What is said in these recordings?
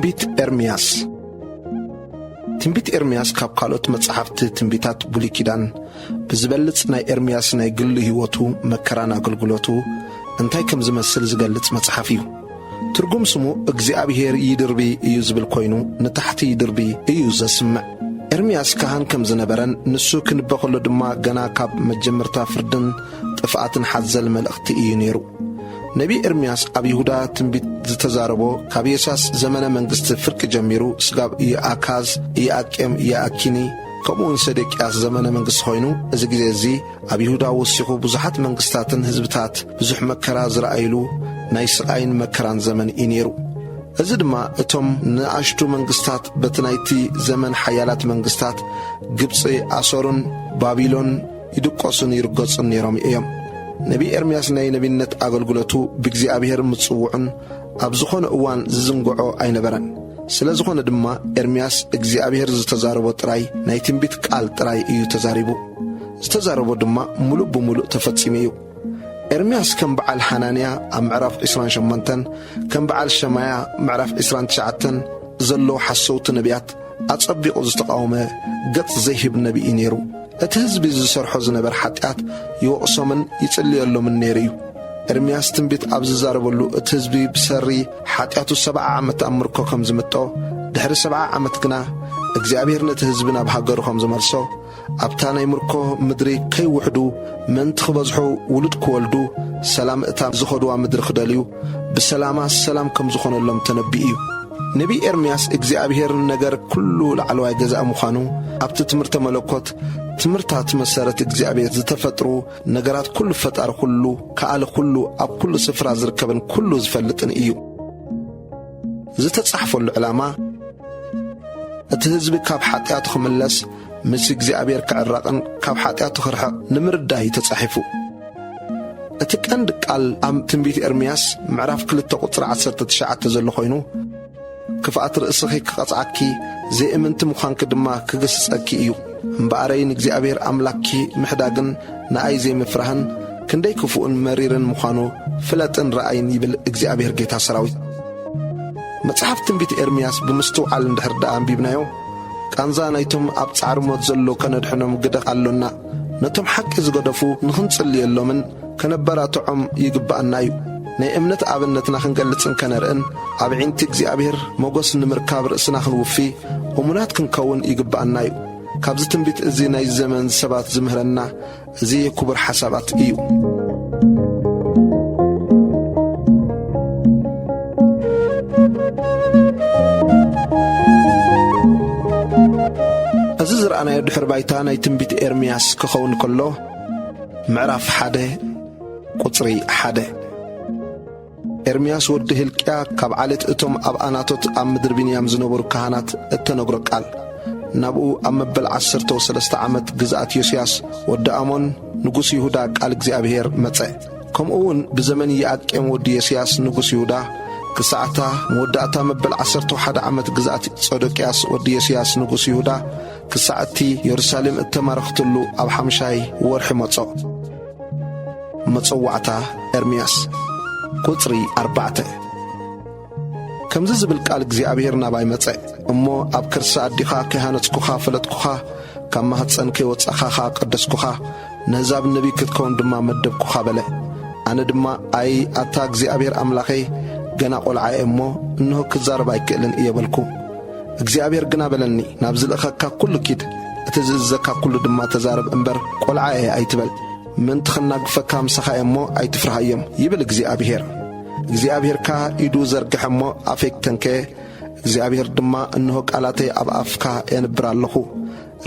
ትንቢት ኤርምያስ ትንቢት ኤርምያስ ካብ ካልኦት መጽሓፍቲ ትንቢታት ብሉይ ኪዳን ብዝበልጽ ናይ ኤርምያስ ናይ ግሊ ህይወቱ መከራን አገልግሎቱ እንታይ ከም ዝመስል ዝገልጽ መጽሓፍ እዩ። ትርጉም ስሙ እግዚአብሔር ይድርቢ እዩ ዝብል ኮይኑ ንታሕቲ ይድርቢ እዩ ዘስምዕ። ኤርምያስ ካህን ከም ዝነበረን ንሱ ክንበኸሎ ድማ ገና ካብ መጀመርታ ፍርድን ጥፍኣትን ሓዘል መልእኽቲ እዩ ነይሩ። ነቢ ኤርምያስ ኣብ ይሁዳ ትንቢት ዝተዛረቦ ካብ ኢዮስያስ ዘመነ መንግሥቲ ፍርቂ ጀሚሩ ስጋብ ኢዮአካዝ፣ ኢዮአቄም፣ ኢዮአኪኒ ከምኡውን ሰዴቅያስ ዘመነ መንግሥቲ ኮይኑ እዚ ጊዜ እዚ ኣብ ይሁዳ ወሲኹ ብዙሓት መንግሥታትን ህዝብታት ብዙሕ መከራ ዝረአይሉ ናይ ስቃይን መከራን ዘመን እዩ ነይሩ። እዚ ድማ እቶም ንኣሽቱ መንግሥታት በቲ ናይቲ ዘመን ሓያላት መንግሥታት ግብፂ፣ ኣሶርን ባቢሎን ይድቆሱን ይርገጹን ነይሮም እዮም። ነቢ ኤርምያስ ናይ ነቢነት አገልግሎቱ ብእግዚአብሔር ምጽውዕን ኣብ ዝኾነ እዋን ዝዝንግዖ ኣይነበረን። ስለ ዝኾነ ድማ ኤርምያስ እግዚአብሔር ዝተዛረቦ ጥራይ ናይ ትንቢት ቃል ጥራይ እዩ ተዛሪቡ። ዝተዛረቦ ድማ ሙሉእ ብሙሉእ ተፈጺሙ እዩ። ኤርምያስ ከም በዓል ሓናንያ ኣብ ምዕራፍ 28 ከም በዓል ሸማያ ምዕራፍ 29 ዘሎ ሓሰውቲ ነቢያት ኣጸቢቑ ዝተቃወመ ገጽ ዘይህብ ነቢይ ነይሩ። እቲ ህዝቢ ዝሰርሖ ዝነበር ሓጢአት ይወቕሶምን ይጽልየሎምን ነይሩ እዩ። ኤርምያስ ትንቢት ኣብ ዝዛረበሉ እቲ ህዝቢ ብሰሪ ሓጢአቱ 70 ዓመት ኣብ ምርኮ ከም ዝምጦ ድሕሪ 70 ዓመት ግና እግዚአብሔር ነቲ ህዝቢ ናብ ሃገሩ ከም ዝመልሶ ኣብታ ናይ ምርኮ ምድሪ ከይውሕዱ መንቲ ክበዝሑ ውሉድ ክወልዱ ሰላም እታ ዝኸድዋ ምድሪ ክደልዩ ብሰላማ ሰላም ከም ዝኾነሎም ተነቢእ እዩ። ነቢ ኤርምያስ እግዚአብሔር ነገር ኩሉ ላዕለዋይ ገዛእ ምዃኑ ኣብቲ ትምህርተ መለኮት ትምህርታት መሰረት እግዚአብሔር ዝተፈጥሩ ነገራት ኩሉ ፈጣሪ ኩሉ ከኣለ ኩሉ ኣብ ኩሉ ስፍራ ዝርከብን ኩሉ ዝፈልጥን እዩ። ዝተጻሕፈሉ ዕላማ እቲ ህዝቢ ካብ ሓጢአቱ ክምለስ ምስ እግዚአብሔር ክዕራቕን ካብ ሓጢአቱ ክርሕቕ ንምርዳይ ተጻሒፉ። እቲ ቀንዲ ቃል ኣብ ትንቢት ኤርምያስ ምዕራፍ 2 ቁጽሪ 19 ዘሎ ኮይኑ ክፍኣት ርእስኺ ክቐጽዓኪ ዘይእምንቲ ምዃንኪ ድማ ክግስጸኪ እዩ። እምበኣረይ ንእግዚአብሔር ኣምላኪ ምሕዳግን ንኣይ ዘይምፍራህን ክንደይ ክፉእን መሪርን ምዃኑ ፍለጥን ረኣይን ይብል እግዚአብሔር ጌታ ሰራዊት። መጽሓፍ ትንቢት ኤርምያስ ብምስትውዓል እንድሕር ደኣ አንቢብናዮ ቃንዛ ናይቶም ኣብ ጻዕሪ ሞት ዘሎ ከነድሕኖም ግደቕ ኣሎና ነቶም ሓቂ ዝገደፉ ንኽንጽልየሎምን ከነበራትዖም ይግባአና እዩ። ናይ እምነት ኣብነትና ክንገልጽን ከነርእን ኣብ ዒንቲ እግዚአብሔር ሞገስ ንምርካብ ርእስና ክንውፊ እሙናት ክንከውን ይግባአና እዩ። ካብዚ ትንቢት እዚ ናይ ዘመን ሰባት ዝምህረና እዚ ክቡር ሓሳባት እዩ። እዚ ዝረኣናዮ ድሕር ባይታ ናይ ትንቢት ኤርምያስ ክኸውን ከሎ ምዕራፍ 1 ቁጽሪ 1 ኤርምያስ ወዲ ሕልቅያ ካብ ዓለት እቶም ኣብ ኣናቶት ኣብ ምድሪ ብንያም ዝነበሩ ካህናት እተነግሮ ቃል ናብኡ ኣብ መበል 13 ዓመት ግዝኣት ዮስያስ ወዲ አሞን ንጉስ ይሁዳ ቃል እግዚአብሔር መጸ። ከምኡውን ብዘመን ኢዮአቄም ወዲ ዮስያስ ንጉስ ይሁዳ ክሳዕታ መወዳእታ መበል 11 ዓመት ግዝኣት ጸዶቅያስ ወዲ ዮስያስ ንጉስ ይሁዳ ክሳዕቲ ኢየሩሳሌም እተማረኽትሉ ኣብ 5 ወርሒ መጾ። መጽዋዕታ ኤርምያስ ቁጽሪ 4 ከምዚ ዝብል ቃል እግዚአብሔር ናባይ መጸ እሞ ኣብ ከርሳ ኣዲኻ ከይሃነጽኩኻ ፈለጥኩኻ ካብ ማህፀን ከይወጻኻኻ ቀደስኩኻ ንህዛብ ነቢይ ክትከውን ድማ መደብኩኻ በለ። ኣነ ድማ ኣይ ኣታ እግዚአብሔር ኣምላኸይ ገና ቈልዓየ እሞ እንሆ ክዛረብ ኣይክእልን እየ በልኩ። እግዚአብሔር ግና በለኒ ናብ ዝልእኸካ ኩሉ ኪድ እቲ ዝእዘካ ኩሉ ድማ ተዛረብ እምበር ቈልዓየ ኣይትበል። ምንቲ ኽናግፈካ ምሳኻ እሞ ኣይትፍርሃዮም ይብል እግዚአብሔር። እግዚአብሔርካ ኢዱ ዘርግሐ እሞ ኣፈይ ክተንከ እግዚአብሔር ድማ እንሆ ቃላተይ ኣብ ኣፍካ የንብር ኣለኹ።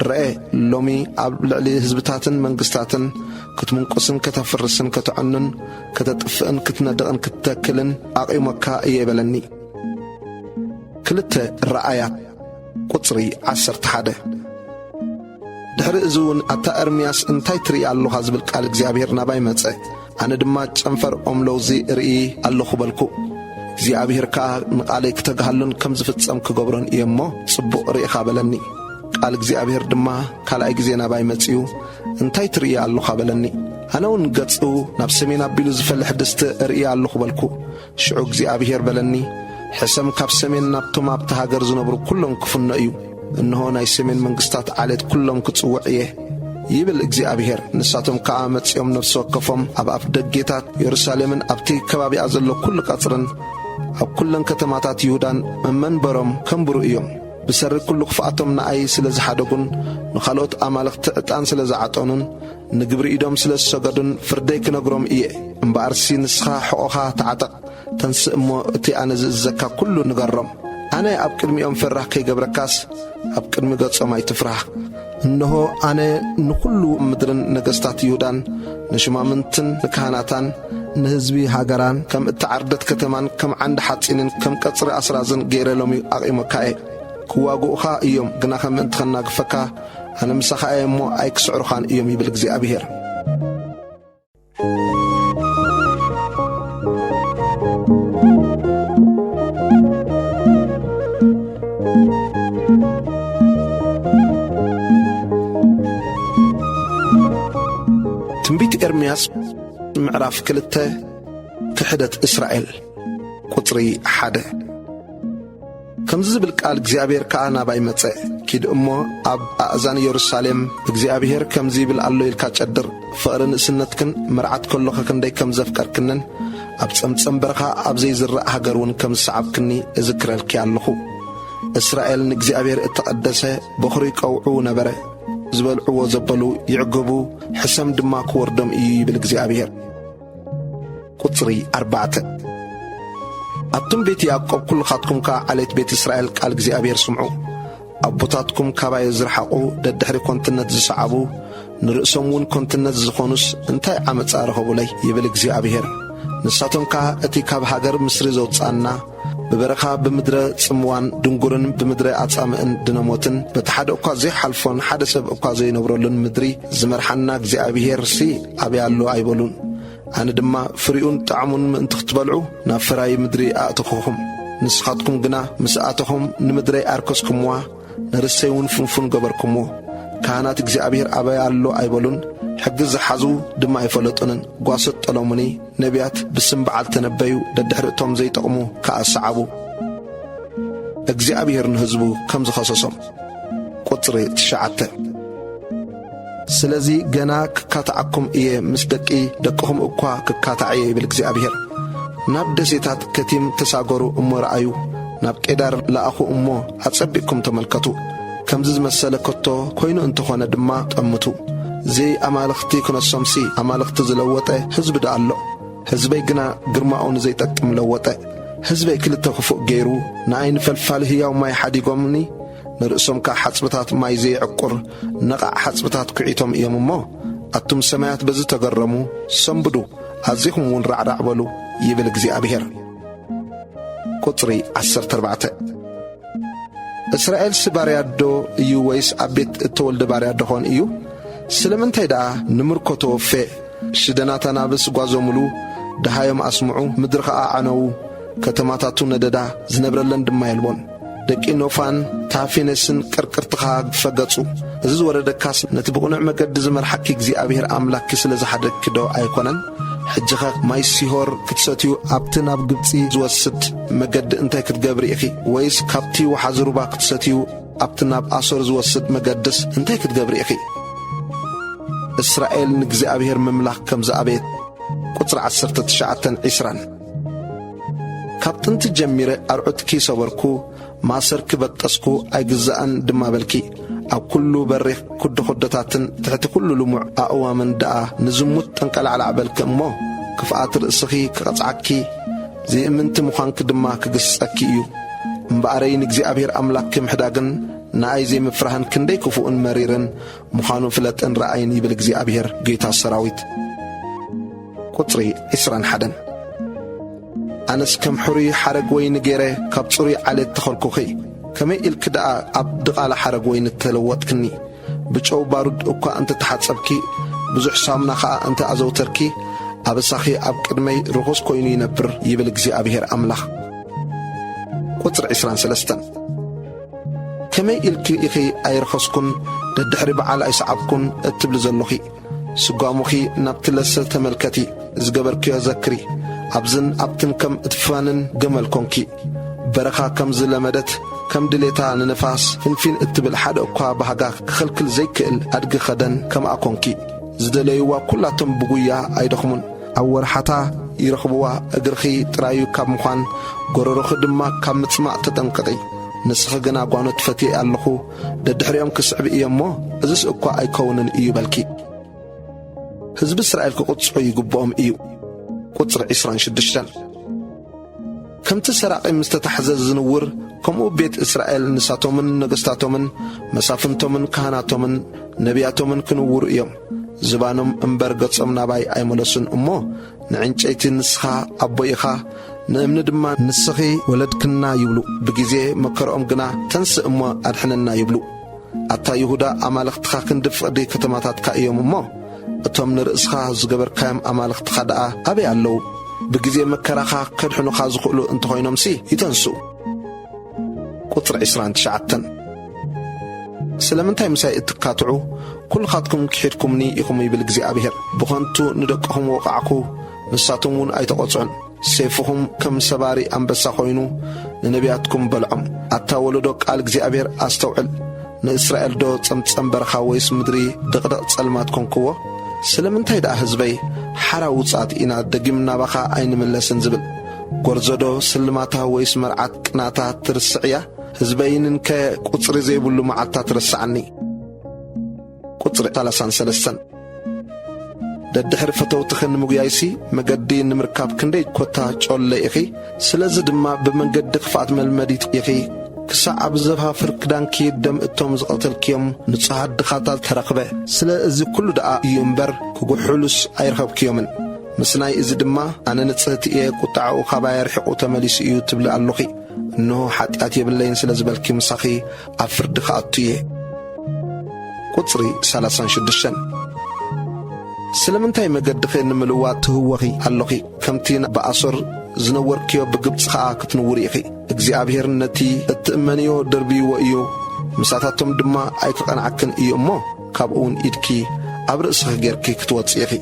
ረአ ሎሚ ኣብ ልዕሊ ህዝብታትን መንግሥታትን ክትምንቁስን ከተፍርስን ከተዖንን ከተጥፍእን ክትነድቕን ክትተክልን ኣቒሞካ እየ በለኒ። 2 ረአያት ቁጽሪ 11 ድሕሪ እዙውን ኣታ ኤርምያስ እንታይ ትርኢ ኣለኻ ዝብል ቃል እግዚአብሔር ናባይ መጸ። ኣነ ድማ ጨንፈር ኦም ለውዚ ርኢ ኣለኹ በልኩ። እግዚአብሔር ከዓ ንቓለይ ክተግሃሉን ከም ዝፍጸም ክገብሮን እየ እሞ ጽቡቕ ርኢኻ በለኒ። ቃል እግዚአብሔር ድማ ካልኣይ ጊዜ ናባይ መጺኡ እንታይ ትርኢ ኣለኻ በለኒ። ኣነ እውን ገጹ ናብ ሰሜን ኣቢሉ ዝፈልሕ ድስቲ ርኢ ኣለኹ በልኩ። ሽዑ እግዚአብሔር በለኒ حسم كاب سمين نابتم ابتها قرزنا برو كلهم كفنا ايو انه ناي سمين منقستات عاليت كلهم كتصوعيه يبل اغزابير نساتهم كامت يوم نفس وقفهم اب دقيتات يرسالمن ابتي كبابي ازلو كل قصرن اب كلن كتماتات يهودان منبرم كمبرو ايوم بسر كل خفاتهم ناي سلازحدقون نخالوت امالخت اتان سلازعطونن نغبر ايدوم سلاسغدون فردي كنغروم ايه امبارسي نسخا حقوقها تعتق تنسمو تي انا زكا كل نغرم انا اب قدميهم فرح كي غبركاس اب قدمي غصم اي تفرح انه انا نكل مدرن نغستات يودان نشمامنتن كهاناتان نهزبي هاغران كم تعردت كتمان كم عند حاصينن كم قصر اسرازن غيرلومي اقيمكاي كواغوخا ايوم غنا كم انتخنا غفكا انا مسخا ايمو ايكسعرخان ايوم يبل اغزابير تنبيت إرمياس معراف كلته كحدة إسرائيل قطري حدا كم زبل قال اغزابير كأنا باي مصى كيد امو اب اذان يروشاليم اغزابير كم زيبل الله يلكا قدر فقرن سنتكن مرعت كلخ كندي كم زفكركنن اب صمصم برخا اب زي زرع هاجرون كم صعبكني اذكرلك يالخو اسرائيل اغزابير اتقدسه بخري قوعو نبره زبلعو زبلو يعقبو حسم دما كوردم يبل اغزابير قطري 4 أتم بيت يعقوب كل خاتكم كعليت بيت إسرائيل قال اغزابير سمعوا أبوتاتكم كباي يزرحقوا ددحري كونتنت زصعبوا نرأسهم كونتنت زخونس انتي عمت أرهبوا لي يبل اغزابير نساتهم كا اتي كاب هاجر مصر زوصانا ببرخا بمدره صموان دنگورن بمدره اصامن دنموتن بتحد اوكا زي حلفون حد سب اوكا زي نبرولن مدري زمرحنا اغزابير سي ابيالو ايبولون أنا دما فريون طعمون من تختبلعو نافراي مدري أتخوهم نسخاتكم جنا مسأتهم نمدري أركسكم وا نرسيون فنفن قبركمو كانت اغزابير أبايا اللو أيبولون حجز حزو دما يفلطونن قواسط طلومني نبيات بسم بعد تنبيو ددحرتهم زي تقمو كأسعبو اغزابير نهزبو كم زخصصهم قطري 9 سلازي جنا كاتعكم إيه مسدقي دقهم أقوى كاتعيه بالإغزابير ناب دسيتات كتيم تساقرو أمو رأيو ناب كدار لأخو أمو أتصبئكم تملكتو كمزز مسالكتو كوينو انتخوانا دما تأمتو زي أمالختي كنا الشمسي أمالخت زلوته حزب دا اللو حزبي جنا قرماؤون زي تكم لوته حزبي كل التخفق جيرو نعين فالفال هي وما يحدي قومني نرأسهم كحسبتات ماي زي عقر نقع حسبتات كعيتهم إيامو أتم سمايات بزي تقرمو سنبدو أزيهم ونرعرع بلو يبل اغزابير قطري 14 إسرائيل سباريات دو إيو ويس أبيت التولد باريات دخون إيو سلمن تيدا نمركوتو في شدناتنا بس قوازوملو دهايم أسمعو مدرخ آعنو كتماتاتو نددا زنبرلن دما يلبون دقي نوفان تافينسن كركرتخا فقصو ازز وردكاس نتبقنع مقد زمر حكي اغزابير املاك سلازا حدك دو ايكونن حجخا ماي سيهور كتساتيو ابتنا بغبصي زوسد مقد انتي كتغبر اخي ويس كابتي وحزروبا كتساتيو ابتنا باسور زوسد مقدس انتي كتغبر اخي اسرائيل نغزابير مملاك كمزا ابيت قطر 19 كابتن تجميره ارعتكي صبركو ما سرك بتسكو اجزاءن دما بلكي او كله بريخ كد خدتاتن تحت كل لمع اقوامن دا نزمت تنقل على عبلك مو كفات راسخي كقصعكي زي منت مخانك دما كغصكيو مبارين اغزابير املاك محداغن ناي زي مفرحن كندي كفؤن مريرن مخانو فلتن رايني بالاغزابير جيتا السراويت قطري 21 أنس كم حري حرق وين جيره كبصري على التخلقخي كما الكدا عبد على حرق وين التلوت كني بتشو بارد أكو أنت تحسبكي بزح سامنا خا أنت أزوتركي أبصخي أبكرمي رخص كويني نبر يبلغ زي أبيهر أملاخ قطر 23 كما الكي إخي أي رخصكن ددحرب على إسعابكن التبلزلخي سقامخي نبتلسل تملكتي زقبركي ذكري أبزن أبتن كم اتفانن جمل كونكي برخا كم زلمدت كم دليتا ننفاس فين اتبل حد اكوا بهاقا كخلكل زيكل ادق خدن كم اكونكي زدليوا كلاتم بقويا ايدخمون أور حتا يرخبوا أجرخي ترايو كاب مخان قررو خدمة كاب متسمع تتنقضي نسخ جنا قانو تفتي اللخو ددحريام كسعب إيامو أزس أكوا أيكونن إيو بالكي حزب إسرائيل كقدسعو يقبوهم إيو قدسر عسران شدشتان كم تسرق مستتحزز زنور كم بيت إسرائيل نساتو من نقستاتو من مسافنتو من كهاناتو من نبياتو من كنور إيام زبانم امبر قصم ناباي اي ملسن امو نعنچيتي نسخا ابويخا نمن دما نسخي ولدكنا يبلو بغيزي مكرኦም ግና ተንስ እሞ አድሕነና ይብሉ አታ ይሁዳ አማልኽትኻ ክንድፍ ዲ ከተማታትካ እዮም እሞ እቶም ንርእስኻ ዝገበርካዮም አማልኽትኻ ደኣ አበይ ኣለው بጊዜ መከራኻ ከድሕኑኻ ዝኽእሉ እንተኾይኖምሲ ይተንሱ ቁጥር 29 سلمنتاي مساي اتكاتعو كل خاطكم كحيدكمني إخم يبل እግዚአብሔር بخنتو ندقهم وقعكو نساتمون أي تقطعن سيفهم كم سباري أنبسا خوينو لنبياتكم بلعم أتا ولدوك قال እግዚአብሔር أستوعل نإسرائيل دو تسمبرخا ويس مدري دقدق تسلماتكم كوا سلمنتاي دا حزبي حرا وصات إنا دقمنا بخا أين من لسن زبل قرزدو سلماتها ويس مرعات قناتا ترسعيا حزبينن كقطر زيبلو معتا ترسعني قطر 33 ددحر فتو تخن مغيايسي مقدي نمركاب كندي كوتا چول اخي سلازي دما بمنقد خفات ملمديت اخي كساعب زفها فركدان كي دم اتوم زقتل كيوم نصحاد دخاتال ترقبه سلازي كله دعا ينبر كوكو حلوس ايرخب كيومن مسناي ازي دما انا نصحتي ايه قطعو خباير حقو تمليس ايو تبلع اللوخي انه حتيات يبلين سلازبالكي مساخي افرد خاطيه قطري 36 سلمنتاي مقد خين ملوات هوخي اللوخي كمتين بأسر زنور كيو بقبت خاء كتنوري اخي እግዚአብሔር نتي اتأمنيو دربي وإيو مساتاتهم دما ايكو انا عكن ايو امو كابقون ايدكي ابرأس غيركي كتواتس اخي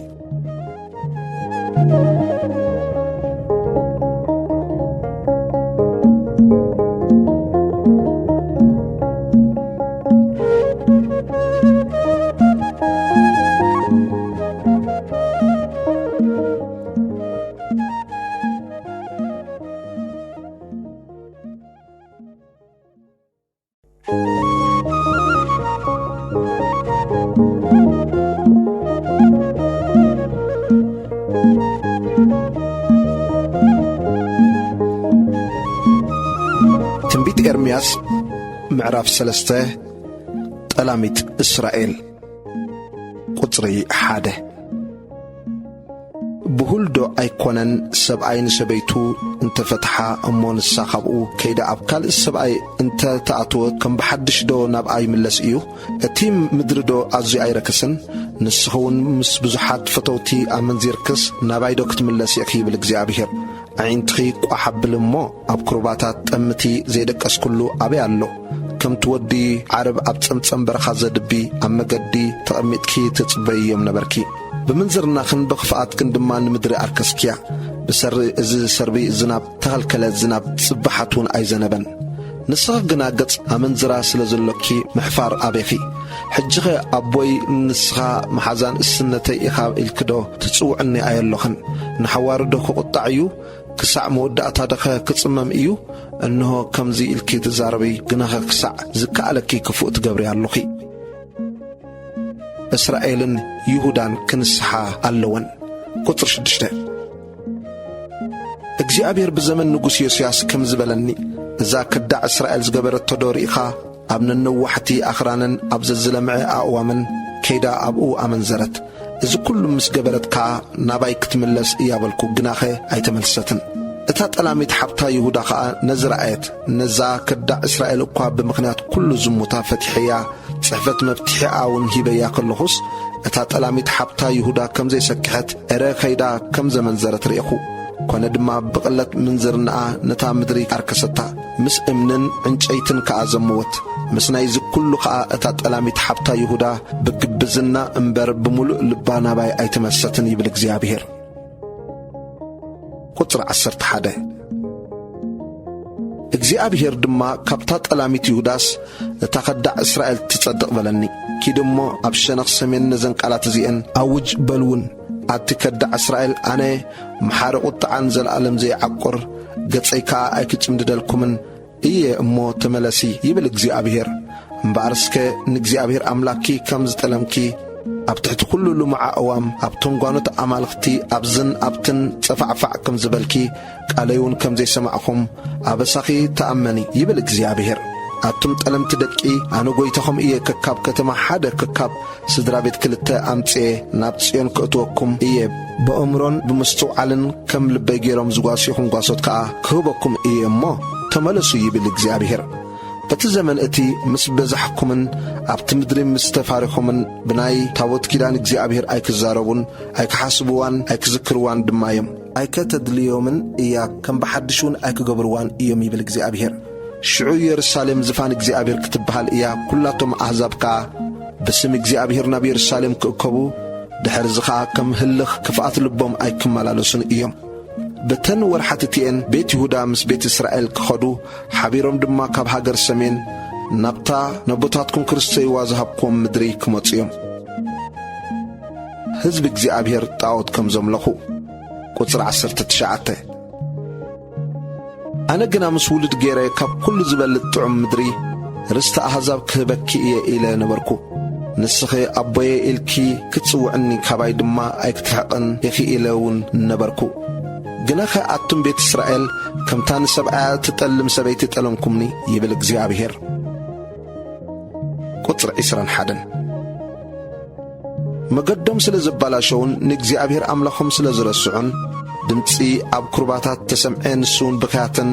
تنبيت إرمياس معرف 3 طلاميت إسرائيل قطري 1 بهولدو أيكونن سبعين سبيتو انت فتحا أمون الساقبو كيدا أبكال السبعي انت تأتو كم بحدش دو نابعي ملس إيو اتيم مدردو أزي أي ركسن نسخون مس بزحاد فتوتي أمنزيركس نابعي دو كتملس يكي بالإግዚአብሔር عين تخيق وحب لمو أبكروباتات أمتي زيدك أسكولو أبي اللو كم تودي عرب أبتسمتسم برخا زدبي أما قدي تقمتكي تتبعي يوم نبركي بمنزرنا خن بخفات كندمان مدري أركسكيا بسر سربي الزناب تغلكلت زناب صبحتون أي زنبن نصغ قناقت أمنزرا سلزلوكي محفار أبيخي حجغي أبوي نسخا محازان السنتي إخاب الكدو تتسوعني أي اللوخن نحواردو قطعيو كسع مودعتا دخا كتصمم إيو أنه كمزي الكي تزاربي قناها كسع زكالكي كفوت قبري اللوخي إسرائيل يهودان كنسحا اللون قطر 6 እግዚአብሔር بزمن نقوس يوسياس كم زبلني إذا كدع إسرائيل زقبرت تدوريخا أبن النوحتي أخرانا أبززل معي أعوامن كيدا أبقو أمن زرت إذا كل مسقبرت كا ناباي كتملس إيابالكو قناخي أي تملستن إتات ألاميت حبتا يهودا خا نزرعيت نزا كدع إسرائيل أقوى بمخنات كل زموتا فتحية صحفت مفتحية ونهيبيا كلهوس إتات ألاميت حبتا يهودا كم زي سكحت إرى خيدا كم زمن زرت ريخو كون دما بقلت منزرنا نتا مدري أركستا مس امنن عنچيتن كأزموت مسنايز كل خا إتات ألاميت حبتا يهودا بقبزنا انبر بملؤ لبانا باي أي تمستن يبل እግዚአብሔር قطر 11 እግዚአብሔር ድማ ካብታ ጠላሚት ይሁዳስ እታ ኸዳዕ እስራኤል ትጸድቕ በለኒ ኪድሞ ኣብ ሸነኽ ሰሜን ነዘን ቃላት እዚአን ኣውጅ በልውን ኣቲ ከዳዕ እስራኤል ኣነ መሓሪ ቁጥዓን ዘለዓለም ዘይዓቁር ገጸይ ከዓ ኣይክጭምድደልኩምን እየ እሞ ተመለሲ ይብል እግዚአብሔር እምበኣርስከ ንእግዚአብሔር ኣምላኪ ከም ዝጠለምኪ ኣብ ትሕቲ ኩሉ ልሙዓ እዋም ኣብ ቶንጓኖት ኣማልኽቲ ኣብዝን ኣብትን ጸፋዕፋዕ ከም ዝበልኪ ቃለይውን ከም ዘይሰማዕኹም ኣበሳኺ ተኣመኒ ይብል እግዚአብሔር ኣቱም ጠለምቲ ደቂ ኣነ ጐይታኹም እየ ከካብ ከተማ ሓደ ከካብ ስድራ ቤት ክልተ ኣምጽየ ናብ ጽዮን ክእትወኩም እየ ብእምሮን ብምስትውዓልን ከም ልበይ ገይሮም ዝጓስይኹም ጓሶት ከዓ ክህበኩም እየ እሞ ተመለሱ ይብል እግዚአብሔር በቲ ዘመን እቲ ምስ በዛሕኩምን ኣብቲ ምድሪ ምስ ተፋሪኹምን ብናይ ታቦት ኪዳን እግዚአብሔር ኣይክዛረቡን ኣይክሓስብዋን ኣይክዝክርዋን ድማ እዮም ኣይከተድልዮምን እያ ከም ብሓድሽውን ኣይክገብርዋን እዮም ይብል እግዚአብሔር ሽዑ ኢየሩሳሌም ዝፋን እግዚአብሔር ክትበሃል እያ ኩላቶም ኣሕዛብ ከዓ ብስም እግዚአብሔር ናብ ኢየሩሳሌም ክእከቡ ድሕሪ እዚ ከዓ ከም ህልኽ ክፍኣት ልቦም ኣይክመላለሱን እዮም በተን ወርሓት እቲአን ቤት ይሁዳ ምስ ቤት እስራኤል ክኸዱ ሓቢሮም ድማ ካብ ሃገር ሰሜን ናብታ ነቦታትኩም ክርስቶይዋ ዝሃብክዎም ምድሪ ክመጹ እዮም ህዝቢ እግዚአብሔር ጣዖት ከም ዘምለኹ ቁጽሪ 19 ኣነ ግና ምስ ውልድ ገይረ ካብ ኩሉ ዝበልጥ ጥዑም ምድሪ ርስተ ኣሕዛብ ክህበኪ እየ ኢለ ነበርኩ ንስኺ ኣቦየ ኢልኪ ክትጽውዕኒ ካባይ ድማ ኣይክትሕቕን ኢኺ ኢለ እውን ነበርኩ ግነኸ ኣቱም ቤት እስራኤል ከምታ ንሰብኣያ ትጠልም ሰበይቲ ጠለምኩምኒ ይብል እግዚአብሔር ቁጽሪ 21 መገዶም ስለ ዘባላሸውን ንእግዚአብሔር ኣምላኾም ስለ ዝረስዑን ድምፂ ኣብ ኩርባታት ተሰምዐ ንሱውን ብኽያትን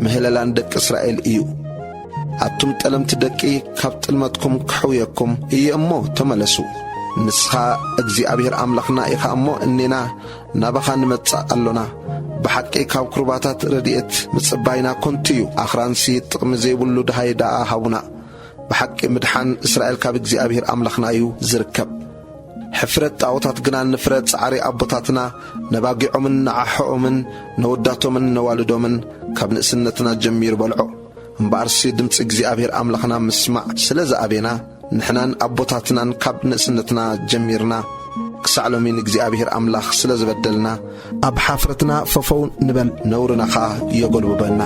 ምህለላን ደቂ እስራኤል እዩ ኣቱም ጠለምቲ ደቂ ካብ ጥልመትኩም ክሕውየኩም እየ እሞ ተመለሱ ንስኻ እግዚአብሔር ኣምላኽና ኢኻ እሞ እኔና ናባኻ ንመጻእ ኣሎና ብሓቂ ካብ ኩርባታት ረድኤት ምጽባይና ኮንቲ እዩ ኣኽራንሲ ጥቕሚ ዘይብሉ ድሃይ ደኣ ሃቡና ብሓቂ ምድሓን እስራኤል ካብ እግዚአብሔር ኣምላኽና እዩ ዝርከብ ሕፍረት ጣዖታት ግና ንፍረት ጻዕሪ ኣቦታትና ነባጊዖምን ንዓሕኦምን ነወዳቶምን ነዋልዶምን ካብ ንእስነትና ጀሚሩ በልዖ እምበኣርሲ ድምፂ እግዚአብሔር ኣምላኽና ምስማዕ ስለ ዝኣቤና ንሕናን ኣቦታትናን ካብ ንእስነትና ጀሚርና ክሳዕ ሎሚ ንእግዚአብሔር ኣምላኽ ስለ ዝበደልና ኣብ ሓፍረትና ፈፈው ንበል ነውርና ከዓ የጐልብበና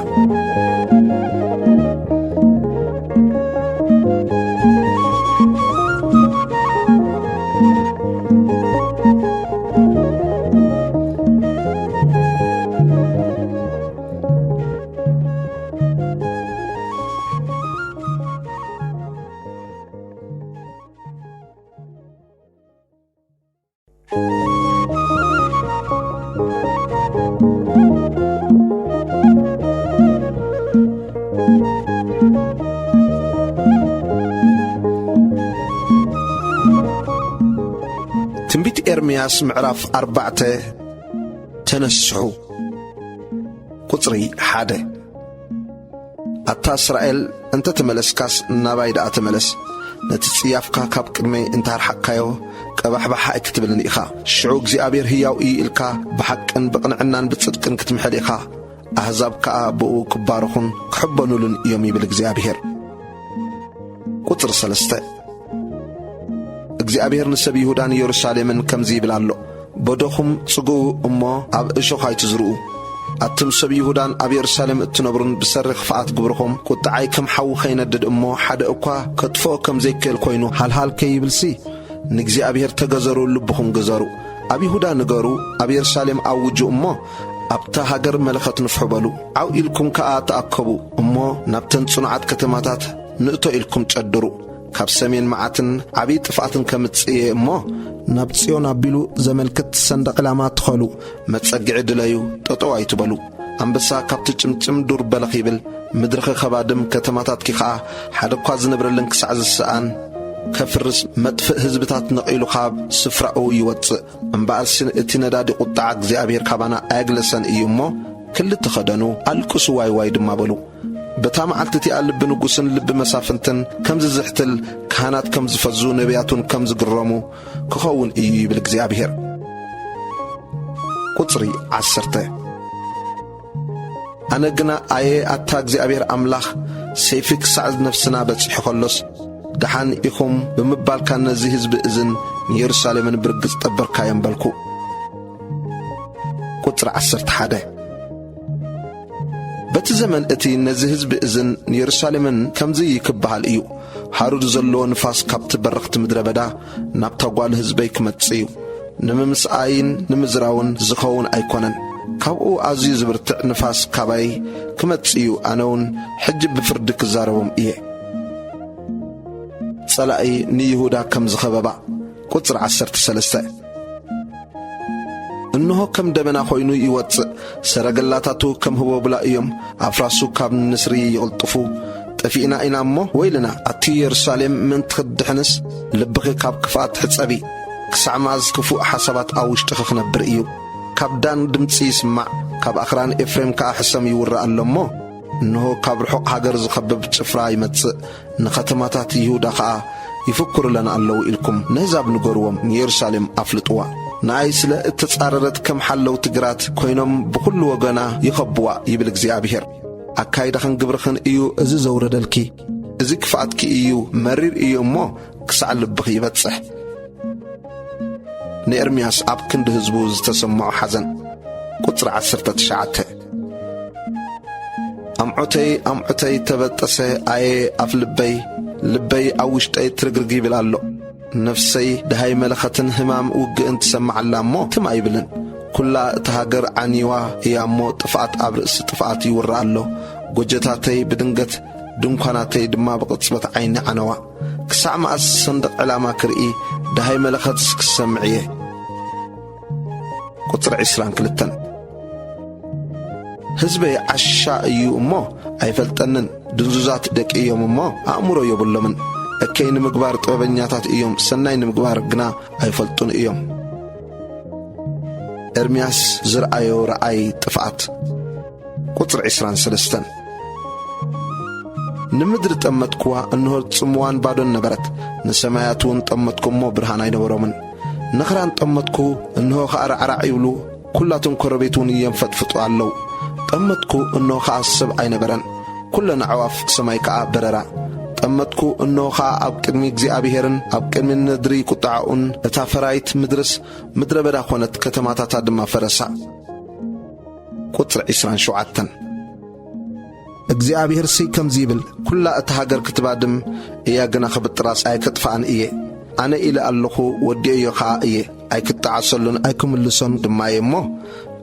ትንቢት ኤርምያስ ምዕራፍ 4 ተነስሑ ቁጽሪ 1 ኣታ እስራኤል እንተ ተመለስካስ ናባይ ደኣ ተመለስ ነቲ ጽያፍካ ካብ ቅድመይ እንታርሓካዮ ቀባሕባሕ ኣይክትብልን ኢኻ ሽዑ እግዚአብሔር ሕያው እዩ ኢልካ ብሓቅን ብቕንዕናን ብጽድቅን ክትምሕል ኢኻ ኣሕዛብ ከዓ ብኡ ክባረኹን ክሕበኑሉን እዮም ይብል እግዚአብሔር ቁጽሪ 3 እግዚአብሔር ንሰብ ይሁዳን ኢየሩሳሌምን ከምዚ ይብል ኣሎ በዶኹም ጽጉኡ እሞ ኣብ እሾኽ ኣይትዝርኡ ኣቱም ሰብ ይሁዳን ኣብ ኢየሩሳሌም እትነብሩን ብሰሪ ክፍኣት ግብርኹም ቁጥዓይ ከም ሓዊ ኸይነድድ እሞ ሓደ እኳ ከጥፍኦ ከም ዘይክእል ኮይኑ ሃልሃል ከይብልሲ ንእግዚአብሔር ተገዘሩ ልብኹም ገዘሩ ኣብ ይሁዳ ንገሩ ኣብ ኢየሩሳሌም ኣውጁ እሞ ኣብታ ሃገር መለኸት ንፍሑ በሉ ዓው ኢልኩም ከዓ ተኣከቡ እሞ ናብተን ጽኑዓት ከተማታት ንእቶ ኢልኩም ጨድሩ ካብ ሰሜን መዓትን ዓብዪ ጥፍኣትን ከምጽእየ እሞ ናብ ጽዮን ኣቢሉ ዘመልክት ሰንደቕ ዕላማ ትኸሉ መጸጊዒ ድለዩ ጠጠው ኣይትበሉ ኣንበሳ ካብቲ ጭምጭም ዱር በለኽ ይብል ምድርኺ ኸባድም ከተማታትኪ ከዓ ሓደ እኳ ዝነብረለን ክሳዕ ዝስኣን ከፍርስ መጥፍእ ህዝብታት ነቒሉ ካብ ስፍራኡ ይወፅእ እምበኣርሲ እቲ ነዳዲ ቁጣዕ እግዚአብሔር ካባና ኣየግለሰን እዩ እሞ ክልተ ኸደኑ ኣልቅሱ ዋይ ዋይ ድማ በሉ በታ መዓልቲ እቲኣ ልቢ ንጉስን ልቢ መሳፍንትን ከም ዝዝሕትል ካህናት ከም ዝፈዙ ነቢያቱን ከም ዝግረሙ ክኸውን እዩ ይብል እግዚአብሔር ቁጽሪ 10 أنا جنا أيه أتاك እግዚአብሔር أملاخ سيفك سعد نفسنا بتصح خلص دحان إخم بمبال كان نزي حزب إذن يرسالم برقص تبركا ينبلكو قطر 11 بت زمن اتي نزي حزب إذن يرسالم كمزي يكبحال إيو حارود زلو نفاس كابت برقت مدربدا نابتاقوال حزبي كمتصيو نممسعين نمزراون زخون أيكونن كابو أزي زبرتع نفاس كاباي كمتصيو أنون حجب بفردك زاربهم إيه صلائي نيهودا كم زخبابا قطر 13 إنه كم دمنا خوينو يواتس سرقلاتاتو كم هو بلا إيوم أفراسو كاب نسري يغلطفو تفينا إنا أمو ويلنا أتي يرسالم من تخد حنس لبغي كاب كفات حتسابي كسعماز كفو حسابات أوش تخخنا برئيو كاب دان دمتسي يسمع كاب أخران إفريم كأحسام يورا اللمو إنه كاب رحق هاجر زخبب تفراي متس نختماتات يهودا خا يفكر لنا الله إلكم نهزاب نقروم يرسالم أفلطوا نايسلا التصاررت كم حلو تقرات كوينهم بكل وغنا يخبوا يبلغ زيابهر أكايدا خن قبرخن إيو إزي زوردلكي إزي كفاتكي إيو مرير إيو مو كسعال بخي بتصح نيرمياس أب كند هزبوز تسمعو حزن قطر 19 أمعتي تبتسي أي أفلبي لبي أوشتي ترقرقي بلالو نفسي دهاي ملختن همام وق انت سمع اللامو تما يبلن كلا تهاجر عنيوا يا مو طفات أبرس طفات يورا له وجتاتي بدنقت دنقاناتي دما بقصبت عين عنوا كسع ما الصندق علامة كرئي دهاي ملخت كسمعيه قطر 20 كلتن حزبي عشاء يومو أيفلتنن دنزوزات دك يوم ما أمره يبلمن أكين مقبار طببنياتات إيوم سنين مقبار قنا أيفلتون إيوم إرمياس زرعيو رأي طفعت قطر 23 نمدر تأمتكوا أنه تصموان بادون نبرت نسماياتون تأمتكم مو برهان ينبرومن نخران تأمتكو أنه خار عرعيولو كلاتون كربيتون ينفتفتوا اللو تأمتكو أنه خار السبع ينبرن كلنا عواف سمايكا بررا تأمتكو أنه خا أبكرمي እግዚአብሔርን أبكرمي ندري قطعون تافرايت مدرس مدربدا خونت كتماتاتا دما فرسا قطر 27 እግዚአብሔር سي كم زيبل كلا أتهاجر كتبادم إيا جنا خبط راس أي كتفان إيه أنا إلى اللخو ودي يخا إيه أي كتعسلون أي كملسون دما يمو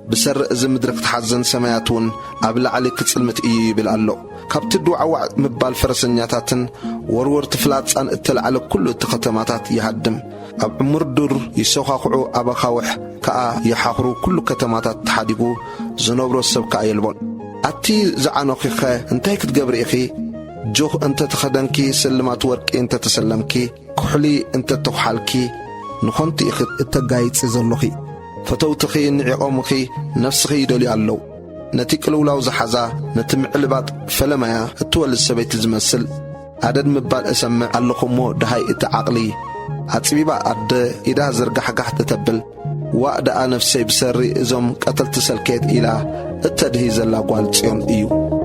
بسر إذا مدرك تحزن سماياتون أبلع عليك تسلمت إيه بالألو كابتدو عوع مبال فرسنياتاتن ورور تفلات أن اتل على كل التختماتات يهدم أب مردر يسوخاقعو أبا خاوح كأ يحاقرو كل كتماتات تحاديقو زنوبرو السبكا يلبون أتي زعانوخيخي انتهي كتقبر إخي جوخ انت تخدنكي سلمات ورك انت تسلمكي كحلي انت تخحالكي نخونتي إخي اتقايت سيزلوخي فتوتخي نعقومخي نفسخي يدولي اللو نتيك لولاو زحزا نتمع لبات فلمايا التوال السبيت زمسل عدد مبال اسمع اللخمو دهاي اتعاقلي عطبيبا عد إذا زرقح قح تتبل وعد نفسي بسري إزم قتل تسلكيت إلى التدهي زلا قوالتيون إيو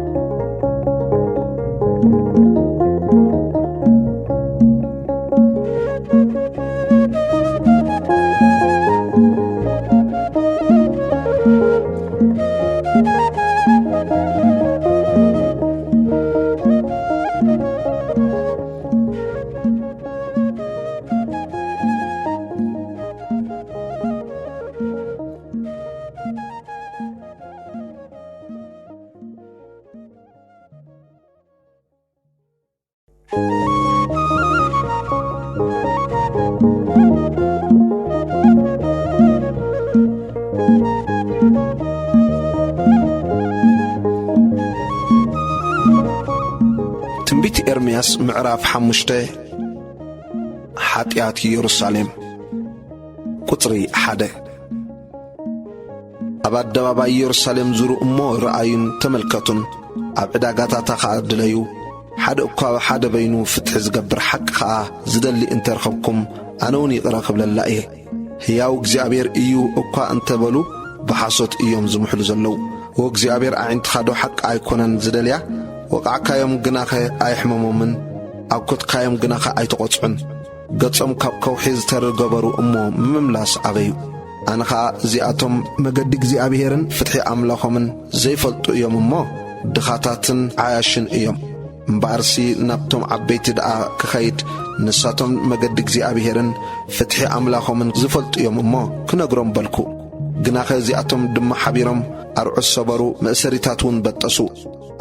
ትንቢት ኤርምያስ ምዕራፍ 5 ኃጢአት ኢየሩሳሌም ቁጥሪ 1 ኣብ ኣደባባይ ኢየሩሳሌም ዙሩ እሞ ረአዩን ተመልከቱን ኣብ ዕዳጋታታ ኸኣድለዩ ሓደ እኳ ሓደ በይኑ ፍትሒ ዝገብር ሓቂ ኸኣ ዝደሊ እንተረኸብኩም ኣነ እውን ይቕረ ክብለላ እየ ሕያው እግዚኣብሔር እዩ እኳ እንተበሉ ብሓሶት እዮም ዝምሕሉ ዘለዉ ወእግዚአብሔር ኣዒንትኻ ዶ ሓቂ ኣይኮነን ዝደልያ ወቃዕካዮም ግናኸ ኣይሕመሞምን ኣብ ኮትካዮም ግናኸ ኣይተቖጽዑን ገጾም ካብ ከውሒ ዝተርገበሩ እሞ ምምላስ ኣበዩ ኣነ ኸዓ እዚኣቶም መገዲ እግዚኣብሔርን ፍትሒ ኣምላኾምን ዘይፈልጡ እዮም እሞ ድኻታትን ዓያሽን እዮም እምበኣርሲ ናብቶም ዓበይቲ ደኣ ክኸይድ ንሳቶም መገዲ እግዚኣብሔርን ፍትሒ ኣምላኾምን ዝፈልጡ እዮም እሞ ክነግሮም በልኩ ግናኸ እዚኣቶም ድማ ሓቢሮም ኣርዑስ ሰበሩ መእሰሪታት እውን በጠሱ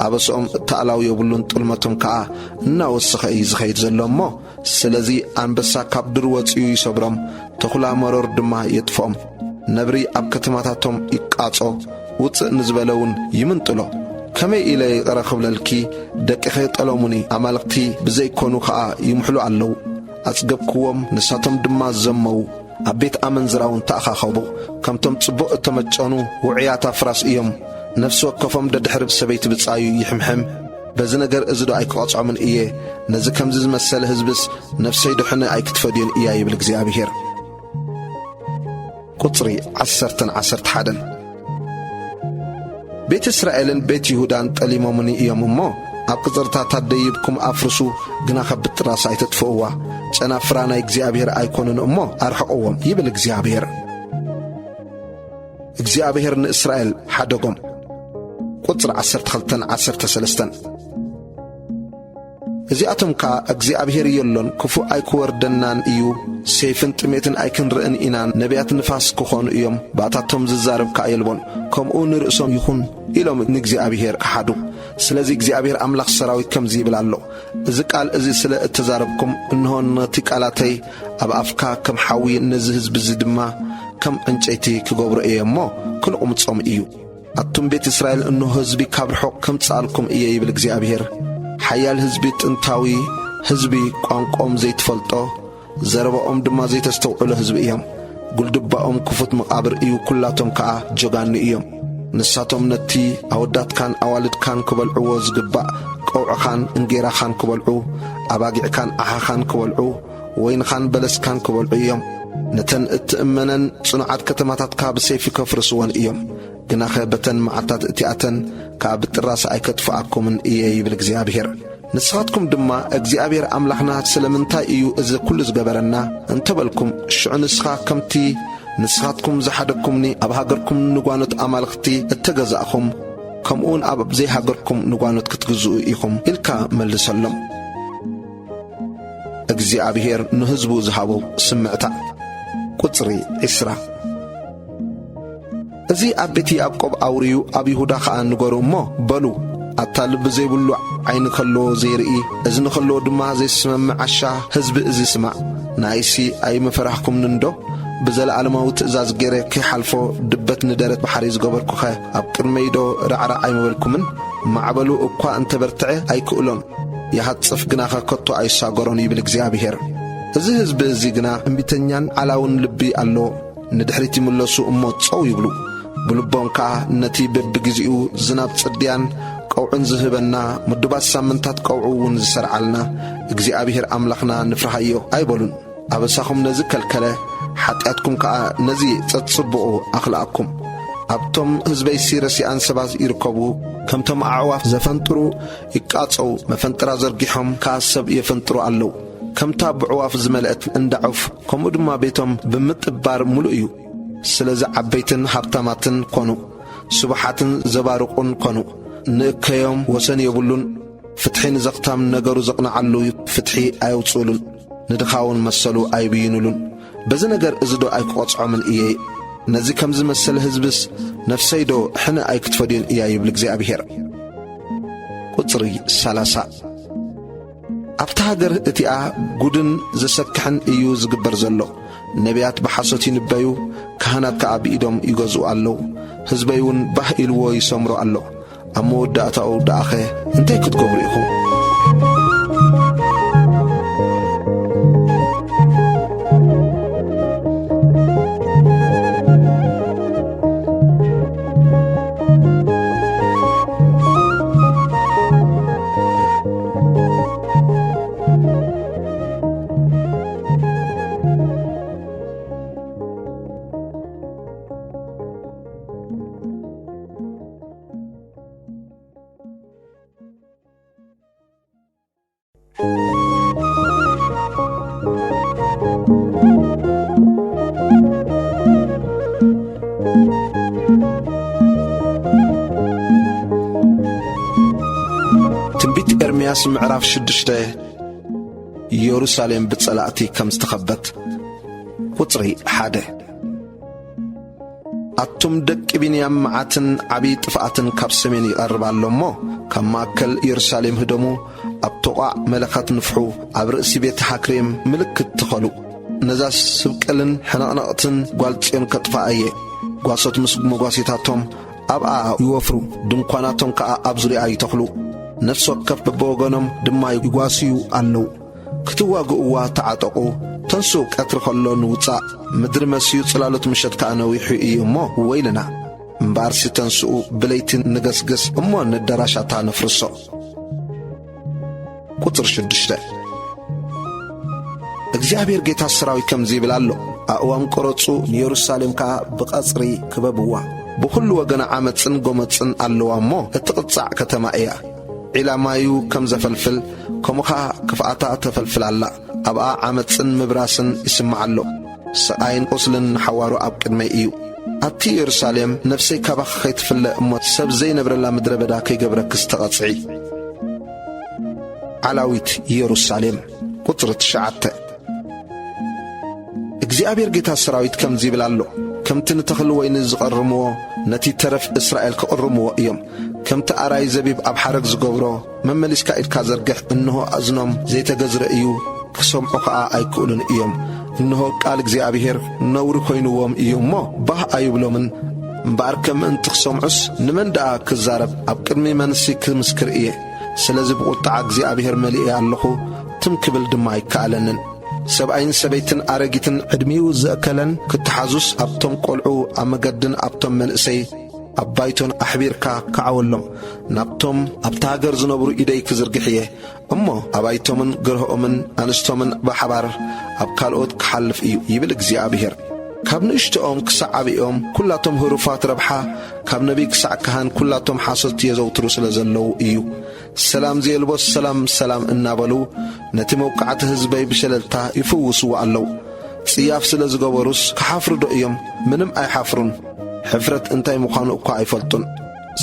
ኣበስኦም እተኣላው የብሉን ጥልመቶም ከዓ እናወስኸ እዩ ዝኸይድ ዘሎ እሞ ስለዚ ኣንበሳ ካብ ድር ወፂኡ ይሰብሮም ተኹላ መሮር ድማ የጥፍኦም ነብሪ ኣብ ከተማታቶም ይቃጾ ውፅእ ንዝበለውን ይምንጥሎ ከመይ ኢለ ይቕረ ኽብለልኪ ደቂኸ ጠሎሙኒ ኣማልኽቲ ብዘይኮኑ ከዓ ይምሕሉ ኣለዉ ኣጽገብክዎም ንሳቶም ድማ ዘመዉ ኣብ ቤት ኣመንዝራውን ተኣኻኸቡ ከምቶም ጽቡቕ እተመጨኑ ውዕያት ኣፍራስ እዮም ነፍሲ ወከፎም ደድሕሪ ሰበይቲ ብጻዩ ይሕምሕም በዚ ነገር እዚ ዶ ኣይክቐጽዖምን እየ ነዚ ከምዚ ዝመሰለ ሕዝብስ ነፍሰይ ድሕነ ኣይክትፈድዮን እያ ይብል እግዚኣብሔር ቁጽሪ 11 ቤት እስራኤልን ቤት ይሁዳን ጠሊሞምኒ እዮም እሞ ኣብ ቅጽርታታት ደይብኩም ኣፍርሱ ግና ኸብጥራስ ኣይተጥፍእዋ ጨናፍራ ናይ እግዚኣብሔር ኣይኮኑን እሞ ኣርሕቕዎም ይብል እግዚኣብሔር ንእስራኤል ሓደጎም ቁጽሪ 12-13 እዚኣቶም ከዓ እግዚኣብሔር የሎን ክፉእ ኣይክወርደናን እዩ ሰይፍን ጥሜትን ኣይክንርእን ኢናን ነቢያት ንፋስ ክኾኑ እዮም ባእታቶም ዝዛረብ ከዓ የልቦን ከምኡ ንርእሶም ይኹን ኢሎም ንእግዚኣብሔር ክሓዱ ስለዚ እግዚኣብሔር ኣምላኽ ሰራዊት ከምዚ ይብል ኣሎ እዚ ቃል እዚ ስለ እተዛረብኩም እንሆ ነቲ ቃላተይ ኣብ ኣፍካ ከም ሓዊ ነዚ ህዝቢ እዚ ድማ ከም ዕንጨይቲ ክገብሮ እየ እሞ ክንቁምጾም እዩ ኣቱም ቤት እስራኤል እንሆ ህዝቢ ካብ ርሑቕ ከምጽኣልኩም እየ ይብል እግዚኣብሔር ሓያል ህዝቢ ጥንታዊ ህዝቢ ቋንቋኦም ዘይትፈልጦ ዘረባኦም ድማ ዘይተስተውዕሎ ህዝቢ እዮም ጉልድባኦም ክፉት መቓብር እዩ ኩላቶም ከዓ ጀጋኒ እዮም ንሳቶም ነቲ ኣወዳትካን ኣዋልድካን ክበልዕዎ ዝግባእ ቀውዕኻን እንጌራኻን ክበልዑ ኣባጊዕካን ኣሓኻን ክበልዑ ወይንኻን በለስካን ክበልዑ እዮም ነተን እትእመነን ጽኑዓት ከተማታትካ ብሰይፊ ከፍርስወን እዮም ግናኸ በተን መዓልታት እቲኣተን ከዓ ብጥራስ ኣይከጥፍኣኩምን እየ ይብል እግዚኣብሔር ንስኻትኩም ድማ እግዚኣብሔር ኣምላኽና ስለምንታይ እዩ እዚ ኩሉ ዝገበረና እንተበልኩም ሽዑ ንስኻ ከምቲ ንስኻትኩም ዝሓደግኩምኒ ኣብ ሃገርኩም ንጓኖት ኣማልኽቲ እተገዛእኹም ከምኡውን ኣብ ዘይሃገርኩም ንጓኖት ክትግዝኡ ኢኹም ኢልካ መልሰሎም እግዚኣብሔር ንህዝቡ ዝሃቦ ስምዕታ ቁጽሪ 20 እዚ ኣብ ቤት ያዕቆብ ኣውርዩ ኣብ ይሁዳ ከዓ ንገሩ እሞ በሉ ኣታሊ ብዘይብሉ ዓይኒ ከለዎ ዘይርኢ እዝኒ ከለዎ ድማ ዘይስመምዕ ዓሻ ህዝቢ እዚ ስማዕ ናይሲ ኣይመፈራሕኩምን ዶ ብዘለዓለማዊ ትእዛዝ ገይረ ከይሓልፎ ድበት ንደረት ባሕሪ ዝገበርኩኸ ኣብ ቅድመይ ዶ ራዕራዕ ኣይመበልኩምን ማዕበሉ እኳ እንተበርትዐ ኣይክእሎን ይሃጽፍ ግናኸ ከቶ ኣይሳገሮን ይብል እግዚኣብሔር እዚ ህዝቢ እዚ ግና እምቢተኛን ዓላውን ልቢ ኣለዎ ንድሕሪት ይምለሱ እሞ ጸው ይብሉ ብልቦም ከዓ ነቲ በብግዚኡ ዝናብ ጽድያን ቀውዕን ዝህበና ምድባት ሳምንታት ቀውዑውን ዝሰርዓልና እግዚኣብሔር ኣምላኽና ንፍርሃዮ ኣይበሉን ኣበሳኹም ነዚ ከልከለ ሓጢኣትኩም ከዓ ነዚ ጸጽብቑ ኣኽልኣኩም ኣብቶም ህዝበይ ሲረሲኣን ሰባት ይርከቡ ከምቶም ኣዕዋፍ ዘፈንጥሩ ይቃጸው መፈንጥራ ዘርጊሖም ከዓ ሰብ የፈንጥሩ ኣለዉ ከምታ ብዕዋፍ ዝመልአት እንዳዑፍ ከምኡ ድማ ቤቶም ብምጥባር ሙሉእ እዩ ስለዚ ዓበይትን ሃብታማትን ኮኑ ስቡሓትን ዘባርቑን ኮኑ ንእከዮም ወሰን የብሉን ፍትሒ ንዘኽታም ነገሩ ዘቕንዓሉ ፍትሒ ኣይውፅሉን ንድኻውን መሰሉ ኣይብይኑሉን በዚ ነገር እዚ ዶ ኣይክቖጽዖምን እየ ነዚ ከም ዝመሰለ ህዝብስ ነፍሰይ ዶ ሕነ ኣይክትፈድዮን እያ ይብል እግዚኣብሔር ቁጽሪ 30 ኣብታ ሃገር እቲኣ ጉድን ዘሰክሕን እዩ ዝግበር ዘሎ ነቢያት ብሓሶት ይንበዩ ካህናት ከዓ ብኢዶም ይገዝኡ ኣለዉ ህዝበይ እውን ባህ ኢልዎ ይሰምሮ ኣሎ ኣብ መወዳእታኡ ደኣኸ እንታይ ክትገብሩ ኢኹም ኤርምያስ ምዕራፍ 6 ኢየሩሳሌም ብጸላእቲ ከም ዝተኸበት ቁጽሪ 1 ኣቱም ደቂ ቢንያም መዓትን ዓብዪ ጥፍኣትን ካብ ሰሜን ይቐርብ ኣሎ እሞ ካብ ማእከል ኢየሩሳሌም ህደሙ ኣብ ጥቓዕ መለኸት ንፍሑ ኣብ ርእሲ ቤተ ሓክሬም ምልክት ትኸሉ ነዛ ስብቀልን ሕነቕነቕትን ጓል ጽዮን ከጥፍኣ እየ ጓሶት ምስ መጓሲታቶም ኣብኣ ይወፍሩ ድንኳናቶም ከዓ ኣብ ዙርያ ይተኽሉ ነፍሲ ወከፍ በብወገኖም ድማ ይጓስዩ ኣለዉ ክትዋግእዋ ተዓጠቑ ተንሱ ቀትሪ ኸሎ ንውፃእ ምድሪ መስዩ ጽላሎት ምሸት ከዓ ነዊሑ እዩ እሞ ወይልና እምበኣርሲ ተንስኡ ብለይቲ ንገስግስ እሞ ንዳራሻታ ነፍርሶ ቁጥር 6 እግዚአብሔር ጌታ ሰራዊት ከምዚ ይብል ኣሎ ኣእዋም ቆረጹ ንኢየሩሳሌም ከዓ ብቐጽሪ ክበብዋ ብኹሉ ወገን ዓመፅን ጎመፅን ኣለዋ እሞ እትቕጻዕ ከተማ እያ ዒላማዩ ከም ዘፈልፍል ከምኡ ክፍኣታ ተፈልፍል ኣላ ኣብኣ ዓመፅን ምብራስን ይስማዕ ኣሎ ስቃይን ቁስልን ሓዋሩ ኣብ ቅድመይ እዩ ኣብቲ ኢየሩሳሌም ነፍሰይ ካባኸ ከይትፍለእ እሞ ሰብ ዘይነብረላ ምድረ በዳ ከይገብረክስ ተቐጽዒ ዓላዊት ኢየሩሳሌም ቁጥሪ 9 እግዚአብሔር ጌታ ሰራዊት ከምዚ ይብል ኣሎ ከምቲ ንተኽሊ ወይኒ ዝቐርምዎ ነቲ ተረፍ እስራኤል ክቕርምዎ እዮም ከምቲ ኣራይ ዘቢብ ኣብ ሓረግ ዝገብሮ መመሊስካ ኢድካ ዘርግሕ እንሆ ኣዝኖም ዘይተገዝረ እዩ ክሰምዑ ከዓ ኣይክእሉን እዮም እንሆ ቃል እግዚአብሔር ነውሪ ኮይኑዎም እዩ እሞ ባህ ኣይብሎምን እምበኣር ከም ምእንቲ ክሰምዑስ ንመን ደኣ ክዛረብ ኣብ ቅድሚ መንሲ ክምስክር እየ ስለዚ ብቁጣዕ እግዚአብሔር መሊአ ኣለኹ ትም ክብል ድማ ኣይከኣለንን ሰብኣይን ሰበይትን ኣረጊትን ዕድሚኡ ዘእከለን ክትሓዙስ ኣብቶም ቈልዑ ኣብ መገድን ኣብቶም መንእሰይ ኣብ ባይቶን ኣሕቢርካ ከዓወሎም ናብቶም ኣብታ ሃገር ዝነብሩ ኢደይ ክዝርግሕ እየ እሞ ኣባይቶምን ግርሆኦምን ኣንስቶምን ብሓባር ኣብ ካልኦት ክሓልፍ እዩ ይብል እግዚአብሔር ካብ ንእሽቶኦም ክሳዕ ዓብኦም ኩላቶም ህሩፋት ረብሓ ካብ ነቢይ ክሳዕ ካህን ኩላቶም ሓሶት የዘውትሩ ስለ ዘለዉ እዩ ሰላም ዘየልቦስ ሰላም እናበሉ ነቲ መውቃዕቲ ህዝበይ ብሸለልታ ይፍውስዎ ኣለዉ ጽያፍ ስለ ዝገበሩስ ክሓፍሩ ዶ እዮም ምንም ኣይሓፍሩን ሕፍረት እንታይ ምዃኑ እኳ ኣይፈልጡን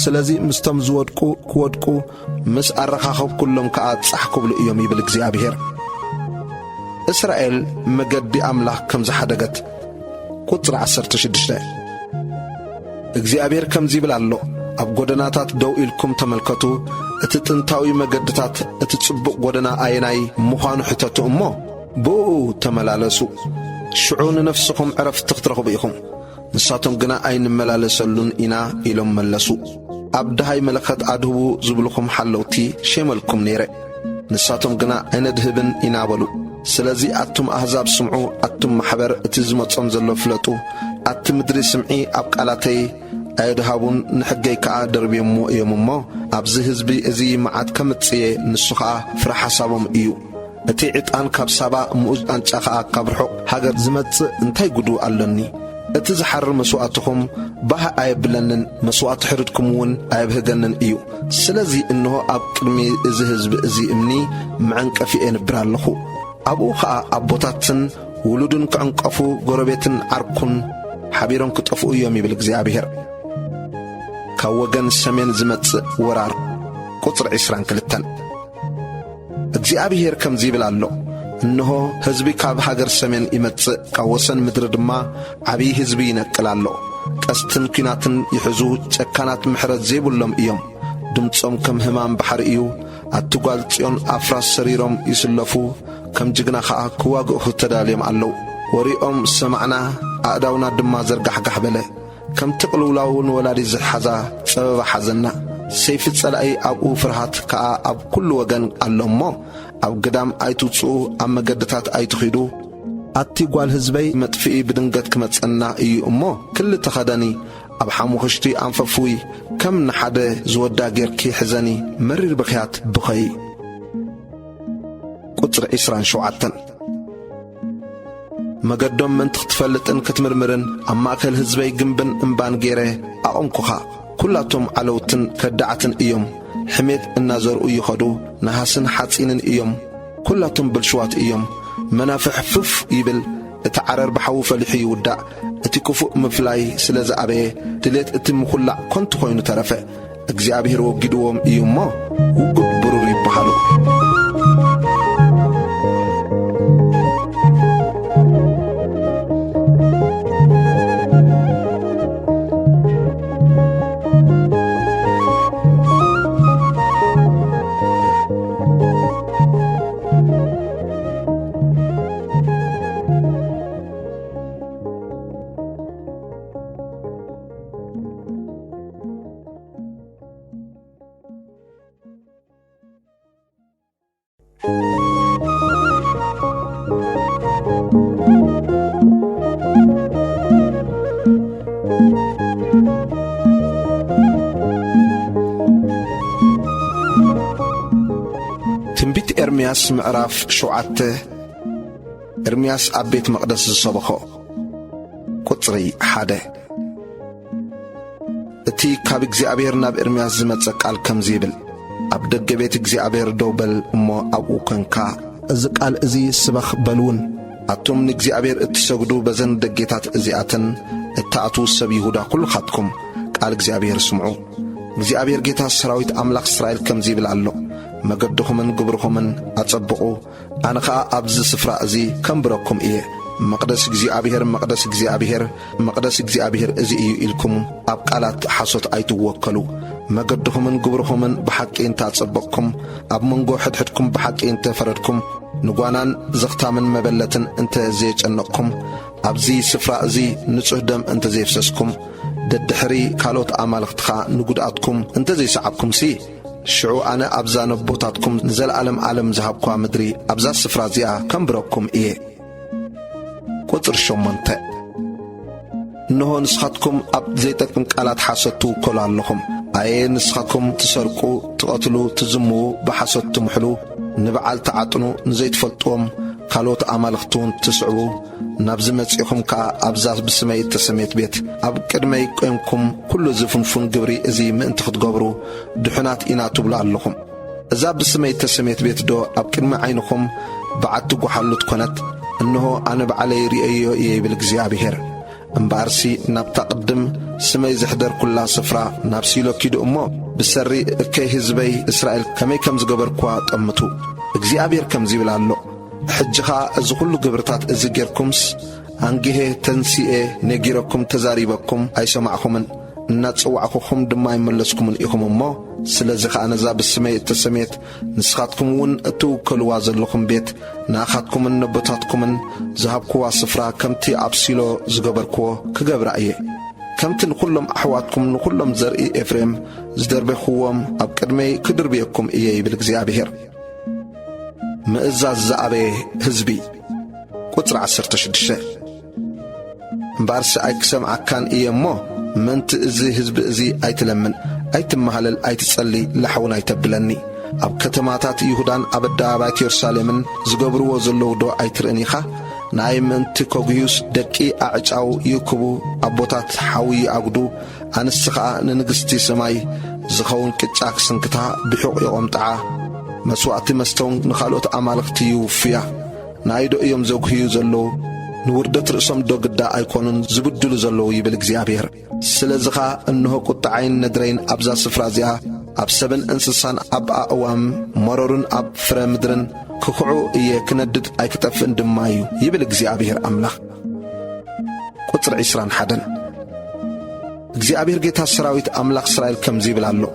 ስለዚ ምስቶም ዝወድቁ ክወድቁ ምስ ኣረኻኸብ ኩሎም ከዓ ጻሕ ክብሉ እዮም ይብል እግዚአብሔር እስራኤል መገዲ ኣምላኽ ከም ዝሓደገት ቁጥሪ 16 እግዚአብሔር ከምዚ ይብል ኣሎ ኣብ ጎደናታት ደው ኢልኩም ተመልከቱ እቲ ጥንታዊ መገድታት እቲ ጽቡቕ ጎደና ኣየናይ ምዃኑ ሕተቱ እሞ ብኡ ተመላለሱ ሽዑ ንነፍስኹም ዕረፍቲ ክትረኽቡ ኢኹም ንሳቶም ግና ኣይንመላለሰሉን ኢና ኢሎም መለሱ ኣብ ድሃይ መለኸት ኣድህቡ ዝብልኹም ሓለውቲ ሸመልኩም ነይረ ንሳቶም ግና ኣይነድህብን ኢና በሉ ስለዚ ኣቱም ኣሕዛብ ስምዑ ኣቱም ማሕበር እቲ ዝመጾም ዘሎ ፍለጡ ኣቲ ምድሪ ስምዒ ኣብ ቃላተይ ኣይድሃቡን ንሕገይ ከዓ ደርብዮሞ እዮም እሞ ኣብዚ ህዝቢ እዚ መዓት ከምጽየ ንሱ ከዓ ፍረ ሓሳቦም እዩ እቲ ዕጣን ካብ ሳባ ምኡዝ ኣንጫ ከዓ ካብ ርሑቕ ሃገር ዝመጽእ እንታይ ጉዱ ኣሎኒ እቲ ዝሓርር መስዋዕትኹም ባህ ኣይብለንን መስዋዕቲ ሕርድኩም እውን ኣይብህገንን እዩ ስለዚ እንሆ ኣብ ቅድሚ እዚ ህዝቢ እዚ እምኒ መዐንቀፊ የንብር ኣለኹ ኣብኡ ከዓ ኣቦታትን ውሉድን ክዕንቀፉ ጎረቤትን ዓርኩን ሓቢሮም ክጠፍኡ እዮም ይብል እግዚአብሔር ካብ ወገን ሰሜን ዝመጽእ ወራር ቁጥሪ 22 እግዚአብሔር ከምዚ ይብል ኣሎ እንሆ ህዝቢ ካብ ሃገር ሰሜን ይመጽእ ካብ ወሰን ምድሪ ድማ ዓብዪ ህዝቢ ይነቅል ኣሎ ቀስትን ኲናትን ይሕዙ ጨካናት ምሕረት ዘይብሎም እዮም ድምፆም ከም ህማም ባሕሪ እዩ ኣትጓል ጽዮን ኣፍራስ ሰሪሮም ይስለፉ ከም ጅግና ከዓ ክዋግኡ ተዳልዮም ኣለዉ ወሪኦም ሰማዕና ኣእዳውና ድማ ዘርጋሕጋሕ በለ ከም ትቕልውላውን ወላዲ ዝሓዛ ጸበባ ሓዘና ሰይፊ ጸላኢ ኣብኡ ፍርሃት ከዓ ኣብ ኩሉ ወገን ኣሎ እሞ ኣብ ገዳም ኣይትውፅኡ ኣብ መገድታት ኣይትኺዱ ኣቲ ጓል ህዝበይ መጥፍኢ ብድንገት ክመጸና እዩ እሞ ክሊ ተኸደኒ ኣብ ሓሙኽሽቲ ኣንፈፍዊ ከም ንሓደ ዝወዳ ጌርኪ ሕዘኒ መሪር ብኽያት ብኸይ ቁጥሪ 27 መገዶም ምንቲ ክትፈልጥን ክትምርምርን ኣብ ማእከል ህዝበይ ግንብን እምባን ገይረ ኣቆምኩኻ ኩላቶም ዓለውትን ከዳዓትን እዮም ሕሜት እናዘርኡ ይኸዱ ነሃስን ሓጺንን እዮም ኩላቶም ብልሽዋት እዮም መናፍሕ ፍፍ ይብል እቲ ዓረር ብሓዊ ፈሊሑ ይውዳእ እቲ ክፉእ ምፍላይ ስለ ዝኣበየ ድሌት እቲ ምኹላዕ ኮንቱ ኮይኑ ተረፈ እግዚአብሔር ወጊድዎም እዩ እሞ ውጉድ ብሩር ይበሃሉ ኤርምያስ ምዕራፍ 7 ኤርምያስ ኣብ ቤት መቕደስ ዝሰበኾ ቁጽሪ 1 እቲ ካብ እግዚኣብሔር ናብ ኤርምያስ ዝመጸ ቃል ከምዚ ይብል ኣብ ደገ ቤት እግዚኣብሔር ደው በል እሞ ኣብኡ ኮንካ እዚ ቃል እዚ ስበኽ በልውን ኣቶም ንእግዚኣብሔር እትሰግዱ በዘን ደጌታት እዚኣተን እተኣትዉ ሰብ ይሁዳ ኩልኻትኩም ቃል እግዚኣብሔር ስምዑ እግዚአብሔር ጌታ ሰራዊት አምላክ እስራኤል ከምዚ ይብል ኣሎ መገድኹምን ግብርኹምን አጸብቁ ኣነኻ ኣብዚ ስፍራ እዚ ከምብረኩም እየ መቅደስ እግዚአብሔር እዚ እዩ ኢልኩም ኣብ ቃላት ሓሶት ኣይትወከሉ መገድኹምን ግብርኹምን ብሓቂ እንተጸበቅኩም ኣብ መንጎ ሕድሕድኩም ብሓቂ እንተፈረድኩም ንጓናን ዘኽታምን መበለትን እንተ ዘይጨነቅኩም ኣብዚ ስፍራ እዚ ንጹህ ደም እንተ ዘይፍሰስኩም ደድሕሪ ካልኦት ኣማልኽትኻ ንጉድኣትኩም እንተ ዘይሰዓብኩም ሲ ሽዑ ኣነ ኣብዛ ነቦታትኩም ንዘለዓለም ዓለም ዝሃብኳ ምድሪ ኣብዛ ስፍራ እዚኣ ከምብረኩም እየ ቁጽሪ 8 እንሆ ንስኻትኩም ኣብ ዘይጠቅም ቃላት ሓሶት ትውከሉ ኣለኹም ኣየ ንስኻትኩም ትሰርቁ ትቐትሉ ትዝምዉ ብሓሶት ትምሕሉ ንበዓል ተዓጥኑ ንዘይትፈልጥዎም ካልኦት ኣማልኽቱን ትስዕቡ ናብዚ መጺኹም ከዓ ኣብዛ ብስመይ እተሰሜት ቤት ኣብ ቅድመይ ቆምኩም ኩሉ ዝፍንፉን ግብሪ እዚ ምእንቲ ክትገብሩ ድሑናት ኢና ትብሉ ኣለኹም እዛ ብስመይ እተሰሜት ቤት ዶ ኣብ ቅድሚ ዓይንኹም በዓቲ ጓሓሉት ኮነት እንሆ ኣነ በዓለይ ርእዮ እየ ይብል እግዚኣብሔር እምበኣርሲ ናብታ ቅድም ስመይ ዝሕደር ኩላ ስፍራ ናብ ሲሎ ኪዱ እሞ ብሰሪ እከይ ህዝበይ እስራኤል ከመይ ከም ዝገበርክዋ ጠምቱ እግዚአብሔር ከምዚ ይብል ኣሎ ሕጅኻ እዚ ኩሉ ግብርታት እዚ ጌርኩምስ አንጊሄ ተንሲኤ ነጊረኩም ተዛሪበኩም ኣይሰማዕኹምን እናጽዋዕኹም ድማ ይመለስኩምን ኢኹም እሞ ስለዚ ኸዓ ነዛ ብስመይ እተሰሜት ንስኻትኩም እውን እትውከልዋ ዘለኹም ቤት ንኣኻትኩምን ነቦታትኩምን ዝሃብክዋ ስፍራ ከምቲ ኣብ ሲሎ ዝገበርክዎ ክገብራ እየ ከምቲ ንኹሎም ኣሕዋትኩም ንኹሎም ዘርኢ ኤፍሬም ዝደርበኽዎም ኣብ ቅድመይ ክድርብየኩም እየ ይብል እግዚኣብሔር ምእዛዝ ዝኣበየ ህዝቢ ቁጽሪ 16 እምበኣርሲ ኣይክሰምዓካን እየ እሞ ምንቲ እዚ ህዝቢ እዚ ኣይትለምን ኣይትመሃለል ኣይትጸሊ ላሕውን ኣይተብለኒ ኣብ ከተማታት ይሁዳን ኣብ ኣደባባያት የሩሳሌምን ዝገብርዎ ዘለዉ ዶ ኣይትርእን ኢኻ ናይ ምንቲ ኮግዩስ ደቂ ኣዕጫው ይክቡ ኣቦታት ሓዊ ይኣግዱ ኣንስቲ ኸዓ ንንግሥቲ ሰማይ ዝኸውን ቅጫ ክስንክታ ብሑቕ ይቖምጥዓ መስዋዕቲ መስተውን ንኻልኦት ኣማልኽቲ ይውፍያ ናይዶ እዮም ዘጉህዩ ዘለዉ ንውርደት ርእሶም ዶ ግዳ ኣይኮኑን ዝብድሉ ዘለዉ ይብል እግዚኣብሔር ስለዝኻ እንሆ ቁጣዓይን ነድረይን ኣብዛ ስፍራ እዚኣ ኣብ ሰብን እንስሳን ኣብ ኣእዋም መረሩን ኣብ ፍረ ምድርን ክኽዑ እየ ክነድድ ኣይክጠፍእን ድማ እዩ ይብል እግዚኣብሔር ኣምላኽ ቁጽሪ 21 እግዚአብሔር ጌታ ሰራዊት ኣምላኽ እስራኤል ከምዚ ይብል ኣሎ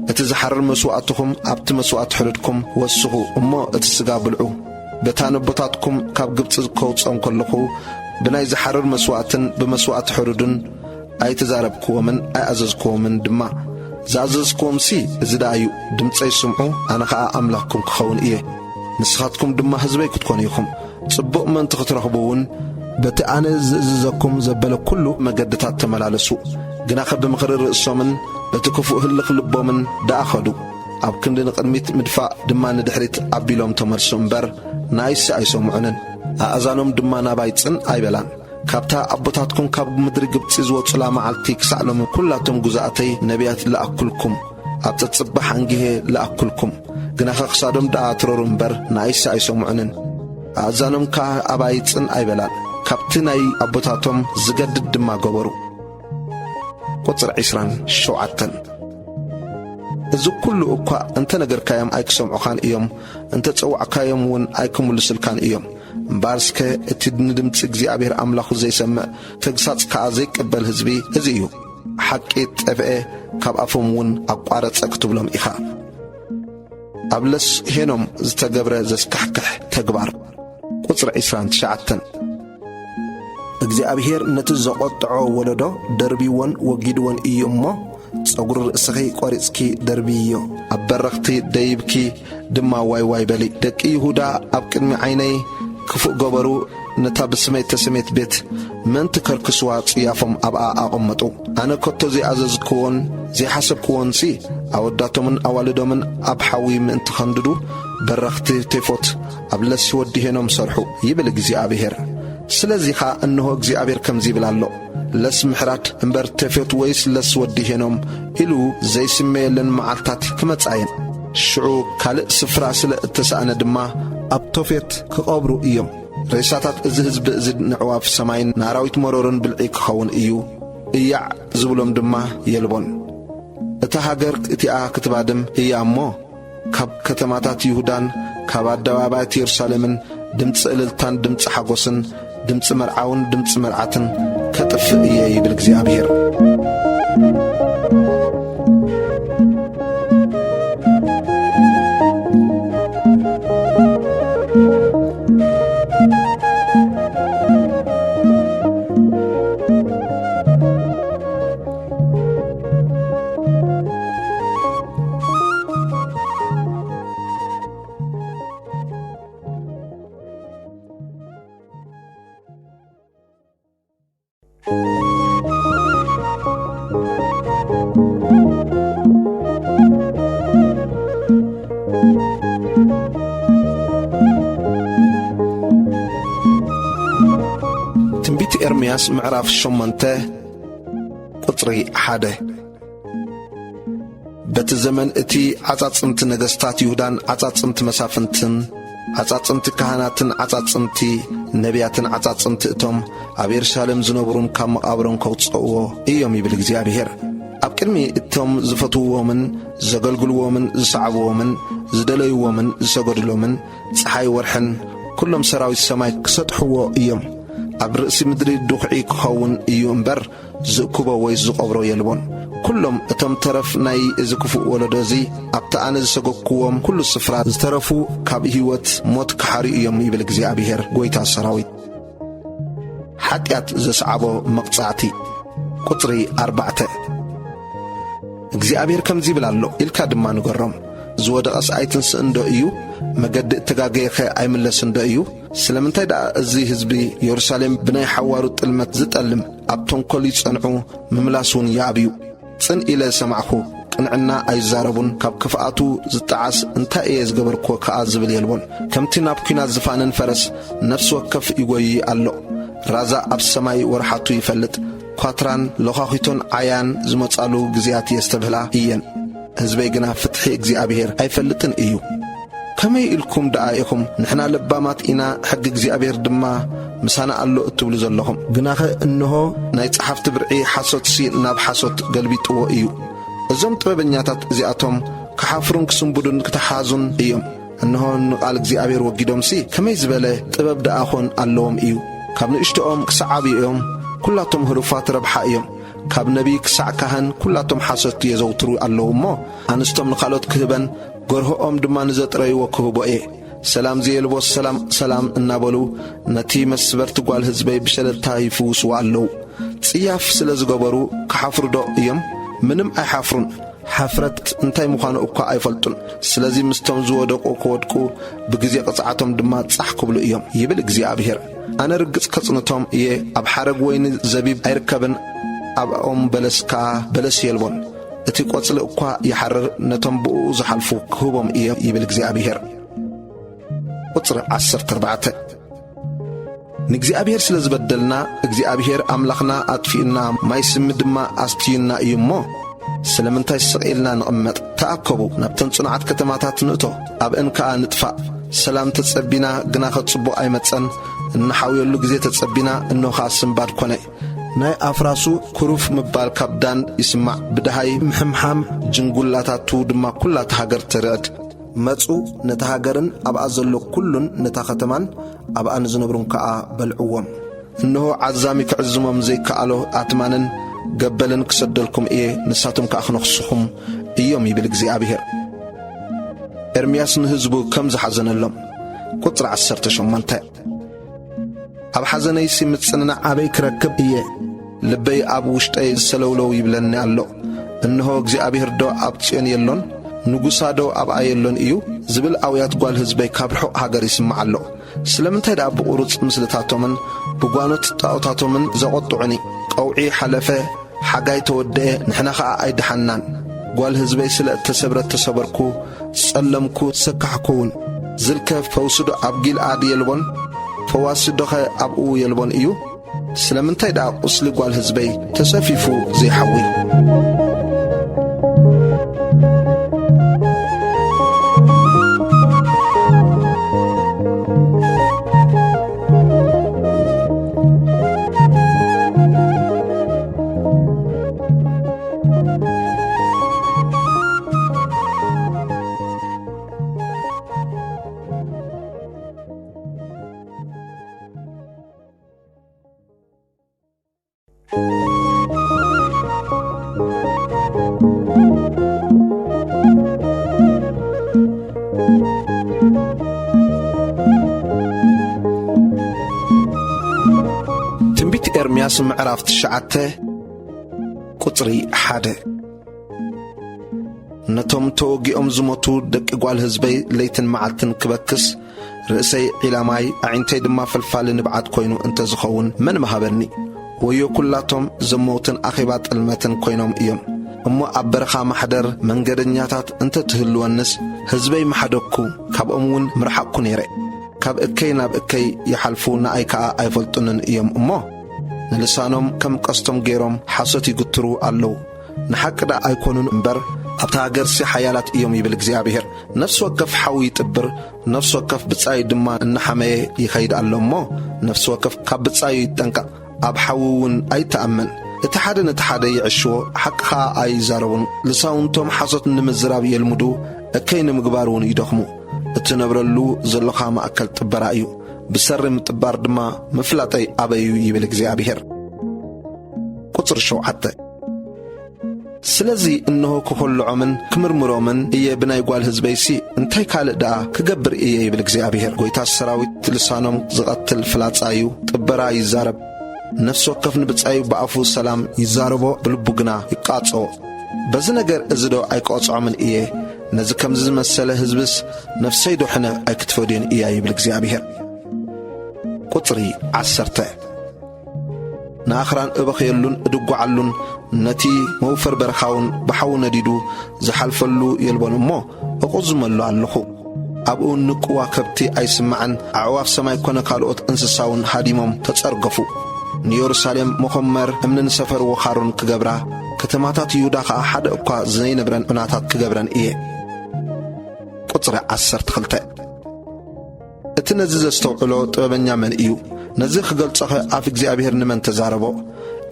እቲ ዝሓርር መስዋዕትኹም ኣብቲ መስዋዕት ሕድድኩም ወስኹ እሞ እቲ ስጋ ብልዑ በታ ነቦታትኩም ካብ ግብፂ ከውፅኦም ከለኹ ብናይ ዝሓርር መስዋዕትን ብመስዋዕት ሕዱድን ኣይተዛረብክዎምን ኣይኣዘዝክዎምን ድማ ዝኣዘዝክዎም ሲ እዚ ዳ እዩ ድምፀይ ስምዑ ኣነ ኸዓ ኣምላኽኩም ክኸውን እየ ንስኻትኩም ድማ ህዝበይ ክትኮኑ ኢኹም ጽቡቕ መንቲ ክትረኽቡውን በቲ ኣነ ዝእዝዘኩም ዘበለ ኩሉ መገድታት ተመላለሱ ግና ኸብምኽሪ ርእሶምን በቲ ክፉእ ህልኽ ልቦምን ደኣኸዱ ኣብ ክንዲ ንቕድሚት ምድፋእ ድማ ንድሕሪት ኣቢሎም ተመልሱ እምበር ናይሲ ኣይሰምዑንን ኣእዛኖም ድማ ናባይፅን ኣይበላን ካብታ ኣቦታትኩም ካብ ምድሪ ግብፂ ዝወጹላ መዓልቲ ክሳዕሎም ኩላቶም ጉዛእተይ ነቢያት ለኣኩልኩም ኣብ ተጽባሕ አንጊሄ ለኣኩልኩም ግና ኸኽሳዶም ደኣ ትረሩ እምበር ናይሲ ኣይሰምዑንን ኣእዛኖም ከዓ ኣባይፅን ኣይበላን ካብቲ ናይ ኣቦታቶም ዝገድድ ድማ ገበሩ ቁጽሪ 27 እዚ ኩሉ እኳ እንተ ነገርካዮም ኣይክሰምዑኻን እዮም እንተ ጸዋዕካዮም እውን ኣይክምልስልካን እዮም እምበኣርስከ እቲ ንድምፂ እግዚኣብሔር ኣምላኹ ዘይሰምዕ ተግሳጽ ከዓ ዘይቀበል ህዝቢ እዚ እዩ ሓቂ ጠፍአ ካብ ኣፎም እውን ኣቋረጸ ክትብሎም ኢኻ ኣብ ለስ ሄኖም ዝተገብረ ዘስካሕክሕ ተግባር ቁጽሪ 29 እግዚአብሔር ነቲ ዘቖጥዖ ወለዶ ደርቢዎን ወጊድዎን እዩ እሞ ጸጉሪ ርእስኺ ቈሪጽኪ ደርቢዮ ኣብ በረኽቲ ደይብኪ ድማ ዋይ ዋይ በሊ ደቂ ይሁዳ ኣብ ቅድሚ ዓይነይ ክፉእ ገበሩ نتا بسمي تسميت بيت من تكركسوا صيافهم أبقى أقمطوا أنا كنت زي أززكون زي حسب كونسي أوداتهم من أوالدهم أبحوي من تخنددو برخت تفوت أبلس وديهنهم صرحو يبلغ زي أبيهر سلازي خا أنه زي أبير كم زي بلالو لس محرات انبر تفوت ويس لس وديهنهم إلو زي سميلن معالتات كما تعين شعو كالق سفرا سل اتساءنا دما أبطفت كقابرو إيوم رئيساتات إزهزب إزد نعواف سماين ناراويت مرورن بالعيك خون إيو إياع زبولهم دما يلبون اتهاجر اتياء كتبادم إيا مو كاب كتماتات يهودان كاب الدوابات يرسالمن دمت إللتان دمت حقوسن دمت مرعاون دمت مرعاتن كتف إياي بالكزي أبير تنبيت إرمياس معراف الشمانته قطري حاده بتزمن اتي عطاصمت نغستات يهودان عطاصمت مسافنتن عطاصمت كهناتن عطاصمت نبياتن عطاصمت اتم ابير شالم زنبرون كم ابرون كوصو ايوم يبل እግዚአብሔር ኣብ ቅድሚ እቶም ዝፈትውዎምን ዘገልግልዎምን ዝሰዓብዎምን ዝደለይዎምን ዝሰገድሎምን ፀሓይ ወርሕን ኩሎም ሰራዊት ሰማይ ክሰጥሕዎ እዮም ኣብ ርእሲ ምድሪ ድኹዒ ክኸውን እዩ እምበር ዝእክቦ ወይ ዝቐብሮ የልቦን ኩሎም እቶም ተረፍ ናይ እዚ ክፉእ ወለዶዚ ኣብቲ ኣነ ዝሰገክዎም ኩሉ ስፍራ ዝተረፉ ካብ ህይወት ሞት ክሓሪ እዮም ይብል እግዚኣብሔር ጎይታ ሰራዊት ሓጢአት ዘስዓቦ መቕጻዕቲ ቁጥሪ 4 እግዚአብሔር ከምዚ ይብል ኣሎ ኢልካ ድማ ንገሮም ዝወደቐስ ኣይትንስእንዶ እዩ መገዲ እተጋገየኸ ኣይምለስንዶ እዩ ስለምንታይ ደኣ እዚ ህዝቢ ኢየሩሳሌም ብናይ ሓዋሩ ጥልመት ዝጠልም ኣብ ተንኰል ይጸንዑ ምምላሱን ይዓብዩ ጽን ኢለ ሰማዕኹ ቅንዕና ኣይዛረቡን ካብ ክፍኣቱ ዝጠዓስ እንታይ እየ ዝገበርኮ ከኣ ዝብል የልቦን ከምቲ ናብ ኩናት ዝፋነን ፈረስ ነፍሲ ወከፍ ይጐይ ኣሎ ራዛ ኣብ ሰማይ ወርሓቱ ይፈልጥ ኳትራን ለኻኺቶን ዓያን ዝመጻሉ ጊዜያት የስተብህላ እየን ህዝበይ ግና ፍትሒ እግዚአብሔር ኣይፈልጥን እዩ ከመይ ኢልኩም ደኣ ኢኹም ንሕና ለባማት ኢና ሕጊ እግዚአብሔር ድማ ምሳና ኣሎ እትብሉ ዘለኹም ግናኸ እንሆ ናይ ጸሓፍቲ ብርዒ ሓሶትሲ ናብ ሓሶት ገልቢጥዎ እዩ እዞም ጥበበኛታት እዚኣቶም ክሓፍሩን ክስንቡዱን ክተሓዙን እዮም እንሆ ንቓል እግዚአብሔር ወጊዶምሲ ከመይ ዝበለ ጥበብ ደኣኾን ኣለዎም እዩ ካብ ንእሽቶኦም ክሳዕ ዓብዮም ኩላቶም ህሩፋት ረብሓ እዮም ካብ ነቢይ ክሳዕ ካህን ኩላቶም ሓሶት የዘውትሩ ኣለዉ እሞ ኣንስቶም ንኻልኦት ክህበን ጎርሆኦም ድማ ንዘጥረይዎ ክህቦ እየ ሰላም ዘየልቦ ሰላም ሰላም እናበሉ ነቲ መስበርቲ ጓል ህዝበይ ብሸለልታ ይፍውስዎ ኣለዉ ጽያፍ ስለ ዝገበሩ ክሓፍሩ ዶ እዮም ምንም ኣይሓፍሩን ሓፍረት እንታይ ምዃኑ እኳ ኣይፈልጡን ስለዚ ምስቶም ዝወደቁ ክወድቁ ብግዜ ቅጽዓቶም ድማ ጻሕ ክብሉ እዮም ይብል እግዚአብሔር ኣነ ርግጽ ከጽንቶም እየ ኣብ ሓረግ ወይኒ ዘቢብ ኣይርከብን ኣብ ኦም በለስ ከዓ በለስ የልቦን እቲ ቆጽሊ እኳ ይሓርር ነቶም ብኡ ዝሓልፉ ክህቦም እየ ይብል እግዚአብሔር ቁጥሪ 14 ንእግዚአብሔር ስለ ዝበደልና እግዚአብሔር ኣምላኽና ኣጥፊእና ማይ ስሚ ድማ ኣስትዩና እዩ እሞ ስለምንታይ ስቕኢልና ንቕመጥ ተኣከቡ ናብተን ጽኑዓት ከተማታት ንእቶ ኣብአን ከዓ ንጥፋእ ሰላም ተጸቢና ግና ኸጽቡቕ ኣይመጸን እናሓውየሉ ጊዜ ተጸቢና እኖኻ ስምባድ ኮነ ናይ ኣፍራሱ ኩሩፍ ምባል ካብ ዳን ይስማዕ ብድሃይ ምሕምሓም ጅንጉላታቱ ድማ ኩላታ ሃገር ትርዕድ መጹ ነታ ሃገርን ኣብኣ ዘሎ ኩሉን ነታ ኸተማን ኣብኣ ንዝነብሩን ከዓ በልዕዎም እንሆ ዓዛሚ ክዕዝሞም ዘይከኣሎ ኣትማንን ገበልን ክሰደልኩም እየ ንሳቶም ከዓ ክነኽስኹም እዮም ይብል እግዚአብሔር ኤርምያስ ንህዝቡ ከም ዝሓዘነሎም ቁጥሪ 18 ኣብ ሓዘነይሲ ምጽንናዕ ኣበይ ክረክብ እየ ልበይ ኣብ ውሽጠይ ዝሰለውለው ይብለኒ ኣሎ እንሆ እግዚአብሔር ዶ ኣብ ጽዮን የሎን ንጉሳዶ ኣብኣየሎን እዩ ዝብል ኣውያት ጓል ህዝበይ ካብ ርሑቕ ሃገር ይስማዕ ኣሎ። ስለምንታይ ደኣ ብቑሩጽ ምስልታቶምን ብጓኖት ጣዖታቶምን ዘቖጥዑኒ? ቀውዒ ሓለፈ ሓጋይ ተወድአ ንሕና ኸዓ ኣይድሓናን። ጓል ህዝበይ ስለ እተሰብረት ተሰበርኩ ጸለምኩ ሰካሕኩውን። ዝልከ ፈውስዶ ኣብ ጊልዓድ የልቦን ፈዋስዶኸ ኣብኡ የልቦን እዩ? ስለምንታይ ደኣ ቁስሊ ጓል ህዝበይ ተሰፊፉ ዘይሓዊ? ትንቢት ኤርምያስ ምዕራፍ 9 ቁጽሪ 1 ነቶም ተወጊኦም ዝሞቱ ደቂ ጓል ህዝበይ ለይትን መዓልትን ክበክስ ርእሰይ ዒላማይ ኣዒንተይ ድማ ፈልፋሊ ንብዓት ኮይኑ እንተ ዝኸውን መን መሃበኒ? ወዮ ኩላቶም ዘመውትን ኣኼባ ጥልመትን ኮይኖም እዮም እሞ ኣብ በረኻ ማሕደር መንገደኛታት እንተ ትህልወንስ ህዝበይ መሓደኩ ካብኦም እውን ምርሓቅኩ ነይረ። ካብ እከይ ናብ እከይ ይሓልፉ ንኣይ ከዓ ኣይፈልጡንን እዮም እሞ ንልሳኖም ከም ቀስቶም ገይሮም ሓሶት ይግትሩ ኣለዉ። ንሓቅዳ ኣይኮኑን እምበር ኣብታ ሃገርሲ ሓያላት እዮም ይብል እግዚኣብሔር። ነፍሲ ወከፍ ሓዊ ይጥብር ነፍሲ ወከፍ ብጻይ ድማ እናሓመየ ይኸይድ ኣሎ እሞ ነፍሲ ወከፍ ካብ ብጻዩ ይጠንቀቕ ኣብ ሓዊ እውን ኣይተኣመን። እቲ ሓደ ነቲ ሓደ ይዕሽዎ ሓቂ ኸዓ ኣይዛረቡን። ልሳውንቶም ሓሶት ንምዝራብ የልሙዱ እከይ ንምግባር እውን ይደኽሙ። እቲ ነብረሉ ዘለኻ ማእከል ጥበራ እዩ ብሰሪ ምጥባር ድማ ምፍላጠይ ኣበዩ ይብል እግዚኣብሔር። ቁጽሪ 7 ስለዚ እንሆ ክኰልዖምን ክምርምሮምን እየ ብናይ ጓል ህዝበይሲ እንታይ ካልእ ደኣ ክገብር እየ ይብል እግዚኣብሔር። ጐይታ ሰራዊት ልሳኖም ዝቐትል ፍላጻ እዩ ጥበራ ይዛረብ። ነፍሲ ወከፍ ንብጻዩ ብኣፉ ሰላም ይዛረቦ ብልቡ ግና ይቃጾ። በዚ ነገር እዚ ዶ ኣይክቐጽዖምን እየ? ነዚ ከምዚ ዝመሰለ ህዝብስ ነፍሰይ ዶ ሕነ ኣይክትፈድዮን እያ ይብል እግዚኣብሔር። ቁጽሪ 10 ንኣኽራን እበኽየሉን እድጓዓሉን ነቲ መውፈር በረኻውን ብሓዊ ነዲዱ ዝሓልፈሉ የልቦን እሞ እቑዝመሉ ኣለኹ። ኣብኡ ንቁዋ ከብቲ ኣይስማዕን ኣዕዋፍ ሰማይ ኮነ ካልኦት እንስሳውን ሃዲሞም ተጸርገፉ። ንኢየሩሳሌም መኾመር እምንን ሰፈርዎ ኻሩን ክገብራ ከተማታት ይሁዳ ኸዓ ሓደ እኳ ዘይነብረን ዑናታት ክገብረን እየ። ቁጽሪ 12 እቲ ነዚ ዘስተውዕሎ ጥበበኛ መን እዩ? ነዚ ክገልጸኸ ኣፍ እግዚኣብሔር ንመን ተዛረቦ?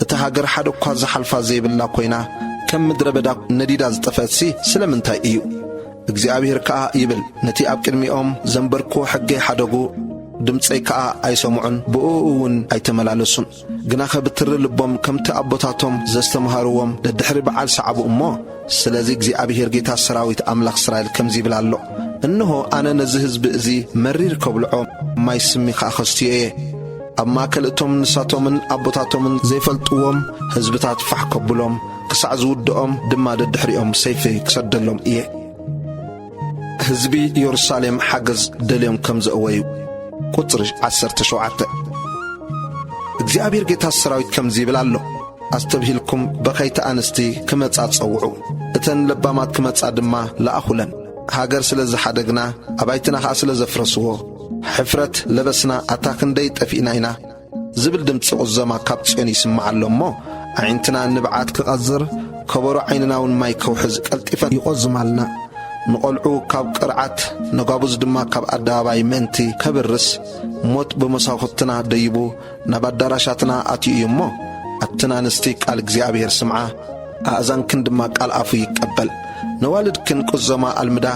እቲ ሃገር ሓደ እኳ ዝሓልፋ ዘይብላ ኮይና ከም ምድረ በዳ ነዲዳ ዝጠፈትሲ ስለምንታይ እዩ? እግዚኣብሔር ከዓ ይብል ነቲ ኣብ ቅድሚኦም ዘንበርክዎ ሕገይ ሓደጉ ድምፀይ ከዓ ኣይሰምዑን ብኡ እውን ኣይተመላለሱን። ግና ኸብትሪ ልቦም ከምቲ ኣቦታቶም ዘስተምሃርዎም ደድሕሪ በዓል ሰዓቡ እሞ። ስለዚ እግዚኣብሔር ጌታ ሰራዊት ኣምላኽ እስራኤል ከምዚ ይብል ኣሎ እንሆ ኣነ ነዚ ህዝቢ እዙ መሪር ከብልዖ ማይስሚ ከዓ ኸስትዮ እየ። ኣብ ማእከል እቶም ንሳቶምን ኣቦታቶምን ዘይፈልጥዎም ህዝብታት ፋሕ ከብሎም ክሳዕ ዝውድኦም ድማ ደድሕሪኦም ሰይፊ ክሰደሎም እየ። ህዝቢ ኢየሩሳሌም ሓገዝ ደልዮም ከም ዘእወዩ። ቁጽሪ 17 እግዚአብሔር ጌታ ሰራዊት ከምዚ ይብል ኣሎ ኣስተብሂልኩም በኸይተ ኣንስቲ ክመጻ ጸውዑ እተን ለባማት ክመጻ ድማ ለኣኹለን። ሃገር ስለ ዝሓደግና ኣባይትና ኸዓ ስለ ዘፍረስዎ ሕፍረት ለበስና ኣታ ክንደይ ጠፊእና ኢና ዝብል ድምፂ ቁዘማ ካብ ጽዮን ይስማዕ ኣሎ እሞ ኣዒንትና ንብዓት ክቐዝር ከበሮ ዓይንናውን ማይ ከውሕዝ ቀልጢፈን ይቖዝማልና። ንቖልዑ ካብ ቅርዓት ነጓቡዝ ድማ ካብ ኣደባባይ ምእንቲ ከብርስ ሞት ብመሳኹትና ደይቡ ናብ ኣዳራሻትና ኣትዩ እዩ እሞ ኣትና ንስቲ ቃል እግዚኣብሔር ስምዓ ኣእዛንክን ድማ ቃል ኣፉ ይቀበል። ነዋልድክን ቁዘማ ኣልምዳ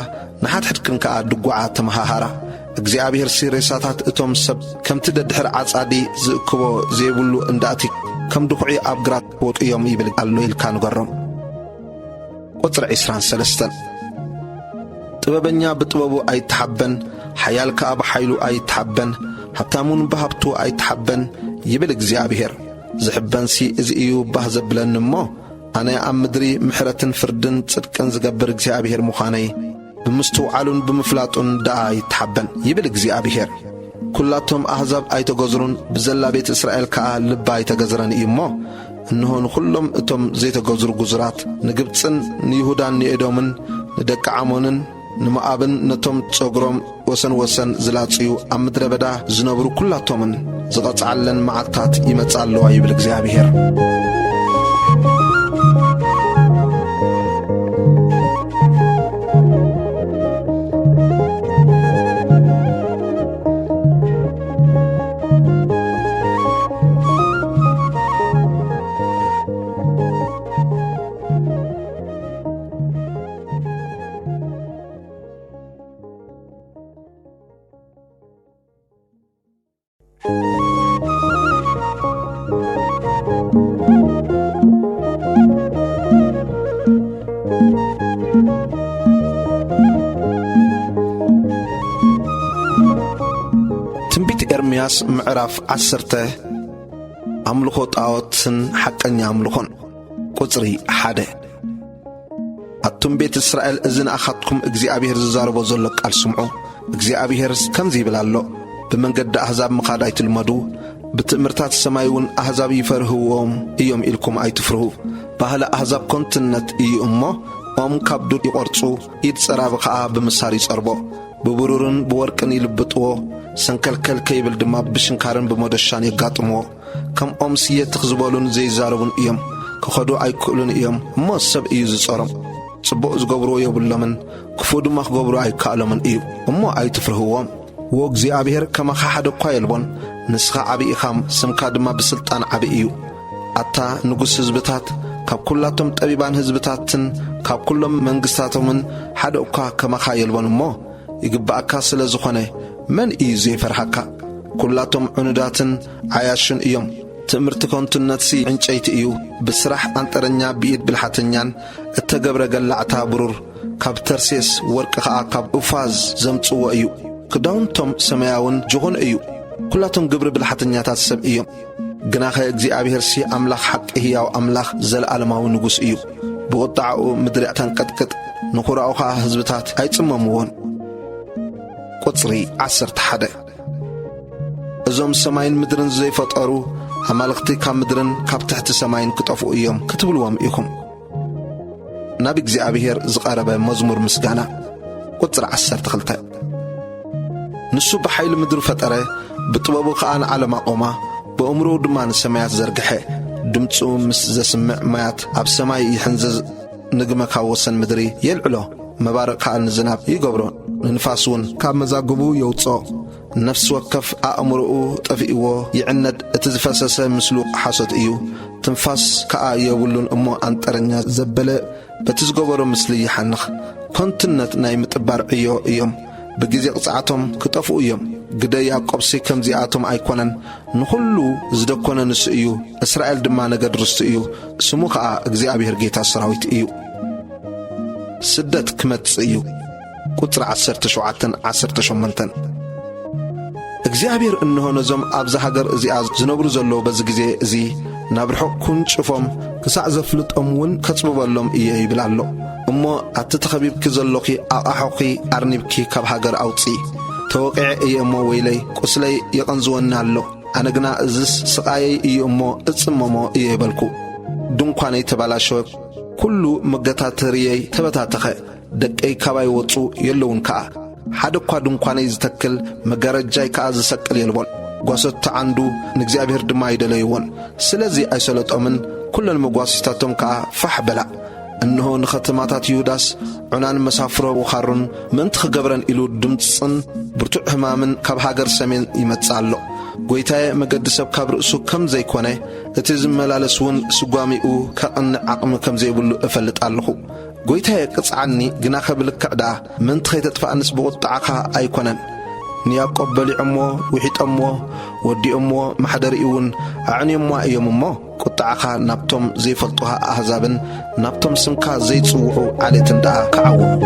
ንሓትሕድክን ከዓ ድጓዓ ተመሃሃራ። እግዚአብሔር ሲሬሳታት እቶም ሰብ ከምቲ ደድሕር ዓጻዲ ዝእክቦ ዘይብሉ እንዳእቲ ከም ድኹዒ ኣብ ግራት ወጥዮም ይብል ኣሎ ኢልካ ንገሮም። ቁጽሪ 23 ጥበበኛ ብጥበቡ ኣይተሓበን ሓያል ከዓ ብሓይሉ ኣይተሓበን ሃብታሙን ብሃብቱ ኣይተሓበን ይብል እግዚአብሔር። ዝሕበንሲ እዚ እዩ ባህ ዘብለን እሞ أنا أمدري محرة فردن صدقن زغبر እግዚአብሔር مخاني بمستوعلون بمفلاطون دعا يتحبن يبل እግዚአብሔር كلاتهم أحزاب أيتغزرون بزلا بيت إسرائيل كا لبا يتغزرن إيمو إنهون كلهم إتم زيت غزر غزرات نجبتسن نيهودان نيدومن ندك عمونن نمأبن نتم تصغرم وسن زلاصيو أمدر بدا زنبرو كلاتهم زغصعلن معتات يمصالو يبل እግዚአብሔር ኤርምያስ ምዕራፍ 10 አምልኮ ጣዖትን ሐቀኛ አምልኮን ቁጽሪ 1 አቱም ቤት እስራኤል እዝን አኻትኩም እግዚአብሔር ዝዛረቦ ዘሎ ቃል ስምዑ እግዚአብሔርስ ከምዚ ይብላሎ በመንገድ አሕዛብ መኻድ አይትልመዱ በትምህርታት ሰማይውን አሕዛብ ይፈርህዎም እዮም ኢልኩም አይትፍርሁ ባህለ አሕዛብ ኮንትነት እዩ እሞ ኦም ካብዱ ይቆርጹ ይጽራብ ኸዓ በመሳሪ ጸርቦ በብሩርን በወርቅን ይልብጥዎ ሰንከልከል ከይብል ድማ ብሽንካርን በመደሻን ይጋጥምዎ ከም ኦም ስየት ዝኽዝበሉን ዘይዛረቡን እዮም ክኸዱ ኣይክእሉን እዮም እሞ ሰብ እዩ ዝጸሮም ጽቡቕ ዝገብርዎ የብሎምን ክፉ ድማ ክገብሩ ኣይከኣሎምን እዩ እሞ ኣይትፍርህዎም ወእግዚአብሔር ከማኻ ሓደ እኳ የልቦን ንስኻ ዓብዪ ኢኻም ስምካ ድማ ብስልጣን ዓብዪ እዩ ኣታ ንጉስ ህዝብታት ካብ ኩላቶም ጠቢባን ህዝብታትን ካብ ኩሎም መንግስታቶምን ሓደ እኳ ከማኻ የልቦን እሞ ይግባእካ ስለ ዝኾነ من إيزي فرحكا كلاتهم عنوداتن عياشن إيوم تأمرت كونتن نتسي عنشيت إيو بسرح أنترنيا بيد بالحتنيان التقبر قلعتا برور كاب ترسيس ورقخا كاب أفاز زمتسوا إيو كداون توم سمياون جهون إيو كلاتهم قبر بالحتنياتات سب إيوم قناخا يجزي أبيهرسي أملاخ حق إياو أملاخ زل ألماو نقوس إيو بغطعو مدرعتان قد نقرأوها هزبتات أيتمموون قصري 11 እዞም ሰማይን ምድርን ዘይፈጠሩ አማልክቲ ካብ ምድርን ካብ ትሕቲ ሰማይን ክጠፍኡ እዮም ክትብልዎም ኢኹም ናብ እግዚአብሔር ዝቐረበ መዝሙር ምስጋና ቁጽር 12 ንሱ በኃይል ምድር ፈጠረ በጥበቡ ኸኣን ዓለም አቆማ በእምሮ ድማ ንሰማያት ዘርግሐ ድምፁ ምስ ዘስምዕ ማያት ኣብ ሰማይ ይሕንዘዝ ንግመካ ወሰን ምድሪ የልዕሎ መባረቕ ከኣን ዝናብ ይገብሮ ንንፋስውን ካብ መዛግቡ የውፅኦ ነፍስ ወከፍ ኣእምሮኡ ጠፊእዎ ይዕነድ እቲ ዝፈሰሰ ምስሉ ሓሶት እዩ ትንፋስ ከኣ የብሉን እሞ አንጠረኛ ዘበለ በቲ ዝገበሮ ምስሊ ይሓንኽ ኮንትነት ናይ ምጥባር ዕዮ እዮም በጊዜ ቅፅዓቶም ክጠፍኡ እዮም ግደ ያዕቆብሲ ከምዚኣቶም ኣይኮነን ንኹሉ ዝደኮነ ንሱ እዩ እስራኤል ድማ ነገድ ርስቱ እዩ ስሙ ከኣ እግዚአብሔር ጌታ ሰራዊት እዩ ስደት ክመጽእ እዩ ቁጥር 17-18 እግዚአብሔር እንሆ ነዞም ኣብዛ ሃገር እዚኣ ዝነብሩ ዘለዉ በዚ ጊዜ እዚ ናብ ርሑቕ ኩንጭፎም ክሳዕ ዘፍልጦምውን ከጽብበሎም እየ ይብል ኣሎ እሞ ኣቲ ተኸቢብኪ ዘሎኺ ኣቕሓኺ ኣርኒብኪ ካብ ሃገር ኣውፂ ተወቂዐ እየ እሞ ወይለይ ቁስለይ የቐንዝወኒ ኣሎ ኣነ ግና እዝስ ስቓየይ እዩ እሞ እጽመሞ እየ ይበልኩ ድንኳነይ ተባላሸወ ኩሉ መገታተርየይ ተበታተኸ ደቀይ ካባይ ወፁ የለውን ከኣ ሓደ እኳ ድንኳነይ ዝተክል መጋረጃይ ከኣ ዝሰቅል የልቦን ጓሶት ተዓንዱ ንእግዚአብሔር ድማ ይደለይዎን ስለዚ ኣይሰለጦምን ኩለን መጓሲታቶም ከኣ ፋሕ በላ እንሆ ንኸተማታት ይሁዳስ ዑናን መሳፍሮ ውኻሩን ምእንቲ ክገብረን ኢሉ ድምፅን ብርቱዕ ሕማምን ካብ ሃገር ሰሜን ይመጽእ ኣሎ ጐይታየ መገዲ ሰብ ካብ ርእሱ ከም ዘይኮነ እቲ ዝመላለስውን ስጓሚኡ ከቕንዕ ዓቕሚ ከም ዘይብሉ እፈልጥ ኣለኹ ጐይታየ ቅጽዓኒ ግና ኸብልክዕ ደኣ ምንቲ ኸይተጥፋእንስ ብቁጣዓኻ ኣይኮነን ንያዕቆብ በሊዖሞ ውሒጦሞ ወዲኦሞ ማሕደሪኡውን ኣዕንዮምዋ እዮም እሞ ቁጣዓኻ ናብቶም ዘይፈልጡሃ ኣሕዛብን ናብቶም ስምካ ዘይጽውዑ ዓሌትን ደኣ ከዓውሙ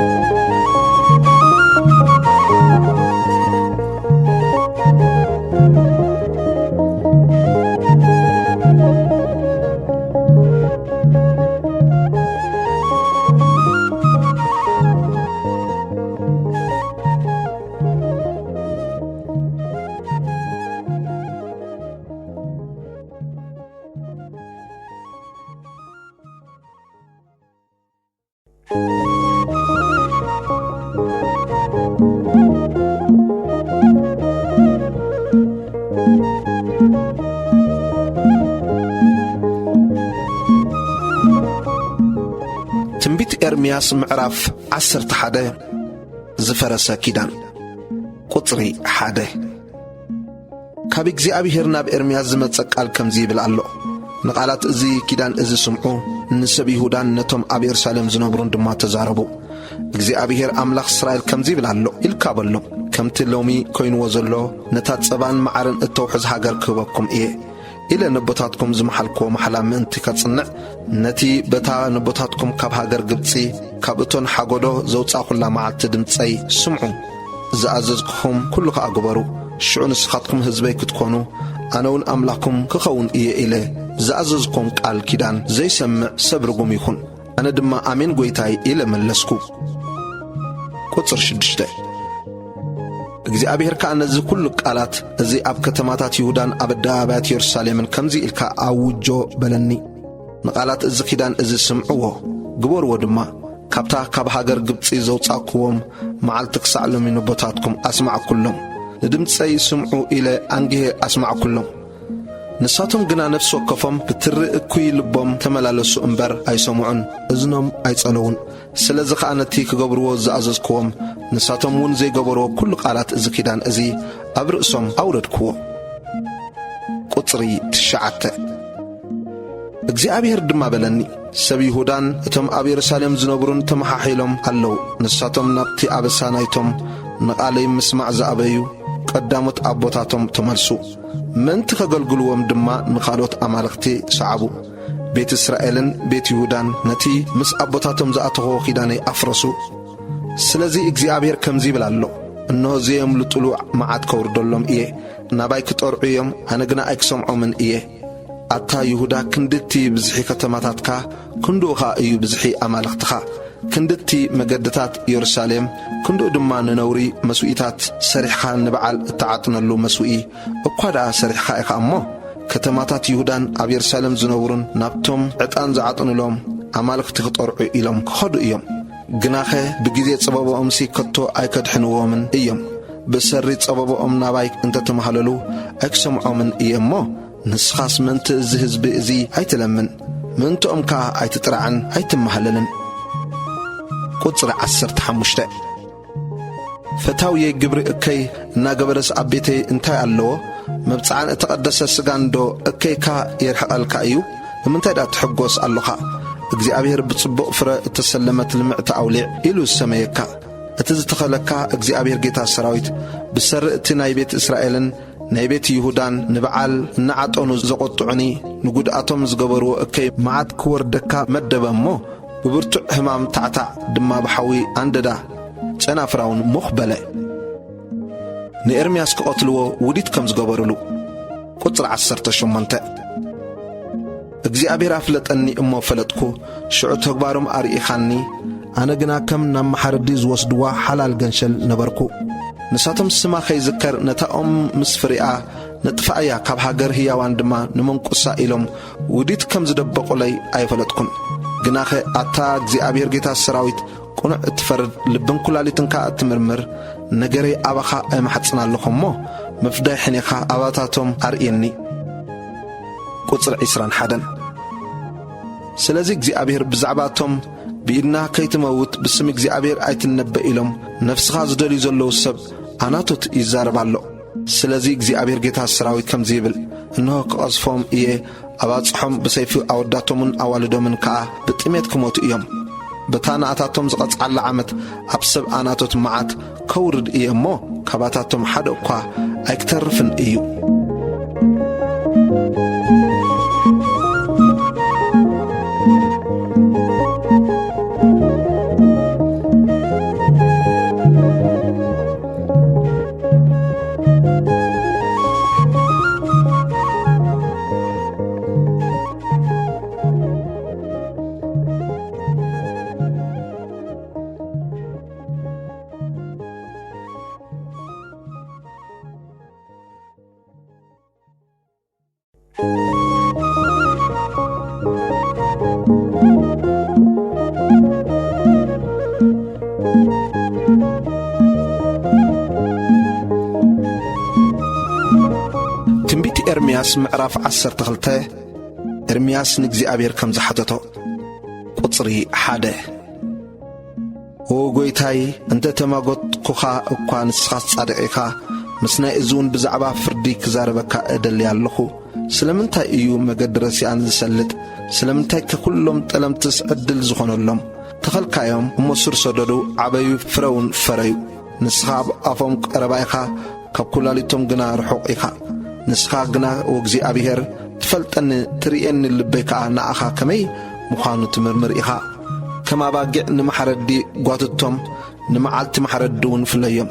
ኤርምያስ ምዕራፍ 11 ዝፈረሰ ኪዳን ቁጽሪ 1 ካብ እግዚአብሔር ናብ ኤርምያስ ዝመጸእ ቃል ከምዚ ይብል ኣሎ። ንቓላት እዚ ኪዳን እዚ ስምዑ፣ ንሰብ ይሁዳን ነቶም ኣብ ኢየሩሳሌም ዝነብሩን ድማ ተዛረቡ። እግዚአብሔር ኣምላኽ እስራኤል ከምዚ ይብል ኣሎ ኢልካ በሎ፣ ከምቲ ሎሚ ኮይንዎ ዘሎ ነታ ጸባን መዓርን እተውሕዝ ሃገር ክህበኩም እየ ኢለ ነቦታትኩም ዝመሓልክዎ መሓላ ምእንቲ ከጽንዕ፣ ነቲ በታ ነቦታትኩም ካብ ሃገር ግብፂ ካብ እቶን ሓጎዶ ዘውፃኹላ መዓልቲ ድምፀይ ስምዑ፣ ዝኣዘዝክኹም ኩሉ ከኣግበሩ፣ ሽዑ ንስኻትኩም ህዝበይ ክትኮኑ ኣነውን ኣምላኩም ክኸውን እየ ኢለ ዝኣዘዝኩም ቃል ኪዳን ዘይሰምዕ ሰብ ርጉም ይኹን። ኣነ ድማ ኣሜን ጐይታይ ኢለ መለስኩ። ቁጽር 6 እግዚአብሔር ከዓ ነዚ ኩሉ ቃላት እዚ ኣብ ከተማታት ይሁዳን ኣብ ኣደባባያት ኢየሩሳሌምን ከምዚ ኢልካ ኣውጆ በለኒ። ንቓላት እዚ ኪዳን እዚ ስምዕዎ ግበርዎ ድማ ካብታ ካብ ሃገር ግብፂ ዘውፃእክዎም መዓልቲ ክሳዕ ሎሚ ንቦታትኩም ኣስማዕኩሎም፣ ንድምፀይ ስምዑ ኢለ ኣንጊሄ ኣስማዕኩሎም። ንሳቶም ግና ነፍሲ ወከፎም ብትርኢ እኩይ ልቦም ተመላለሱ እምበር ኣይሰምዑን፣ እዝኖም ኣይጸለውን። ስለዚ ከዓ ነቲ ክገብርዎ ዝኣዘዝክዎም ንሳቶም እውን ዘይገበርዎ ኩሉ ቃላት እዚ ኪዳን እዚ ኣብ ርእሶም ኣውረድክዎ። ቁጽሪ 9 እግዚአብሔር ድማ በለኒ፣ ሰብ ይሁዳን እቶም ኣብ ኢየሩሳሌም ዝነብሩን ተመሓሒሎም ኣለዉ። ንሳቶም ናብቲ ኣበሳ ናይቶም ንቓለይ ምስማዕ ዝኣበዩ ቀዳሞት ኣቦታቶም ተመልሱ፣ ምእንቲ ከገልግልዎም ድማ ንኻልኦት ኣማልኽቲ ሰዓቡ። ቤት እስራኤልን ቤት ይሁዳን ነቲ ምስ ኣቦታቶም ዝኣተኽዎ ኪዳነይ ኣፍረሱ። ስለዚ እግዚአብሔር ከምዚ ይብል ኣሎ፣ እነሆ ዘየምልጥሉ መዓት ከውርደሎም እየ፣ ናባይ ክጠርዑ እዮም፣ ኣነ ግና ኣይክሰምዖምን እየ። ኣታ ይሁዳ ክንድቲ ብዝሒ ከተማታትካ ክንድኡኻ እዩ ብዝሒ ኣማልኽትኻ፣ ክንድቲ መገድታት ኢየሩሳሌም ክንድኡ ድማ ንነውሪ መስዊኢታት ሰሪሕኻ ንበዓል እተዓጥነሉ መስዊኢ እኳ ደኣ ሰሪሕኻ ኢኻ እሞ ከተማታት ይሁዳን ኣብ ኢየሩሳሌም ዝነብሩን ናብቶም ዕጣን ዝዓጥንሎም ኣማልኽቲ ክጠርዑ ኢሎም ክኸዱ እዮም። ግናኸ ብጊዜ ጸበቦኦምሲ ከቶ ኣይከድሕንዎምን እዮም። ብሰሪ ጸበቦኦም ናባይ እንተተመሃለሉ ኣይክሰምዖምን እየ እሞ ንስኻስ ምእንቲ እዚ ሕዝቢ እዚ ኣይትለምን፣ ምእንቲኦም ከዓ ኣይትጥራዕን ኣይትመሃለልን። ቁጽሪ 15 ፈታውየ ግብሪ እከይ እናገበረስ ኣብ ቤተይ እንታይ ኣለዎ? መብጽዓን እተቐደሰ ስጋንዶ እከይካ የርሕቐልካ እዩ? ንምንታይ ዳ ትሕጐስ ኣለኻ? እግዚአብሔር ብጽቡቕ ፍረ እተሰለመት ልምዕቲ ኣውሊዕ ኢሉ ዝሰመየካ። እቲ ዝተኸለካ እግዚአብሔር ጌታ ሰራዊት ብሰሪ እቲ ናይ ቤት እስራኤልን ናይ ቤት ይሁዳን ንበዓል እናዓጠኑ ዘቖጥዑኒ ንጉድኣቶም ዝገበርዎ እከይ መዓት ክወርደካ መደበ እሞ ብብርቱዕ ሕማም ታዕታዕ ድማ ብሓዊ ኣንደዳ ጨናፍራውን ሙኽ በለ። ንኤርምያስ ክቐትልዎ ውዲት ከም ዝገበሩሉ። ቁጽሪ 18 እግዚአብሔር ኣፍለጠኒ እሞ ፈለጥኩ፣ ሽዑ ተግባሮም ኣርኢኻኒ። ኣነ ግና ከም ናብ መሓረዲ ዝወስድዋ ሓላል ገንሸል ነበርኩ። ንሳቶም ስማ ኸይዝከር ነታኦም ምስ ፍሪኣ ነጥፋእያ ካብ ሃገር ህያዋን ድማ ንመንቁሳ ኢሎም ውዲት ከም ዝደበቑለይ ኣይፈለጥኩን። ግናኸ ኣታ እግዚአብሔር ጌታ ሰራዊት ቁኑዕ እትፈርድ ልብን ኩላሊትንካ እትምርምር ነገረይ ኣባኻ ኣይማሕፅን ኣለኹ እሞ መፍዳይ ሕኔኻ ኣባታቶም ኣርየኒ። ቁጽሪ 21 ስለዚ እግዚአብሔር ብዛዕባቶም ብኢድና ከይትመውት ብስም እግዚአብሔር ኣይትነበ ኢሎም ነፍስኻ ዝደልዩ ዘለዉ ሰብ ኣናቶት ይዛረብ ኣሎ። ስለዚ እግዚአብሔር ጌታ ሰራዊት ከምዚ ይብል፣ እንሆ ክቐዝፎም እየ፣ ኣባጽሖም ብሰይፊ ኣወዳቶምን ኣዋልዶምን ከዓ ብጥሜት ክሞቱ እዮም። በታ ንኣታቶም ዝቐጽዓላ ዓመት ኣብ ሰብ ኣናቶት መዓት ከውርድ እየ እሞ ካባታቶም ሓደ እኳ ኣይክተርፍን እዩ። ትንቢት ኤርምያስ ምዕራፍ 12 ኤርምያስ ንእግዚአብሔር ከም ዝሓተቶ ቁጽሪ 1 ወጎይታይ እንተ ተማጎት ኩኻ እኳ ንስኻት ጻድቂኻ ምስናይ እዙውን ብዛዕባ ፍርዲ ክዛረበካ እደል ያለኹ ስለምንታይ እዩ መገዲ ረሲኣን ዝሰልጥ ስለምንታይ ከኩሎም ጠለምትስ ዕድል ዝኾነሎም ተኸልካዮም እሞሱር ሰደዱ ዓበዩ ፍረውን ፈረዩ ንስኻ ኣብኣፎም ቀረባኢኻ ካብ ኩላሊቶም ግና ርሑቕ ኢኻ ንስኻ ግና ወእግዚአብሔር ትፈልጠኒ ትርኤኒ ልበይ ከዓ ንኣኻ ከመይ ምዃኑ ትምርምር ኢኻ ከም ኣባጊዕ ንማሕረዲ ጓትቶም ንመዓልቲ ማሕረዲ እውን ፍለዮም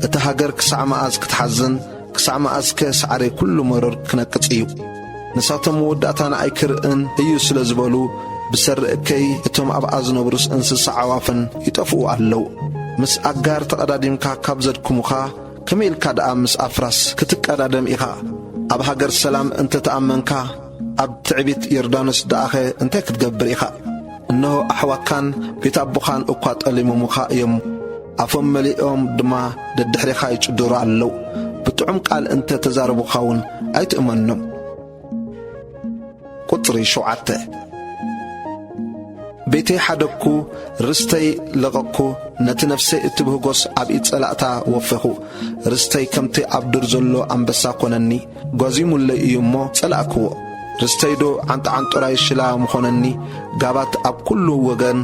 እቲ ሃገር ክሳዕ መዓዝ ክትሓዝን ክሳዕ መዓዝ ከሳዕሪ ኩሉ መሮር ክነቅጽ እዩ ንሳቶም መወዳእታና ኣይክርእን እዩ ስለ ዝበሉ ብሰርእከይ እቶም ኣብኣ ዝነብሩስ እንስሳ ዓዋፍን ይጠፍኡ ኣለዉ ምስ ኣጋር ተቐዳዲምካ ካብ ዘድኩሙኻ ከመይ ኢልካ ደኣ ምስ ኣፍራስ ክትቀዳደም ኢኻ ኣብ ሃገር ሰላም እንተ ተኣመንካ ኣብ ትዕቢት ዮርዳኖስ ደኣኸ እንታይ ክትገብር ኢኻ እነሆ ኣሕዋካን ቤት ኣቦኻን እኳ ጠሊሞሙኻ እዮም ኣፎም መሊኦም ድማ ደድሕሪኻ ይጭድሩ ኣለዉ ብጥዑም ቃል እንተ ተዛረቡኻውን ኣይትእመኖም ቁጽሪ 7 ቤተይ ሓደኩ ርስተይ ለቐኩ ነቲ ነፍሰይ እትብህጎስ ኣብ ኢጸላእታ ወፈኹ ርስተይ ከምቲ ኣብ ዱር ዘሎ ኣንበሳ ኮነኒ ጓዚሙለይ እዩ እሞ ጸላእክዎ ርስተይዶ ዓንጣዓንጦራይ ሽላ ምኾነኒ ጋባት ኣብ ኩሉ ወገን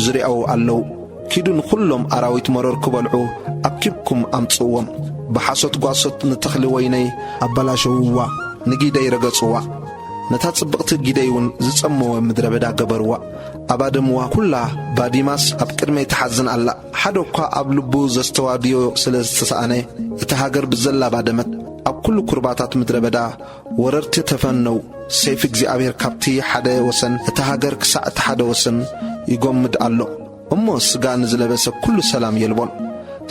ዝሪአው ኣለዉ ኪዱ ንኹሎም ኣራዊት መሮር ክበልዑ ኣኪብኩም ኣምጽዎም ብሓሶት ጓሶት ንተኽሊ ወይነይ ኣባላሸውዋ ንጊደይ ረገጽዋ ነታ ጽብቕቲ ጊደይውን ዝጸመወ ምድረ በዳ ገበርዋ ኣባደምዋ ኩላ ባዲማስ ኣብ ቅድመይ ተሓዝን ኣላ ሓደ እኳ ኣብ ልቡ ዘስተዋድዮ ስለ ዝተሰኣነ እቲ ሃገር ብዘላ ባደመት ኣብ ኩሉ ኩርባታት ምድረ በዳ ወረርቲ ተፈነው ሰይፍ እግዚኣብሔር ካብቲ ሓደ ወሰን እቲ ሃገር ክሳዕ እቲ ሓደ ወሰን ይጎምድ ኣሎ እሞ ስጋ ንዝለበሰ ኩሉ ሰላም የልቦን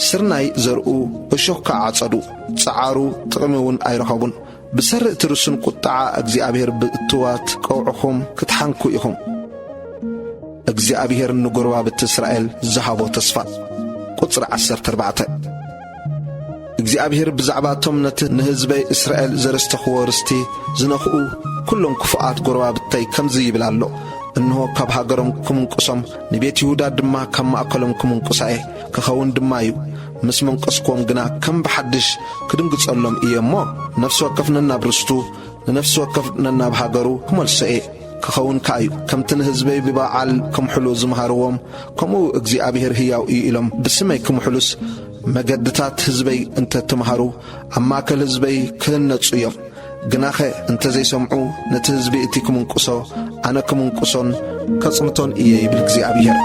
ስርናይ ዘርኡ እሾኽ ከዓጸዱ ጸዓሩ ጥቕሚውን ኣይረኸቡን ብሰርእ ትርሱን ቁጣዓ እግዚኣብሔር ብእትዋት ቀውዕኹም ክትሓንኩ ኢኹም እግዚኣብሔር ንጎረባብቲ እስራኤል ዝሃቦ ተስፋ ቁጽሪ 14 እግዚኣብሔር ብዛዕባ እቶም ነቲ ንህዝበይ እስራኤል ዘረስተኽዎ ርስቲ ዝነኽኡ ኩሎም ክፉኣት ጎረባብተይ ከምዚ ይብል ኣሎ እንሆ ካብ ሃገሮም ክምንቁሶም ንቤት ይሁዳ ድማ ካብ ማእከሎም ክምንቁሳኤ ክኸውን ድማ እዩ ምስ መንቀስኮም ግና ከም ብሓድሽ ክድንግጸሎም እየ እሞ ነፍሲ ወከፍ ነናብ ርስቱ ንነፍሲ ወከፍ ነናብ ሃገሩ ክመልሶኤ ክኸውን ከእዩ ከምቲ ንህዝበይ ብበዓል ክምሕሉ ዝምሃርዎም ከምኡ እግዚኣብሔር ሕያው እዩ ኢሎም ብስመይ ክምሕሉስ መገድታት ህዝበይ እንተ ትምሃሩ ኣብ ማእከል ህዝበይ ክህነጹ እዮም ግናኸ እንተ ዘይሰምዑ ነቲ ህዝቢ እቲ ክምንቁሶ ኣነ ክምንቁሶን ከጽምቶን እየ ይብል እግዚኣብሔር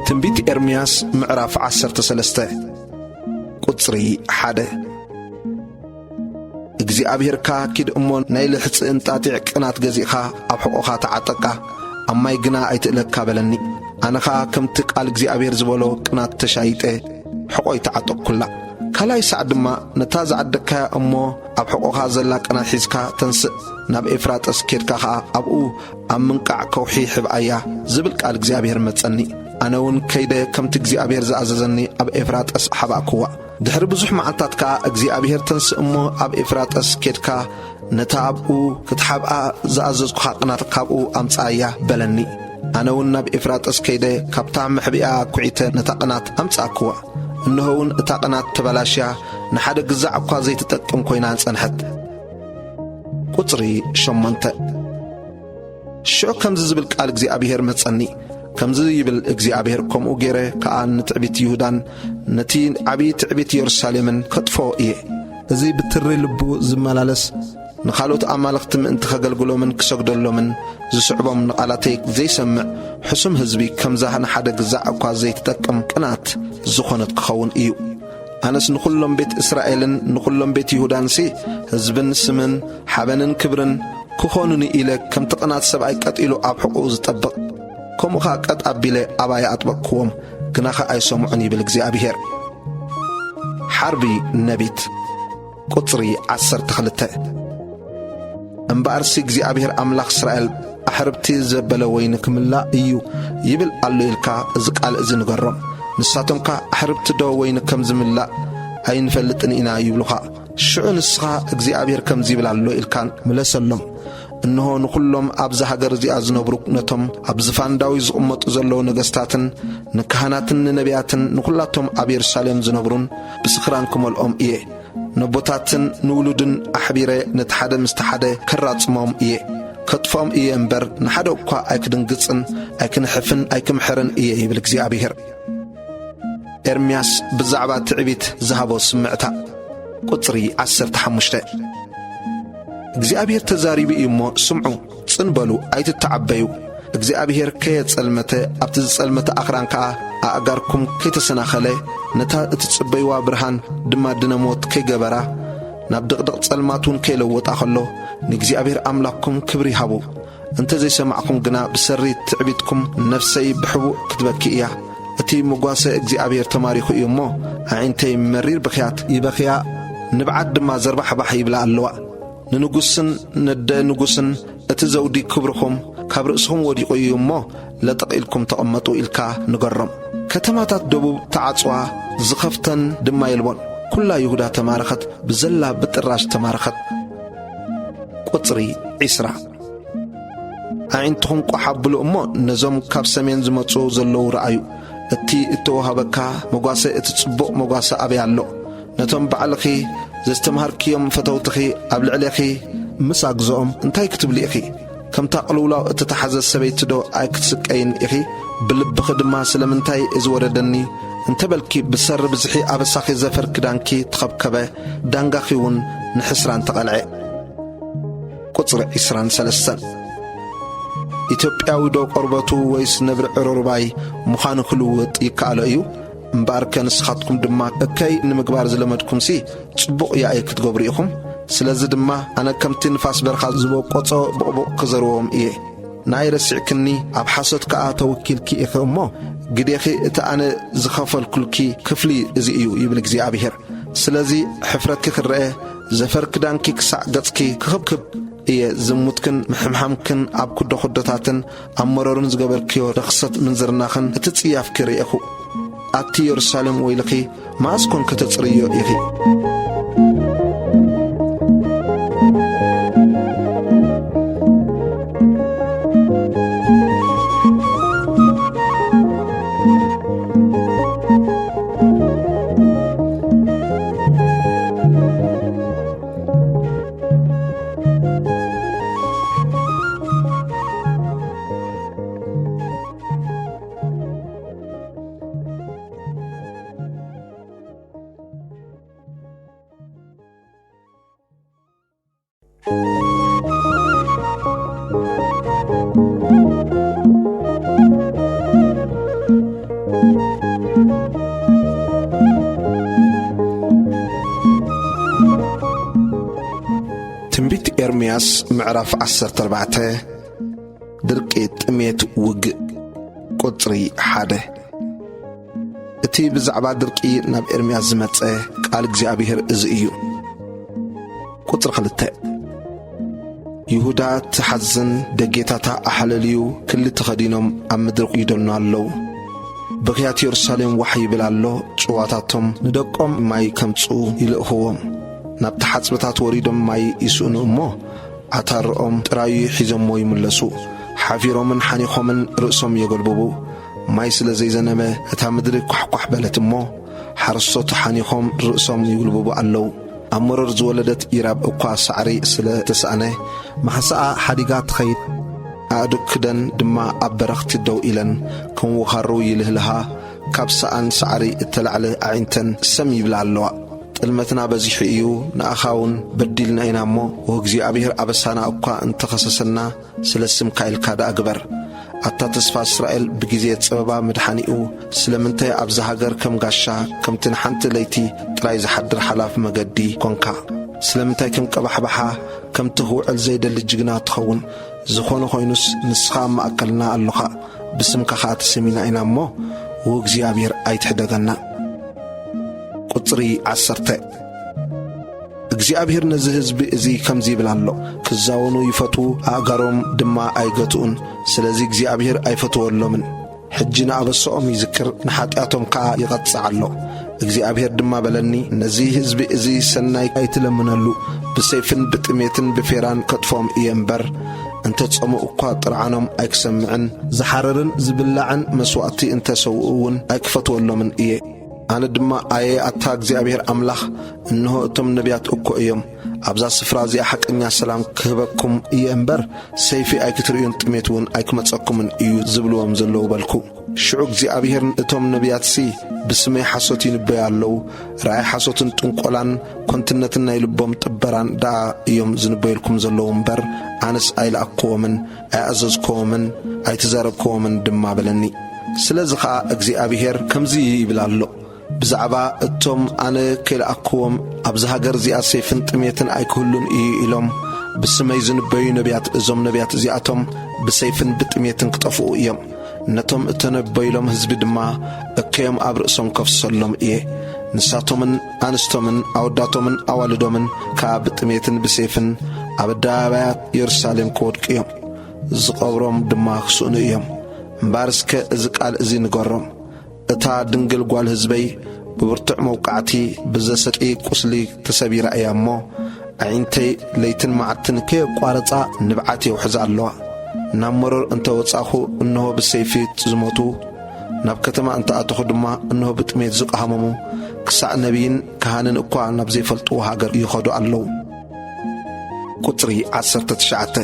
ትንቢት ኤርምያስ ምዕራፍ 13 ቁጽሪ 1 እግዚኣብሔርካ ኪድ እሞ ናይ ልሕጽእን ጣጢዕ ቅናት ገዚእኻ ኣብ ሕቖኻ ተዓጠቃ ኣብ ማይ ግና ኣይትእለካ በለኒ ኣነኻ ከምቲ ቃል እግዚኣብሔር ዝበሎ ቅናት ተሻይጠ ሕቖይ ተዓጠቅኩላ ካልኣይ ሳዕ ድማ ነታ ዝዓደካያ እሞ ኣብ ሕቖኻ ዘላ ቅናት ሒዝካ ተንስእ ናብ ኤፍራጥስ ኬድካ ኸዓ ኣብኡ ኣብ ምንቃዕ ከውሒ ሕብኣያ ዝብል ቃል እግዚኣብሔር መጸኒ ኣነ እውን ከይደ ከምቲ እግዚኣብሔር ዝኣዘዘኒ ኣብ ኤፍራጥስ ሓባእክዋ ድሕሪ ብዙሕ መዓልታት ከዓ እግዚኣብሔር ተንስእ እሞ ኣብ ኤፍራጥስ ኬድካ ነታ ኣብኡ ክትሓብኣ ዝኣዘዝኩኻ ቅናት ካብኡ ኣምጻእያ በለኒ ኣነ እውን ናብ ኤፍራጥስ ከይደ ካብታ ምሕቢኣ ኩዒተ ነታ ቅናት ኣምጻእክዋ እንሆ እውን እታ ቅናት ተበላሽያ ንሓደ ግዛዕ እኳ ዘይትጠቅም ኮይና ጸንሐት ቁጽሪ 8 ሽዑ ከምዚ ዝብል ቃል እግዚኣብሔር መጸኒ ከምዚ ይብል እግዚኣብሔር ከምኡ ገይረ ከዓ ንትዕቢት ይሁዳን ነቲ ዓብዪ ትዕቢት ኢየሩሳሌምን ከጥፎ እየ እዚ ብትሪ ልቡ ዝመላለስ ንኻልኦት ኣማልኽቲ ምእንቲ ከገልግሎምን ክሰግደሎምን ዝስዕቦም ንቓላተይ ዘይሰምዕ ሕሱም ህዝቢ ከምዛ ንሓደ ግዛዕ እኳ ዘይትጠቅም ቅናት ዝኾነት ክኸውን እዩ ኣነስ ንኹሎም ቤት እስራኤልን ንኹሎም ቤት ይሁዳንሲ ህዝብን ስምን ሓበንን ክብርን ክኾኑኒ ኢለ ከም ተቐናት ሰብኣይ ቀጢሉ ኣብ ሕቁኡ ዝጠብቕ ከምኡኻ ቀጥ ኣቢለ ኣባይ ኣጥበቅክዎም ግናኸ ኣይሰምዑን ይብል እግዚኣብሔር። ሓርቢ ነቢት ቁጽሪ 12 እምበኣርሲ እግዚኣብሔር ኣምላኽ እስራኤል ኣሕርብቲ ዘበለ ወይኒ ክምላእ እዩ ይብል ኣሎ ኢልካ እዚ ቃል እዚ ንገሮም። ንሳቶምካ ኣሕርብቲ ዶ ወይኒ ከም ዝምላእ ኣይንፈልጥን ኢና ይብሉኻ። ሽዑ ንስኻ እግዚኣብሔር ከምዚ ይብል ኣሎ ኢልካ ምለሰሎም። እንሆ ንኹሎም ኣብዛ ሃገር እዚኣ ዝነብሩ ነቶም ኣብ ዝፋንዳዊ ዝቕመጡ ዘለዉ ነገሥታትን ንካህናትን ንነቢያትን ንኹላቶም ኣብ የሩሳሌም ዝነብሩን ብስኽራን ክመልኦም እየ። ነቦታትን ንውሉድን ኣሕቢረ ነቲ ሓደ ምስቲ ሓደ ከራጽሞም እየ። ከጥፎም እየ እምበር ንሓደ እኳ ኣይክድንግጽን ኣይክንሕፍን ኣይክምሕርን እየ ይብል እግዚኣብሔር። ኤርምያስ ብዛዕባ ትዕቢት ዝሃቦ ስምዕታ ቁጽሪ 15 እግዚኣብሔር ተዛሪቡ እዩ እሞ ስምዑ ጽንበሉ ኣይትተዓበዩ። እግዚኣብሔር ከየጸልመተ ኣብቲ ዝጸልመተ ኣኽራን ከኣ ኣእጋርኩም ከይተሰናኸለ ነታ እትጽበይዋ ብርሃን ድማ ድነሞት ከይገበራ ናብ ድቕድቕ ጸልማቱን ከይለወጣ ኸሎ ንእግዚኣብሔር ኣምላኽኩም ክብሪ ሃቡ። እንተ ዘይሰማዕኩም ግና ብሰሪት ትዕቢትኩም ነፍሰይ ብሕቡእ ክትበኪ እያ። እቲ ምጓሰ እግዚኣብሔር ተማሪኹ እዩ እሞ ኣዒንተይ መሪር ብኽያት ይበኽያ፣ ንብዓት ድማ ዘርባሕባሕ ይብላ ኣለዋ። ንንጉስን ነደ ንጉስን እቲ ዘውዲ ክብርኹም ካብ ርእስኹም ወዲቑ እዩ እሞ ለጠቒልኩም ተቐመጡ ኢልካ ንገሮም። ከተማታት ደቡብ ተዓጽዋ ዝኸፍተን ድማ የልቦን። ኩላ ይሁዳ ተማረኸት፣ ብዘላ ብጥራሽ ተማረኸት። ቁጽሪ 20 ኣዒንትኹም ቋሓብሉ እሞ ነዞም ካብ ሰሜን ዝመጹ ዘለዉ ረኣዩ። እቲ እተወሃበካ መጓሰ እቲ ጽቡቕ መጓሰ ኣበይ ኣሎ? ነቶም ባዕልኺ ዘስተምሃርክዮም ፈተውትኺ ኣብ ልዕሊኺ ምስ ኣግዝኦም እንታይ ክትብሊ ኢኺ? ከምታ ቕልውላው እትተሓዘ ሰበይቲ ዶ ኣይክትስቀይን ኢኺ? ብልብኺ ድማ ስለምንታይ እዚ ወረደኒ እንተበልኪ ብሰሪ ብዝሒ ኣበሳኺ ዘፈር ክዳንኪ ተኸብከበ ዳንጋኺ እውን ንሕስራን ተቐልዐ። ቁጽሪ 23 ኢትዮጵያዊ ዶ ቆርበቱ ወይስ ነብሪ ዕሩርባይ ምዃኑ ክልውጥ ይከኣሎ እዩ? እምበር ከንስኻትኩም ድማ እከይ ንምግባር ዝለመድኩምሲ ጽቡቕ ያእየ ክትገብሩ ኢኹም። ስለዚ ድማ ኣነ ከምቲ ንፋስ በርኻ ዝበቆጾ ብቕቡቕ ክዘርዎም እየ። ናይ ረሲዕክኒ ኣብ ሓሶት ከኣ ተወኪልኪ ኢኺ እሞ ግዴኺ እቲ ኣነ ዝኸፈልኩልኪ ክፍሊ እዚ እዩ ይብል እግዚኣብሔር። ስለዚ ሕፍረትኪ ክርአ ዘፈር ክዳንኪ ክሳዕ ገጽኪ ክኽብክብ እየ። ዝሙትክን ምሕምሓምክን ኣብ ኩዶ ኹዶታትን ኣብ መረሩን ዝገበርክዮ ረኽሰት ምንዝርናኽን እቲ ጽያፍኪ ርኢኹ። ኣቲ የሩሳሌም ወይልኺ ማእስ ኮንከ ተጽርዮ ኢኺ? ትንቢት ኤርምያስ ምዕራፍ 14 ድርቂ ጥሜት ውግእ ቁጽሪ 1 እቲ ብዛዕባ ድርቂ ናብ ኤርምያስ ዝመጸ ቃል እግዚኣብሔር እዚ እዩ። ቁጽሪ 2 ይሁዳ ትሓዝን ደጌታታ ኣሓለልዩ ክሊ ተኸዲኖም ኣብ ምድሪ ይደልኑ ኣለዉ። ብኽያት የሩሳሌም ዋሕ ይብል ኣሎ። ጽዋታቶም ንደቆም ማይ ከምፁ ይልእኽዎም። ናብቲ ሓጽበታት ወሪዶም ማይ ይስእኑ እሞ ኣታርኦም ጥራዩ ሒዞሞ ይምለሱ። ሓፊሮምን ሓኒኾምን ርእሶም የገልብቡ። ማይ ስለ ዘይዘነበ እታ ምድሪ ኳሕኳሕ በለት እሞ ሓረስቶት ሓኒኾም ርእሶም ይግልብቡ ኣለዉ። ኣብ መረር ዝወለደት ኢራብ እኳ ሳዕሪ ስለ ተሰኣነ ማሕሳኣ ሓዲጋ ትኸይድ። ኣእዱክደን ድማ ኣብ በረኽቲ ደው ኢለን ከምውኻሩ ይልህልሃ። ካብ ሰኣን ሳዕሪ እተላዕለ ኣዒንተን ሰም ይብላ ኣለዋ። ጥልመትና በዚሑ እዩ ንኣኻውን በዲልና ኢና እሞ ወእግዚኣብሔር ኣበሳና እኳ እንተኸሰሰና ስለ ስምካ ኢልካ ዳኣ ግበር። ኣታ ተስፋ እስራኤል ብጊዜ ፀበባ መድሓኒኡ ስለምንታይ ኣብዚ ሃገር ከም ጋሻ ከምቲ ንሓንቲ ለይቲ ጥራይ ዝሓድር ሓላፍ መገዲ ኮንካ ስለምንታይ ከም ቀባሕባሓ ከምቲ ክውዕል ዘይደሊ ጅግና ትኸውን ዝኾነ ኮይኑስ ንስኻ ማእከልና ኣለኻ ብስምካ ኸኣ ተሰሚና ኢና እሞ ወእግዚአብሔር ኣይትሕደገና ቁጽሪ 10 እግዚአብሔር ነዚ ህዝቢ እዚ ከምዚ ይብል ኣሎ ክዛወኑ ይፈቱ ኣጋሮም ድማ ኣይገቱን ስለዚ እግዚአብሔር ኣይፈትወሎምን ሕጂ ንኣበሶኦም ይዝክር ንሓጢኣቶም ከዓ ይቐጽዕ ኣሎ እግዚአብሔር ድማ በለኒ ነዚ ህዝቢ እዚ ሰናይ ኣይትለምነሉ ብሰይፍን ብጥሜትን ብፌራን ከጥፎም እየ እምበር እንተ ጸምኡ እኳ ጥርዓኖም ኣይክሰምዕን ዝሓረርን ዝብላዕን መስዋዕቲ እንተ ሰውኡውን ኣይክፈትወሎምን እየ ኣነ ድማ ኣየ ኣታ እግዚአብሔር ኣምላኽ እንሆ እቶም ነቢያት እኮ እዮም ኣብዛ ስፍራ እዚኣ ሓቀኛ ሰላም ክህበኩም እየ እምበር ሰይፊ ኣይክትርእዩን ጥሜትውን ኣይክመጸኩምን እዩ ዝብልዎም ዘለዉ በልኩ ሽዑ እግዚአብሔር እቶም ነቢያትሲ ብስመይ ሓሶት ይንበዩ ኣለዉ ራእይ ሓሶትን ጥንቆላን ኮንትነትን ናይ ልቦም ጥበራን ደኣ እዮም ዝንበዩልኩም ዘለዉ እምበር ኣነስ ኣይለኣክዎምን ኣይኣዘዝክዎምን ኣይትዛረብክዎምን ድማ በለኒ ስለዚ ኸዓ እግዚአብሔር ከምዚ ይብል ኣሎ ብዛዕባ እቶም ኣነ ከይለኣክዎም ኣብዚ ሃገር እዚኣ ሰይፍን ጥሜትን ኣይክህሉን እዩ ኢሎም ብስመይ ዝንበዩ ነቢያት እዞም ነቢያት እዚኣቶም ብሰይፍን ብጥሜትን ክጠፍኡ እዮም ነቶም እተነበይሎም ህዝቢ ድማ እከዮም ኣብ ርእሶም ከፍሰሎም እየ ንሳቶምን ኣንስቶምን ኣወዳቶምን ኣዋልዶምን ከዓ ብጥሜትን ብሰይፍን ኣብ ኣደባባያት ኢየሩሳሌም ክወድቁ እዮም ዝቐብሮም ድማ ክስእኑ እዮም እምባርስከ እዚ ቃል እዚ ንገሮም እታ ድንግል ጓል ህዝበይ ብብርቱዕ መውቃዕቲ ብዘሰቂ ቁስሊ ተሰቢራ እያ እሞ ኣዒንተይ ለይትን መዓልትን ከየቋረጻ ንብዓት የውሕዛ ኣለዋ ናብ መሮር እንተ ወጻኹ እንሆ ብሰይፊ ዝሞቱ ናብ ከተማ እንተ ኣተኹ ድማ እንሆ ብጥሜት ዝቐሃመሙ ክሳዕ ነቢይን ካህንን እኳ ናብ ዘይፈልጥዎ ሃገር ይኸዱ ኣለዉ ቁጽሪ 19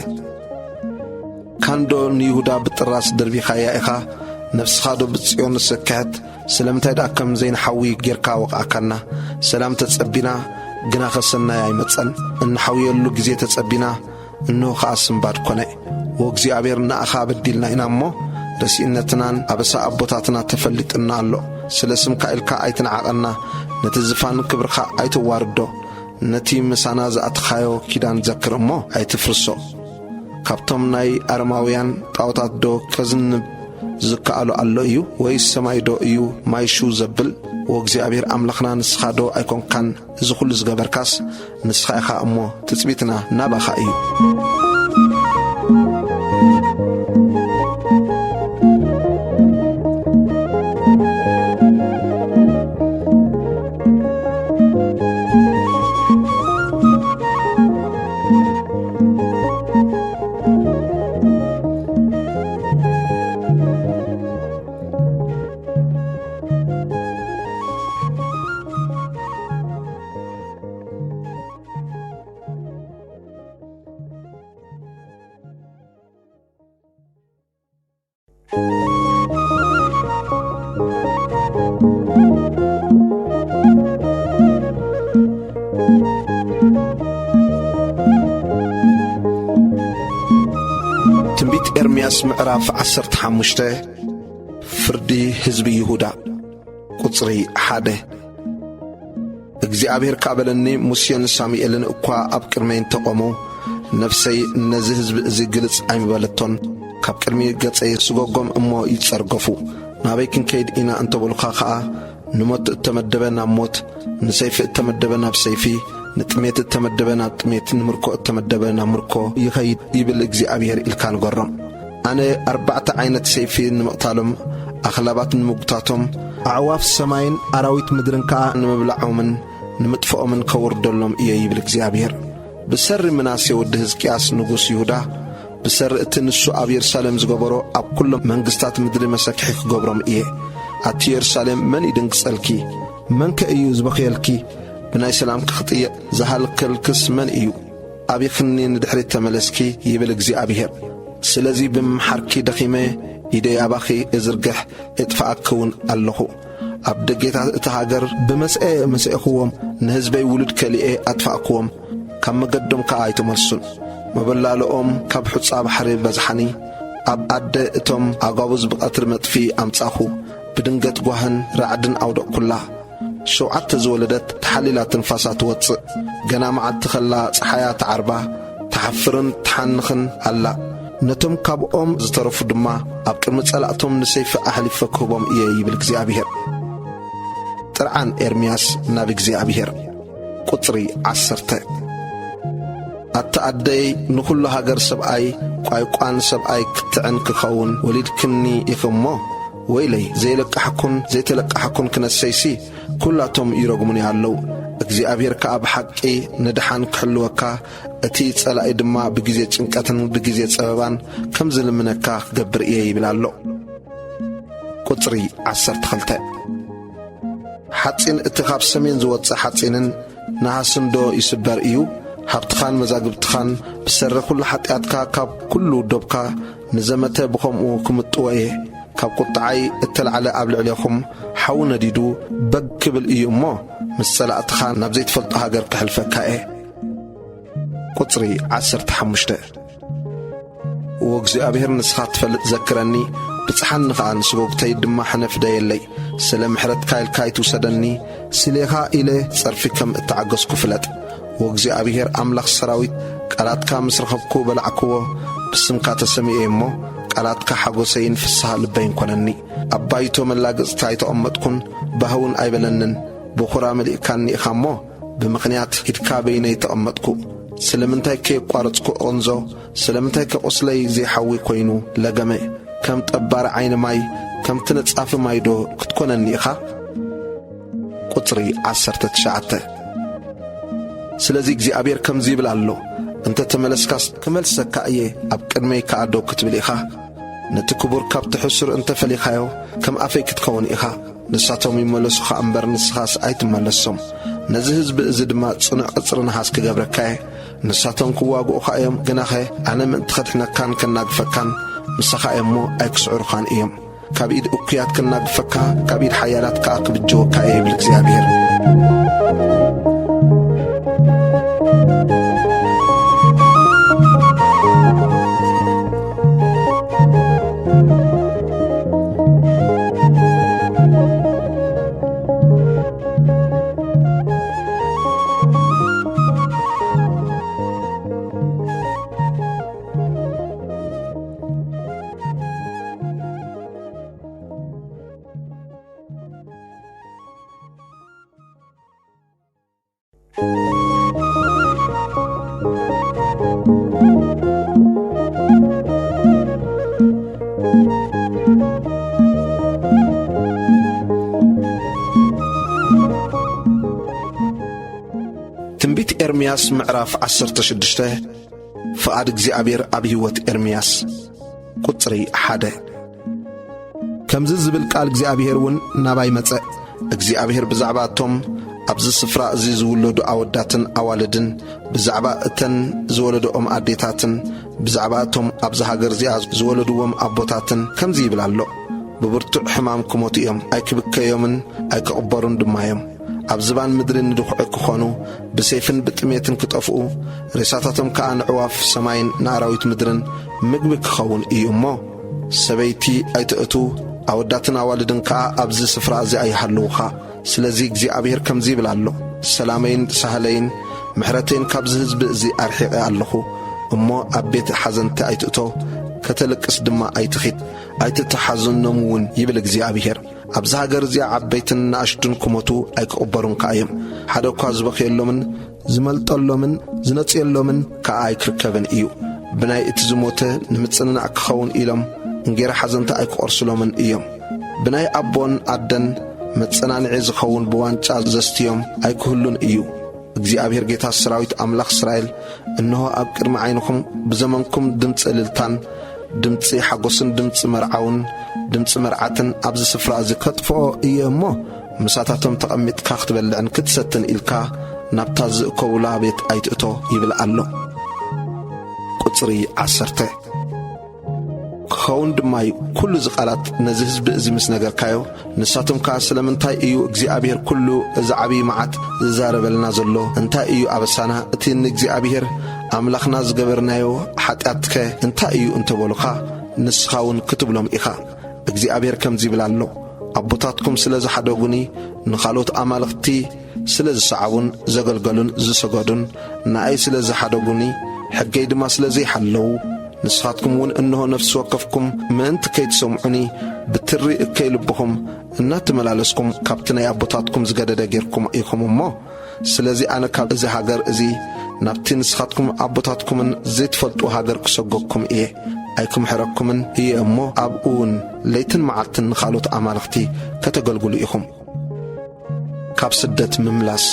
ካንዶ ንይሁዳ ብጥራስ ደርቢኻያ ኢኻ ነፍስኻ ዶ ብጽዮን ንሰክሕት ስለምንታይ ደኣ ከም ዘይንሓዊ ጌርካ ወቕዓካና ሰላም ተጸቢና ግና ኸሰናይ ኣይመጸን እንሓውየሉ ጊዜ ተጸቢና እንሆ ኸኣ ስምባድ ኮነ ወእግዚአብሔር ንኣኻ በዲልና ኢና እሞ ረሲእነትናን ኣበሳ ኣቦታትና ተፈሊጥና ኣሎ ስለ ስምካ ኢልካ ኣይትንዓቐና ነቲ ዝፋን ክብርኻ ኣይትዋርዶ ነቲ ምሳና ዝኣትኻዮ ኪዳን ዘክር እሞ ኣይትፍርሶ ካብቶም ናይ ኣረማውያን ጣዖታት ዶ ከዝንብ ዝከኣሉ ኣሎ እዩ ወይስ ሰማይ ዶ እዩ ማይሹ ዘብል ወእግዚአብሔር ኣምላኽና ንስኻ ዶ ኣይኮንካን እዚ ኩሉ ዝገበርካስ ንስኻ ኢኻ እሞ ትጽቢትና ናባኻ እዩ ትንቢት ኤርምያስ ምዕራፍ 15 ፍርዲ ህዝቢ ይሁዳ ቁጽሪ 1 እግዚአብሔር ካበለኒ ሙሴን ሳሙኤልን እኳ ኣብ ቅድመይ ተቆሙ ነፍሰይ ነዚ ህዝቢ እዚ ግልጽ ኣይምበለቶን ካብ ቅድሚ ገጸይ ስጎጎም እሞ ይጸርገፉ ናበይ ክንከይድ ኢና እንተበሉኻ ኸዓ ንሞት እተመደበ ናብ ሞት ንሰይፊ እተመደበ ናብ ሰይፊ ንጥሜት እተመደበ ናብ ጥሜት ንምርኮ እተመደበ ናብ ምርኮ ይኸይድ ይብል እግዚአብሔር ኢልካ ንገሮም ኣነ 4 ዓይነት ሰይፊ ንምቕታሎም ኣኽላባት ንምጉታቶም ኣዕዋፍ ሰማይን ኣራዊት ምድርን ከዓ ንምብላዖምን ንምጥፍኦምን ከውርደሎም እየ ይብል እግዚአብሔር ብሰሪ ምናሴ ወዲ ሕዝቅያስ ንጉስ ይሁዳ ብሰሪ እቲ ንሱ ኣብ ኢየሩሳሌም ዝገበሮ ኣብ ኩሎም መንግስታት ምድሪ መሰክሒ ክገብሮም እየ ኣቲ ኢየሩሳሌም መን ይድንግጸልኪ መን ከእዩ ዝበኽየልኪ ብናይ ሰላም ክኽጥየቕ ዝሃልከልክስ መን እዩ ኣብይኽኒ ንድሕሪት ተመለስኪ ይብል እግዚአብሔር ስለዚ ብምሓርኪ ደኺመ ኢደይ ኣባኺ እዝርግሕ እጥፍኣክውን ኣለኹ ኣብ ደጌታት እቲ ሃገር ብመስአ መስእኽዎም ንህዝበይ ውሉድ ከሊኤ ኣጥፍኣክዎም ካብ መገዶም ከዓ ኣይተመልሱን መበላለኦም ካብ ሑጻ ባሕሪ በዝሓኒ ኣብ ኣደ እቶም ኣጓቡዝ ብቐትሪ መጥፊ ኣምጻኹ ብድንገት ጓህን ራዕድን ኣውደቕ ኩላ 7 ዝወለደት ተሓሊላ ትንፋሳ ትወፅእ ገና መዓልቲ ኸላ ፀሓያ ተዓርባ ተሓፍርን ተሓንኽን ኣላ ነቶም ካብኦም ዝተረፉ ድማ ኣብ ቅድሚ ጸላእቶም ንሰይፊ ኣሕሊፈ ክህቦም እየ ይብል እግዚኣብሔር ጥርዓን ኤርምያስ ናብ እግዚኣብሔር ቁጽሪ 10 ኣተኣደይ ንኹሉ ሃገር ሰብኣይ ቋይቋን ሰብኣይ ክትዕን ክኸውን ወሊድክኒ ኢኽሞ ወይለይ ዘይለቃሕኩን ዘይተለቃሕኩን ክነሰይሲ ኩላቶም ይረግሙኒ ኣለዉ እግዚኣብሔር ከኣ ብሓቂ ንድሓን ክሕልወካ እቲ ጸላኢ ድማ ብጊዜ ጭንቀትን ብጊዜ ጸበባን ከም ዝልምነካ ክገብር እየ ይብል ኣሎ ቁጽሪ 12 ሓጺን እቲ ካብ ሰሜን ዝወፅእ ሓጺንን ነሃስንዶ ይስበር እዩ ሃብትኻን መዛግብትኻን ብሰረ ኩሉ ሓጢኣትካ ካብ ኩሉ ዶብካ ንዘመተ ብኸምኡ ክምጥዎ እየ ካብ ቁጥዓይ እተልዓለ ኣብ ልዕልኹም ሓው ነዲዱ በግ ክብል እዩ እሞ ምስ ጸላእትኻ ናብ ዘይትፈልጦ ሃገር ክሕልፈካ እየ ቁጽሪ 15 ወእግዚኣብሔር ንስኻ ትፈልጥ ዘክረኒ ብጽሓኒ ኸዓ ንስጎግተይ ድማ ሕነፍደ የለይ ስለ ምሕረትካ ኢልካ ይትውሰደኒ ስሌኻ ኢለ ጸርፊ ከም እተዓገስኩ ፍለጥ ወእግዚኣብሔር ኣምላኽ ሰራዊት ቃላትካ ምስ ረኸብኩ በላዕክዎ ብስምካ ተሰሚዐ እሞ ቃላትካ ሓጐሰይን ፍስሓ ልበይን ኮነኒ ኣባይቶ መላግጽታ ኣይተቐመጥኩን ባህውን ኣይበለንን ብኹራ መሊእካኒ ኢኻ እሞ ብምኽንያት ኢድካ በይነይ ተቐመጥኩ ስለምንታይ ከየቋረጽኩ ቐንዞ ስለምንታይ ከቈስለይ ዘይሓዊ ኮይኑ ለገመ ከም ጠባሪ ዓይኒ ማይ ከም ትነጻፊ ማይዶ ክትኰነኒ ኢኻ ቁጽሪ 19 ስለዚ እግዚኣብሔር ከምዚ ይብል ኣሎ እንተ ተመለስካስ ክመልሰካ እየ ኣብ ቅድመይ ከኣዶ ክትብል ኢኻ ነቲ ክቡር ካብቲ ሕሱር እንተ ፈሊኻዮ ከም ኣፈይ ክትከውን ኢኻ ንሳቶም ይመለሱኻ እምበር ንስኻስ ኣይትመለሶም ነዚ ህዝቢ እዚ ድማ ጽኑዕ ቅጽሪ ነሃስ ክገብረካ እየ ንሳቶም ክዋግኡኻ እዮም ግናኸ ኣነ ምእንቲ ኸድሕነካን ከናግፈካን ምሳኻ እሞ ኣይክስዕሩኻን እዮም ካብ ኢድ እኩያት ከናግፈካ ካብ ኢድ ሓያላት ከኣ ክብጅወካ እየ ይብል እግዚኣብሔር ትንቢት ኤርምያስ ምዕራፍ 16 ፍቓድ እግዚኣብሔር ኣብ ሕይወት ኤርምያስ ቁጽሪ 1 ከምዚ ዝብል ቃል እግዚኣብሔር እውን ናባይ መጽእ እግዚኣብሔር ብዛዕባ እቶም ኣብዚ ስፍራ እዚ ዝውለዱ ኣወዳትን ኣዋልድን ብዛዕባ እተን ዝወለድኦም ኣዴታትን ብዛዕባ እቶም ኣብዚ ሃገር እዚኣ ዝወለድዎም ኣቦታትን ከምዚ ይብል ኣሎ ብብርቱዕ ሕማም ክሞቱ እዮም ኣይክብከዮምን ኣይክቕበሩን ድማ እዮም ኣብ ዝባን ምድሪ ንድኹዒ ክኾኑ ብሰይፍን ብጥሜትን ክጠፍኡ ሬሳታቶም ከኣ ንዕዋፍ ሰማይን ንኣራዊት ምድርን ምግቢ ክኸውን እዩ እሞ ሰበይቲ ኣይትእቱ ኣወዳትን ኣዋልድን ከኣ ኣብዚ ስፍራ እዚ ኣይሃለዉኻ ስለዚ እግዚኣብሔር ከምዚ ይብል ኣሎ ሰላመይን ሳህለይን ምሕረተይን ካብዚ ህዝቢ እዚ ኣርሒቐ ኣለኹ እሞ ኣብ ቤት ሓዘንቲ ኣይትእቶ ከተለቅስ ድማ ኣይትኺድ ኣይትተሓዘኖም እውን ይብል እግዚኣብሔር ኣብዚ ሃገር እዚኣ ዓበይትን ንኣሽቱን ክሞቱ ኣይክቕበሩን ከ እዮም ሓደ እኳ ዝበኽየሎምን ዝመልጠሎምን ዝነጽየሎምን ከኣ ኣይክርከብን እዩ ብናይ እቲ ዝሞተ ንምጽንናዕ ክኸውን ኢሎም እንጌራ ሓዘንታ ኣይክቖርስሎምን እዮም ብናይ ኣቦን ኣደን መጸናንዒ ዝኸውን ብዋንጫ ዘስትዮም ኣይክህሉን እዩ እግዚአብሔር ጌታ ሰራዊት አምላክ እስራኤል እነሆ ኣብ ቅድመ ዓይንኩም በዘመንኩም ድምጽ እልልታን ድምጽ ሓጎስን ድምጽ መርዓውን ድምጽ መርዓትን ኣብዚ ስፍራ እዚ ከጥፍኦ እየ እሞ ምሳታቶም ተቐሚጥካ ክትበልዕን ክትሰትን ኢልካ ናብታ ዝእከቡላ ቤት ኣይትእቶ ይብል ኣሎ። ቁጽሪ 10 ክኸውን ድማ ኩሉ ዝቃላት ነዚ ህዝቢ እዚ ምስ ነገርካዮ ንሳቶም ካ ስለምንታይ እዩ እግዚአብሔር ኩሉ እዚ ዓብይ መዓት ዝዛረበልና ዘሎ እንታይ እዩ አበሳና እቲ እግዚአብሔር አምላኽና ዝገበርናዮ ኃጢአትከ እንታይ እዩ እንተበሉኻ ንስኻውን ክትብሎም ኢኻ እግዚአብሔር ከምዚ ይብል ኣሎ ኣቦታትኩም ስለ ዝሓደጉኒ ንኻልኦት ኣማልኽቲ ስለ ዝሰዓቡን ዘገልገሉን ዝሰገዱን ንኣይ ስለ ዝሓደጉኒ ሕገይ ድማ ስለ ዘይሓለዉ ንስኻትኩም እውን እንሆ ነፍሲ ወከፍኩም ምእንቲ ከይትሰምዑኒ ብትሪ እከይ ልብኹም እናተመላለስኩም ካብቲ ናይ ኣቦታትኩም ዝገደደ ጌርኩም ኢኹም እሞ ስለዚ ኣነ ካብ እዚ ሃገር እዚ ናብቲ ንስኻትኩም ኣቦታትኩምን ዘይትፈልጡ ሃገር ክሰጎግኩም እየ ኣይክምሕረኩምን እየ እሞ ኣብኡውን ለይትን መዓልትን ንኻልኦት ኣማልኽቲ ከተገልግሉ ኢኹም ካብ ስደት ምምላስ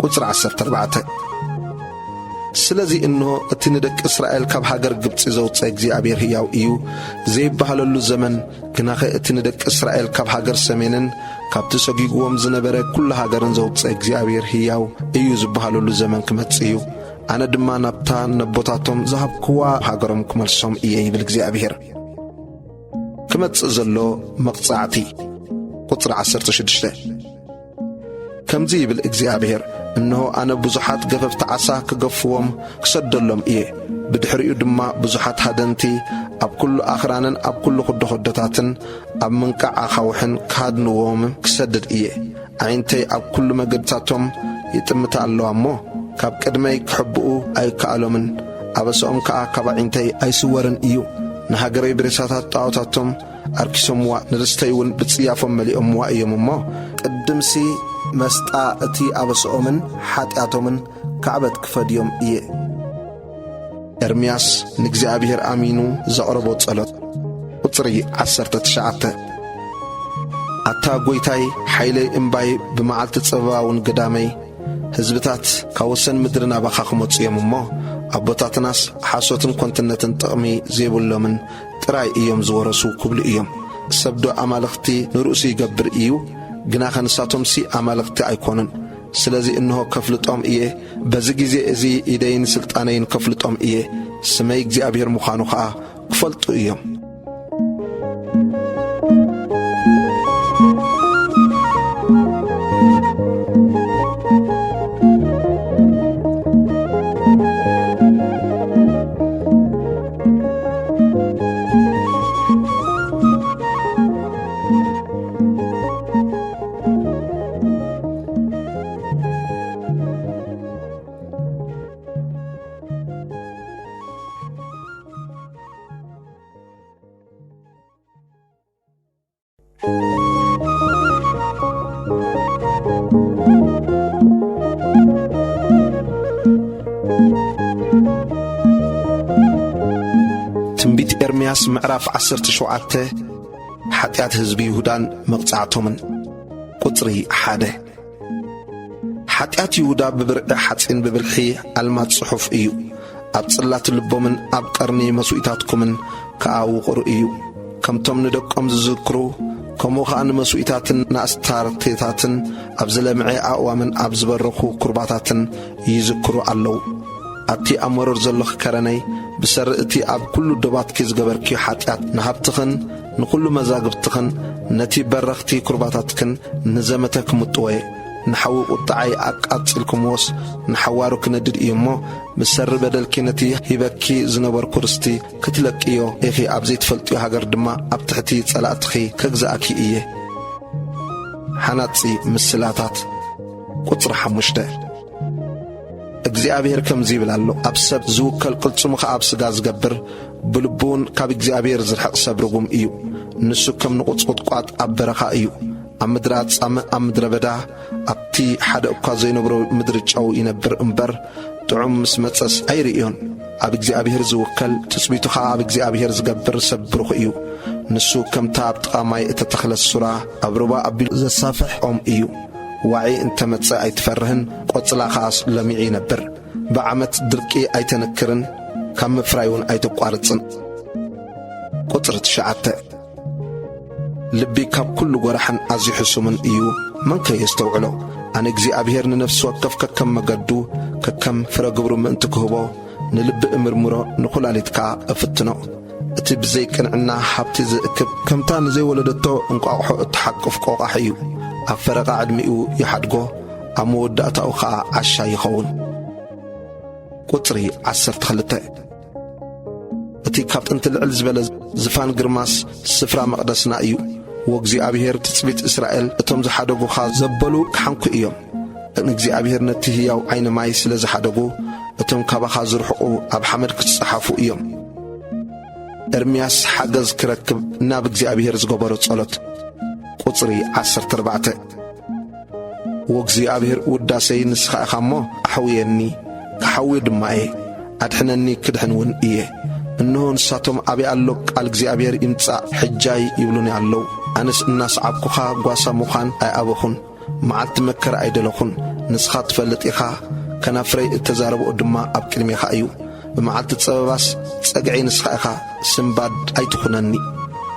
ቁጽር 14 ስለዚ እንሆ እቲ ንደቂ እስራኤል ካብ ሃገር ግብፂ ዘውፅእ እግዚአብሔር ሕያው እዩ ዘይበሃለሉ ዘመን ግናኸ እቲ ንደቂ እስራኤል ካብ ሃገር ሰሜንን ካብቲ ሰጊግዎም ዝነበረ ኩሉ ሃገርን ዘውፅእ እግዚአብሔር ሕያው እዩ ዝበሃለሉ ዘመን ክመጽእ እዩ ኣነ ድማ ናብታ ነቦታቶም ዝሃብክዋ ሃገሮም ክመልሶም እየ ይብል እግዚአብሔር ክመጽእ ዘሎ መቕጻዕቲ ቁጽር 16 ከምዚ ይብል እግዚአብሔር እንሆ ኣነ ብዙሓት ገፈፍቲ ዓሳ ክገፍዎም ክሰደሎም እየ ብድሕሪኡ ድማ ብዙሓት ሃደንቲ ኣብ ኩሉ ኣኽራንን ኣብ ኩሉ ኹደኹደታትን ኣብ ምንቃዕ ኣኻውሕን ካድንዎም ክሰድድ እየ ዓይንተይ ኣብ ኩሉ መገድታቶም ይጥምታ ኣለዋ እሞ ካብ ቅድመይ ክሕብኡ ኣይከኣሎምን ኣበሶኦም ከዓ ካብ ዓይንተይ ኣይስወርን እዩ ንሃገረይ ብሬሳታት ጣዖታቶም ኣርኪሶምዋ ንርስተይ እውን ብጽያፎም መሊኦምዋ እዮም እሞ ቅድምሲ መስጣ እቲ ኣበሶኦምን ሓጢኣቶምን ካዕበት ክፈድዮም እየ ኤርምያስ ንእግዚአብሔር ኣሚኑ ዘቕረቦ ጸሎት ቁጽሪ 19 ኣታ ጐይታይ ሓይለይ እምባይ ብመዓልቲ ጸባውን ገዳመይ ህዝብታት ካብ ወሰን ምድሪ ናባኻ ክመጹ እዮም እሞ ኣቦታትናስ ሓሶትን ኰንትነትን ጥቕሚ ዘይብሎምን ጥራይ እዮም ዝወረሱ ክብሉ እዮም ሰብዶ ኣማልኽቲ ንርእሱ ይገብር እዩ ግናኸ ንሳቶምሲ ኣማልኽቲ ኣይኮኑን ስለዚ እንሆ ከፍልጦም እየ በዚ ጊዜ እዚ ኢደይን ስልጣነይን ከፍልጦም እየ ስመይ እግዚአብሔር ምዃኑ ኸዓ ክፈልጡ እዮም ትንቢት ኤርምያስ ምዕራፍ 17 ሓጢአት ህዝቢ ይሁዳን መቕጻዕቶምን ቁጽሪ 1 ሓጢአት ይሁዳ ብብርዒ ሓጺን ብብልሒ ኣልማት ጽሑፍ እዩ ኣብ ጽላት ልቦምን ኣብ ቀርኒ መስዋዕታትኩምን ከዓ ውቕሩ እዩ ከምቶም ንደቆም ዝዝክሩ ከምኡ ኸዓ ንመስዋዕታትን ንኣስታርቴታትን ኣብ ዝለምዐ ኣእዋምን ኣብ ዝበረኹ ኵርባታትን ይዝክሩ ኣለዉ ኣብቲ ኣብ መሮር ዘለኽ ከረነይ ብሰርእቲ ኣብ ኩሉ ደባትኪ ዝገበርኪ ሓጢአት ንሃብትኽን ንኹሉ መዛግብትኽን ነቲ በረኽቲ ኵርባታትክን ንዘመተ ክምጥወየ ንሓዊ ቁጥዓይ ኣቃጽልኩምዎስ ንሓዋሩ ክነድድ እዩ እሞ ብሰሪ በደልኪ ነቲ ሂበኪ ዝነበርኩ ርስቲ ክትለቅዮ ኢኺ ኣብ ዘይትፈልጥዮ ሃገር ድማ ኣብ ትሕቲ ጸላእትኺ ከግዛእኪ እየ ሓናጺ ምስላታት ቁጽሪ 5 እግዚአብሔር ከምዚ ይብል ኣሎ ኣብ ሰብ ዝውከል ቅልጽሙ ኸዓ ኣብ ሥጋ ዝገብር ብልቡን ካብ እግዚአብሔር ዝርሕቕ ሰብ ርጉም እዩ ንሱ ከም ንቝጽቁጥቋጥ ኣብ በረኻ እዩ ኣብ ምድሪ ኣጻምዕ ኣብ ምድረ በዳ ኣብቲ ሓደ እኳ ዘይነብሮ ምድሪ ጨው ይነብር እምበር ጥዑም ምስ መጸስ ኣይርእዮን ኣብ እግዚአብሔር ዝውከል ትጽቢቱ ኸዓ ኣብ እግዚአብሔር ዝገብር ሰብ ብሩኽ እዩ ንሱ ከምታ ኣብ ጥቓ ማይ እተተኽለ ሱራ ኣብ ሩባ ኣቢሉ ዘሳፍሕ ኦም እዩ ዋዒ እንተመጽእ ኣይትፈርህን ቈጽላ ኸዓስ ለሚዑ ይነብር ብዓመት ድርቂ ኣይተነክርን ካብ ምፍራይውን ኣይተቋርጽን ቁጽሪ 9 ልቢ ካብ ኩሉ ጐራሕን ኣዝዩ ሕሱምን እዩ መን ከየስተውዕሎ ኣነ እግዚአብሔር ንነፍሲ ወከፍ ከከም መገዱ ከከም ፍረ ግብሩ ምእንቲ ክህቦ ንልቢ እምርምሮ ንኹላሊትካ እፍትኖ እቲ ብዘይቅንዕና ሃብቲ ዝእክብ ከምታ ንዘይወለደቶ እንቋቑሖ እትሓቅፍ ቆቓሕ እዩ ኣብ ፈረቓ ዕድሚኡ ይሓድጎ ኣብ መወዳእታኡ ኸዓ ዓሻ ይኸውን ቁጽሪ 12 እቲ እቲ ካብ ጥንቲ ልዕል ዝበለ ዝፋን ግርማስ ስፍራ መቕደስና እዩ። ወእግዚአብሔር ትጽቢት እስራኤል እቶም ዝሓደጉኻ ዘበሉ ክሓንኩ እዮም። ንእግዚአብሔር ነቲ ሕያው ዓይኒ ማይ ስለ ዝሓደጉ እቶም ካባኻ ዝርሕቑ ኣብ ሓመድ ክጽሓፉ እዮም። ኤርምያስ ሓገዝ ክረክብ ናብ እግዚአብሔር ዝገበሮ ጸሎት ቁጽሪ 14 ወእግዚአብሔር ውዳሰይ ንስኻ ኢኻ እሞ ኣሕውየኒ ክሓዊ ድማ እየ ኣድሕነኒ ክድሕንውን እየ። እንሆ ንሳቶም ኣበይ ኣሎ ቃል እግዚአብሔር ይምጻእ ሕጃይ ይብሉኒ ኣለዉ። ኣነስ እናሰዓብኩኻ ጓሳ ምዃን ኣይኣበኹን መዓልቲ መከራ ኣይደለኹን። ንስኻ ትፈልጥ ኢኻ ከናፍረይ እተዛረብኦ ድማ ኣብ ቅድሜኻ እዩ። ብመዓልቲ ጸበባስ ጸግዒ ንስኻ ኢኻ ስምባድ ኣይትኹነኒ።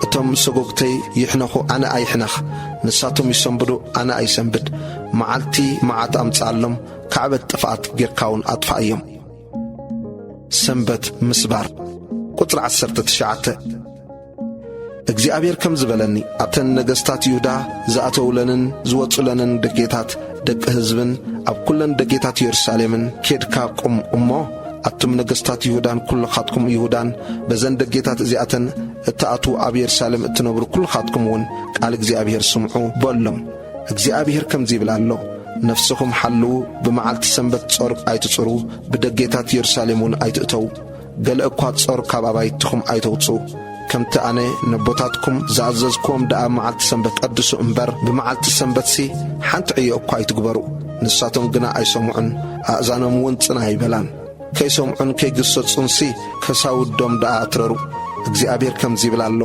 እቶም ሰጎግተይ ይሕነኹ ኣነ ኣይሕነኽ፣ ንሳቶም ይሰንብዱ ኣነ ኣይሰንብድ። መዓልቲ መዓት ኣምጻኣሎም ካዕበት ጥፍኣት ጌርካውን ኣጥፋ እዮም። ሰንበት ምስባር ቁጥሪ 19 እግዚአብሔር ከም ዝበለኒ ኣብተን ነገሥታት ይሁዳ ዝኣተውለንን ዝወጹለንን ደጌታት ደቂ ሕዝብን ኣብ ኩለን ደጌታት ኢየሩሳሌምን ኬድካ ቁም እሞ ኣቱም ነገሥታት ይሁዳን ኩልኻትኩም ይሁዳን በዘን ደጌታት እዚኣተን እተኣትዉ ኣብ ኢየሩሳሌም እትነብሩ ኩልኻትኩምውን ቃል እግዚአብሔር ስምዑ በሎም። እግዚአብሔር ከምዚ ይብል ኣሎ፣ ነፍስኹም ሓልዉ፣ ብመዓልቲ ሰንበት ጾር ኣይትጽሩ፣ ብደጌታት ኢየሩሳሌምን ኣይትእተዉ፣ ገለ እኳ ጾር ካብ ኣባይትኹም ኣይተውፅኡ። ከምቲ ኣነ ነቦታትኩም ዝኣዘዝክዎም ደኣ መዓልቲ ሰንበት ቀድሱ እምበር ብመዓልቲ ሰንበትሲ ሓንቲ ዕዮ እኳ ኣይትግበሩ። ንሳቶም ግና ኣይሰምዑን፣ ኣእዛኖምውን ጽና ይበላን። ከይሰምዑን ከይግሰጹንሲ ከሳውዶም ደኣ ኣትረሩ። እግዚአብሔር ከምዚ ይብል ኣሎ፣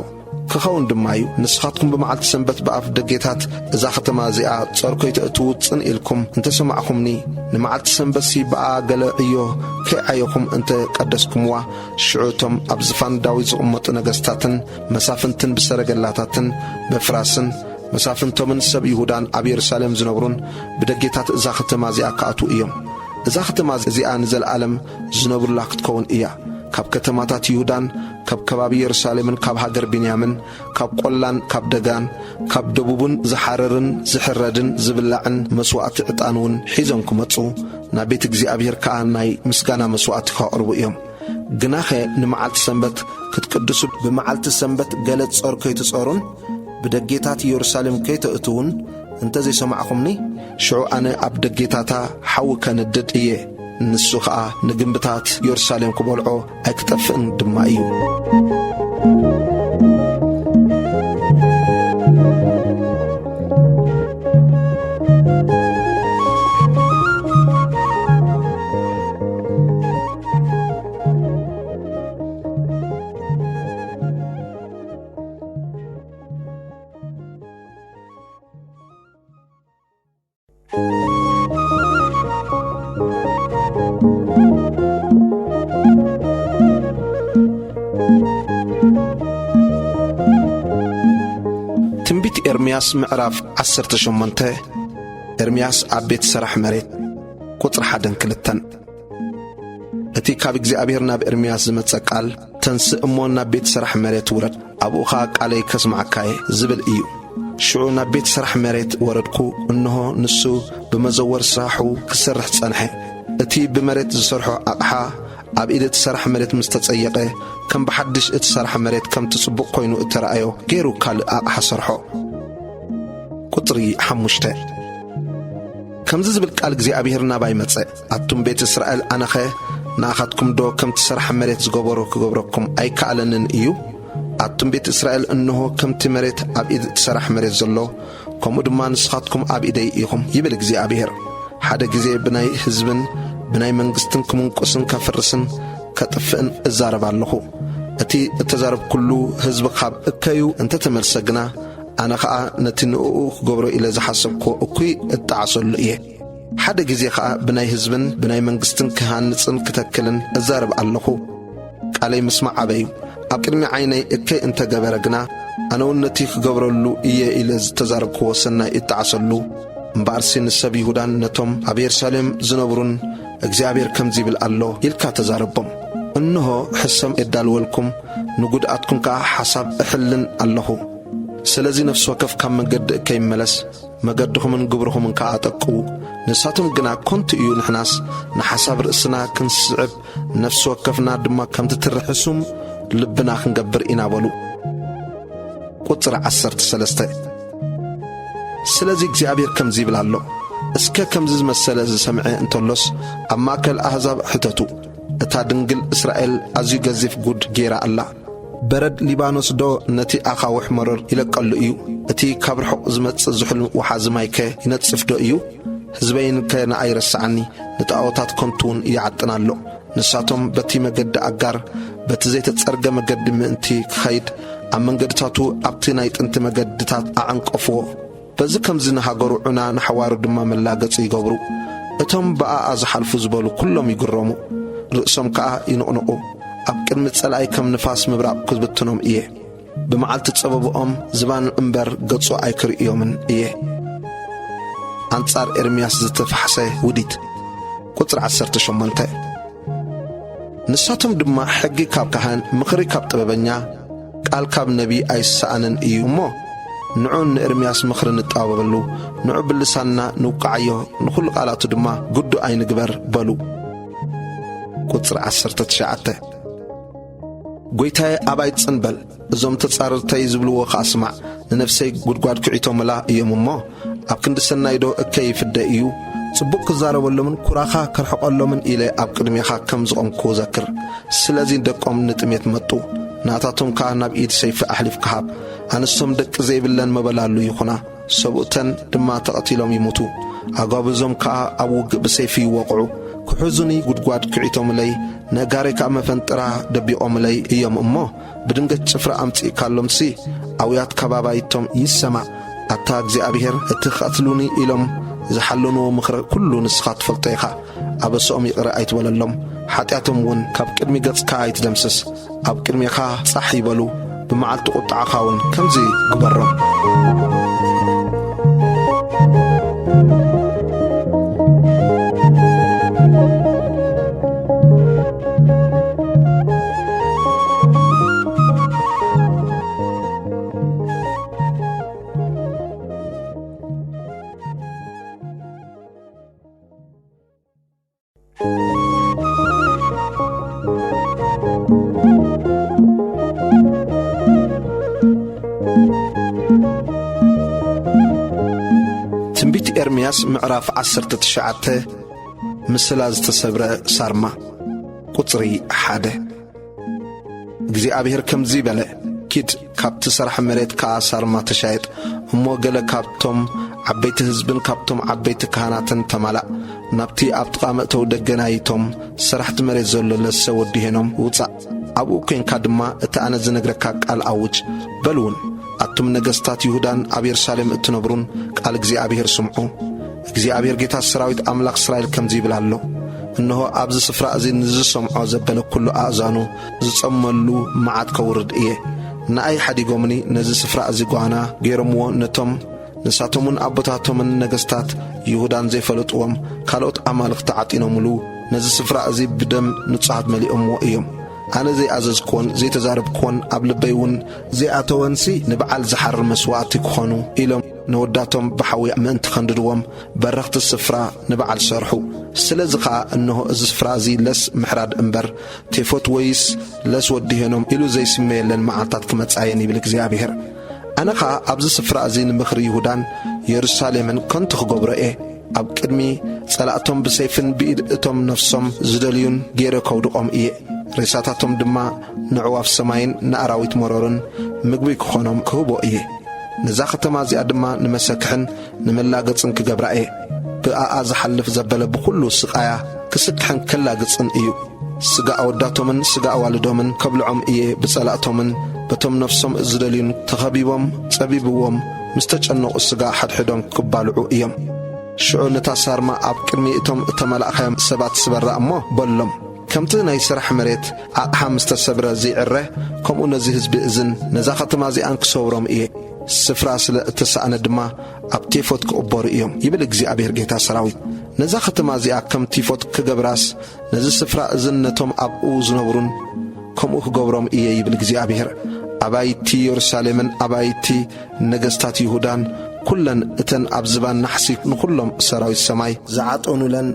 ክኸውን ድማ እዩ ንስኻትኩም ብመዓልቲ ሰንበት በኣፍ ደጌታት እዛ ኸተማ እዚኣ ጾር ከይትእትዉ ጽን ኢልኩም እንተሰማዕኹምኒ ንመዓልቲ ሰንበትሲ በኣ ገለ ዕዮ ከይዓየኹም እንተ ቀደስኩምዋ ሽዑቶም ኣብ ዝፋን ዳዊት ዝቕመጡ ነገሥታትን መሳፍንትን ብሰረገላታትን በፍራስን መሳፍንቶምን ሰብ ይሁዳን ኣብ ኢየሩሳሌም ዝነብሩን ብደጌታት እዛ ኸተማ እዚኣ ከኣትዉ እዮም። እዛ ኸተማ እዚኣ ንዘለዓለም ዝነብሩላ ክትከውን እያ። ካብ ከተማታት ይሁዳን ካብ ከባቢ ኢየሩሳሌምን ካብ ሃገር ቢንያምን ካብ ቈላን ካብ ደጋን ካብ ደቡብን ዝሓረርን ዝሕረድን ዝብላዕን መስዋዕቲ ዕጣንውን ሒዞም ክመጹ ናብ ቤት እግዚአብሔር ከዓ ናይ ምስጋና መስዋዕቲ ከቕርቡ እዮም። ግናኸ ንመዓልቲ ሰንበት ክትቅድሱ ብመዓልቲ ሰንበት ገለ ጾር ከይትጾሩን ብደጌታት ኢየሩሳሌም ከይትእትውን እንተ ዘይሰማዕኹምኒ ሽዑ ኣነ ኣብ ደጌታታ ሓዊ ከንድድ እየ። ንሱ ከዓ ንግንብታት ኢየሩሳሌም ክበልዖ ኣይክጠፍእን ድማ እዩ። ትንቢት ኤርምያስ ምዕራፍ 18 ኤርምያስ ኣብ ቤት ስራሕ መሬት ቁጥሪ 1-2 እቲ ካብ እግዚአብሔር ናብ ኤርምያስ ዝመጸ ቃል ተንስእ እሞ ናብ ቤት ስራሕ መሬት ውረድ፣ ኣብኡኻ ቃለይ ከስማዓካየ ዝብል እዩ። ሽዑ ናብ ቤት ስራሕ መሬት ወረድኩ፣ እንሆ ንሱ ብመዘወር ስራሑ ክሰርሕ ጸንሐ። እቲ ብመሬት ዝሰርሖ ኣቕሓ ኣብ ኢድ እትሰርሕ መሬት ምስ ተጸየቐ ከም ብሓድሽ እትሰርሕ መሬት ከም ትጽቡቕ ኮይኑ እተረኣዮ ገይሩ ካልእ ኣቕሓ ሰርሖ። ቁጥሪ 5 ከምዚ ዝብል ቃል እግዚአብሔር ናባይ መጽእ፣ ኣቱም ቤት እስራኤል ኣነኸ ንኣኻትኩም ዶ ከም ትሰርሕ መሬት ዝገበሮ ክገብረኩም ኣይከኣለንን እዩ? ኣቱም ቤት እስራኤል እንሆ ከምቲ መሬት ኣብ ኢድ እትሰርሕ መሬት ዘሎ ከምኡ ድማ ንስኻትኩም ኣብ ኢደይ ኢኹም ይብል እግዚአብሔር። ሓደ ጊዜ ብናይ ሕዝብን ብናይ መንግሥትን ክምንቁስን ከፍርስን ከጥፍእን እዛረብ ኣለኹ። እቲ እተዛረብ ኩሉ ሕዝቢ ካብ እከዩ እንተ ተመልሰ ግና ኣነ ኸዓ ነቲ ንእኡ ክገብሮ ኢለ ዝሓሰብኮ እኩይ እጣዓሰሉ እየ። ሓደ ጊዜ ኸዓ ብናይ ሕዝብን ብናይ መንግሥትን ክሃንጽን ክተክልን እዛረብ ኣለኹ። ቃለይ ምስማዕ ዓበዩ ኣብ ቅድሚ ዓይነይ እከይ እንተ ገበረ ግና ኣነውን ነቲ ክገብረሉ እየ ኢለ ዝተዛረብክዎ ሰናይ እጣዓሰሉ እምበኣርሲ ንሰብ ይሁዳን ነቶም ኣብ ኢየሩሳሌም ዝነብሩን እግዚአብሔር ከምዚ ይብል ኣሎ ኢልካ ተዛረቦም። እንሆ ሕሰም የዳልወልኩም ንጉድኣትኩም ከዓ ሓሳብ እሕልን ኣለኹ። ስለዚ ነፍሲ ወከፍ ካብ መንገዲ እከይመለስ መገድኹምን ግብርኹምን ከዓ ኣጠቅዉ። ንሳቶም ግና ኮንቲ እዩ ንሕናስ ንሓሳብ ርእስና ክንስዕብ ነፍሲ ወከፍና ድማ ከምቲ ትርሕሱም ልብና ክንገብር ኢና በሉ። ቁጥር 13 ስለዚ እግዚአብሔር ከምዚ ይብል ኣሎ እስከ ከምዚ ዝመሰለ ዝሰምዐ እንተሎስ ኣብ ማእከል ኣሕዛብ ሕተቱ እታ ድንግል እስራኤል ኣዝዩ ገዚፍ ጉድ ጌራ ኣላ። በረድ ሊባኖስ ዶ ነቲ ኣኻውሕ መረር ይለቀሉ እዩ? እቲ ካብ ርሑቕ ዝመጽእ ዝሑል ወሓዚ ማይከ ይነጽፍ ዶ እዩ? ህዝበይን ከነኣይረስዓኒ ንጣዖታት ኮንቱውን ይዓጥና ኣሎ። ንሳቶም በቲ መገዲ ኣጋር በቲ ዘይተጸርገ መገዲ ምእንቲ ክኸይድ ኣብ መንገድታቱ ኣብቲ ናይ ጥንቲ መገድታት ኣዕንቀፍዎ። በዚ ከምዚ ንሃገሩ ዑና ንሓዋሩ ድማ መላገጽ ይገብሩ። እቶም ብኣኣ ዝሓልፉ ዝበሉ ኩሎም ይግረሙ፣ ርእሶም ከዓ ይንቕንቑ። ኣብ ቅድሚ ጸላኢ ከም ንፋስ ምብራቕ ክዝብትኖም እየ። ብመዓልቲ ጸበብኦም ዝባን እምበር ገጹ ኣይክርእዮምን እየ። ኣንጻር ኤርምያስ ዝተፋሕሰ ውዲት ቁጥሪ 18 ንሳቶም ድማ ሕጊ ካብ ካህን ምኽሪ ካብ ጥበበኛ ቃል ካብ ነቢ ኣይሰኣንን እዩ እሞ ንዑ ንኤርምያስ ምኽሪ ንጠባበሉ ንዑ ብልሳንና ንውቃዓዮ ንኹሉ ቃላቱ ድማ ጉዱ ኣይንግበር በሉ። ቁጥሪ 19 ጐይታየ ኣባይ ጽንበል እዞም ተጻርርተይ ዝብልዎ ኸኣስማዕ ንነፍሰይ ጉድጓድ ክዒቶምላ እዮም እሞ ኣብ ክንዲ ሰናይዶ እከ ይፍደ እዩ። ጽቡቕ ክዛረበሎምን ኩራኻ ከርሕቐሎምን ኢለ ኣብ ቅድሜኻ ከም ዝቖምኩ ዘክር። ስለዚ ደቆም ንጥሜት መጡ፣ ናታቶም ከዓ ናብ ኢድ ሰይፊ ኣሕሊፍ ክሃብ። ኣንስቶም ደቂ ዘይብለን መበላሉ ይኹና፣ ሰብኡተን ድማ ተቐቲሎም ይሙቱ። ኣጓብዞም ከዓ ኣብ ውግእ ብሰይፊ ይወቕዑ። ክሕዙኒ ጉድጓድ ክዒቶምለይ ነጋረይ ካብ መፈንጥራ ደቢቖምለይ እዮም እሞ ብድንገት ጭፍራ ኣምጺእካሎምሲ ኣውያት ከባባይቶም ይሰማዕ። ኣታ እግዚኣብሔር እቲ ኸትሉኒ ኢሎም ዝሓለንዎ ምኽሪ ኩሉ ንስኻ ትፈልጦ ኢኻ። ኣበሶኦም ይቕረ ኣይትበለሎም፣ ሓጢኣቶም እውን ካብ ቅድሚ ገጽካ ኣይትደምስስ። ኣብ ቅድሜኻ ጻሕ ይበሉ፣ ብመዓልቲ ቁጣዕኻ እውን ከምዚ ግበሮም። ትንቢት ኤርምያስ ምዕራፍ 19 ምስላ ዝተሰብረ ሳርማ ቁጽሪ 1 እግዚአብሔር ከምዚ በለ ኪድ ካብቲ ሰርሕ መሬት ከዓ ሳርማ ተሻየጥ እሞ ገለ ካብቶም ዓበይቲ ህዝብን ካብቶም ዓበይቲ ካህናትን ተማላእ ናብቲ ኣብ ጥቓ መእተው ደገናይቶም ስራሕቲ መሬት ዘሎ ለሰ ወዲሄኖም ውፃእ። ኣብኡ ኮንካ ድማ እቲ ኣነ ዝነግረካ ቃል ኣውጅ በልውን። ኣቱም ነገሥታት ይሁዳን ኣብ የሩሳሌም እትነብሩን ቃል እግዚአብሔር ስምዑ። እግዚአብሔር ጌታ ሰራዊት ኣምላኽ እስራኤል ከምዚ ይብል ኣሎ እነሆ ኣብዚ ስፍራ እዚ ንዝሰምዖ ዘበለ ኩሉ ኣእዛኑ ዝጸመሉ መዓት ከውርድ እየ። ንኣይ ሓዲጎምኒ ነዚ ስፍራ እዚ ጓና ገይሮምዎ ነቶም ንሳቶምን ኣቦታቶምን ነገሥታት ይሁዳን ዘይፈለጥዎም ካልኦት ኣማልኽቲ ዓጢኖምሉ ነዚ ስፍራ እዚ ብደም ንጹሓት መሊኦምዎ እዮም። ኣነ ዘይኣዘዝክዎን ዘይተዛረብክዎን ኣብ ልበይውን ዘይኣተወንሲ ንበዓል ዝሓር መስዋዕቲ ክኾኑ ኢሎም ንወዳቶም ብሓዊ ምእንቲ ኸንድድዎም በረኽቲ ስፍራ ንበዓል ሰርሑ። ስለዚ ኸዓ እነሆ እዚ ስፍራ እዚ ለስ ምሕራድ እምበር ቴፎት ወይስ ለስ ወዲሄኖም ኢሉ ዘይስመየለን መዓልታት ክመጻየን ይብል እግዚአብሔር። ኣነ ኸዓ ኣብዚ ስፍራ እዚ ንምኽሪ ይሁዳን የሩሳሌምን ከንቱ ክገብሮ እየ። ኣብ ቅድሚ ጸላእቶም ብሰይፍን ብኢድ እቶም ነፍሶም ዝደልዩን ገይረ ከውድቖም እየ። ሬሳታቶም ድማ ንዕዋፍ ሰማይን ንኣራዊት መሮርን ምግቢ ክኾኖም ክህቦ እየ። ነዛ ከተማ እዚኣ ድማ ንመሰክሕን ንመላገጽን ክገብራ እየ። ብኣኣ ዝሓልፍ ዘበለ ብኹሉ ስቓያ ክስክሕን ከላግጽን እዩ። ስጋ ኣወዳቶምን ስጋ ኣዋልዶምን ከብልዖም እየ። ብጸላእቶምን በቶም ነፍሶም ዝደልዩን ተኸቢቦም ጸቢብዎም ምስ ተጨነቑ ስጋ ሓድሕዶም ክባልዑ እዮም። ሽዑ ነታ ሳርማ ኣብ ቅድሚ እቶም እተመላእኻዮም ሰባት ስበራ እሞ በሎም ከምቲ ናይ ስራሕ መሬት ኣቕሓ ምስ ተሰብረ ዘይዕረ ከምኡ ነዚ ህዝቢ እዝን ነዛ ኸተማ እዚኣን ክሰብሮም እየ። ስፍራ ስለ እተሰኣነ ድማ ኣብ ቴፎት ክቕበሩ እዮም ይብል እግዚአብሔር ጌታ ሰራዊት። ነዛ ኸተማ እዚኣ ከም ቴፎት ክገብራስ ነዚ ስፍራ እዝን ነቶም ኣብኡ ዝነብሩን ከምኡ ክገብሮም እየ ይብል እግዚአብሔር። ኣባይቲ የሩሳሌምን ኣባይቲ ነገሥታት ይሁዳን ኩለን እተን ኣብ ዝባን ናሕሲ ንኹሎም ሰራዊት ሰማይ ዝዓጠኑለን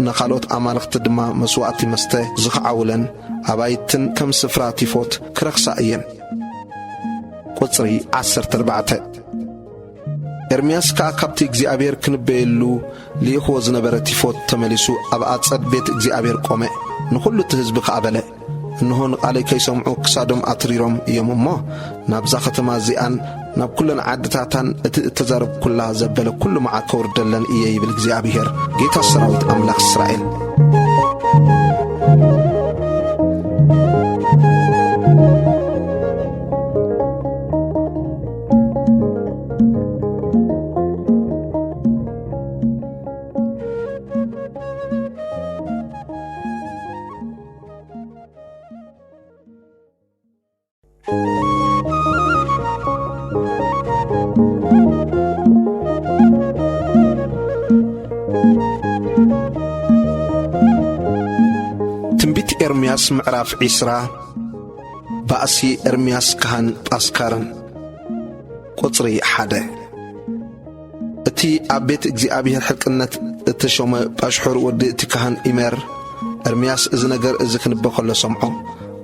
نخالوت أمالخت دما مسواتي مسته زخعولن أبايتن كم سفرات فوت كرخصائيا قصري 14 إرمياس كأكبت إجزيابير كنبيلو ليخو زنبرتي فوت تمليسو أبعاد صد بيت إجزيابير قومي نخلو تهزب قابله إنهون عليك يسمعو كسادم أطريرهم يومما نابزا ختما زيان ناب كلن عادتاتان اتزارب كلها زبالة كل معا كور دلن إياي بالإجزيابير جيتا السراويت أملاك إسرائيل تنبيت إرمياس معراف عسرا بأسي إرمياس كهان أسكارن قطري حدا اتي أبيت إجزيابير حلقنت اتشوم باشحر ودي اتكهان إمير إرمياس إذنقر إذكن بخل سمعو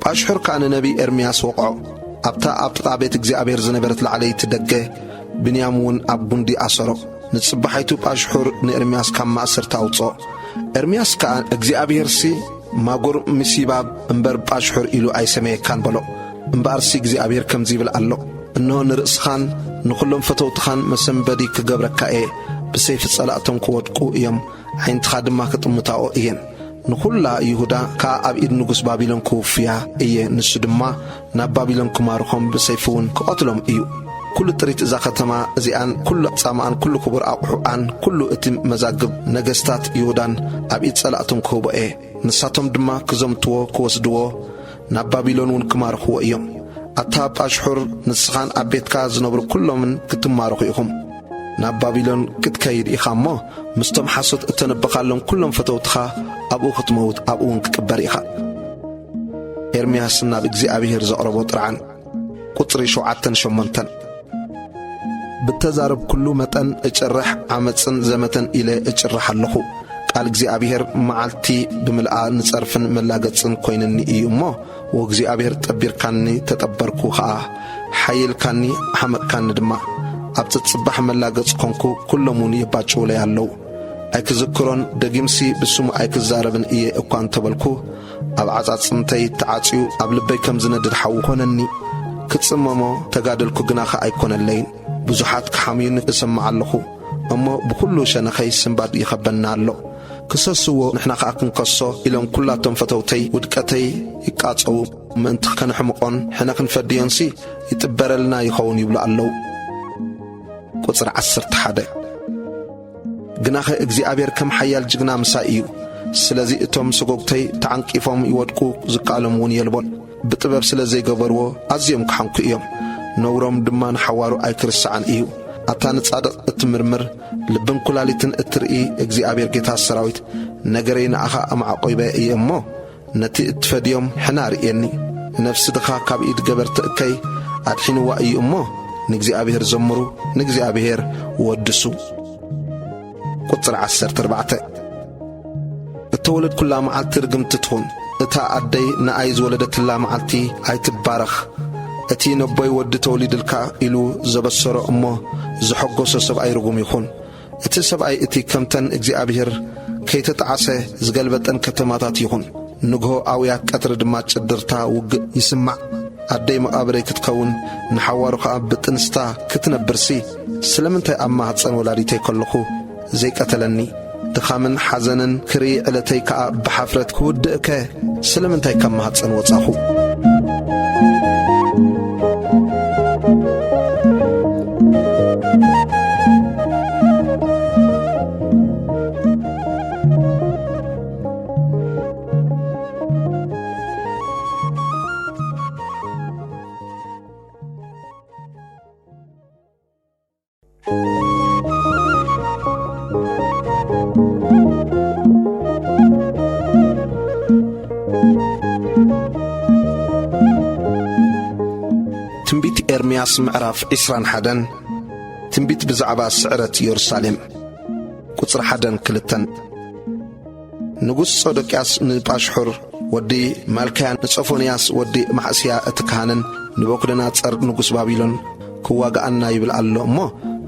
باشحر كان نبي إرمياس وقعو أبتا أبيت إجزيابير زنبرت لعلي تدقى بنيامون أبوندي أسرو نتصبحيتو باشحر نإرمياس كان مأسر تاوتصو إرمياس كان إجزيابير سي ماغور مسيباب انبر باشحر إلو أي سميه كان بلو انبار سي إجزيابير كم زيبل ألو إنه نرأس خان نخلهم فتوت خان مسنبدي كقبرك إيه بسيف الصلاة قوتكو إيام حين تخادم ما كتمتاو إيان نقول لا يهودا كأب إيد نجس بابلون كوفيا إيه نسدما ناب بابلون كمارهم بسيفون كقتلهم إيو كل طريق إذا ختما زيان كل سامان كل كبر أوحان كل إتم مزاجب نجستات يهودان أب إيد صلاة كوب إيه نساتهم دما كزمتوا كوسدوا ناب بابلون كمارخو إيام أتاب أشهر نسخان أبيت كاز نبر كل من كتمارخو إيهم ناب بابلون كتكيد إخامه مستم حسد اتنبقالهم كلهم فتوتخا أبو ختموت أبو كبر إخا إرمياس ناب إجزيابير زقربو طرعان قطري شوعتن شمنتن بالتزارب كل متن اجرح عمتسن زمتن إلى اجرح اللخو قال إجزيابير معالتي بملآ نصرفن ملاقتسن كوينني إيومو وإجزيابير تبير كاني تتبركو خاه حيل كاني حمق كان دما أبتت صباح ملاقتس كونكو كل موني باتشو ليالو أيك ذكرون دقيمسي بسوم أيك الزاربن إيه أقوان تبالكو أب عزات سنتي تعاتيو أب لبي كم زندر حاو كونني كتسممو تقادلكو قناخا أيكون اللين بزحات كحاميون اسمع اللخو أما بكل شنخي سنباد يخبنا اللو كساسو نحنا خاقن قصو إلهم كلاتهم فتوتي ودكتي يقاطعو من تخن حمقون حنا كنفديانسي يتبرلنا يخون يبلع اللو قصر 11 جناخ إجزيابير كم حيال جنا مسائيو سلازي اتوم سقوقتي تعنقفهم يودقو زقالمون يلبون بطبب سلازي قبرو عزيم كحنكو إيوم نورم دمان حوارو أيكرسعان إيو أتان تصادق اتمرمر لبن كلاليتن اترئي إجزيابير جيتا السراويت نقرين أخا أمع قويبا إيامو نتي اتفاديوم حنار إياني نفس دخا كاب إيد قبر تأكي أدحينو وأي أمو نجزيابير زمرو نجزيابير ودسو قطر 14 التولد كلها معالتي رقمت تتخون اتا أدي نأيز ولدت الله معالتي أي تبارخ اتي نبوي ود توليد الكا إلو زبسر أمه زحقو سسب أي رقم يخون اتي سب أي اتي كمتن إجزيابير كي تتعسي زقلبتن كتماتات يخون نقهو آوياك أترد ماتش الدرتا وق يسمع أدي مقابري كتكون نحوارو خاب بتنستا كتنبرسي سلمنتي أما هاتسان ولاريتي كلخو زي قتلني دخامن حزنن كري علتي كا بحفرت كودك سلمنتي كم هاتسن وصاخو تنبيت إرمياس معراف 21 تنبيت بزعبا سعرة يرسالم قصر 1 2 ንጉሥ ጾዶቅያስ ንጳሽሑር ወዲ ማልክያን ንጾፎንያስ ወዲ ማዕስያ እትካህንን ንቡክደነጸር ንጉሥ ባቢሎን ክዋጋአና ይብል ኣሎ እሞ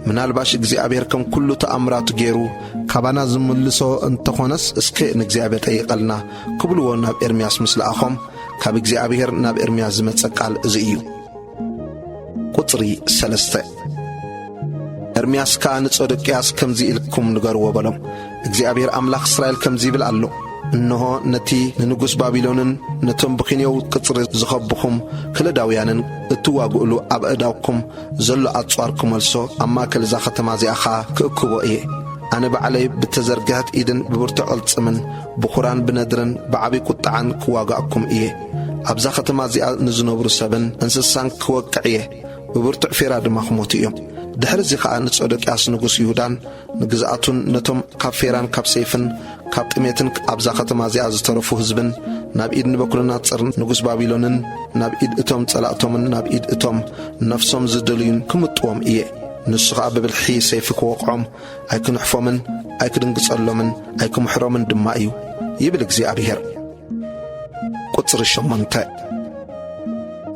ምናልባሽ እግዚአብሔር ከም ኩሉ ተአምራቱ ገይሩ ካባና ዝምልሶ እንተኾነስ እስከ ንእግዚአብሔር ጠይቀልና ክብልዎ ናብ ኤርምያስ ምስ ለኣኾም ካብ እግዚአብሔር ናብ ኤርምያስ ዝመጸ ቃል እዚ እዩ። ቁጽሪ 3 ኤርምያስ ከዓ ንጾዶቅያስ ከምዚ ኢልኩም ንገርዎ በሎም፣ እግዚአብሔር ኣምላኽ እስራኤል ከምዚ ይብል ኣሎ፣ እንሆ ነቲ ንንጉሥ ባቢሎንን ነቶም ብኺንዮው ቅጽሪ ዝኸብኹም ከለዳውያንን እትዋግእሉ ኣብ ኣእዳውኩም ዘሎ ኣጽዋር ክመልሶ ኣብ ማእከል እዛ ከተማ እዚኣኻ ክእክቦ እየ። ኣነ ባዕለይ ብተዘርግሐት ኢድን ብብርቱዕ ቅልጽምን ብኹራን ብነድርን ብዓብዪ ቁጣዓን ክዋጋእኩም እየ። ኣብዛ ከተማ እዚኣ ንዝነብሩ ሰብን እንስሳን ክወቅዕ እየ፣ ብብርቱዕ ፌራ ድማ ክሞቱ እዮም። ድሕሪ እዚ ከዓ ንጾዶቅያስ ንጉሥ ይሁዳን ንግዝኣቱን ነቶም ካብ ፌራን ካብ ሰይፍን ካብ ጥሜትን ኣብዛ ከተማ እዚኣ ዝተረፉ ህዝብን ናብ ኢድ ንቡክደነጸር ንጉሥ ባቢሎንን ናብ ኢድ እቶም ጸላእቶምን ናብ ኢድ እቶም ነፍሶም ዝደልዩን ክምጥዎም እየ። ንሱ ከዓ ብብልሒ ሰይፊ ክወቕዖም ኣይክንሕፎምን ኣይክድንግጸሎምን ኣይክምሕሮምን ድማ እዩ ይብል እግዚአብሔር። ቁጽሪ 8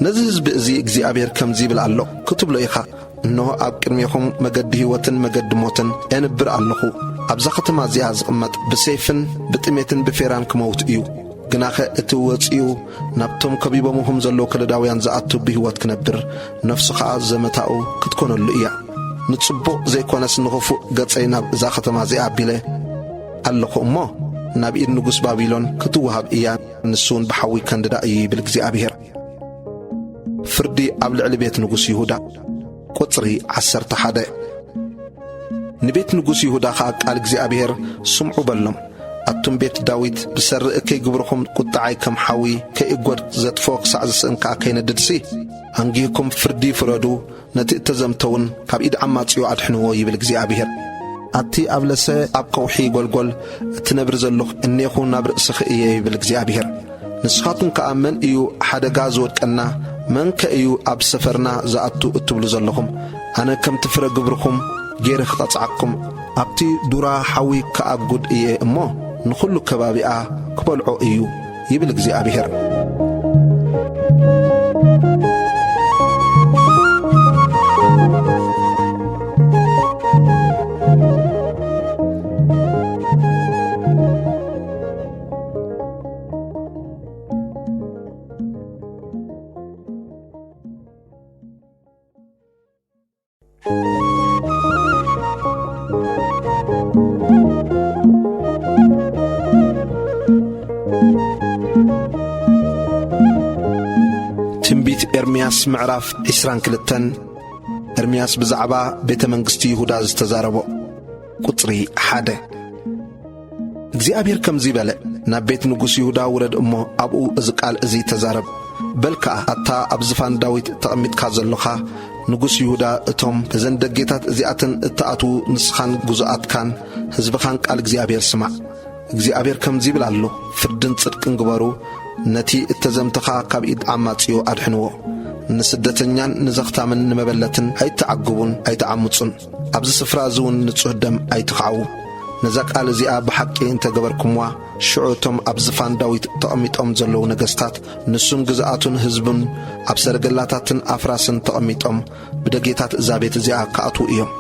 ነዚ ህዝቢ እዚ እግዚአብሔር ከምዚ ይብል ኣሎ፣ ክትብሎ ኢኻ እንሆ ኣብ ቅድሜኹም መገዲ ሕይወትን መገዲ ሞትን የንብር ኣለኹ። ኣብዛ ከተማ እዚኣ ዝቕመጥ ብሰይፍን ብጥሜትን ብፌራን ክመውት እዩ። ግናኸ እቲ ወፂኡ ናብቶም ከቢቦምዎም ዘለዉ ከለዳውያን ዝኣቱ ብሕይወት ክነብር ነፍሱ ከዓ ዘመታኡ ክትኮነሉ እያ። ንጽቡቕ ዘይኮነስ ንኽፉእ ገጸይ ናብ እዛ ከተማ እዚኣ ኣቢለ ኣለኹ እሞ ናብ ኢድ ንጉሥ ባቢሎን ክትወሃብ እያ፣ ንሱውን ብሓዊ ከንድዳ እዩ ይብል እግዚአብሔር። ፍርዲ ኣብ ልዕሊ ቤት ንጉሥ ይሁዳ ቁጽሪ 11 ንቤት ንጉሥ ይሁዳ ከዓ ቃል እግዚአብሔር ስምዑ በሎም፣ ኣቱም ቤት ዳዊት ብሰርእ ከይግብርኹም ቁጣዓይ ከም ሓዊ ከይእጐድ ዘጥፎ ክሳዕ ዝስእንካ ከይነድድሲ ኣንጊህኩም ፍርዲ ፍረዱ፣ ነቲ እተዘምተውን ካብ ኢድ ዓማጺኡ ኣድሕንዎ ይብል እግዚአብሔር። ኣቲ ኣብ ለሰ ኣብ ከውሒ ጐልጐል እትነብር ዘለኹ እኔኹ ናብ ርእስኺ እየ ይብል እግዚአብሔር። ንስኻትኩም ከዓ መን እዩ ሓደጋ ዝወድቀና መን ከእዩ ኣብ ሰፈርና ዝኣቱ እትብሉ ዘለኹም፣ ኣነ ከምቲ ፍረ ግብርኹም ጌረ ክቐጽዓኩም ኣብቲ ዱራ ሓዊ ከኣጕድ እየ እሞ ንኹሉ ከባቢኣ ክበልዖ እዩ ይብል እግዚአብሔር። ትንቢት ኤርምያስ ምዕራፍ 22 ኤርምያስ ብዛዕባ ቤተ መንግሥቲ ይሁዳ ዝተዛረቦ ቁጽሪ 1 እግዚአብሔር ከምዚ በለ፣ ናብ ቤት ንጉሥ ይሁዳ ውረድ እሞ ኣብኡ እዚ ቃል እዚ ተዛረብ። በልከዓ ኣታ ኣብ ዝፋን ዳዊት ተቐሚጥካ ዘለኻ ንጉሥ ይሁዳ እቶም እዘን ደጌታት እዚኣትን እተኣትዉ ንስኻን ጉዙኣትካን ሕዝብኻን ቃል እግዚአብሔር ስማዕ። እግዚአብሔር ከምዚ ይብል ኣሎ፣ ፍርድን ጽድቅን ግበሩ፣ ነቲ እተዘምተኻ ካብ ኢድ ዓማጺኡ ኣድሕንዎ። ንስደተኛን ንዘኽታምን ንመበለትን ኣይተዓግቡን ኣይተዓምፁን፣ ኣብዚ ስፍራ እዚውን ንጹህ ደም ኣይትኸዓዉ። ነዛ ቃል እዚኣ ብሓቂ እንተገበርኩምዋ ሽዑ እቶም ኣብ ዝፋን ዳዊት ተቐሚጦም ዘለዉ ነገሥታት ንሱን ግዝኣቱን ሕዝቡን ኣብ ሰረገላታትን ኣፍራስን ተቐሚጦም ብደጌታት እዛ ቤት እዚኣ ከኣትዉ እዮም።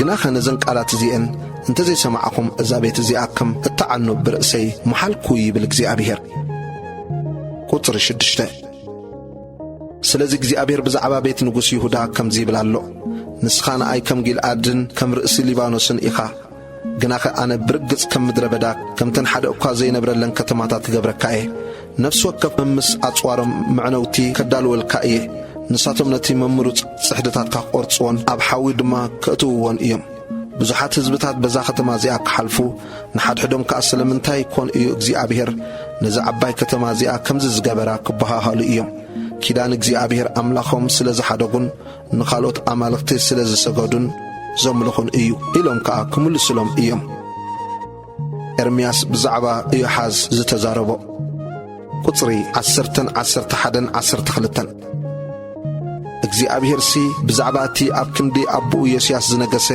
ግናኸ ነዘን ቃላት እዚአን እንተዘይሰማዓኹም እዛ ቤት እዚኣ ከም እተዓኑ ብርእሰይ መሓልኩ ይብል እግዚአብሔር። ቁጽሪ 6 ስለዚ እግዚአብሔር ብዛዕባ ቤት ንጉሥ ይሁዳ ከምዚ ይብል ኣሎ፣ ንስኻ ንኣይ ከም ጊልዓድን ከም ርእሲ ሊባኖስን ኢኻ። ግናኸ ኣነ ብርግጽ ከም ምድረ በዳ ከምተን ሓደ እኳ ዘይነብረለን ከተማታት ክገብረካ እየ። ነፍሲ ወከፍ መምስ ኣጽዋሮም መዕነውቲ ከዳልወልካ እየ። ንሳቶም ነቲ መምሩጽ ጽሕድታትካ ክቖርጽዎን ኣብ ሓዊ ድማ ከእትውዎን እዮም። ብዙሓት ሕዝብታት በዛ ከተማ እዚኣ ክሓልፉ ንሓድሕዶም ከዓ ስለምንታይ ኮን እዩ እግዚአብሔር ነዚ ዓባይ ከተማ እዚኣ ከምዚ ዝገበራ ክበሃሃሉ እዮም። ኪዳን እግዚአብሔር ኣምላኾም ስለ ዝሓደጉን ንኻልኦት ኣማልኽቲ ስለ ዝሰገዱን ዘምልኹን እዩ ኢሎም ከዓ ክምልስሎም እዮም። ኤርምያስ ብዛዕባ ኢዮሓዝ ዝተዛረቦ ቁጽሪ 11-12 እግዚአብሔርሲ ብዛዕባ እቲ ኣብ ክንዲ ኣቦኡ ዮስያስ ዝነገሰ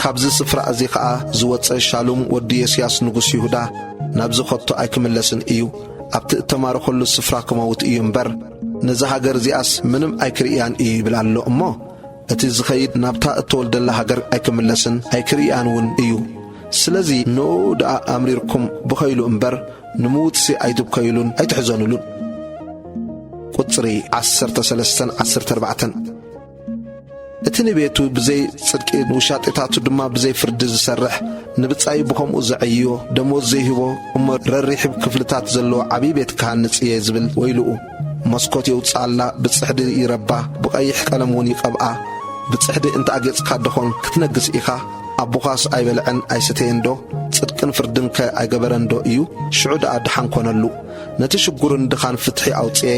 ካብዚ ስፍራ እዚ ከዓ ዝወፀ ሻሎም ወዲ ዮስያስ ንጉሥ ይሁዳ ናብ ዝኸቶ ኣይክምለስን እዩ ኣብቲ እተማርኸሉ ስፍራ ክመውት እዩ እምበር ነዚ ሃገር እዚኣስ ምንም ኣይክርኢያን እዩ ይብል ኣሎ እሞ እቲ ዝኸይድ ናብታ እተወልደላ ሃገር ኣይክምለስን ኣይክርኢያን እውን እዩ ስለዚ ንኡ ደኣ ኣምሪርኩም ብኸይሉ እምበር ንምውትሲ ኣይትብከይሉን ኣይትሕዘኑሉን ቁጽሪ 13:14 እቲ ንቤቱ ብዘይ ጽድቂ ንውሻጢታቱ ድማ ብዘይ ፍርዲ ዝሰርሕ ንብጻይ ብኸምኡ ዘዐዮ ደሞዝ ዘይሂቦ እሞ ረሪሕብ ክፍልታት ዘለዎ ዓብዪ ቤት ክሃንጽ እየ ዝብል ወይልኡ መስኮት የውፅኣላ ብጽሕዲ ይረባ ብቐይሕ ቀለም እውን ይቐብኣ ብጽሕዲ እንተኣጌጽካ ደኾን ክትነግስ ኢኻ ኣቦኻስ ኣይበልዐን ኣይሰተየን ዶ ጽድቅን ፍርድን ከ ኣይገበረን ዶ እዩ ሽዑ ደኣ ድሓን ኮነሉ ነቲ ሽጉርን ድኻን ፍትሒ ኣውፅኤ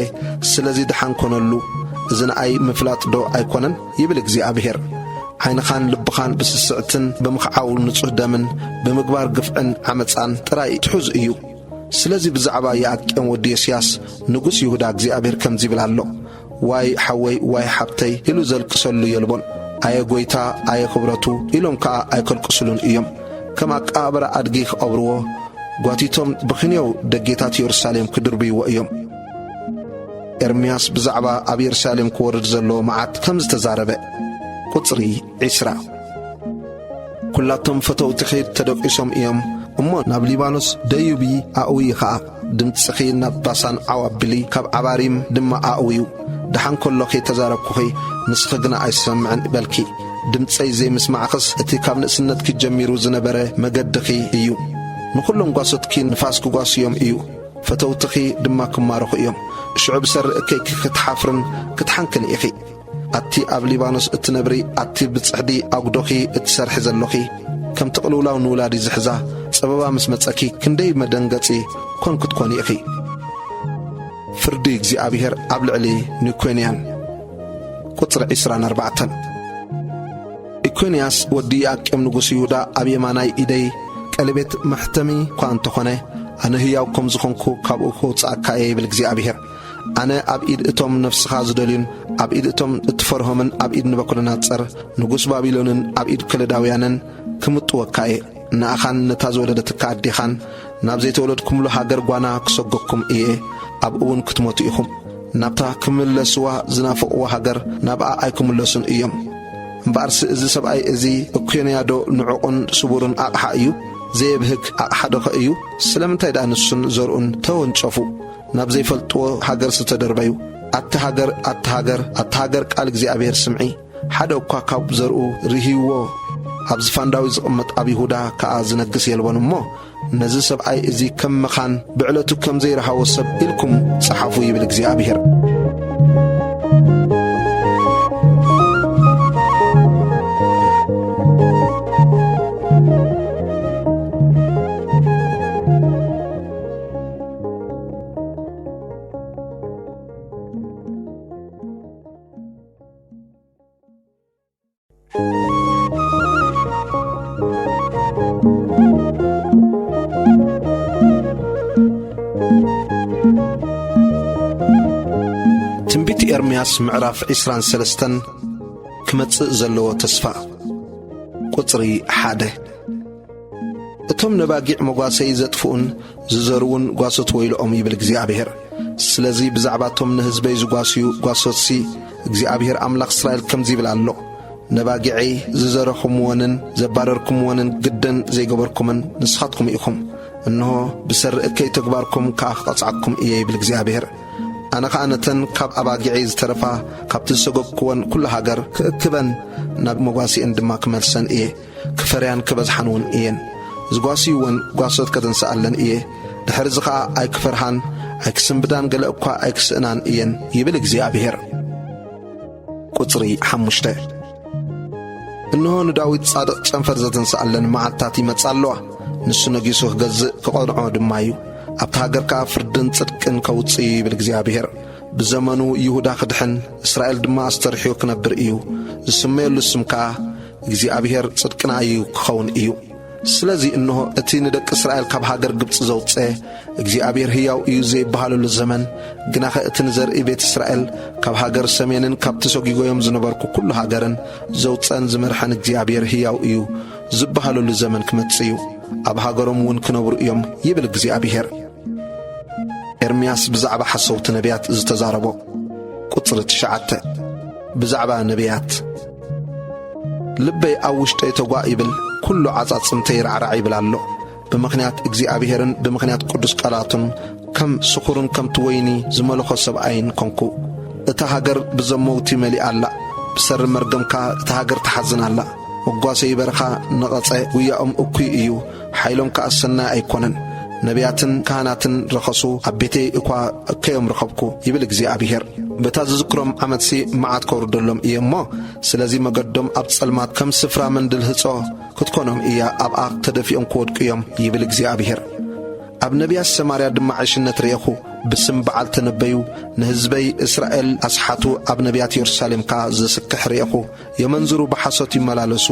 ስለዚ ድሓን ኮነሉ እዚ ንኣይ ምፍላጥ ዶ ኣይኮነን ይብል እግዚኣብሔር ዓይንኻን ልብኻን ብስስዕትን ብምኽዓው ንጹህ ደምን ብምግባር ግፍዕን ዓመፃን ጥራይ ትሑዝ እዩ ስለዚ ብዛዕባ የአቄም ወዲ ዮስያስ ንጉሥ ይሁዳ እግዚኣብሔር ከምዚ ይብል ኣሎ ዋይ ሓወይ ዋይ ሓብተይ ኢሉ ዘልቅሰሉ የልቦን ኣየ ጐይታ ኣየ ኽብረቱ ኢሎም ከዓ ኣይከልቅስሉን እዮም ከም ኣቀባብራ ኣድጊ ክቐብርዎ ጓቲቶም ብኽንዮው ደጌታት ኢየሩሳሌም ክድርብይዎ እዮም ኤርምያስ ብዛዕባ ኣብ ኢየሩሳሌም ክወርድ ዘለዎ መዓት ከም ዝተዛረበ ቁጽሪ 20 ኩላቶም ፈተውትኺ ተደቂሶም እዮም እሞ ናብ ሊባኖስ ደዩቢ ኣእውይ ኸዓ ድምፅኺ ናብ ባሳን ዓዋብሊ ካብ ዓባሪም ድማ ኣእውዩ ድሓን ከሎኺ ተዛረብኩኺ ንስኺ ግና ኣይሰምዕን በልኪ ድምፀይ ዘይምስማዕኽስ እቲ ካብ ንእስነትኪ ጀሚሩ ዝነበረ መገድኺ እዩ ንኹሎም ጓሶትኪ ንፋስ ክጓስዮም እዩ ፈተውትኺ ድማ ክማርኹ እዮም ሽዑ ብሰርእከይኪ ክትሓፍርን ክትሓንክን ኢኺ ኣቲ ኣብ ሊባኖስ እትነብሪ ኣቲ ብጽሕዲ ኣጉዶኺ እትሰርሒ ዘሎኺ ከም ትቕልውላው ንውላዲ ዝሕዛ ጸበባ ምስ መጸኪ ክንደይ መደንገጺ ኮን ክትኮኒ ኢኺ ፍርዲ እግዚኣብሔር ኣብ ልዕሊ ንኮንያን ቁጽሪ 24 ኢኮንያስ ወዲ የአቄም ንጉሥ ይሁዳ ኣብ የማናይ ኢደይ ቀለቤት መሕተሚ እኳ እንተኾነ ኣነ ሕያው ከም ዝኾንኩ ካብኡ ክውፅኣካ እየ ይብል እግዚኣብሔር ኣነ ኣብ ኢድ እቶም ነፍስኻ ዝደልዩን ኣብ ኢድ እቶም እትፈርሆምን ኣብ ኢድ ንበኩልናጸር ንጉሥ ባቢሎንን ኣብ ኢድ ከለዳውያንን ክምጥወካ እየ ንኣኻን ነታ ዝወለደትካ ኣዴኻን ናብ ዘይተወለድኩምሉ ሃገር ጓና ክሰጐኩም እየ ኣብኡ እውን ክትሞቱ ኢኹም ናብታ ክምለስዋ ዝናፍቕዋ ሃገር ናብኣ ኣይክምለሱን እዮም እምበኣርሲ እዚ ሰብኣይ እዚ ኢኮንያዶ ንዑቕን ስቡርን ኣቕሓ እዩ ዘየብህግ ኣቕሓ ዶኸ እዩ ስለምንታይ ደኣ ንሱን ዘርኡን ተወንጨፉ ናብ ዘይፈልጥዎ ሃገር ዝተደርበዩ ኣቲ ሃገር ቃል እግዚኣብሔር ስምዒ ሓደ እኳ ካብ ዘርኡ ርሂይዎ ኣብ ዝፋንዳዊ ዝቕመጥ ኣብ ይሁዳ ከዓ ዝነግስ የልቦን እሞ ነዚ ሰብኣይ እዚ ከም መኻን ብዕለቱ ከም ዘይረሃቦ ሰብ ኢልኩም ጸሓፉ ይብል እግዚኣብሔር ትንቢት ኤርምያስ ምዕራፍ 23 ክመጽእ ዘለዎ ተስፋ ቁጽሪ 1 እቶም ነባጊዕ መጓሰይ ዘጥፍኡን ዝዘርውን ጓሶት ወይልኦም ይብል እግዚኣብሔር ስለዚ ብዛዕባቶም ንህዝበይ ዝጓስዩ ጓሶትሲ እግዚኣብሔር ኣምላኽ እስራኤል ከምዚ ይብል ኣሎ ነባጊዐይ ዝዘረኹምዎንን ዘባረርኩምዎንን ግደን ዘይገበርኩምን ንስኻትኩም ኢኹም እንሆ ብሰርእከይ ተግባርኩም ከዓ ክቐጽዓኩም እየ ይብል እግዚኣብሔር ኣነ ኸዓ ነተን ካብ ኣባጊዐይ ዝተረፋ ካብቲ ዝሰጐግክወን ኩሉ ሃገር ክእክበን ናብ መጓሲአን ድማ ክመልሰን እየ ክፈርያን ክበዝሓን እውን እየን ዝጓስይወን ጓሶት ከተንስኣለን እየ ድሕሪዚ ኸዓ ኣይክፈርሃን ኣይክስንብዳን ገለ እኳ ኣይክስእናን እየን ይብል እግዚኣብሔር ቁጽሪ 5 እንሆ ንዳዊት ጻድቕ ጨንፈር ዘተንስኣለን መዓልታት ይመጽእ ኣለዋ ንሱ ነጊሱ ክገዝእ ክቖንዖ ድማ እዩ ኣብቲ ሃገር ከዓ ፍርድን ጽድቅን ከውፅእ ይብል እግዚኣብሔር ብዘመኑ ይሁዳ ክድሕን እስራኤል ድማ ኣስተርሕዩ ክነብር እዩ ዝስመየሉ ስም ከዓ እግዚኣብሔር ጽድቅና እዩ ክኸውን እዩ ስለዚ እንሆ እቲ ንደቂ እስራኤል ካብ ሃገር ግብፂ ዘውፅአ እግዚኣብሔር ሕያው እዩ ዘይበሃለሉ ዘመን ግናኸ እቲ ንዘርኢ ቤት እስራኤል ካብ ሃገር ሰሜንን ካብቲ ሰጊጎዮም ዝነበርኩ ኩሉ ሃገርን ዘውፅአን ዝመርሐን እግዚኣብሔር ሕያው እዩ ዝበሃለሉ ዘመን ክመጽእ እዩ ኣብ ሃገሮም እውን ክነብሩ እዮም ይብል እግዚኣብሔር። ኤርምያስ ብዛዕባ ሓሰውቲ ነቢያት ዝተዛረቦ ቁጽሪ 9 ብዛዕባ ነቢያት ልበይ ኣብ ውሽጠይ ተጓእ ይብል ኩሉ ዓጻጽምተይ ይራዕራዕ ይብል ኣሎ። ብምኽንያት እግዚኣብሔርን ብምኽንያት ቅዱስ ቃላቱን ከም ስኹርን ከምቲ ወይኒ ዝመለኾ ሰብኣይን ኮንኩ። እታ ሃገር ብዘመውቲ መሊኣ ኣላ፣ ብሰሪ መርገምካ እታ ሃገር ተሓዝን ኣላ። መጓሰይ በረኻ ነቐጸ፣ ጉያኦም እኩይ እዩ፣ ሓይሎም ከኣ ሰናይ ኣይኮነን። ነቢያትን ካህናትን ረኸሱ፣ ኣብ ቤተይ እኳ እከዮም ረኸብኩ ይብል እግዚኣብሔር። በታ ዝዝክሮም ዓመትሲ መዓት ከውርደሎም እየ እሞ ስለዚ መገዶም ኣብ ጸልማት ከም ስፍራ መንድል ህጾ ክትኮኖም እያ፣ ኣብኣ ተደፊኦም ክወድቁ እዮም ይብል እግዚኣብሔር። ኣብ ነቢያት ሰማርያ ድማ ዕሽነት ርኤኹ፣ ብስም በዓል ተነበዩ፣ ንሕዝበይ እስራኤል ኣስሓቱ። ኣብ ነቢያት ኢየሩሳሌምካ ዘስክሕ ርኤኹ፣ የመንዝሩ ብሓሶት ይመላለሱ፣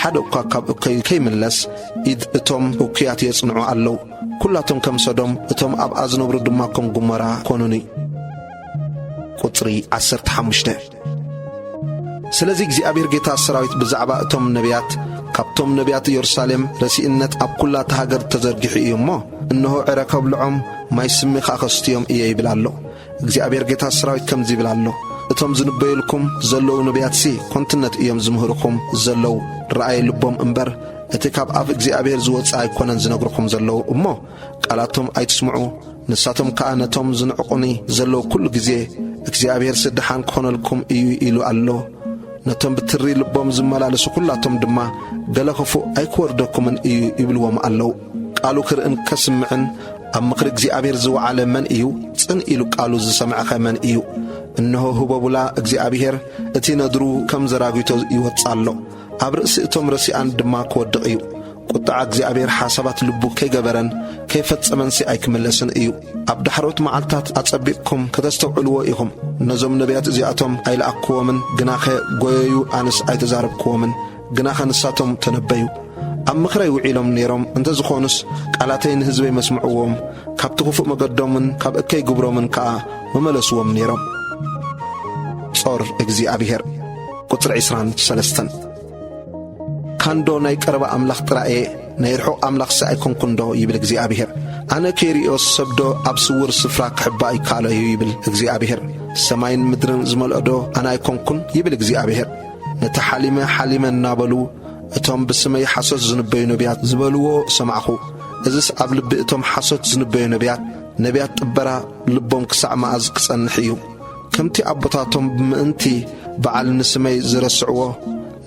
ሓደ እኳ ካብ እከይ ከይምለስ። ኢድ እቶም እኩያት የጽንዑ ኣለዉ፣ ኩላቶም ከም ሰዶም፣ እቶም ኣብኣ ዝነብሩ ድማ ከም ጎሞራ ኮኑኒ። ቁጽሪ 15 ስለዚ እግዚኣብሔር ጌታ ሰራዊት ብዛዕባ እቶም ነቢያት ካብቶም ነቢያት ኢየሩሳሌም ረሲእነት ኣብ ኩላ ሃገር ተዘርጊሑ እዩ እሞ እነሆ ዕረ ከብልዖም ማይ ስሚ ኸኣ ኸስትዮም እየ ይብል ኣሎ። እግዚኣብሔር ጌታ ሰራዊት ከምዚ ይብል ኣሎ፣ እቶም ዝንበዩልኩም ዘለዉ ነቢያትሲ ኮንትነት እዮም ዝምህርኩም ዘለዉ ረኣየ ልቦም እምበር እቲ ካብ ኣፍ እግዚኣብሔር ዝወፅእ ኣይኮነን ዝነግርኩም ዘለዉ እሞ ቃላቶም ኣይትስምዑ። ንሳቶም ከኣ ነቶም ዝንዕቑኒ ዘለዉ ኩሉ ጊዜ እግዚኣብሔር ስድሓን ክኾነልኩም እዩ ኢሉ ኣሎ። ነቶም ብትሪ ልቦም ዝመላለሱ ኩላቶም ድማ ገለ ክፉእ ኣይክወርደኩምን እዩ ይብልዎም ኣለዉ። ቃሉ ክርእን ከስምዕን ኣብ ምኽሪ እግዚኣብሔር ዝወዓለ መን እዩ? ጽን ኢሉ ቃሉ ዝሰምዐኸ መን እዩ? እነሆ ህበቡላ እግዚአብሔር እቲ ነድሩ ከም ዘራጊቶ ይወጽእ ኣሎ። ኣብ ርእሲ እቶም ረሲኣን ድማ ክወድቕ እዩ። ቁጣዕ እግዚአብሔር ሓሳባት ልቡ ከይገበረን ከይፈጸመንሲ ኣይክመለስን እዩ። ኣብ ዳሕሮት መዓልታት ኣጸቢቕኩም ከተስተውዕልዎ ኢኹም። ነዞም ነቢያት እዚኣቶም ኣይለኣክዎምን፣ ግናኸ ጐየዩ ኣንስ ኣይተዛረብክዎምን፣ ግናኸ ንሳቶም ተነበዩ። ኣብ ምኽረይ ውዒሎም ነይሮም እንተ ዝኾኑስ ቃላተይ ንሕዝበይ መስምዕዎም፣ ካብቲ ክፉእ መገዶምን ካብ እከይ ግብሮምን ከኣ መመለስዎም ነይሮም። ጾር እግዚአብሔር ቁጽሪ 23 ካንዶ ናይ ቀረባ ኣምላኽ ጥራኤ ናይ ርሑቕ ኣምላኽሲ ኣይኮንኩንዶ ይብል እግዚአብሔር። ኣነ ከይሪኦስ ሰብዶ ኣብ ስውር ስፍራ ክሕባ ይከኣለዩ ይብል እግዚአብሔር። ሰማይን ምድርን ዝመልአዶ ኣነ ኣይኮንኩን ይብል እግዚአብሔር። ነቲ ሓሊመ ሓሊመ እናበሉ እቶም ብስመይ ሓሶት ዝንበዩ ነቢያት ዝበልዎ ሰማዕኹ። እዝስ ኣብ ልቢ እቶም ሓሶት ዝንበዩ ነቢያት ጥበራ ልቦም ክሳዕ መዓዝ ክጸንሕ እዩ? ከምቲ ኣቦታቶም ብምእንቲ በዓል ንስመይ ዝረስዕዎ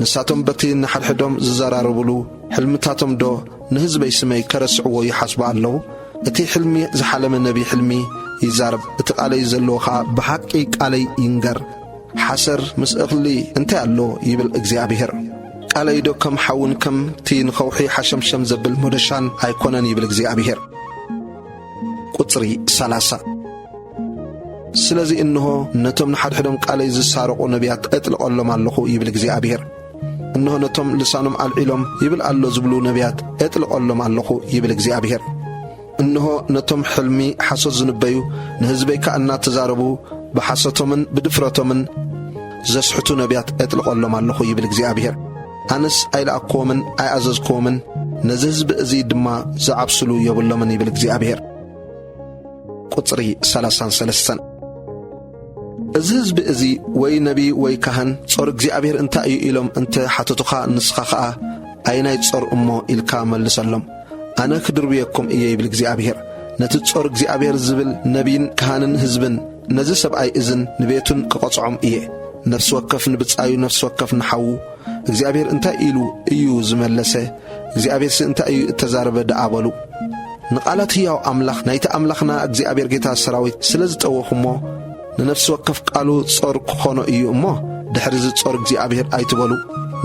ንሳቶም በቲ ንሓድሕዶም ዝዘራረብሉ ሕልምታቶም ዶ ንሕዝበይ ስመይ ከረስዕዎ ይሓስቡ ኣለዉ። እቲ ሕልሚ ዝሓለመ ነቢ ሕልሚ ይዛረብ፣ እቲ ቃለይ ዘለዎ ኸዓ ብሓቂ ቃለይ ይንገር። ሓሰር ምስ እኽሊ እንታይ ኣሎ ይብል እግዚአብሔር። ቃለይ ዶ ከም ሓውን ከምቲ ንኸውሒ ሓሸምሸም ዘብል መዶሻን ኣይኮነን ይብል እግዚአብሔር። ቁጽሪ 30 ስለዚ እንሆ ነቶም ንሓድሕዶም ቃለይ ዝሳረቑ ነቢያት እጥልቐሎም ኣለኹ ይብል እግዚአብሔር። እንሆ ነቶም ልሳኖም ኣልዒሎም ይብል ኣሎ ዝብሉ ነቢያት እጥልቐሎም ኣለኹ ይብል እግዚአብሔር። እንሆ ነቶም ሕልሚ ሓሶት ዝንበዩ ንሕዝበይ ከኣ እናተዛረቡ ብሓሶቶምን ብድፍረቶምን ዘስሕቱ ነቢያት እጥልቐሎም ኣለኹ ይብል እግዚአብሔር። ኣነስ ኣይለኣክዎምን ኣይኣዘዝክዎምን፣ ነዚ ሕዝቢ እዙ ድማ ዝዓብስሉ የብሎምን ይብል እግዚአብሔር። ቁጽሪ 33 እዚ ሕዝቢ እዙ ወይ ነቢ ወይ ካህን ጾር እግዚአብሔር እንታይ እዩ ኢሎም እንተ ሓተቱኻ ንስኻ ኸዓ ኣይናይ ጾር እሞ ኢልካ መልሰሎም። ኣነ ክድርብየኩም እየ ይብል እግዚአብሔር። ነቲ ጾር እግዚአብሔር ዝብል ነቢይን ካህንን ሕዝብን ነዚ ሰብኣይ እዝን ንቤቱን ክቐጽዖም እየ። ነፍሲ ወከፍ ንብጻዩ ነፍሲ ወከፍ ንሓዉ እግዚአብሔር እንታይ ኢሉ እዩ ዝመለሰ? እግዚአብሔርሲ እንታይ እዩ እተዛረበ ደኣበሉ? ንቓላት ሕያው ኣምላኽ ናይቲ ኣምላኽና እግዚአብሔር ጌታ ሰራዊት ስለ ዝጠወኹሞ ንነፍሲ ወከፍ ቃሉ ጾር ክኾኖ እዩ እሞ ድሕሪ ዚ ጾር እግዚአብሔር ኣይትበሉ።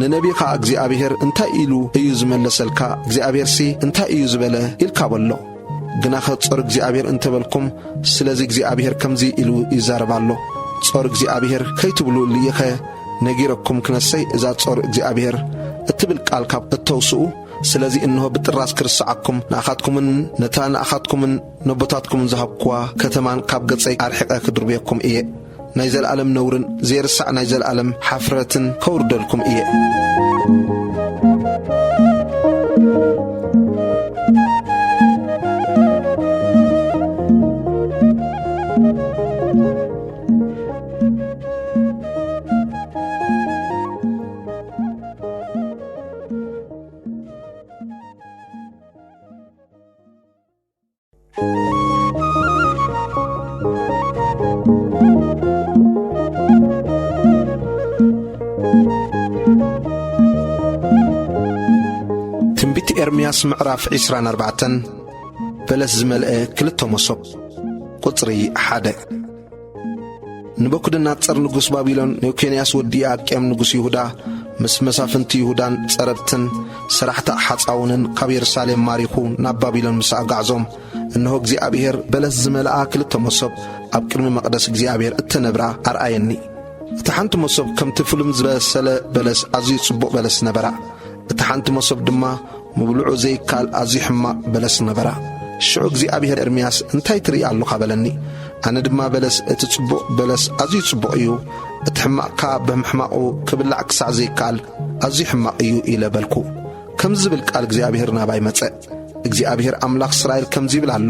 ንነቢኻ እግዚአብሔር እንታይ ኢሉ እዩ ዝመለሰልካ? እግዚአብሔርሲ እንታይ እዩ ዝበለ ኢልካ በሎ። ግናኸ ጾር እግዚአብሔር እንተበልኩም ስለዚ እግዚአብሔር ከምዚ ኢሉ ይዛረብ ኣሎ። ጾር እግዚአብሔር ከይትብሉ ልየኸ ነጊረኩም ክነሰይ እዛ ጾር እግዚአብሔር እትብል ቃል ካብ እተውስኡ። ስለዚ እንሆ ብጥራስ ክርስዓኩም ንኣኻትኩምን ነታ ንኣኻትኩምን ነቦታትኩምን ዝሃብክዋ ከተማን ካብ ገጸይ ኣርሒቐ ክድርብየኩም እየ። ናይ ዘለዓለም ነውርን ዘይርሳዕ ናይ ዘለዓለም ሓፍረትን ከውርደልኩም እየ። ኤርምያስ ምዕራፍ 24 በለስ ዝመልአ ክልተ መሶብ ቁጽሪ 1 ንቡክድነጸር ንጉሥ ባቢሎን ኔቡኬድነጾር ወዲ ኢዮአቄም ንጉሥ ይሁዳ ምስ መሳፍንቲ ይሁዳን ጸረብትን ስራሕቲ ሓጻውንን ካብ ኢየሩሳሌም ማሪኹ ናብ ባቢሎን ምስ ኣጋዕዞም እነሆ እግዚአብሔር በለስ ዝመልአ ክልተ መሶብ ኣብ ቅድሚ መቕደስ እግዚአብሔር እተነብራ ኣርአየኒ። እቲ ሓንቲ መሶብ ከምቲ ፍሉም ዝበሰለ በለስ ኣዝዩ ጽቡቕ በለስ ነበራ። እቲ ሓንቲ መሶብ ድማ ምብልዑ ዘይካል ኣዝዩ ሕማቕ በለስ ነበራ። ሽዑ እግዚአብሔር ኤርምያስ እንታይ ትርኢ ኣለኻ በለኒ። ኣነ ድማ በለስ እቲ ጽቡቕ በለስ ኣዝዩ ጽቡቕ እዩ፣ እቲ ሕማቕካ ብምሕማቑ ክብላዕ ክሳዕ ዘይካል ኣዝዩ ሕማቕ እዩ ኢለ በልኩ። ከምዚ ዝብል ቃል እግዚአብሔር ናባይ መጽእ። እግዚአብሔር ኣምላኽ እስራኤል ከምዚ ይብል ኣሎ፣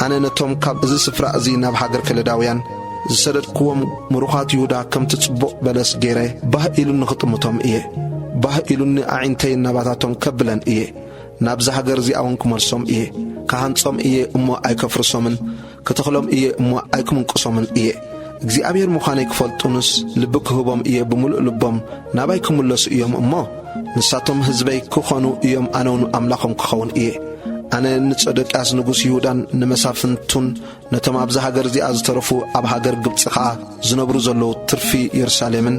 ኣነ ነቶም ካብ እዚ ስፍራ እዚ ናብ ሃገር ከለዳውያን ዝሰደድክዎም ምሩኻት ይሁዳ ከምቲ ጽቡቕ በለስ ገይረ ባህ ኢሉኒ ክጥምቶም እየ። ባህ ኢሉኒ ኣዒንተይ ናባታቶም ከብለን እየ። ናብዛ ሃገር እዚኣውን ክመልሶም እየ። ካሃንጾም እየ እሞ ኣይከፍርሶምን፣ ከተኽሎም እየ እሞ ኣይክምንቅሶምን እየ። እግዚአብሔር ምዃነይ ክፈልጡንስ ልቢ ክህቦም እየ። ብምሉእ ልቦም ናባይ ክምለሱ እዮም እሞ ንሳቶም ሕዝበይ ክኾኑ እዮም። ኣነውን ኣምላኾም ክኸውን እየ። ኣነ ንጸደቅያስ ንጉሥ ይሁዳን ንመሳፍንቱን ነቶም ኣብዛ ሃገር እዚኣ ዝተረፉ ኣብ ሃገር ግብፂ ኸዓ ዝነብሩ ዘለዉ ትርፊ ኢየሩሳሌምን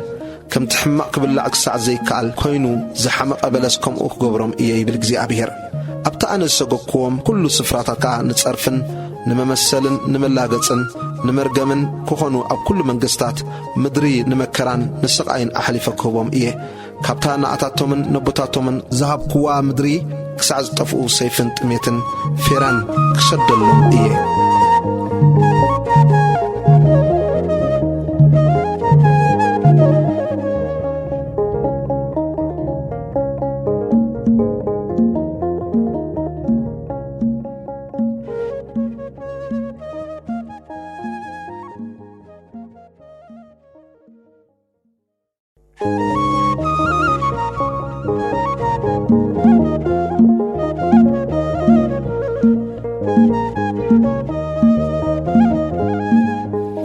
ከምቲ ሕማቕ ክብላዕ ክሳዕ ዘይከኣል ኮይኑ ዝሓመቐ በለስ ከምኡ ክገብሮም እየ ይብል እግዚአብሔር። ኣብታ ኣነ ዝሰገክዎም ኩሉ ስፍራታት ከዓ ንጸርፍን ንመመሰልን ንመላገጽን ንመርገምን ክኾኑ ኣብ ኩሉ መንግሥታት ምድሪ ንመከራን ንስቓይን ኣሕሊፈ ክህቦም እየ። ካብታ ንኣታቶምን ነቦታቶምን ዝሃብክዋ ምድሪ ክሳዕ ዝጠፍኡ ሰይፍን ጥሜትን ፌራን ክሰደሎም እየ።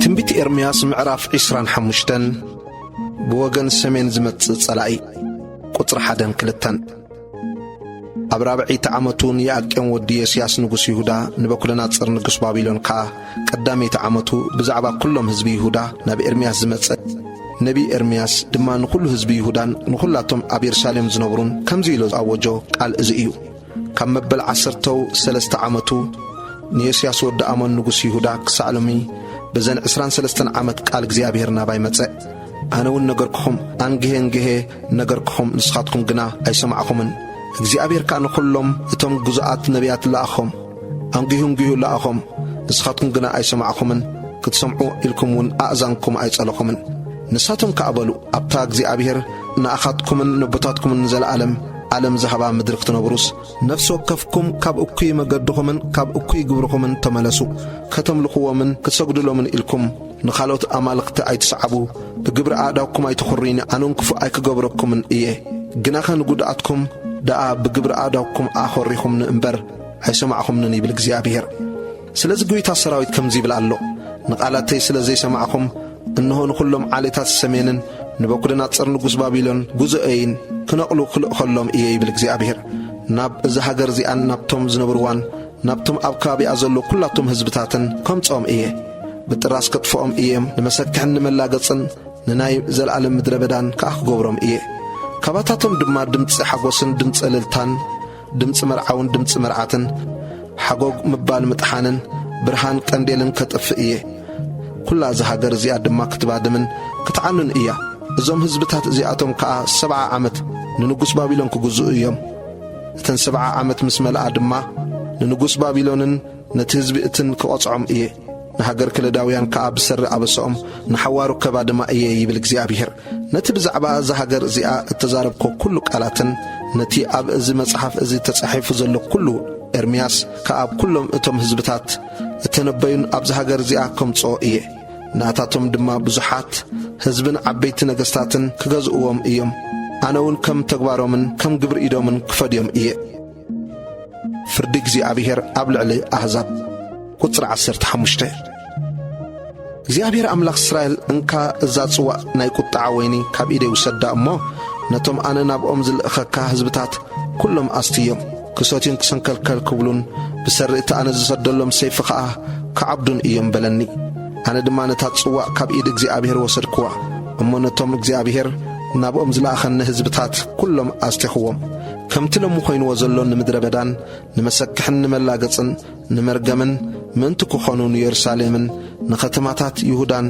ትንቢት ኤርምያስ ምዕራፍ 25 ብወገን ሰሜን ዝመጽእ ጸላኢ ቁጽሪ 1-2 ኣብ 4ተ ዓመቱ ኢዮአቄም ወዲ ዮስያስ ንጉሥ ይሁዳ ንቡክድነጸር ንጉሥ ባቢሎን ከዓ ቀዳመይቲ ዓመቱ ብዛዕባ ኩሎም ሕዝቢ ይሁዳ ናብ ኤርምያስ ዝመጽእ ነቢ ኤርምያስ ድማ ንኹሉ ሕዝቢ ይሁዳን ንኹላቶም ኣብ ኢየሩሳሌም ዝነብሩን ከምዚ ኢሉ ዝኣወጆ ቃል እዚ እዩ። ካብ መበል 13 ዓመቱ ንዮስያስ ወዲ ኣሞን ንጉሥ ይሁዳ ክሳዕ ሎሚ በዘን 23 ዓመት ቃል እግዚአብሔር ናባይ መጽእ። ኣነ እውን ነገርክኹም አንግሄ ነገርክኹም፣ ንስኻትኩም ግና ኣይሰማዕኹምን። እግዚአብሔር ከዓ ንኹሎም እቶም ግዙኣት ነቢያት ለኣኾም፣ አንግሁ ለኣኾም፣ ንስኻትኩም ግና ኣይሰማዕኹምን፣ ክትሰምዑ ኢልኩም እውን ኣእዛንኩም ኣይጸለኹምን። ንሳቶም ከኣበሉ ኣብታ እግዚአብሔር ንኣኻትኩምን ነቦታትኩምን ዘለዓለም ዓለም ዝሃባ ምድሪ ክትነብሩስ ነፍሲ ወከፍኩም ካብ እኩይ መገድኹምን ካብ እኩይ ግብርኹምን ተመለሱ፣ ከተምልኽዎምን ክትሰግድሎምን ኢልኩም ንኻልኦት ኣማልኽቲ ኣይትሰዓቡ፣ ብግብሪ ኣእዳውኩም ኣይትኹሪኒ፣ ኣነውን ክፉእ ኣይክገብረኩምን እየ። ግናኸ ንጉድኣትኩም ደኣ ብግብሪ ኣእዳውኩም ኣኾሪኹምኒ እምበር ኣይሰማዕኹምንን ይብል እግዚአብሔር። ስለዚ ጐይታ ሰራዊት ከምዚ ይብል ኣሎ፣ ንቓላተይ ስለ ዘይሰማዕኹም እንሆ ንኹሎም ዓሌታት ሰሜንን ንቡክድነጸር ንጉሥ ባቢሎን ጉዞአይን ክነቕሉ ክልእ ኸሎም እየ ይብል እግዚአብሔር። ናብ እዚ ሃገር እዚኣን ናብቶም ዝነብርዋን ናብቶም ኣብ ከባቢኣ ዘሎ ኩላቶም ሕዝብታትን ከምጾም እየ። ብጥራስ ከጥፍኦም እየም፣ ንመሰክሕን ንመላገጽን ንናይ ዘለዓለም ምድረ በዳን ከዓ ክገብሮም እየ። ካባታቶም ድማ ድምፂ ሓጐስን ድምፂ እልልታን ድምፂ መርዓውን ድምፂ መርዓትን ሓጎግ ምባል ምጥሓንን ብርሃን ቀንዴልን ከጥፍእ እየ። ኩላ እዚ ሃገር እዚኣ ድማ ክትባድምን ክትዓኑን እያ። እዞም ሕዝብታት እዚኣቶም ከዓ 70 ዓመት ንንጉሥ ባቢሎን ክግዝኡ እዮም። እተን 70 ዓመት ምስ መልኣ ድማ ንንጉሥ ባቢሎንን ነቲ ሕዝቢ እትን ክቐጽዖም እየ። ንሃገር ከለዳውያን ከዓ ብሰሪ ኣበሶኦም ንሓዋሩ ከባ ድማ እየ ይብል እግዚአብሔር። ነቲ ብዛዕባ እዚ ሃገር እዚኣ እተዛረብኮ ኩሉ ቃላትን ነቲ ኣብ እዚ መጽሓፍ እዚ ተጻሒፉ ዘሎ ኩሉ ኤርምያስ ከኣብ ኩሎም እቶም ሕዝብታት እተነበዩን ኣብዚ ሃገር እዚኣ ከምጽኦ እየ። ናታቶም ድማ ብዙሓት ሕዝብን ዓበይቲ ነገሥታትን ክገዝእዎም እዮም። ኣነ እውን ከም ተግባሮምን ከም ግብሪ ኢዶምን ክፈድዮም እየ። ፍርዲ እግዚአብሔር ኣብ ልዕሊ ኣሕዛብ ቁጽሪ 15 እግዚአብሔር ኣምላኽ እስራኤል እንካ እዛ ጽዋዕ ናይ ቁጣዓ ወይኒ ካብ ኢደይ ውሰዳ እሞ ነቶም ኣነ ናብኦም ዝልእኸካ ሕዝብታት ኩሎም ኣስትዮም ክሶትን ክሰንከልከል ክብሉን ብሰርእቲ ኣነ ዝሰደሎም ሰይፊ ኸዓ ከዓብዱን እዮም በለኒ ኣነ ድማ ነታ ጽዋዕ ካብ ኢድ እግዚኣብሔር ወሰድክዋ እሞ ነቶም እግዚኣብሔር ናብኦም ዝለኣኸኒ ህዝብታት ኩሎም ኣስቲኽዎም ከምቲ ሎሙ ኾይንዎ ዘሎ ንምድረ በዳን ንመሰክሕን ንመላገጽን ንመርገምን ምእንቲ ክኾኑ ንየሩሳሌምን ንኸተማታት ይሁዳን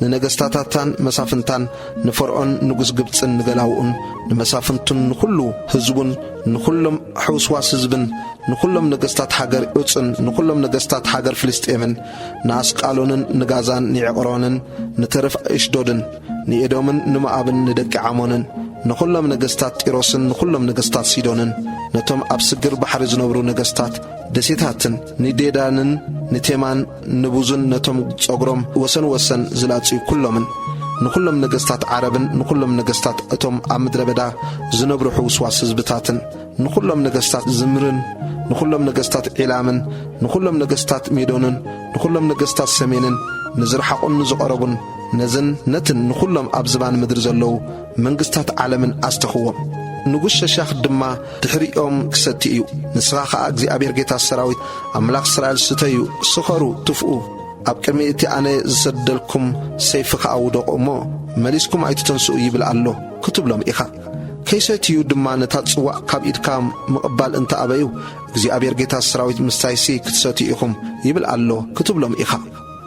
ንነገሥታታታን መሳፍንታን ንፈርዖን ንጉስ ግብፅን ንገላውኡን ንመሳፍንቱን ንኹሉ ህዝቡን ንኹሎም ሕውስዋስ ህዝብን ንኹሎም ነገሥታት ሃገር ዑፅን ንኹሎም ነገሥታት ሃገር ፍልስጤምን ንኣስቃሎንን ንጋዛን ንዕቅሮንን ንተረፍ እሽዶድን ንኤዶምን ንሞዓብን ንደቂ ዓሞንን ንኹሎም ነገሥታት ጢሮስን ንኹሎም ነገሥታት ሲዶንን ነቶም ኣብ ስግር ባሕሪ ዝነብሩ ነገሥታት ደሴታትን ንዴዳንን ንቴማን ንቡዝን ነቶም ጸጉሮም ወሰን ወሰን ዝላጽዩ ኩሎምን ንኹሎም ነገሥታት ዓረብን ንኹሎም ነገሥታት እቶም ኣብ ምድረ በዳ ዝነብሩ ሕውስዋስ ህዝብታትን ንኹሎም ነገሥታት ዝምርን ንኹሎም ነገሥታት ዒላምን ንኹሎም ነገሥታት ሜዶንን ንኹሎም ነገሥታት ሰሜንን ንዝረሓቑን ንዝቐረቡን ነዝን ነትን ንኹሎም ኣብ ዝባን ምድሪ ዘለዉ መንግሥታት ዓለምን ኣስተኽዎም ንጉስ ሸሻኽ ድማ ድሕሪኦም ክሰቲ እዩ ንስኻ ኸዓ እግዚኣብሔር ጌታ ሰራዊት ኣምላኽ እስራኤል ስተዩ ስኸሩ ትፍኡ ኣብ ቅድሚ እቲ ኣነ ዝሰደልኩም ሰይፊ ኸዓ ውደቑ እሞ መሊስኩም ኣይትተንስኡ ይብል ኣሎ ክትብሎም ኢኻ ከይሰትዩ ድማ ነታ ጽዋዕ ካብ ኢድካ ምቕባል እንተኣበዩ እግዚኣብሔር ጌታ ሰራዊት ምስታይሲ ክትሰትዩ ኢኹም ይብል ኣሎ ክትብሎም ኢኻ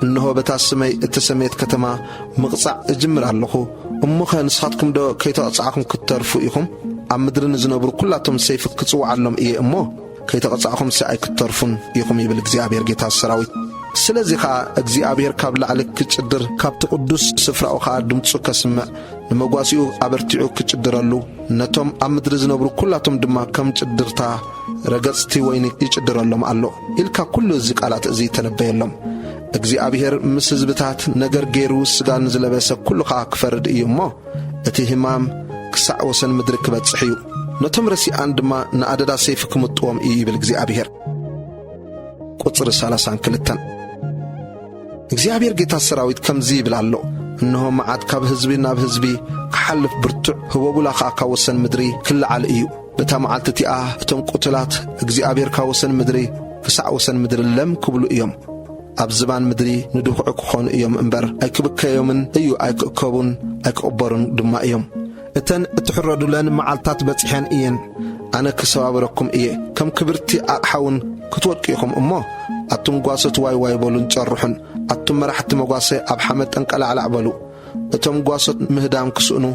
እንሆ በታ ስመይ እተሰሜት ከተማ ምቕጻዕ እጅምር ኣለኹ እሞኸ ንስኻትኩም ዶ ከይተቐጻዕኹም ክትተርፉ ኢኹም ኣብ ምድሪ ንዝነብሩ ኩላቶም ሰይፊ ክጽውዓሎም እየ እሞ ከይተቐጻዕኹም ሰኣይ ክትተርፉን ኢኹም ይብል እግዚኣብሔር ጌታ ሰራዊት ስለዚ ኸዓ እግዚኣብሔር ካብ ላዕሊ ክጭድር ካብቲ ቅዱስ ስፍራኡ ኸዓ ድምፁ ከስምዕ ንመጓሲኡ ኣበርቲዑ ክጭድረሉ ነቶም ኣብ ምድሪ ዝነብሩ ኩላቶም ድማ ከም ጭድርታ ረገጽቲ ወይኒ ይጭድረሎም ኣሎ ኢልካ ኩሉ እዚ ቃላት እዚ ተነበየሎም እግዚኣብሔር ምስ ህዝብታት ነገር ገይሩ ስጋን ዝለበሰ ኩሉ ኸዓ ክፈርድ እዩ እሞ እቲ ህማም ክሳዕ ወሰን ምድሪ ክበጽሕ እዩ ነቶም ረሲኣን ድማ ንኣደዳ ሰይፊ ክምጥዎም እዩ ይብል እግዚኣብሔር ቁጽሪ 32 እግዚአብሔር ጌታ ሰራዊት ከምዚ ይብል ኣሎ እነሆ መዓት ካብ ህዝቢ ናብ ህዝቢ ክሓልፍ ብርቱዕ ህወቡላ ካብ ወሰን ምድሪ ክልዓል እዩ በታ መዓልቲ እቲኣ እቶም ቁትላት እግዚአብሔር ካብ ወሰን ምድሪ ክሳዕ ወሰን ምድሪ ለም ክብሉ እዮም ኣብ ዝባን ምድሪ ንድኹዕ ክኾኑ እዮም እምበር ኣይክብከዮምን እዩ ኣይክእከቡን ኣይክቕበሩን ድማ እዮም እተን እትሕረዱለን መዓልታት በጺሐን እየን ኣነ ክሰባብረኩም እየ ከም ክብርቲ ኣቕሓውን ክትወድቁ ኢኹም እሞ ኣቱም ጓሶት ዋይ ዋይ በሉን ጨርሑን ኣቱም መራሕቲ መጓሰ ኣብ ሓመድ ጠንቀላዕላዕ በሉ እቶም ጓሶት ምህዳም ክስእኑ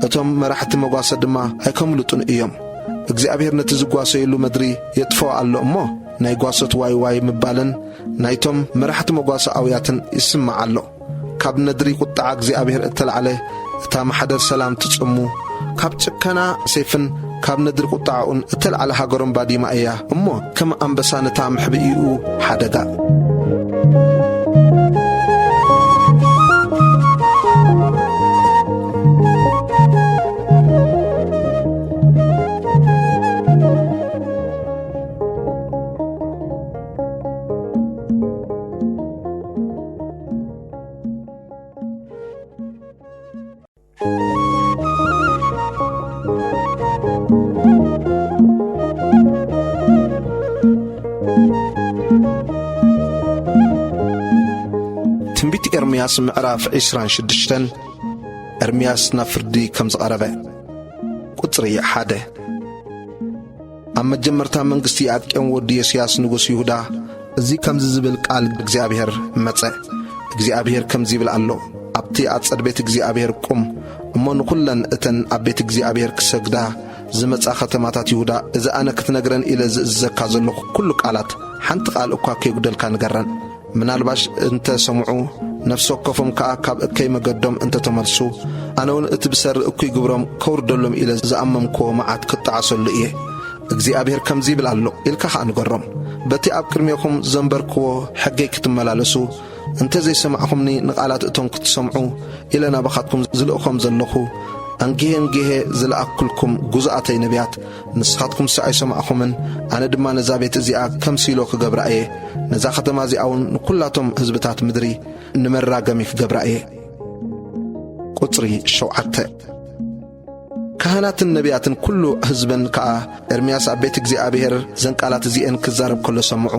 እቶም መራሕቲ መጓሰ ድማ ኣይከምልጡን እዮም እግዚአብሔር ነቲ ዝጓሰየሉ ምድሪ የጥፈው ኣሎ እሞ ናይ ጓሶት ዋይ ዋይ ምባልን ናይቶም መራሕቲ መጓሰ ኣውያትን ይስማዕ ኣሎ ካብ ነድሪ ቁጣዓ እግዚአብሔር እተልዓለ እታ ማሕደር ሰላም ትጽሙ ካብ ጭከና ሰይፍን ካብ ነድሪ ቁጣዓኡን እተልዓለ ሃገሮም ባዲማ እያ እሞ ከም ኣንበሳ ነታ ምሕብኢኡ ሓደጋ ትንቢት ኤርምያስ ምዕራፍ 26 ኤርምያስ ናብ ፍርዲ ከም ዝቐረበ ቁጽሪ 1 ኣብ መጀመርታ መንግሥቲ ኣጥቄም ወዲ ዮስያስ ንጉስ ይሁዳ እዚ ከምዚ ዝብል ቃል እግዚአብሔር መጸ እግዚአብሔር ከምዚ ይብል ኣሎ ኣብቲ ኣጸድ ቤት እግዚአብሔር ቁም እሞ ንኹለን እተን ኣብ ቤት እግዚአብሔር ክሰግዳ ዝመጻ ከተማታት ይሁዳ እዚ ኣነ ክትነግረን ኢለ ዝእዘካ ዘለኹ ኩሉ ቃላት ሓንቲ ቃል እኳ ከይጉደልካ ንገረን ምናልባሽ እንተ ሰምዑ ነፍሲ ወከፎም ከዓ ካብ እከይ መገዶም እንተ ተመልሱ ኣነውን እቲ ብሰር እኩይ ግብሮም ከውርደሎም ኢለ ዝኣመምክዎ መዓት ክጣዓሰሉ እየ እግዚአብሔር ከምዚ ይብል ኣሎ ኢልካ ከዓ ንገሮም በቲ ኣብ ቅድሜኹም ዘንበርክዎ ሕገይ ክትመላለሱ እንተ ዘይሰማዕኹምኒ ንቓላት እቶም ክትሰምዑ ኢለ ናባኻትኩም ዝልእኾም ዘለኹ አንጌሄ ዝለኣክልኩም ጉዛኣተይ ነቢያት ንስኻትኩም ኣይሰማዕኹምን ኣነ ድማ ነዛ ቤት እዚኣ ከም ሲሎ ክገብራ እየ ነዛ ከተማ እዚኣውን ንኩላቶም ህዝብታት ምድሪ ንመራገሚ ክገብራ እየ ቁጽሪ 7 ካህናትን ነቢያትን ኩሉ ህዝብን ከዓ ኤርምያስ ኣብ ቤት እግዚኣብሔር ዘንቃላት እዚአን ክዛረብ ከሎ ሰምዑ።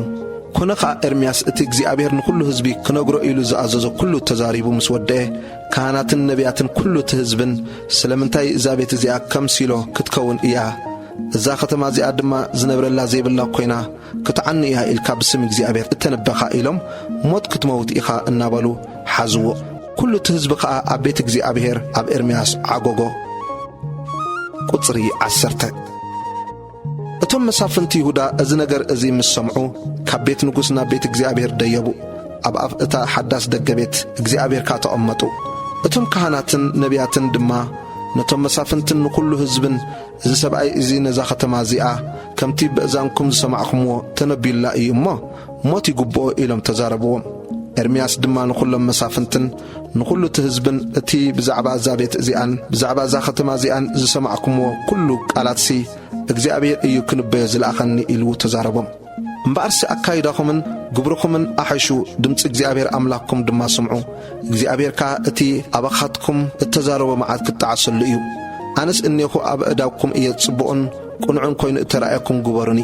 ኮነ ከዓ ኤርምያስ እቲ እግዚኣብሔር ንኩሉ ህዝቢ ክነግሮ ኢሉ ዝኣዘዞ ኩሉ ተዛሪቡ ምስ ወደአ ካህናትን ነቢያትን ኩሉ እቲ ህዝብን ስለምንታይ እዛ ቤት እዚኣ ከም ሲሎ ክትከውን እያ እዛ ከተማ እዚኣ ድማ ዝነብረላ ዘይብላ ኮይና ክትዓኒ እያ ኢልካ ብስም እግዚኣብሔር እተነበኻ ኢሎም ሞት ክትመውት ኢኻ እናበሉ ሓዝዎ። ኩሉ እቲ ህዝቢ ከዓ ኣብ ቤት እግዚኣብሔር ኣብ ኤርምያስ ዓጎጎ። ቁጽሪ 10 እቶም መሳፍንቲ ይሁዳ እዚ ነገር እዚ ምስ ሰምዑ ካብ ቤት ንጉሥ ናብ ቤት እግዚኣብሔር ደየቡ። ኣብ ኣፍ እታ ሓዳስ ደገ ቤት እግዚኣብሔርካ ተቐመጡ። እቶም ካህናትን ነቢያትን ድማ ነቶም መሳፍንትን ንኩሉ ህዝብን እዚ ሰብኣይ እዚ ነዛ ከተማ እዚኣ ከምቲ ብእዛንኩም ዝሰማዕኹምዎ ተነቢዩላ እዩ እሞ ሞት ይግብኦ ኢሎም ተዛረብዎም። ኤርምያስ ድማ ንኩሎም መሳፍንትን ንኩሉ እቲ ህዝብን እቲ ብዛዕባ እዛ ቤት እዚኣን ብዛዕባ እዛ ከተማ እዚኣን ዝሰማዕኩምዎ ኩሉ ቃላትሲ እግዚኣብሔር እዩ ክንበዮ ዝለኣኸኒ ኢሉ ተዛረቦም። እምበኣርሲ ኣካይዳኹምን ግብርኹምን ኣሐሹ ድምፂ እግዚኣብሔር ኣምላክኩም ድማ ስምዑ። እግዚኣብሔርካ እቲ ኣባኻትኩም እተዛረቦ መዓት ክትዓሰሉ እዩ። ኣነስ እኔኹ ኣብ እዳውኩም እየ ጽቡቕን ቁንዑን ኮይኑ እተረኣየኩም ግበሩኒ።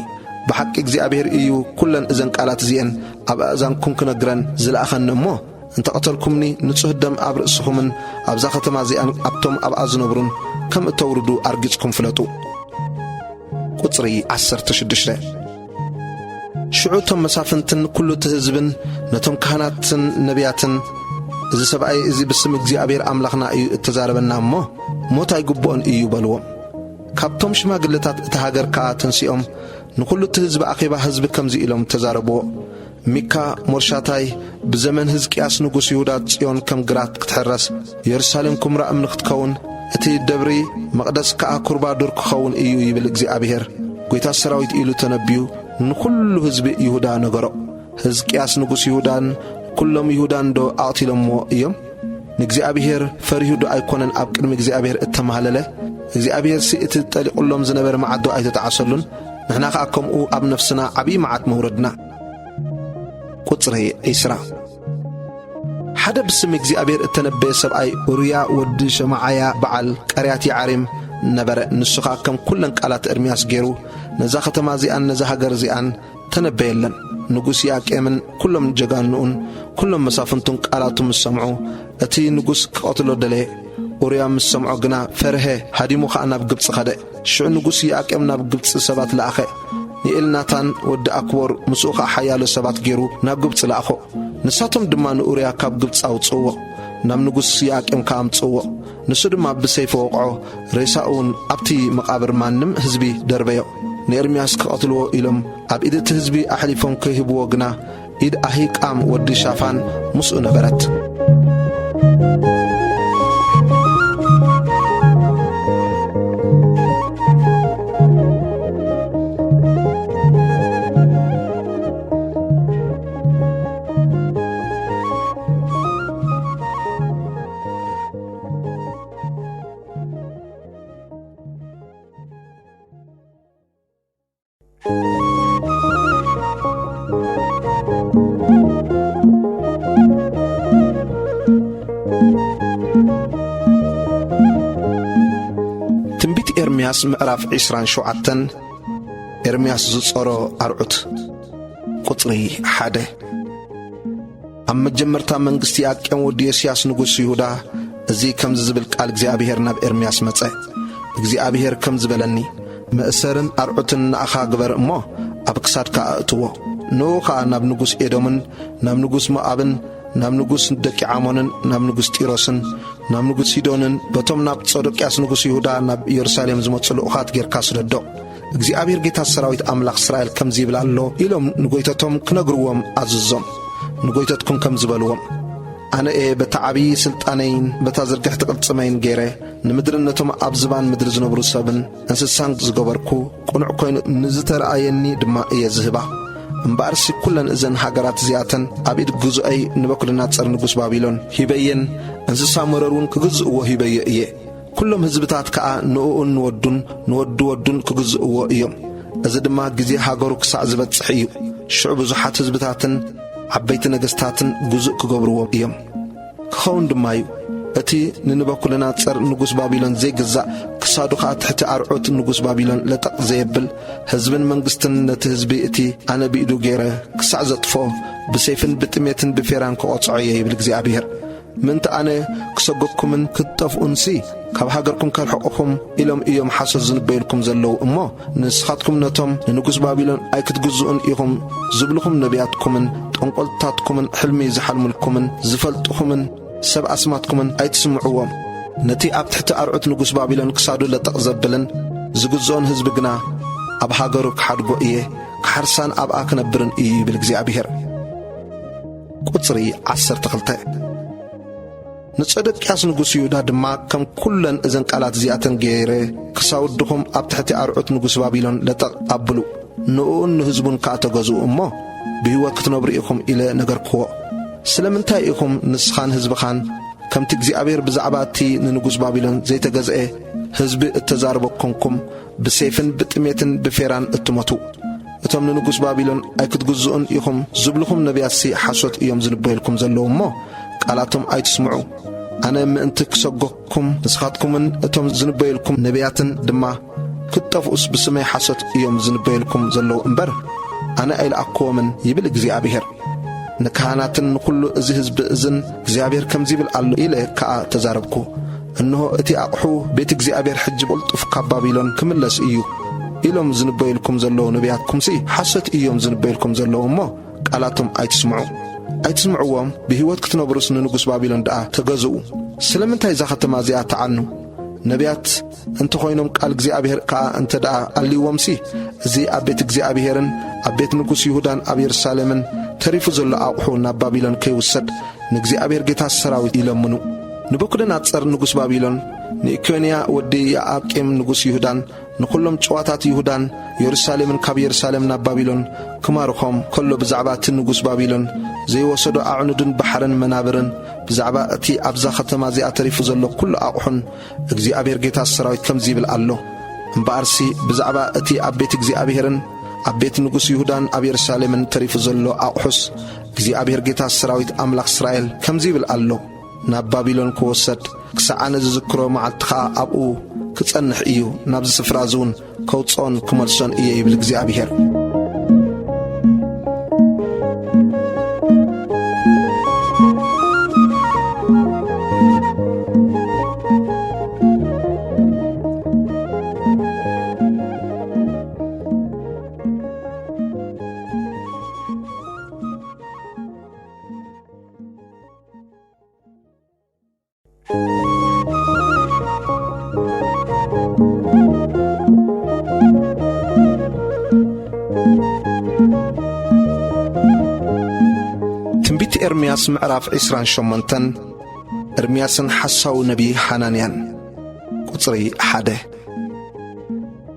ብሓቂ እግዚኣብሔር እዩ ኩለን እዘን ቃላት እዚአን ኣብ ኣእዛንኩም ክነግረን ዝለኣኸኒ እሞ እንተቐተልኩምኒ ንጹህ ደም ኣብ ርእስኹምን ኣብዛ ከተማ እዚኣን ኣብቶም ኣብኣ ዝነብሩን ከም እተውርዱ ኣርጊጽኩም ፍለጡ። ቁጽሪ 16 ሽዑ እቶም መሳፍንትን ኩሉ እቲ ህዝብን ነቶም ካህናትን ነቢያትን እዚ ሰብኣይ እዚ ብስም እግዚኣብሔር ኣምላኽና እዩ እተዛረበና እሞ ሞት ኣይግብኦን እዩ በልዎም። ካብቶም ሽማግለታት እቲ ሃገር ከዓ ተንሲኦም ንኩሉ እቲ ህዝቢ ኣኼባ ህዝቢ ከምዚ ኢሎም ተዛረብዎ። ሚካ ሞርሻታይ ብዘመን ሕዝቅያስ ንጉሥ ይሁዳ ጽዮን ከም ግራት ክትሕረስ ኢየሩሳሌም ኩምራ እምኒ ክትከውን እቲ ደብሪ መቕደስ ከዓ ኩርባ ዱር ክኸውን እዩ ይብል እግዚኣብሔር። ጐይታ ሰራዊት ኢሉ ተነቢዩ ንኩሉ ህዝቢ ይሁዳ ነገሮ። ሕዝቅያስ ንጉሥ ይሁዳን ኩሎም ይሁዳን ዶ ኣቕቲሎምዎ እዮም? ንእግዚኣብሔር ፈሪሁ ዶ ኣይኮነን ኣብ ቅድሚ እግዚኣብሔር እተማሃለለ? እግዚኣብሔር ሲ እቲ ጠሊቑሎም ዝነበረ መዓት ዶ ኣይተጣዓሰሉን? ንሕና ከዓ ከምኡ ኣብ ነፍስና ዓብዪ መዓት መውረድና። ቁጽሪ 20 ሓደ ብስም እግዚኣብሔር እተነበየ ሰብኣይ ኡርያ ወዲ ሸማዓያ በዓል ቀርያት ይዓሪም ነበረ። ንሱ ከዓ ከም ኩለን ቃላት ኤርምያስ ገይሩ ነዛ ከተማ እዚኣን ነዛ ሃገር እዚኣን ተነበየለን። ንጉሥ ያቄምን ኩሎም ጀጋንኡን ኩሎም መሳፍንቱን ቃላቱ ምስ ሰምዑ እቲ ንጉሥ ክቐትሎ ደለየ። ኡርያ ምስ ሰምዖ ግና ፈርሄ ሃዲሙ ከዓ ናብ ግብፂ ኸደ። ሽዑ ንጉሥ ያቄም ናብ ግብፂ ሰባት ለኣኸ። ንኤልናታን ወዲ ኣክቦር ምስኡ ከዓ ሓያሎ ሰባት ገይሩ ናብ ግብፂ ለኣኾ። ንሳቶም ድማ ንኡርያ ካብ ግብፂ ኣውፅዎ ናብ ንጉሥ ያቄም ከዓ ኣምጽዎ። ንሱ ድማ ብሰይፊ ወቕዖ ሬሳኡን ኣብቲ መቓብር ማንም ህዝቢ ደርበዮ። ንኤርምያስ ክቐትልዎ ኢሎም ኣብ ኢድ እቲ ህዝቢ ኣሕሊፎም ክህብዎ ግና ኢድ ኣሂቃም ወዲ ሻፋን ምስኡ ነበረት። ትንቢት ኤርምያስ ምዕራፍ 27 ኤርምያስ ዝጾሮ ኣርዑት። ቁጽሪ 1 ኣብ መጀመርታ መንግሥቲ ያቄም ወዲ ዮስያስ ንጉሥ ይሁዳ እዚ ከምዚ ዝብል ቃል እግዚኣብሔር ናብ ኤርምያስ መጸ። እግዚኣብሔር ከም ዝበለኒ መእሰርን ኣርዑትን ንኣኻ ግበር እሞ ኣብ ክሳድካ ኣእትዎ። ንኡ ከዓ ናብ ንጉሥ ኤዶምን ናብ ንጉሥ ሞዓብን ናብ ንጉሥ ደቂ ዓሞንን ናብ ንጉሥ ጢሮስን ናብ ንጉሥ ሲዶንን በቶም ናብ ጸዶቅያስ ንጉሥ ይሁዳ ናብ ኢየሩሳሌም ዝመጹ ልኡኻት ጌርካ ስደዶ። እግዚአብሔር ጌታ ሰራዊት አምላክ እስራኤል ከምዚ ይብል ኣሎ ኢሎም ንጎይተቶም ክነግርዎም አዝዞም። ንጎይተትኩም ከም ዝበልዎም ኣነ በተዓቢ ስልጣነይን በታዝርግሕቲ ቅልጽመይን ገይረ ንምድርነቶም ኣብ ዝባን ምድሪ ዝነብሩ ሰብን እንስሳን ዝገበርኩ ቁኑዕ ኮይኑ ንዝተረኣየኒ ድማ እየ ዝህባ። እምበኣርሲ ኩለን እዘን ሃገራት እዚኣተን ኣብ ኢድ ግዙአይ ንበኩልናጸር ንጉሥ ባቢሎን ሂበየን እንስሳ መረሩን ክግዝእዎ ሂበየ እየ። ኩሎም ህዝብታት ከዓ ንኡን ንወዱ ወዱን ክግዝእዎ እዮም። እዚ ድማ ጊዜ ሃገሩ ክሳዕ ዝበጽሕ እዩ። ሽዑ ብዙሓት ህዝብታትን ዓበይቲ ነገሥታትን ግዙእ ክገብርዎ እዮም። ክኸውን ድማ እዩ እቲ እቲ ንንበኩልና ጸር ንጉስ ባቢሎን ዘይግዛእ ክሳዱ ከዓ ትሕቲ ኣርዑት ንጉስ ባቢሎን ለጠቕ ዘየብል ህዝብን መንግስትን ነቲ ህዝቢ እቲ ኣነ ብኢዱ ገይረ ክሳዕ ዘጥፎ ብሰይፍን ብጥሜትን ብፌራን ክቖጽዖ እየ ይብል እግዚኣብሔር። ምንተ ኣነ ክሰጐኩምን ክትጠፍኡንሲ ካብ ሃገርኩም ከርሕቑኹም ኢሎም እዮም ሓሶት ዝንበይልኩም ዘለዉ እሞ ንስኻትኩም ነቶም ንንጉስ ባቢሎን ኣይክትግዝኡን ኢኹም ዝብልኹም ነቢያትኩምን ጠንቈልታትኩምን ሕልሚ ዝሓልሙልኩምን ዝፈልጥኹምን ሰብ ኣስማትኩምን ኣይትስምዕዎም። ነቲ ኣብ ትሕቲ ኣርዑት ንጉስ ባቢሎን ክሳዱ ለጠቕ ዘብልን ዝግዝኦን ህዝቢ ግና ኣብ ሃገሩ ክሓድጎ እየ ክሓርሳን ኣብኣ ክነብርን እዩ ይብል እግዚኣብሔር። ቁጽሪ 12 ንጸደቅያስ ንጉስ ይሁዳ ድማ ከም ኩለን እዘን ቃላት እዚኣተን ገይረ ክሳውድኹም ኣብ ትሕቲ ኣርዑት ንጉስ ባቢሎን ለጠቕ ኣብሉ ንኡን ንህዝቡን ከዓ ተገዝኡ እሞ ብህይወት ክትነብሩ ኢኹም ኢለ ነገርክዎ። ስለምንታይ ኢኹም ንስኻን ህዝብኻን ከምቲ እግዚኣብሔር ብዛዕባ እቲ ንንጉስ ባቢሎን ዘይተገዝአ ህዝቢ እተዛረበኩምኩም ብሰይፍን ብጥሜትን ብፌራን እትመቱ? እቶም ንንጉስ ባቢሎን ኣይክትግዝኡን ኢኹም ዝብልኹም ነቢያትሲ ሓሶት እዮም ዝንበየልኩም ዘለዉ እሞ ቃላቶም ኣይትስምዑ። ኣነ ምእንቲ ክሰጐኩም ንስኻትኩምን እቶም ዝንበየልኩም ነቢያትን ድማ ክትጠፍኡስ ብስመይ ሓሶት እዮም ዝንበየልኩም ዘለዉ እምበር ኣነ ኣይለኣክዎምን ይብል እግዚኣብሔር። ንካህናትን ንኩሉ እዚ ህዝቢ እዝን እግዚኣብሔር ከምዚ ይብል ኣሎ ኢለ ከዓ ተዛረብኩ። እንሆ እቲ ኣቕሑ ቤት እግዚኣብሔር ሕጂ ብቕልጡፍ ካብ ባቢሎን ክምለስ እዩ ኢሎም ዝንበየልኩም ዘለዉ ነቢያትኩምሲ ሓሶት እዮም ዝንበየልኩም ዘለዉ እሞ ቃላቶም ኣይትስምዕዎም። ብህይወት ክትነብሩስ ንንጉስ ባቢሎን ደኣ ተገዝኡ። ስለምንታይ እዛ ኸተማ እዚኣ ተዓኑ? ነቢያት እንተ ኾይኖም ቃል እግዚኣብሔር ከዓ እንተ ደኣ ኣልይዎምሲ እዚ ኣብ ቤት እግዚኣብሔርን ኣብ ቤት ንጉስ ይሁዳን ኣብ የሩሳሌምን ተሪፉ ዘሎ ኣቕሑ ናብ ባቢሎን ከይውሰድ ንእግዚኣብሔር ጌታ ሰራዊት ይለምኑ። ንቡክደነጸር ንጉስ ባቢሎን ንኢኮንያ ወዲ የዓቄም ንጉስ ይሁዳን ንኹሎም ጨዋታት ይሁዳን የሩሳሌምን ካብ የሩሳሌም ናብ ባቢሎን ክማርኾም ከሎ ብዛዕባ እቲ ንጉስ ባቢሎን ዘይወሰዶ ኣዕኑድን ባሕርን መናብርን ብዛዕባ እቲ ኣብዛ ኸተማ እዚኣ ተሪፉ ዘሎ ኩሉ ኣቕሑን እግዚኣብሔር ጌታ ሰራዊት ከምዚ ይብል ኣሎ። እምበኣርሲ ብዛዕባ እቲ ኣብ ቤት እግዚኣብሔርን ኣብ ቤት ንጉስ ይሁዳን ኣብ የሩሳሌምን ተሪፉ ዘሎ ኣቕሑስ እግዚኣብሔር ጌታ ሰራዊት ኣምላኽ እስራኤል ከምዚ ይብል ኣሎ። ናብ ባቢሎን ክወሰድ ክሳዕ ኣነ ዝዝክሮ መዓልቲ ከዓ ኣብኡ ክጸንሕ እዩ። ናብዚ ስፍራ እውን ከውፅኦን ክመልሶን እየ ይብል እግዚኣብሔር። ትንቢት ኤርምያስ ምዕራፍ 28 ኤርምያስን ሓሳዊ ነቢይ ሓናንያን። ቁጽሪ 1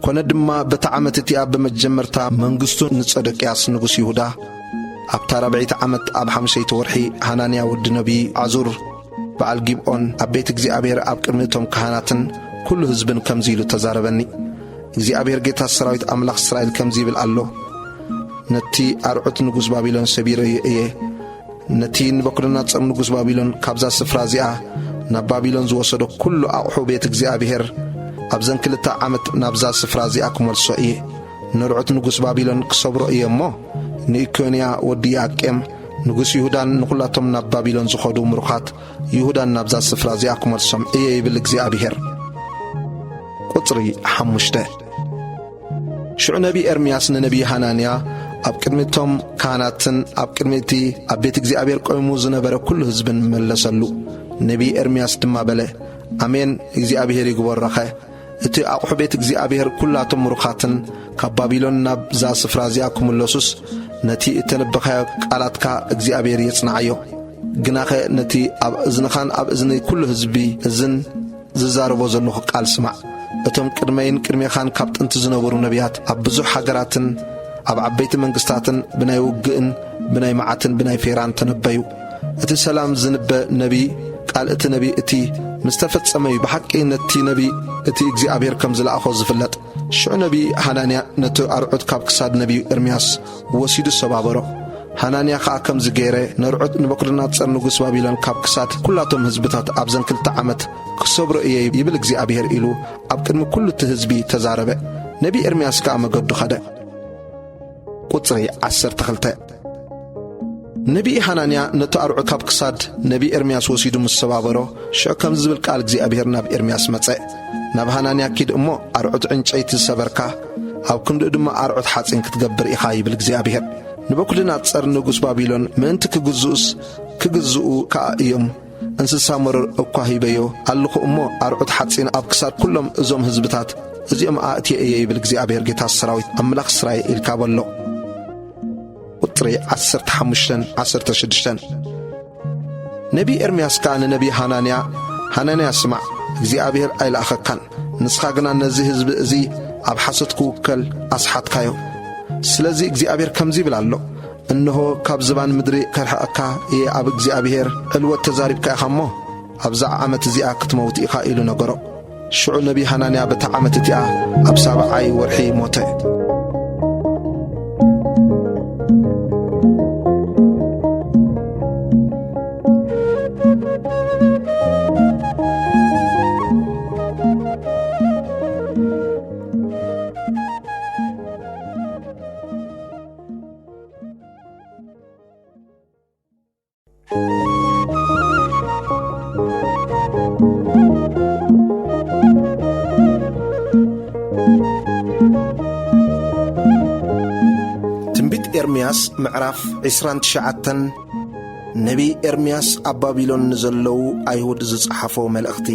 ኮነ ድማ በታ ዓመት እቲኣ በመጀመርታ መንግሥቱ ንጸደቅያስ ንጉስ ይሁዳ ኣብታ 40 ዓመት ኣብ 5 ወርሒ ሓናንያ ወዲ ነቢይ ዓዙር በዓል ጊብኦን ኣብ ቤት እግዚኣብሔር ኣብ ቅድሚ እቶም ካህናትን ኩሉ ህዝብን ከምዚ ኢሉ ተዛረበኒ። እግዚኣብሔር ጌታ ሰራዊት ኣምላኽ እስራኤል ከምዚ ይብል ኣሎ። ነቲ ኣርዑት ንጉስ ባቢሎን ሰቢረ እየ ነቲ ንቡክደነጸር ንጉስ ባቢሎን ካብዛ ስፍራ እዚኣ ናብ ባቢሎን ዝወሰዶ ኩሉ ኣቕሑ ቤት እግዚኣብሔር ኣብ ዘን 2 ዓመት ናብዛ ስፍራ እዚኣ ክመልሶ እየ። ንርዑት ንጉስ ባቢሎን ክሰብሮ እየ እሞ ንኢኮንያ ወዲ የዓቄም ንጉስ ይሁዳን ንኹላቶም ናብ ባቢሎን ዝኸዱ ምሩኻት ይሁዳን ናብዛ ስፍራ እዚኣ ክመልሶም እየ ይብል እግዚኣብሔር። ቁጽሪ 5 ሽዑ ነቢይ ኤርምያስ ንነቢይ ሓናንያ ኣብ ቅድሚቶም ካህናትን ኣብ ቅድሚቲ ኣብ ቤት እግዚኣብሔር ቆይሙ ዝነበረ ኩሉ ህዝብን መለሰሉ። ነቢይ ኤርምያስ ድማ በለ፣ ኣሜን እግዚኣብሔር ይግበረኸ። እቲ ኣቕሑ ቤት እግዚኣብሔር ኩላቶም ምሩኻትን ካብ ባቢሎን ናብዛ ስፍራ እዚኣ ክምለሱስ ነቲ እተነበኻዮ ቃላትካ እግዚኣብሔር የጽንዓዮ። ግናኸ ነቲ ኣብ እዝንኻን ኣብ እዝኒ ኩሉ ህዝቢ እዝን ዝዛረቦ ዘለኹ ቃል ስማዕ። እቶም ቅድመይን ቅድሜኻን ካብ ጥንቲ ዝነበሩ ነቢያት ኣብ ብዙሕ ሃገራትን ኣብ ዓበይቲ መንግሥታትን ብናይ ውግእን ብናይ መዓትን ብናይ ፌራን ተነበዩ። እቲ ሰላም ዝንበ ነቢይ ቃል እቲ ነቢይ እቲ ምስ ተፈጸመዩ ብሓቂ ነቲ ነቢይ እቲ እግዚኣብሔር ከም ዝለኣኾ ዝፍለጥ። ሽዑ ነቢይ ሓናንያ ነቲ ኣርዑት ካብ ክሳድ ነቢይ ኤርምያስ ወሲዱ ሰባበሮ። ሃናንያ ከዓ ከም ዝገይረ ነርዑት ንበኩልናፀር ንጉስ ባቢሎን ካብ ክሳድ ኩላቶም ህዝብታት ኣብ ዘንክልተ ዓመት ክሰብሮ እየ ይብል እግዚኣብሔር ኢሉ ኣብ ቅድሚ ኩሉ እቲ ህዝቢ ተዛረበ። ነቢ ኤርምያስ ከዓ መገዱ ኸደ። ቁጽሪ 12 ነቢ ሃናንያ ነቲ ኣርዑ ካብ ክሳድ ነቢ ኤርምያስ ወሲዱ ምስ ሰባበሮ ሽዑ ከም ዝብል ቃል እግዚኣብሔር ናብ ኤርምያስ መጽእ። ናብ ሃናንያ ኪድ እሞ ኣርዑት ዕንጨይቲ ዝሰበርካ ኣብ ክንድኡ ድማ ኣርዑት ሓጺን ክትገብር ኢኻ ይብል እግዚኣብሔር። ንበኩልናፀር ንጉስ ባቢሎን ምእንቲ ክግዝኡ ከዓ እዮም እንስሳ መረር እኳ ሂበዮ ኣለኹ እሞ ኣርዑት ሓጺን ኣብ ክሳድ ኩሎም እዞም ህዝብታት እዚኦም ኣእትየ እየ ይብል እግዚኣብሔር ጌታ ሰራዊት ኣምላኽ እስራኤል ኢልካ በሎ። ቁጥሪ 15-16 ነቢ ኤርምያስ ከዓ ንነቢ ሃናንያ ስማዕ፣ እግዚኣብሔር ኣይለኣኸካን፣ ንስኻ ግና ነዚ ህዝቢ እዙ ኣብ ሓሶት ክውከል ኣስሓትካዮ። ስለዚ እግዚኣብሔር ከምዚ ይብል ኣሎ፣ እንሆ ካብ ዝባን ምድሪ ከርሕቐካ እየ ኣብ እግዚኣብሔር ዕልወት ተዛሪብካ ኢኻ እሞ ኣብዛ ዓመት እዚኣ ክትመውት ኢኻ ኢሉ ነገሮ። ሽዑ ነቢ ሃናንያ በታ ዓመት እቲኣ ኣብ 7ይ ወርሒ ሞተ። ትንቢት ኤርምያስ ምዕራፍ 29 ነቢ ኤርምያስ ኣብ ባቢሎን ንዘለዉ ኣይሁድ ዝጸሓፎ መልእኽቲ።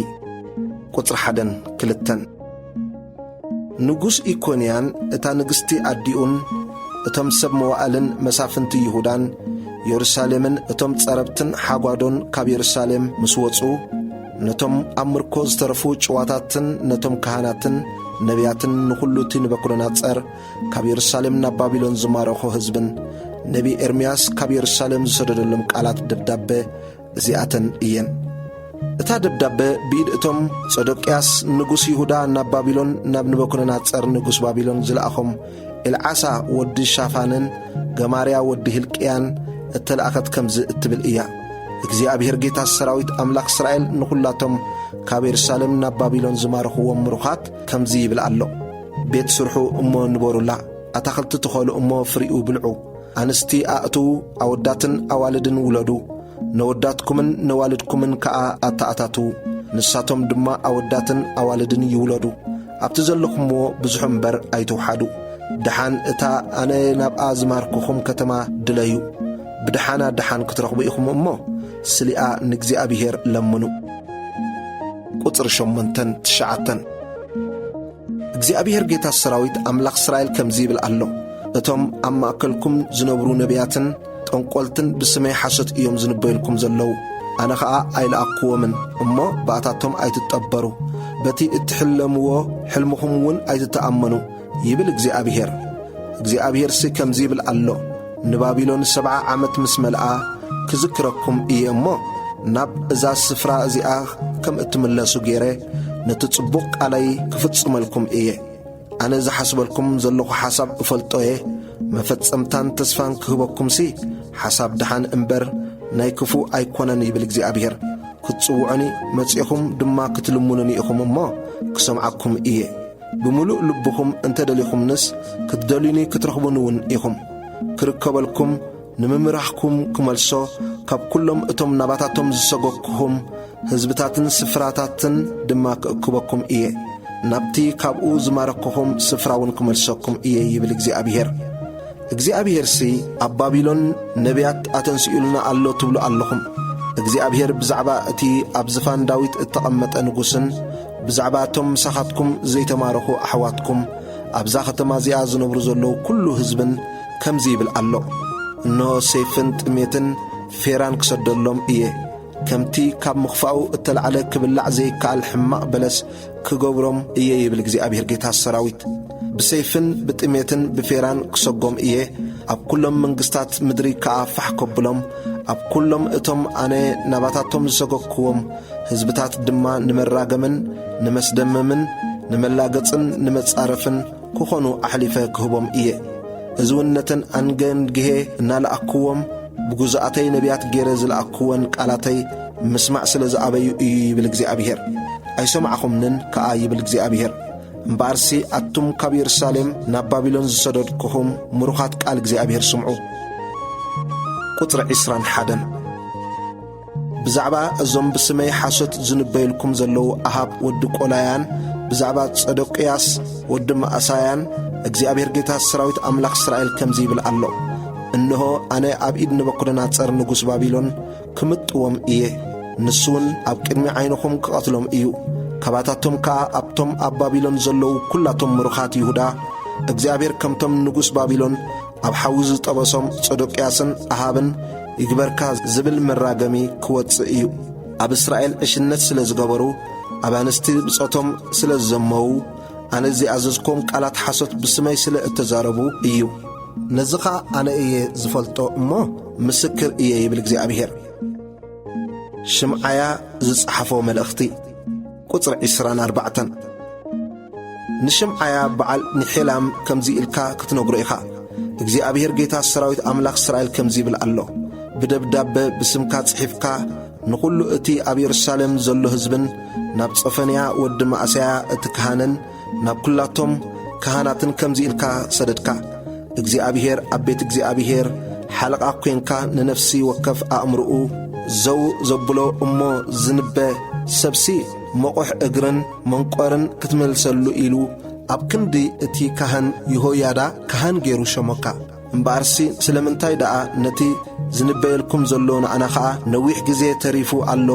ቁጽሪ 1-2 ንጉስ ኢኮንያን እታ ንግሥቲ ኣዲኡን እቶም ሰብ መዋዕልን መሳፍንቲ ይሁዳን የሩሳሌምን እቶም ጸረብትን ሓጓዶን ካብ የሩሳሌም ምስ ወጹ ነቶም ኣብ ምርኮ ዝተረፉ ጭዋታትን ነቶም ካህናትን ነቢያትን ንኹሉ እቲ ንበኩልናፀር ካብ የሩሳሌም ናብ ባቢሎን ዝማረኹ ህዝብን ነቢ ኤርምያስ ካብ የሩሳሌም ዝሰደደሎም ቃላት ደብዳቤ እዚኣተን እየን። እታ ደብዳቤ ብኢድ እቶም ጸዶቅያስ ንጉስ ይሁዳ ናብ ባቢሎን ናብ ንበኩልናፀር ንጉስ ባቢሎን ዝለኣኾም ኤልዓሳ ወዲ ሻፋንን ገማርያ ወዲ ሕልቅያን እተለኣኸት ከምዚ እትብል እያ፣ እግዚኣብሔር ጌታ ሰራዊት ኣምላኽ እስራኤል ንኹላቶም ካብ የሩሳሌም ናብ ባቢሎን ዝማረኽዎም ምሩኻት ከምዚ ይብል ኣሎ፣ ቤት ስርሑ እሞ ንበሩላ፣ ኣታኽልቲ ትኸሉ እሞ ፍሪኡ ብልዑ፣ ኣንስቲ ኣእትዉ ኣወዳትን ኣዋልድን ውለዱ፣ ነወዳትኩምን ነዋልድኩምን ከዓ ኣተኣታትዉ፣ ንሳቶም ድማ ኣወዳትን ኣዋልድን ይውለዱ፣ ኣብቲ ዘለኹምዎ ብዙሕ እምበር ኣይተውሓዱ፣ ድሓን እታ ኣነ ናብኣ ዝማርክኹም ከተማ ድለዩ፣ ብድሓና ድሓን ክትረኽቡ ኢኹም እሞ ስሊኣ ንእግዚኣብሔር ለምኑ። ቁጽሪ 8-9 እግዚኣብሔር ጌታ ሰራዊት ኣምላኽ እስራኤል ከምዚ ይብል ኣሎ፣ እቶም ኣብ ማእከልኩም ዝነብሩ ነቢያትን ጠንቈልትን ብስመይ ሓሶት እዮም ዝንበይልኩም ዘለዉ፣ ኣነ ኸዓ ኣይለኣክዎምን እሞ ባእታቶም ኣይትጠበሩ፣ በቲ እትሕለምዎ ሕልምኹም እውን ኣይትተኣመኑ ይብል እግዚኣብሔር። እግዚኣብሔርሲ ከምዚ ይብል ኣሎ፣ ንባቢሎን 70 ዓመት ምስ መልኣ ክዝክረኩም እየ እሞ ናብ እዛ ስፍራ እዚኣ ከም እትምለሱ ገይረ ነቲ ጽቡቕ ቃለይ ክፍጽመልኩም እየ። ኣነ ዝሓስበልኩም ዘለኹ ሓሳብ እፈልጦ እየ፣ መፈጸምታን ተስፋን ክህበኩምሲ ሓሳብ ድሓን እምበር ናይ ክፉ ኣይኮነን ይብል እግዚኣብሔር። ክትጽውዑኒ መጺኹም ድማ ክትልሙኑኒ ኢኹም እሞ ክሰምዓኩም እየ። ብምሉእ ልብኹም እንተደሊኹምንስ ክትደልዩኒ ክትረኽቡን እውን ኢኹም። ክርከበልኩም ንምምራሕኩም ክመልሶ ካብ ኩሎም እቶም ናባታቶም ዝሰጐግኹም ህዝብታትን ስፍራታትን ድማ ክእክበኩም እየ። ናብቲ ካብኡ ዝማረክኹም ስፍራውን ክመልሰኩም እየ ይብል እግዚኣብሔር። እግዚኣብሔርሲ ኣብ ባቢሎን ነቢያት ኣተንስኡልና ኣሎ ትብሉ ኣለኹም። እግዚኣብሔር ብዛዕባ እቲ ኣብ ዝፋን ዳዊት እተቐመጠ ንጉስን ብዛዕባ እቶም ምሳኻትኩም ዘይተማረኹ ኣሕዋትኩም ኣብዛ ከተማ እዚኣ ዝነብሩ ዘለዉ ኩሉ ህዝብን ከምዚ ይብል ኣሎ፣ እነሆ ሰይፍን ጥሜትን ፌራን ክሰደሎም እየ፣ ከምቲ ካብ ምኽፋኡ እተለዓለ ክብላዕ ዘይከኣል ሕማቕ በለስ ክገብሮም እየ ይብል እግዚኣብሔር ጌታ ሰራዊት። ብሰይፍን ብጥሜትን ብፌራን ክሰጎም እየ፣ ኣብ ኩሎም መንግሥታት ምድሪ ከዓ ፋሕ ከብሎም፣ ኣብ ኩሎም እቶም ኣነ ናባታቶም ዝሰገክዎም ህዝብታት ድማ ንመራገምን ንመስደመምን ንመላገጽን ንመጻረፍን ክኾኑ ኣሕሊፈ ክህቦም እየ። እዝውነትን አንገን ግሄ እናለአክዎም ብጉዛአተይ ነቢያት ገይረ ዝለአክወን ቃላተይ ምስማዕ ስለ ዝኣበዩ እዩ ይብል እግዚኣብሔር። ኣይሰማዕኹምንን ከኣ ይብል እግዚኣብሔር። እምበኣርሲ ኣቱም ካብ ኢየሩሳሌም ናብ ባቢሎን ዝሰደድክኹም ምሩኻት ቃል እግዚኣብሔር ስምዑ። ቁፅሪ 21 ብዛዕባ እዞም ብስመይ ሓሶት ዝንበይልኩም ዘለዉ ኣሃብ ወዲ ቆላያን ብዛዕባ ጸደቅያስ ወዲ መእሳያን እግዚኣብሔር ጌታ ሰራዊት ኣምላኽ እስራኤል ከምዚ ይብል ኣሎ። እንሆ ኣነ ኣብ ኢድ ንበኩደናጸር ንጉሥ ባቢሎን ክምጥዎም እየ። ንሱውን ኣብ ቅድሚ ዓይንኹም ክቐትሎም እዩ። ካባታቶም ከኣ ኣብቶም ኣብ ባቢሎን ዘለዉ ኲላቶም ምሩኻት ይሁዳ እግዚኣብሔር ከምቶም ንጉሥ ባቢሎን ኣብ ሓዊ ዝጠበሶም ጸደቅያስን ኣሃብን ይግበርካ ዝብል መራገሚ ክወፅእ እዩ። ኣብ እስራኤል ዕሽነት ስለ ዝገበሩ ኣብ ኣንስቲ ብጾቶም ስለ ዝዘመዉ ኣነ ዝኣዘዝኮም ቃላት ሓሶት ብስመይ ስለ እተዛረቡ እዩ። ነዝኻ ኣነ እየ ዝፈልጦ እሞ ምስክር እየ ይብል እግዚኣብሔር። ሽምዓያ ዝጸሓፎ መልእኽቲ ቁፅሪ 24 ንሽምዓያ በዓል ኒሔላም ከምዚ ኢልካ ክትነግሮ ኢኻ። እግዚኣብሔር ጌታ ሰራዊት ኣምላኽ እስራኤል ከምዚ ይብል ኣሎ። ብደብዳበ ብስምካ ጽሒፍካ ንኹሉ እቲ ኣብ ኢየሩሳሌም ዘሎ ሕዝብን ናብ ጾፈንያ ወዲ መእሰያ እቲ ካህንን ናብ ኲላቶም ካህናትን ከምዚ ኢልካ ሰደድካ። እግዚኣብሔር ኣብ ቤት እግዚኣብሔር ሓለቓ ኰንካ ንነፍሲ ወከፍ ኣእምርኡ ዘው ዘብሎ እሞ ዝንበ ሰብሲ መቑሕ እግርን መንቈርን ክትመልሰሉ ኢሉ ኣብ ክንዲ እቲ ካህን ይሆያዳ ካህን ገይሩ ሸሞካ። እምበኣርሲ ስለምንታይ ደኣ ነቲ ዝንበየልኩም ዘሎ ንኣና ኸዓ ነዊሕ ጊዜ ተሪፉ ኣሎ።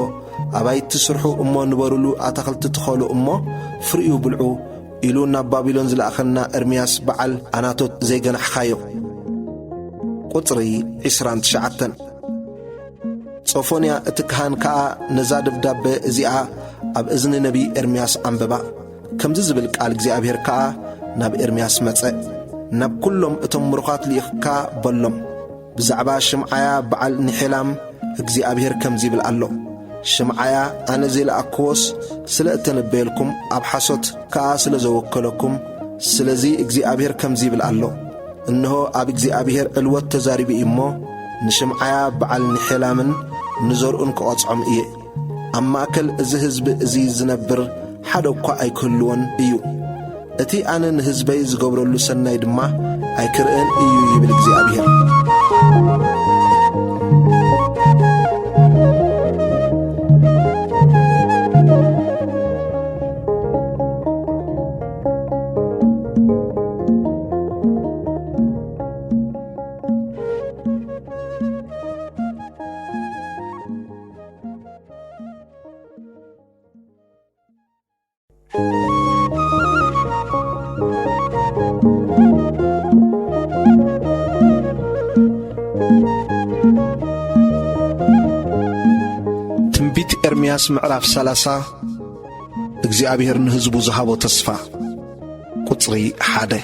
ኣባይቲ ስርሑ እሞ ንበሩሉ ኣታኽልቲ ትኸሉ እሞ ፍርኡ ብልዑ ኢሉ ናብ ባቢሎን ዝለኣኸና ኤርምያስ በዓል ኣናቶት ዘይገናሕኻዮ። ቁፅሪ 29 ጾፎንያ እቲ ካህን ከኣ ነዛ ደብዳቤ እዚኣ ኣብ እዝኒ ነቢይ ኤርምያስ ኣንበባ። ከምዚ ዝብል ቃል እግዚኣብሔር ከኣ ናብ ኤርምያስ መጸ። ናብ ኵሎም እቶም ምሩኻት ልኢኽካ በሎም ብዛዕባ ሽምዓያ በዓል ኒሔላም እግዚኣብሔር ከምዚ ይብል ኣሎ። ሽምዓያ ኣነ ዘይለኣክዎስ ስለ እተነበየልኩም ኣብ ሓሶት ከኣ ስለ ዘወከለኩም ስለዚ እግዚኣብሔር ከምዚ ይብል ኣሎ። እንሆ ኣብ እግዚኣብሔር ዕልወት ተዛሪቡ እሞ ንሽምዓያ በዓል ኒሔላምን ንዘርኡን ክቐጽዖም እየ። ኣብ ማእከል እዚ ሕዝቢ እዙ ዝነብር ሓደ እኳ ኣይክህልዎን እዩ። እቲ ኣነ ንሕዝበይ ዝገብረሉ ሰናይ ድማ ኣይክርእን እዩ ይብል እግዚኣብሔር። ትንቢት ኤርምያስ ምዕራፍ 30 እግዚአብሔር ንሕዝቡ ዝሃቦ ተስፋ ቁፅሪ 1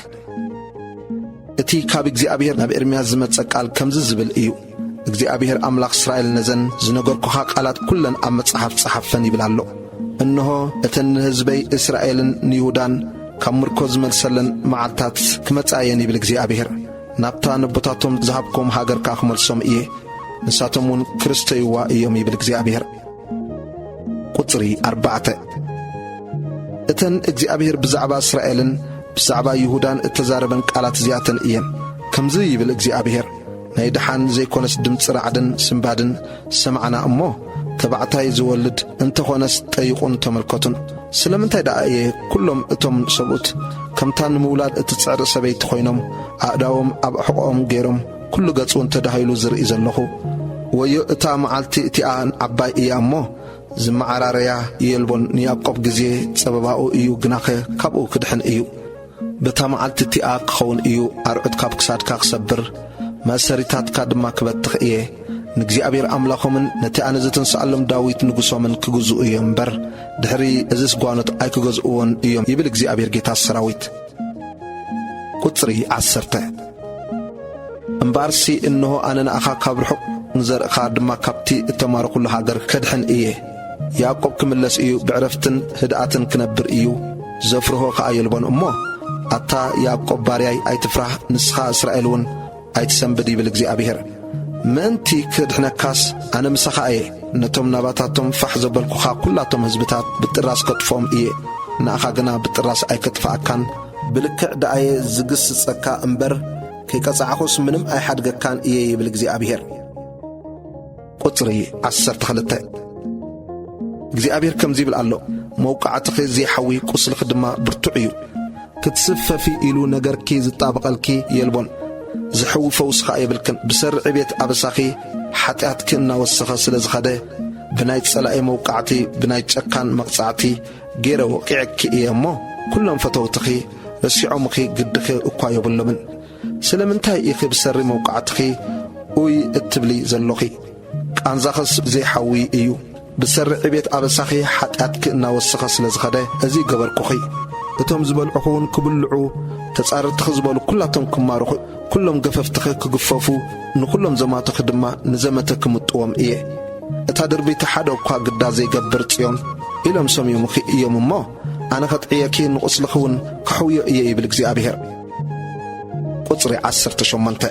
እቲ ካብ እግዚአብሔር ናብ ኤርምያስ ዝመጸ ቃል ከምዚ ዝብል እዩ። እግዚአብሔር ኣምላኽ እስራኤል ነዘን ዝነገርኩኻ ቃላት ኲለን ኣብ መጽሓፍ ጸሓፈን ይብል ኣሎ። እንሆ እተን ንሕዝበይ እስራኤልን ንይሁዳን ካብ ምርኮ ዝመልሰለን መዓልታት ክመጻየን ይብል እግዚአብሔር። ናብታ ንቦታቶም ዝሃብኮም ሃገርካ ክመልሶም እየ፣ ንሳቶም እውን ክርስተይዋ እዮም ይብል እግዚአብሔር። ቁፅሪ 4 እተን እግዚአብሔር ብዛዕባ እስራኤልን ብዛዕባ ይሁዳን እተዛረበን ቃላት እዚኣተን እየን። ከምዚ ይብል እግዚአብሔር፣ ናይ ድሓን ዘይኮነስ ድምፂ ራዕድን ስምባድን ሰማዕና እሞ ተባዕታይ ዝወልድ እንተኾነስ ጠይቁን ተመልከቱን። ስለምንታይ ደኣ እየ ኵሎም እቶም ሰብኡት ከምታ ንምውላድ እትጽዕሪ ሰበይቲ ኾይኖም ኣእዳዎም ኣብ ሕቖኦም ገይሮም ኵሉ ገጹ እንተዳሂሉ ዝርኢ ዘለኹ? ወዮ እታ መዓልቲ እቲኣ ዓባይ እያ እሞ ዝመዓራረያ የልቦን ንያቆብ ጊዜ ጸበባኡ እዩ ግናኸ ካብኡ ክድሕን እዩ። በታ መዓልቲ እቲኣ ክኸውን እዩ ኣርዑት ካብ ክሳድካ ክሰብር መእሰሪታትካ ድማ ክበትኽ እየ። ንእግዚአብሔር ኣምላኾምን ነቲ ኣነ ዝትንስኣሎም ዳዊት ንጉሶምን ክግዝኡ እዮም እምበር ድሕሪ እዚ ስጓኖት ኣይክገዝእዎን እዮም ይብል እግዚአብሔር ጌታ ሰራዊት። ቁፅሪ 10 እምበኣርሲ እንሆ ኣነ ንኣኻ ካብ ርሑቕ ንዘርእኻ ድማ ካብቲ እተማረኹሉ ሃገር ከድሕን እየ። ያዕቆብ ክምለስ እዩ፣ ብዕረፍትን ህድኣትን ክነብር እዩ፣ ዘፍርሆ ከዓ የልቦን እሞ ኣታ ያዕቆብ ባርያይ ኣይትፍራህ ንስኻ እስራኤል እውን ኣይትሰንብድ ይብል እግዚኣብሔር ምእንቲ ክድሕነካስ ኣነ ምሳኻ እየ ነቶም ናባታቶም ፋሕ ዘበልኩኻ ኩላቶም ህዝብታት ብጥራስ ከጥፎም እየ ንኣኻ ግና ብጥራስ ኣይከጥፍኣካን ብልክዕ ደኣየ ዝግስጸካ እምበር ከይቀጻዕኹስ ምንም ኣይሓድገካን እየ ይብል እግዚኣብሔር ቁጽሪ 12 እግዚኣብሔር ከምዚ ይብል ኣሎ መውቃዕትኺ ዘይሓዊ ቁስልኺ ድማ ብርቱዕ እዩ ክትስፈፊ ኢሉ ነገርኪ ዝጣበቐልኪ የልቦን ዝሕዊ ፈውስኻ የብልክን ብሰርዒ ቤት ኣበሳኺ ሓጢኣትኪ እናወሰኸ ስለ ዝኸደ ብናይ ጸላኤ መውቃዕቲ ብናይ ጨካን መቕጻዕቲ ገይረ ወቂዕኪ እየ እሞ ኩሎም ፈተውትኺ ረሲዖምኺ ግድኺ እኳ የብሎምን ስለምንታይ ኢኺ ብሰሪ መውቃዕትኺ ኡይ እትብሊ ዘለኺ ቃንዛኸስ ዘይሓዊ እዩ ብሰርዒ ቤት ኣበሳኺ ሓጢኣትኪ እናወሰኸ ስለ ዝኸደ እዚ ገበርኩኺ እቶም ዝበልዑኹውን ክብልዑ ተጻርትኺ ዝበሉ ኩላቶም ክማርኹ ኩሎም ገፈፍትኺ ክግፈፉ ንኩሎም ዘማትኺ ድማ ንዘመተ ክምጥዎም እየ እታ ድርቢቲ ሓደ እኳ ግዳ ዘይገብር ጽዮን ኢሎም ሰሚዮምኺ እዮም እሞ ኣነ ኸጥዕየኪ ንቑስልኺውን ክሕውዮ እየ ይብል እግዚኣብሔር ቁጽሪ 18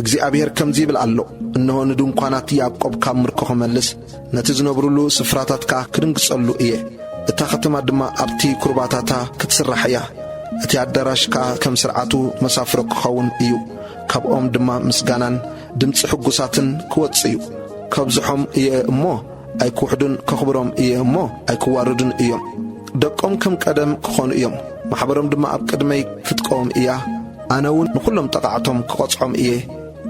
እግዚኣብሔር ከምዚ ይብል ኣሎ እነሆ ንድንኳናት ያዕቆብ ካብ ምርኮ ኽመልስ ነቲ ዝነብሩሉ ስፍራታት ከዓ ክድንግጸሉ እየ እታ ኸተማ ድማ ኣብቲ ኩርባታታ ክትስራሕ እያ እቲ ኣዳራሽ ከዓ ከም ስርዓቱ መሳፍሮ ክኸውን እዩ ካብኦም ድማ ምስጋናን ድምፂ ሕጉሳትን ክወጽእ እዩ ከብዝሖም እየ እሞ ኣይክውሕዱን ከኽብሮም እየ እሞ ኣይክዋርዱን እዮም ደቆም ከም ቀደም ክኾኑ እዮም ማሕበሮም ድማ ኣብ ቅድመይ ክትቀወም እያ ኣነ እውን ንኹሎም ጠቓዕቶም ክቖጽሖም እየ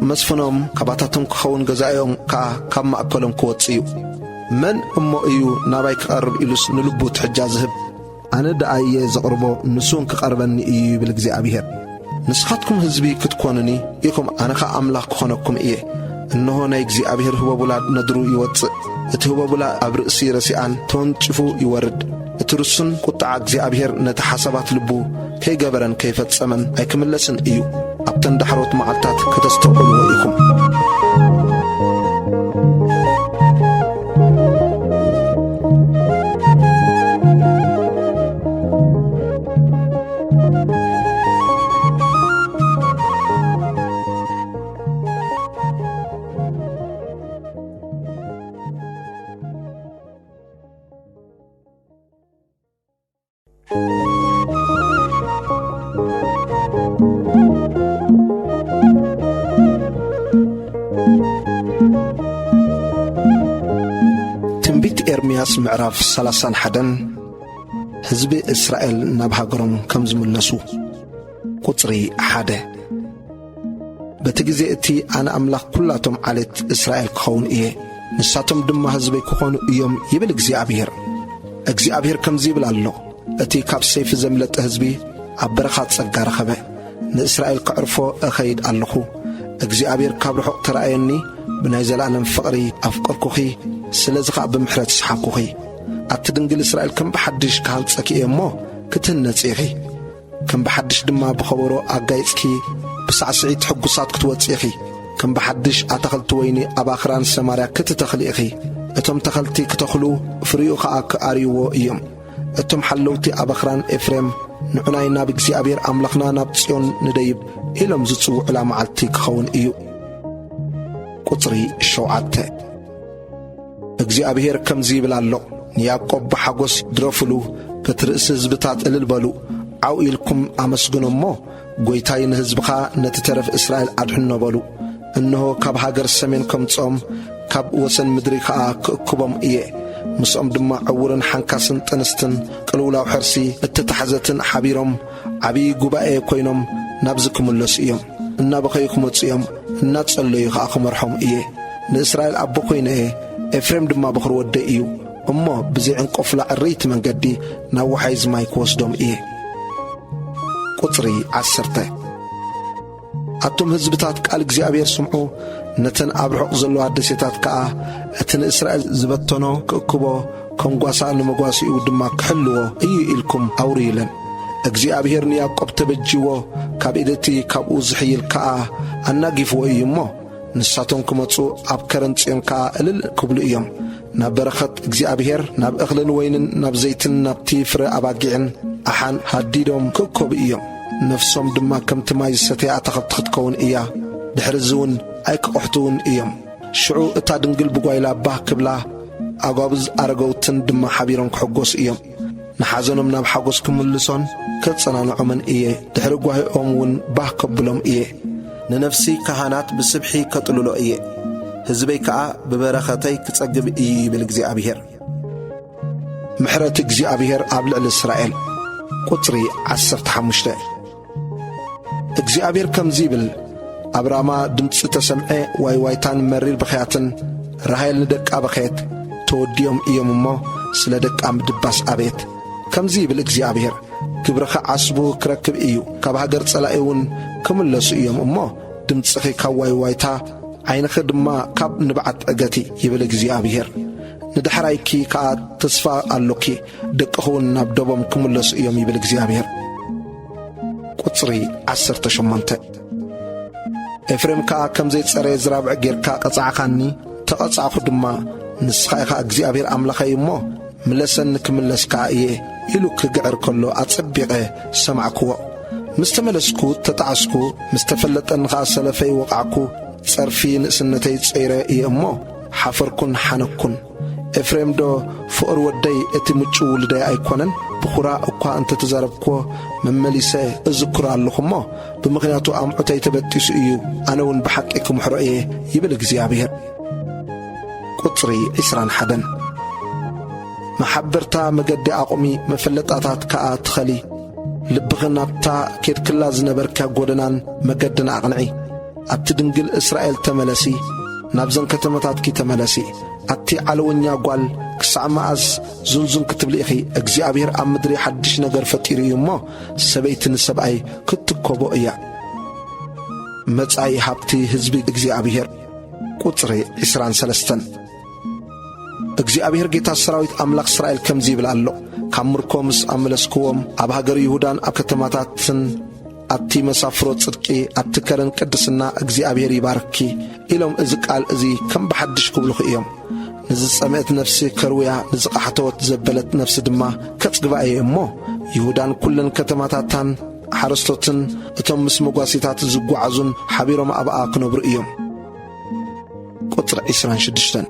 መስፍኖም ካባታቶም ክኸውን ገዛእዮም ከዓ ካብ ማእከሎም ክወጽእ እዩ መን እሞ እዩ ናባይ ክቐርብ ኢሉስ ንልቡ ትሕጃ ዝህብ ኣነ ደኣየ ዘቕርቦ ንሱን ክቐርበኒ እዩ ይብል እግዚኣብሔር ንስኻትኩም ህዝቢ ክትኮኑኒ ኢኹም ኣነኻ ኣምላኽ ክኾነኩም እየ እነሆ ናይ እግዚኣብሔር ህበቡላ ነድሩ ይወፅእ እቲ ህበቡላ ኣብ ርእሲ ረሲኣን ተወንጭፉ ይወርድ እቲ ርሱን ቁጣዕ እግዚኣብሔር ነቲ ሓሳባት ልቡ ከይገበረን ከይፈጸመን ኣይክምለስን እዩ ኣብተን ዳሕሮት መዓልታት ከተስተውዕልዎ ኢኹም ትንቢት ኤርምያስ ምዕራፍ 31 ህዝቢ እስራኤል ናብ ሃገሮም ከም ዝምለሱ ቁጽሪ 1 በቲ ጊዜ እቲ ኣነ ኣምላኽ ኩላቶም ዓሌት እስራኤል ክኸውን እየ ንሳቶም ድማ ህዝበይ ክኾኑ እዮም ይብል እግዚኣብሔር እግዚኣብሔር ከምዚ ይብል ኣሎ እቲ ካብ ሰይፊ ዘምለጠ ህዝቢ ኣብ በረኻ ጸጋ ረኸበ ንእስራኤል ክዕርፎ እኸይድ ኣለኹ እግዚኣብሔር ካብ ርሑቕ ተረኣየኒ ብናይ ዘለዓለም ፍቕሪ ኣፍቀርኩኺ ስለዚ ኸዓ ብምሕረት ሰሓብኩኺ ኣቲ ድንግል እስራኤል ከም ብሓድሽ ክሃልጸኪ እየ እሞ ክትህነጽ ኢኺ ከም ብሓድሽ ድማ ብኸበሮ ኣጋይጽኪ ብሳዕስዒት ሕጉሳት ክትወጽእ ኢኺ ከም ብሓድሽ ኣተኽልቲ ወይኒ ኣብ ኣኽራን ሰማርያ ክትተኽሊ ኢኺ እቶም ተኸልቲ ክተኽሉ ፍሪኡ ኸዓ ክኣርይዎ እዮም እቶም ሓለውቲ ኣብ ኣኽራን ኤፍሬም ንዑናይ ናብ እግዚኣብሔር ኣምላኽና ናብ ጽዮን ንደይብ ኢሎም ዝጽውዑላ መዓልቲ ክኸውን እዩ ቁጽሪ 7 እግዚኣብሔር ከምዚ ይብል ኣሎ ንያዕቆብ ብሓጐስ ድረፍሉ በቲ ርእሲ ህዝብታት እልል በሉ ዓው ኢልኩም ኣመስግኖ እሞ ጐይታይ ንህዝብኻ ነቲ ተረፍ እስራኤል ኣድሕኖ በሉ እነሆ ካብ ሃገር ሰሜን ከምጾም ካብ ወሰን ምድሪ ኸዓ ክእክቦም እየ ምስኦም ድማ ዕውርን ሓንካስን ጥንስትን ቅልውላው ሕርሲ እትታሕዘትን ሓቢሮም ዓብዪ ጉባኤ ኮይኖም ናብዚ ክምለሱ እዮም እናበኸዩ ክመጹ እዮም እናጸለዩ ኸዓ ክመርሖም እየ ንእስራኤል ኣቦ ኮይነ እየ ኤፍሬም ድማ በኽሪ ወደ እዩ እሞ ብዘይዕንቆፍላ ዕረይቲ መንገዲ ናብ ወሓይ ዝማይ ክወስዶም እየ ቁጽሪ 10 ኣቶም ህዝብታት ቃል እግዚኣብሔር ስምዑ ነተን ኣብ ርሑቕ ዘለዋ ደሴታት ከዓ እቲ ንእስራኤል ዝበተኖ ክእክቦ ከም ጓሳ ንመጓሲኡ ድማ ክሕልዎ እዩ ኢልኩም ኣውሪ ኢለን እግዚኣብሔር ንያዕቆብ ተበጅዎ ካብ ኢደቲ ካብኡ ዝሕይል ከዓ ኣናጊፍዎ እዩ እሞ ንሳቶም ክመጹ ኣብ ከረን ጽዮን ከዓ እልል ክብሉ እዮም ናብ በረኸት እግዚኣብሔር ናብ እኽልን ወይንን ናብ ዘይትን ናብቲ ፍረ ኣባጊዕን ኣሓን ሃዲዶም ክእከቡ እዮም ነፍሶም ድማ ከምቲ ማይ ዝሰተያ ኣታኽልቲ ክትከውን እያ ድሕሪዝውን ኣይክቕሕቱውን እዮም ሽዑ እታ ድንግል ብጓይላ ባህ ክብላ ኣጓብዝ ኣረገውትን ድማ ሓቢሮም ክሕጐሱ እዮም ንሓዘኖም ናብ ሓጐስ ክምልሶን ከጸናንዖምን እየ ድሕሪ ጓሂኦም እውን ባህ ከብሎም እየ ንነፍሲ ካህናት ብስብሒ ከጥልሎ እየ ህዝበይ ከዓ ብበረኸተይ ክጸግብ እዩ ይብል እግዚኣብሔር ምሕረት እግዚኣብሔር ኣብ ልዕሊ እስራኤል ቁጽሪ 15 እግዚኣብሔር ከምዚ ይብል ኣብ ራማ ድምፂ ተሰምዐ ዋይዋይታን መሪር ብኽያትን ራሔል ንደቃ በኸየት ተወዲዮም እዮም እሞ ስለ ደቃ ምድባስ ኣቤት ከምዚ ይብል እግዚኣብሔር ግብርኻ ዓስቡ ክረክብ እዩ ካብ ሃገር ጸላኢ ክምለሱ እዮም እሞ ድምፅኺ ካብ ዋይዋይታ ዓይንኺ ድማ ካብ ንብዓት ዕገቲ ይብል እግዚኣብሔር ንድሕራይኪ ከዓ ተስፋ ኣሎኪ ደቅኹውን ናብ ደቦም ክምለሱ እዮም ይብል እግዚኣብሔር ቁጽሪ 18 ኤፍሬም ከዓ ከምዘይጸረየ ዝራብዕ ጌርካ ቀጻዕኻኒ ተቐጻዕኹ ድማ ንስኻ ኢኻ እግዚኣብሔር ኣምላኸይ እሞ ምለሰኒ ክምለስካ እየ ኢሉ ክግዕር ከሎ ኣጸቢቐ ሰማዕክዎ ምስ ተመለስኩ ተጣዓስኩ ምስ ተፈለጠኒ ከዓ ሰለፈይ ወቓዕኩ ጸርፊ ንእስነተይ ጸይረ እየ እሞ ሓፈርኩን ሓነኩን ኤፍሬም ዶ ፍቕር ወደይ እቲ ምጩ ውልደይ ኣይኮነን ብኹራ እኳ እንተ ተዛረብክዎ መመሊሰ እዝክሮ ኣለኹ እሞ ብምኽንያቱ ኣምዑተይ ተበጢሱ እዩ ኣነውን ብሓቂ ክምሕሮ እየ ይብል እግዚኣብሔር ቁጽሪ 21 መሓበርታ መገዲ ኣቑሚ መፈለጣታት ከዓ ትኸሊ ልብኺ ናብታ ኬድክላ ዝነበርካ ጐደናን መገድን ኣቕንዒ ኣብቲ ድንግል እስራኤል ተመለሲ ናብዘን ከተመታትኪ ተመለሲ ኣቲ ዓለወኛ ጓል ክሳዕ መዓዝ ዙንዙን ክትብል ኢኺ እግዚኣብሔር ኣብ ምድሪ ሓድሽ ነገር ፈጢሩ እዩ እሞ ሰበይቲ ንሰብኣይ ክትከቦ እያ መጻኢ ሃብቲ ህዝቢ እግዚኣብሔር ቁጽሪ 23 እግዚኣብሔር ጌታ ሰራዊት ኣምላኽ እስራኤል ከምዚ ይብል ኣሎ ካብ ምርኮ ምስ ኣመለስክዎም ኣብ ሃገር ይሁዳን ኣብ ከተማታትን ኣብቲ መሳፍሮ ጽድቂ ኣብቲ ከረን ቅድስና እግዚኣብሔር ይባርኪ ኢሎም እዚ ቃል እዚ ከም ብሓድሽ ክብልኹ እዮም ንዝጸምአት ነፍሲ ከርውያ ንዝቐሓተወት ዘበለት ነፍሲ ድማ ከጽግባ እየ እሞ ይሁዳን ኩለን ከተማታታን ሓረስቶትን እቶም ምስ መጓሲታት ዝጓዓዙን ሓቢሮም ኣብኣ ክነብሩ እዮም ቁጽሪ 26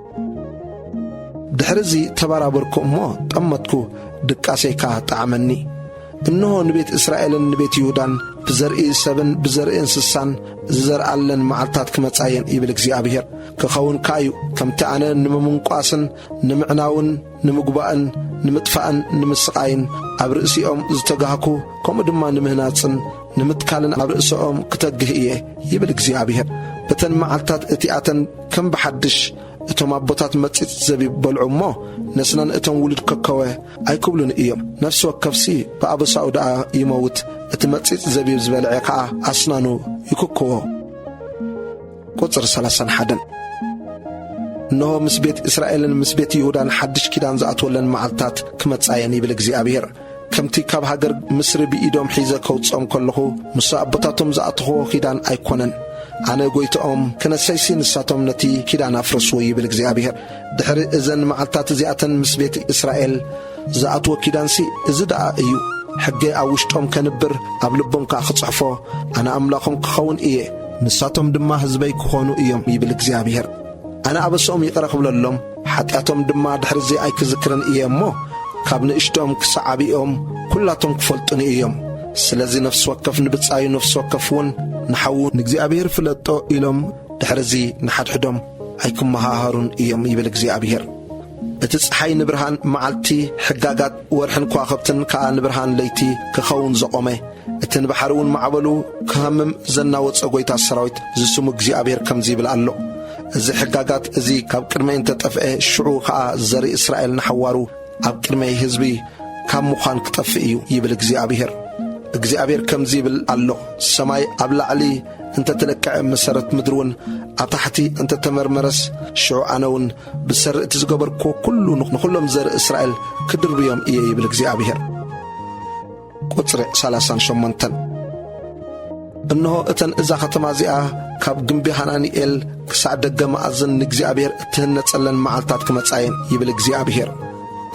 ድሕሪዚ ተባራበርኩ እሞ ጠመትኩ ድቃሰይካ ጣዕመኒ እነሆ ንቤት እስራኤልን ንቤት ይሁዳን ብዘርኢ ሰብን ብዘርኢ እንስሳን ዝዘርአለን መዓልታት ክመጻየን ይብል እግዚኣብሔር ክኸውን ካዩ ከምቲ ኣነ ንምምንቋስን ንምዕናውን ንምጉባእን ንምጥፋእን ንምስቓይን ኣብ ርእሲኦም ዝተጋህኩ ከምኡ ድማ ንምህናጽን ንምትካልን ኣብ ርእሶኦም ክተግህ እየ ይብል እግዚኣብሔር በተን መዓልታት እቲኣተን ከም ብሓድሽ እቶም ኣቦታት መጺጽ ዘቢብ በልዑ እሞ ነስናን እቶም ውሉድ ከከወ ኣይክብሉን እዮም ነፍሲ ወከፍሲ ብኣበሳኡ ደኣ ይመውት እቲ መጺጽ ዘቢብ ዝበልዐ ከዓ ኣስናኑ ይክክዎ ቁጽሪ 31 እነሆ ምስ ቤት እስራኤልን ምስ ቤት ይሁዳን ሓድሽ ኪዳን ዝኣትወለን መዓልታት ክመጻየን ይብል እግዚኣብሔር ከምቲ ካብ ሃገር ምስሪ ብኢዶም ሒዘ ከውፅኦም ከለኹ ምስ ኣቦታቶም ዝኣትኽዎ ኪዳን ኣይኮነን ኣነ ጐይቶኦም ክነሰይሲ ንሳቶም ነቲ ኪዳን ኣፍረስዎ ይብል እግዚኣብሔር ድሕሪ እዘን መዓልታት እዚኣተን ምስ ቤት እስራኤል ዝኣትዎ ኪዳንሲ እዚ ደኣ እዩ ሕጌ ኣብ ውሽጦም ከንብር ኣብ ልቦም ከዓ ክጽሕፎ ኣነ ኣምላኾም ክኸውን እየ ንሳቶም ድማ ህዝበይ ክኾኑ እዮም ይብል እግዚኣብሔር ኣነ ኣበሶኦም ይቕረ ክብለሎም ሓጢኣቶም ድማ ድሕሪዚ ኣይክዝክርን እየ እሞ ካብ ንእሽቶም ክሳዕ ዓቢኦም ኩላቶም ክፈልጡኒ እዮም ስለዚ ነፍሲ ወከፍ ንብጻዩ ነፍሲ ወከፍውን ንሓዉ ንእግዚኣብሔር ፍለጦ ኢሎም ድሕሪዚ ንሓድሕዶም ኣይክመሃሃሩን እዮም ይብል እግዚኣብሔር እቲ ፀሓይ ንብርሃን መዓልቲ ሕጋጋት ወርሕን ከዋኽብትን ከዓ ንብርሃን ለይቲ ክኸውን ዘቆመ እቲ ንባሕሪ እውን ማዕበሉ ክሃምም ዘናወፀ ጐይታ ሰራዊት ዝስሙ እግዚኣብሔር ከምዚ ይብል ኣሎ እዚ ሕጋጋት እዚ ካብ ቅድመይ እንተጠፍአ ሽዑ ከዓ ዘርኢ እስራኤል ንሓዋሩ ኣብ ቅድመይ ህዝቢ ካብ ምዃን ክጠፍእ እዩ ይብል እግዚኣብሔር እግዚአብሔር ከምዚ ይብል ኣሎ ሰማይ ኣብ ላዕሊ እንተ ተለቀዐ መሰረት ምድሩን ኣብ ታሕቲ እንተ ተመርመረስ ሽዑ ኣነውን ብሰርኢ እቲ ዝገበርኮ ኩሉ ንኹሎም ዘርኢ እስራኤል ክድርብዮም እየ ይብል እግዚአብሔር ቁጽሪ 38 እነሆ እተን እዛ ከተማ እዚኣ ካብ ግንቢ ሃናኒኤል ክሳዕ ደገ መኣዝን ንእግዚአብሔር እትህነጸለን መዓልታት ክመጻየን ይብል እግዚአብሔር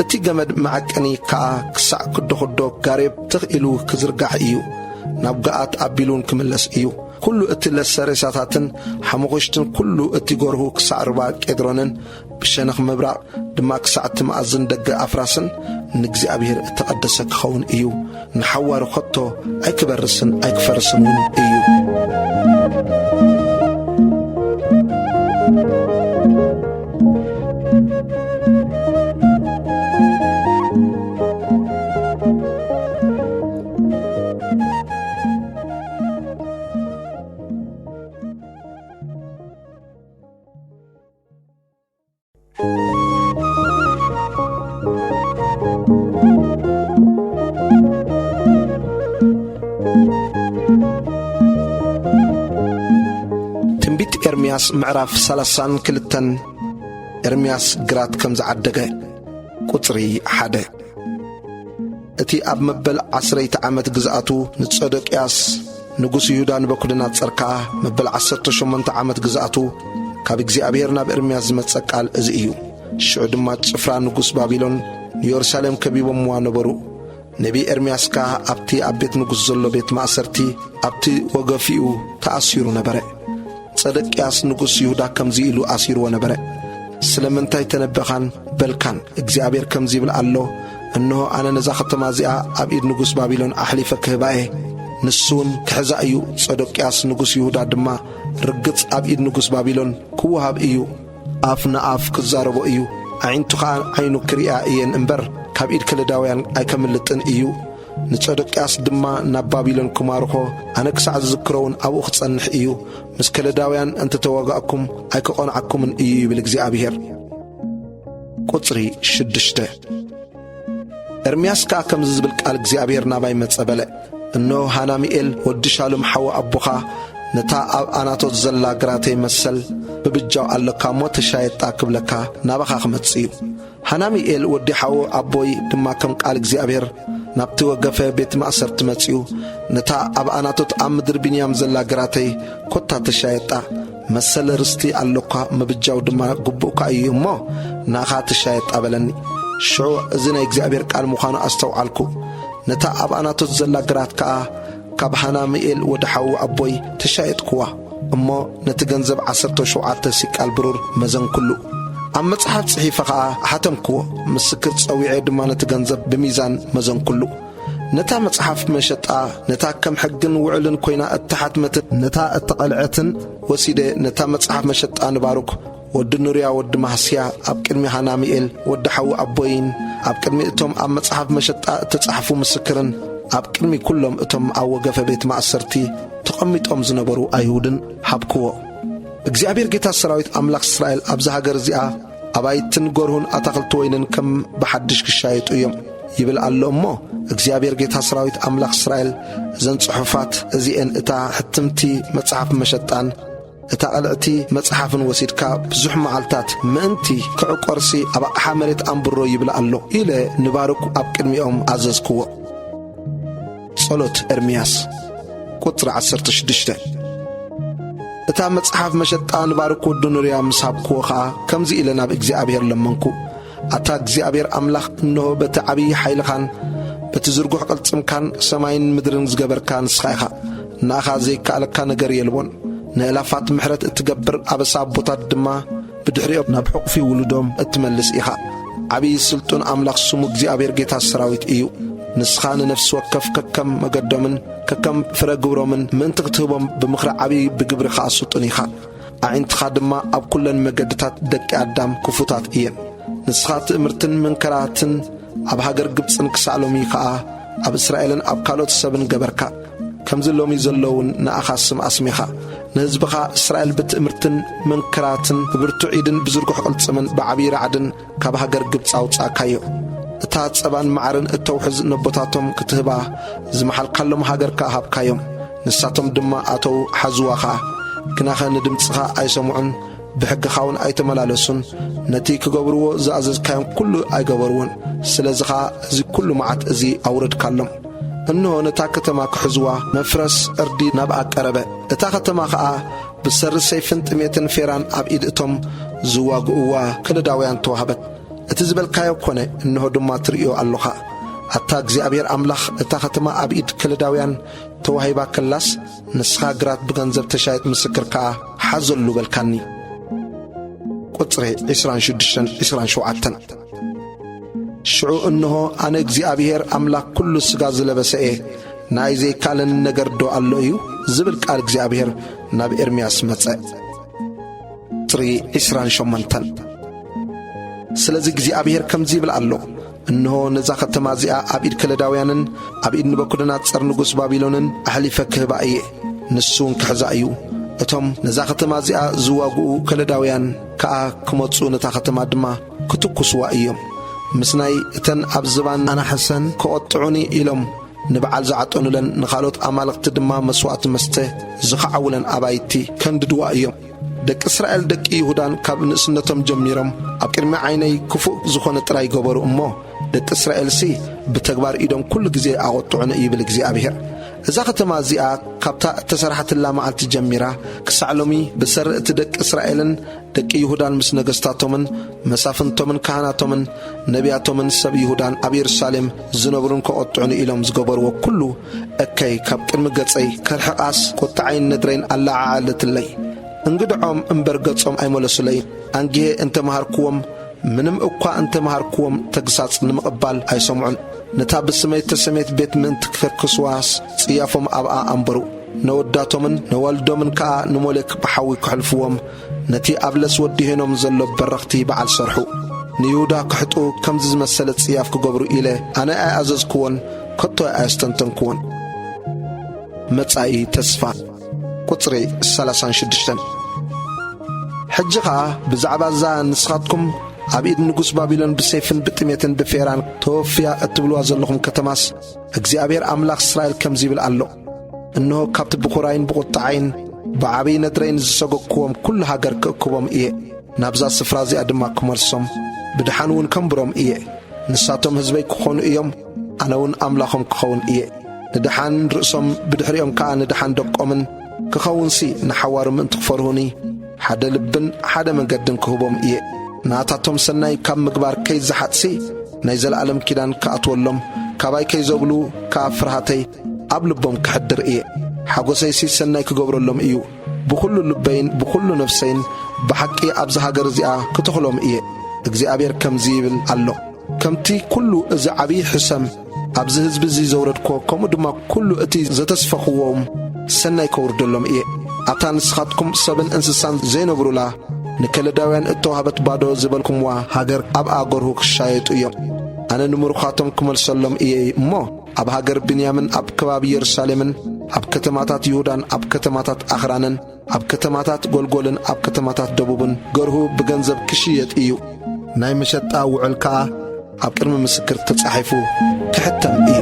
እቲ ገመድ መዓቀኒ ከዓ ክሳዕ ክዶ ጋሬብ ትኽኢሉ ክዝርጋሕ እዩ ናብ ገኣት ኣቢሉን ክምለስ እዩ ኩሉ እቲ ለሰሬሳታትን ሓሙኽሽትን ኩሉ እቲ ጎርሁ ክሳዕ ርባ ቄድሮንን ብሸነኽ ምብራቕ ድማ ክሳዕ እቲ መኣዝን ደገ ኣፍራስን ንእግዚአብሔር እተቐደሰ ክኸውን እዩ ንሓዋሪ ኸቶ ኣይክበርስን ኣይክፈርስን እውን እዩ ትንቢት ኤርምያስ ምዕራፍ 32 ኤርምያስ ግራት ከም ዝዓደገ ቁጽሪ 1 እቲ ኣብ መበል 10 ዓመት ግዝኣቱ ንጸደቅያስ ንጉስ ይሁዳ ንበኩልናት ጸርካ መበል 18 ዓመት ግዝኣቱ ካብ እግዚአብሔር ናብ ኤርምያስ ዝመጸ ቃል እዚ እዩ ሽዑ ድማ ጭፍራ ንጉስ ባቢሎን ንኢየሩሳሌም ከቢቦምዋ ነበሩ ነቢ ኤርምያስካ ኣብቲ ኣብ ቤት ንጉስ ዘሎ ቤት ማእሰርቲ ኣብቲ ወገፊኡ ተኣሲሩ ነበረ ጸደቅያስ ንጉስ ይሁዳ ከምዚ ኢሉ ኣሲርዎ ነበረ ስለምንታይ ተነበኻን በልካን እግዚአብሔር ከምዚ ይብል ኣሎ እነሆ ኣነ ነዛ ከተማ እዚኣ ኣብ ኢድ ንጉስ ባቢሎን ኣሕሊፈ ክህባኤ ንሱን ክሕዛ እዩ ጸደቅያስ ንጉስ ይሁዳ ድማ ርግጽ ኣብ ኢድ ንጉስ ባቢሎን ክወሃብ እዩ ኣፍ ንኣፍ ክዛረቦ እዩ ዓይንቱ ኸዓ ዓይኑ ክሪኣ እየን እምበር ካብ ኢድ ከለዳውያን ኣይከምልጥን እዩ ንጸደቅያስ ድማ ናብ ባቢሎን ክማርኾ ኣነ ክሳዕ ዝዝክሮውን ኣብኡ ክጸንሕ እዩ ምስ ከለዳውያን እንተተዋጋእኩም ኣይክቖንዓኩምን እዩ ይብል እግዚአብሔር ቁጽሪ 6 ኤርምያስ ከዓ ከምዚ ዝብል ቃል እግዚአብሔር ናባይ መጸ በለ እነሆ ሃናሚኤል ወዲ ሻሎም ሓዊ ኣቦኻ ነታ ኣብ ኣናቶት ዘላ ግራተይ መሰል ብብጃው ኣለካ እሞ ተሻየጣ ክብለካ ናባኻ ክመጽ እዩ ሃናሚኤል ወዲ ሓዊ ኣቦይ ድማ ከም ቃል እግዚአብሔር ናብቲ ወገፈ ቤት ማእሰርቲ መጺኡ ነታ ኣብ ኣናቶት ኣብ ምድሪ ብንያም ዘላ ግራተይ ኮታ ተሻየጣ መሰለ ርስቲ ኣለኳ ምብጃው ድማ ግቡእካ እዩ እሞ ናኻ ተሻየጣ በለኒ ሽዑ እዚ ናይ እግዚአብሔር ቃል ምዃኑ ኣስተውዓልኩ ነታ ኣብ ኣናቶት ዘላ ግራት ከዓ ካብ ሃናሚኤል ወዲ ሓዊ ኣቦይ ተሻየጥክዋ እሞ ነቲ ገንዘብ 17 ሲቃል ብሩር መዘንኩሉ ኣብ መጽሓፍ ጽሒፈ ከዓ ሓተምክዎ ምስክር ጸዊዐ ድማ ነቲ ገንዘብ ብሚዛን መዘንኩሉ ነታ መጽሓፍ መሸጣ ነታ ከም ሕግን ውዕልን ኮይና እተሓትመትን ነታ እተቐልዐትን ወሲደ ነታ መጽሓፍ መሸጣ ንባሩክ ወዲ ኑርያ ወዲ ማህስያ ኣብ ቅድሚ ሃናሚኤል ወዲ ሓዊ ኣቦይን ኣብ ቅድሚ እቶም ኣብ መጽሓፍ መሸጣ እተጻሕፉ ምስክርን ኣብ ቅድሚ ኩሎም እቶም ኣብ ወገፈ ቤት ማእሰርቲ ተቐሚጦም ዝነበሩ ኣይሁድን ሃብክዎ እግዚአብሔር ጌታ ሰራዊት ኣምላኽ እስራኤል ኣብዚ ሃገር እዚኣ ኣባይትን ጎርሁን ኣታኽልቲ ወይንን ከም ብሓድሽ ክሻየጡ እዮም ይብል ኣሎ እሞ እግዚአብሔር ጌታ ሰራዊት ኣምላኽ እስራኤል እዘን ጽሑፋት እዚአን እታ ሕትምቲ መጽሓፍ መሸጣን እታ ቐልዕቲ መጽሓፍን ወሲድካ ብዙሕ መዓልታት ምእንቲ ክዕቈርሲ ኣብ ኣቕሓ መሬት ኣንብሮ ይብል ኣሎ ኢለ ንባሩክ ኣብ ቅድሚኦም ኣዘዝክዎ ጸሎት ኤርምያስ ቁጽሪ 16 እታ መጽሓፍ መሸጣ ንባሩክ ወዲ ኑርያ ምስ ሃብክዎ ኸዓ ከምዚ ኢለ ናብ እግዚአብሔር ለመንኩ ኣታ እግዚአብሔር ኣምላኽ እንሆ በቲ ዓብዪ ሓይልኻን በቲ ዝርጉሕ ቅልጽምካን ሰማይን ምድርን ዝገበርካ ንስኻ ኢኻ ንኣኻ ዘይከኣለካ ነገር የልቦን ንእላፋት ምሕረት እትገብር ኣበሳ ኣቦታት ድማ ብድሕሪኦም ናብ ሕቑፊ ውሉዶም እትመልስ ኢኻ ዓብዪ ስልጡን ኣምላኽ ስሙ እግዚአብሔር ጌታ ሰራዊት እዩ ንስኻ ንነፍሲ ወከፍ ከከም መገዶምን ከከም ፍረ ግብሮምን ምእንቲ ክትህቦም ብምኽሪ ዓብዪ ብግብሪኻ ስልጡን ኢኻ ኣዒንትኻ ድማ ኣብ ኩለን መገድታት ደቂ ኣዳም ክፉታት እየን ንስኻ ትእምርትን መንከራትን ኣብ ሃገር ግብፅን ክሳዕ ሎሚ ከዓ ኣብ እስራኤልን ኣብ ካልኦት ሰብን ገበርካ ከምዚ ሎሚ ዘለውን ንኣኻ ስም ኣስሚኻ ንህዝብኻ እስራኤል ብትእምርትን መንከራትን ብብርቱዕ ኢድን ብዝርጉሕ ቅልጽምን ብዓብዪ ራዕድን ካብ ሃገር ግብፅ ኣውጻእካዮ እታ ጸባን መዓርን እተውሕዝ ነቦታቶም ክትህባ ዝመሓልካሎም ሃገርካ ሃብካዮም ንሳቶም ድማ ኣተው ሓዝዋኻ ግናኸ ንድምፅኻ ኣይሰምዑን ብሕግኻውን ኣይተመላለሱን ነቲ ክገብርዎ ዝኣዘዝካዮም ኩሉ ኣይገበርዎን ስለዝኻ እዚ ኩሉ መዓት እዚ ኣውረድካሎም እንሆ ነታ ከተማ ክሕዝዋ መፍረስ ዕርዲ ናብኣ ቀረበ እታ ከተማ ኸዓ ብሰሪ ሰይፍን ጥሜትን ፌራን ኣብ ኢድ እቶም ዝዋግእዋ ከለዳውያን ተዋህበት እትዝበልካዮ ኮነ እንሆ ድማ ትርእዮ ኣለኻ ኣታ እግዚአብሔር ኣምላኽ እታ ከተማ ኣብ ኢድ ከለዳውያን ተዋሂባ ከላስ ንስኻ ግራት ብገንዘብ ተሻይጥ ምስክር ከዓ ሓዘሉ በልካኒ ቁጽሪ 26-27 ሽዑ እንሆ ኣነ እግዚአብሔር ኣምላኽ ኩሉ ስጋ ዝለበሰ ናይ ዘይካለን ነገር ዶ ኣሎ እዩ ዝብል ቃል እግዚአብሔር ናብ ኤርምያስ መጸ ቁጽሪ 28 ስለዚ እግዚአብሔር ከምዚ ይብል ኣሎ እንሆ ነዛ ከተማ እዚኣ ኣብ ኢድ ከለዳውያንን ኣብ ኢድ ንቡከደነፆር ንጉሥ ባቢሎንን ኣሕሊፈ ክህባ እየ ንሱን ክሕዛ እዩ እቶም ነዛ ከተማ እዚኣ ዝዋግኡ ከለዳውያን ከዓ ክመፁ ነታ ከተማ ድማ ክትኩስዋ እዮም ምስ ናይ እተን ኣብ ዝባን ኣናሕሰን ክቐጥዑኒ ኢሎም ንበዓል ዝዓጠኑለን ንኻልኦት ኣማልኽቲ ድማ መስዋዕቲ መስተ ዝኸዓውለን ኣባይቲ ከንድድዋ እዮም ደቂ እስራኤል ደቂ ይሁዳን ካብ ንእስነቶም ጀሚሮም ኣብ ቅድሚ ዓይነይ ክፉእ ዝኾነ ጥራይ ገበሩ እሞ ደቂ እስራኤልሲ ብተግባር ኢዶም ኩሉ ግዜ ኣቐጥዑኒ ይብል እግዚአብሔር እዛ ከተማ እዚኣ ካብታ እተሰርሐትላ መዓልቲ ጀሚራ ክሳዕ ሎሚ ብሰርእቲ ደቂ እስራኤልን ደቂ ይሁዳን ምስ ነገሥታቶምን መሳፍንቶምን ካህናቶምን ነቢያቶምን ሰብ ይሁዳን ኣብ ኢየሩሳሌም ዝነብሩን ክቐጥዑኒ ኢሎም ዝገበርዎ ኩሉ እከይ ካብ ቅድሚ ገጸይ ከርሕቓስ ቁጣዓይን ነድረይን ኣላዓዓለትለይ እንግድዖም እምበር ገጾም ኣይመለሱለይ አንጊሄ እንተመሃርክዎም ምንም እኳ እንተመሃርክዎም ተግሳጽ ንምቕባል ኣይሰምዑን ነታ ብስመይ ተሰሜት ቤት ምእንቲ ክከርክስዋስ ጽያፎም ኣብኣ ኣንበሩ ነወዳቶምን ነወልዶምን ከዓ ንሞሌክ ብሓዊ ክሕልፍዎም ነቲ ኣብ ለስ ወዲሄኖም ዘሎ በረኽቲ በዓል ሰርሑ ንይሁዳ ክሕጡ ከምዚ ዝመሰለ ጽያፍ ክገብሩ ኢለ ኣነ ኣይኣዘዝክዎን ከቶ ኣየስተንተንክዎን መጻኢ ተስፋ ቁጽሪ 36 ሕጂ ከዓ ብዛዕባ እዛ ንስኻትኩም ኣብ ኢድ ንጉሥ ባቢሎን ብሰይፍን ብጥሜትን ብፌራን ተወፍያ እትብልዋ ዘለኹም ከተማስ እግዚአብሔር ኣምላኽ እስራኤል ከምዚ ይብል ኣሎ እንሆ ካብቲ ብኹራይን ብቁጣዓይን ብዓበይ ነድረይን ዝሰገክዎም ኩሉ ሃገር ክእክቦም እየ ናብዛ ስፍራ እዚኣ ድማ ክመልሶም ብድሓን እውን ከንብሮም እየ ንሳቶም ህዝበይ ክኾኑ እዮም ኣነ እውን ኣምላኾም ክኸውን እየ ንድሓን ርእሶም ብድሕሪኦም ከዓ ንድሓን ደቆምን ክኸውንሲ ንሓዋሩ ምእንቲ ክፈርሁኒ ሓደ ልብን ሓደ መንገድን ክህቦም እየ ናታቶም ሰናይ ካብ ምግባር ከይዝሓጥሲ ናይ ዘለዓለም ኪዳን ከኣትወሎም ካባይ ከይዘብሉ ካብ ፍርሃተይ ኣብ ልቦም ክሕድር እየ ሓጎሰይሲ ሰናይ ክገብረሎም እዩ ብኩሉ ልበይን ብኩሉ ነፍሰይን ብሓቂ ኣብዚ ሃገር እዚኣ ክተኽሎም እየ እግዚአብሔር ከምዚ ይብል ኣሎ ከምቲ ኩሉ እዚ ዓብዪ ሕሰም ኣብዚ ህዝቢ እዚ ዘውረድኮ ከምኡ ድማ ኩሉ እቲ ዘተስፈኽዎም ሰናይ ከውርደሎም እየ ኣታ ንስኻትኩም ሰብን እንስሳን ዘይነብሩላ ንከለዳውያን እተዋህበት ባዶ ዝበልኩምዋ ሃገር ኣብ ኣገርሁ ክሻየጡ እዮም ኣነ ንምሩኻቶም ክመልሰሎም እየ እሞ ኣብ ሃገር ብንያምን ኣብ ከባቢ ኢየሩሳሌምን ኣብ ከተማታት ይሁዳን ኣብ ከተማታት ኣኽራንን ኣብ ከተማታት ጎልጎልን ኣብ ከተማታት ደቡብን ገርሁ ብገንዘብ ክሽየጥ እዩ ናይ መሸጣ ውዕል ከዓ ኣብ ቅድሚ ምስክር ተጻሒፉ ክሕተም እዩ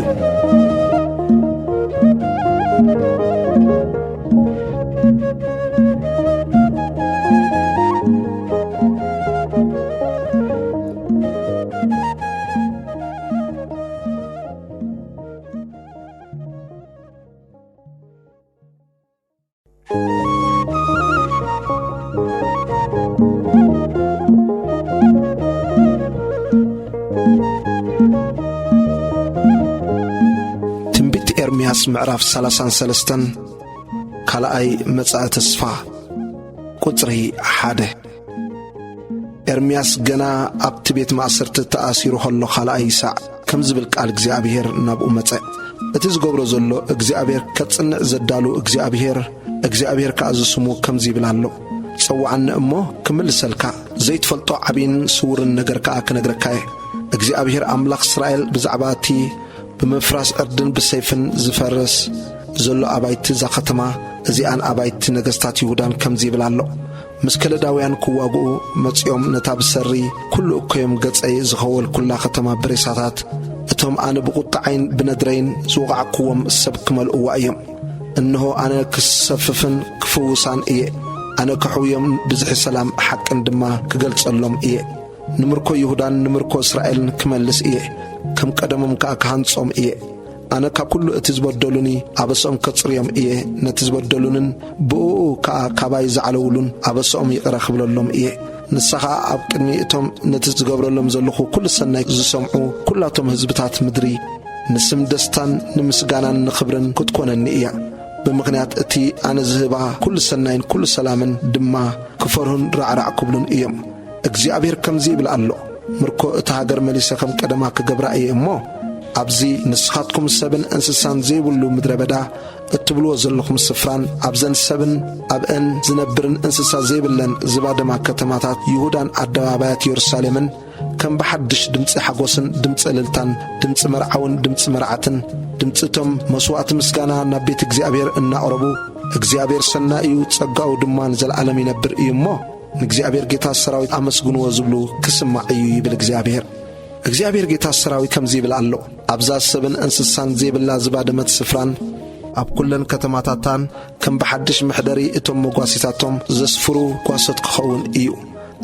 ኤርምያስ ምዕራፍ 33 ካልኣይ መጽአ ተስፋ ቁጽሪ 1 ኤርምያስ ገና ኣብቲ ቤት ማእሰርቲ ተኣሲሩ ኸሎ ካልኣይ ሳዕ ከም ዝብል ቃል እግዚአብሔር ናብኡ መጸ እቲ ዝገብሮ ዘሎ እግዚአብሔር ከጽንዕ ዘዳሉ እግዚአብሔር ከዓ ዝስሙ ከምዚ ይብል ኣሎ ጸዋዓኒ እሞ ክምልሰልካ ዘይትፈልጦ ዓብይን ስውርን ነገር ከዓ ክነግረካየ እግዚአብሔር ኣምላኽ እስራኤል ብዛዕባ እቲ ብምፍራስ ዕርድን ብሰይፍን ዝፈርስ ዘሎ ኣባይቲ እዛ ከተማ እዚኣን ኣባይቲ ነገሥታት ይሁዳን ከምዚ ይብል ኣሎ ምስ ከለዳውያን ክዋግኡ መጺኦም ነታ ብሰሪ ኩሉ እኮዮም ገጸይ ዝኸወል ኩላ ከተማ ብሬሳታት እቶም ኣነ ብቁጣዓይን ብነድረይን ዝወቓዕክዎም ሰብ ክመልእዋ እዮም እንሆ ኣነ ክሰፍፍን ክፍውሳን እየ ኣነ ክሕውዮም ብዝሒ ሰላም ሓቅን ድማ ክገልጸሎም እየ ንምርኮ ይሁዳን ንምርኮ እስራኤልን ክመልስ እየ ከም ቀደሞም ከዓ ክሃንጾም እየ ኣነ ካብ ኩሉ እቲ ዝበደሉኒ ኣበሶኦም ከጽርዮም እየ ነቲ ዝበደሉንን ብእኡ ከዓ ካባይ ዝዓለውሉን ኣበሶኦም ይቕረ ክብለሎም እየ ንስኻ ኣብ ቅድሚ እቶም ነቲ ዝገብረሎም ዘለኹ ኩሉ ሰናይ ዝሰምዑ ኩላቶም ህዝብታት ምድሪ ንስም ደስታን ንምስጋናን ንኽብርን ክትኮነኒ እያ። ብምኽንያት እቲ ኣነ ዝህባ ኩሉ ሰናይን ኩሉ ሰላምን ድማ ክፈርሁን ራዕራዕ ክብሉን እዮም። እግዚኣብሔር ከምዚ ይብል ኣሎ፣ ምርኮ እቲ ሃገር መሊሰ ከም ቀደማ ክገብራ እየ እሞ ኣብዚ ንስኻትኩም ሰብን እንስሳን ዘይብሉ ምድረ በዳ እትብልዎ ዘለኹም ስፍራን ኣብዘን ሰብን ኣብአን ዝነብርን እንስሳ ዘይብለን ዝባደማ ከተማታት ይሁዳን ኣደባባያት ኢየሩሳሌምን ከም ብሓድሽ ድምፂ ሓጎስን ድምፂ እልልታን ድምፂ መርዓውን ድምፂ መርዓትን ድምፂ እቶም መስዋዕቲ ምስጋና ናብ ቤት እግዚኣብሔር እናቕረቡ እግዚኣብሔር ሰናይ እዩ ጸጋኡ ድማ ንዘለዓለም ይነብር እዩ እሞ ንእግዚኣብሔር ጌታ ሰራዊት ኣመስግንዎ ዝብሉ ክስማዕ እዩ ይብል እግዚአብሔር። እግዚአብሔር ጌታ ሰራዊት ከምዚ ይብል ኣሎ፣ ኣብዛ ሰብን እንስሳን ዘይብላ ዝባደመት ስፍራን ኣብ ኩለን ከተማታታን ከም ብሓድሽ ምሕደሪ እቶም መጓሲታቶም ዘስፍሩ ጓሶት ክኸውን እዩ።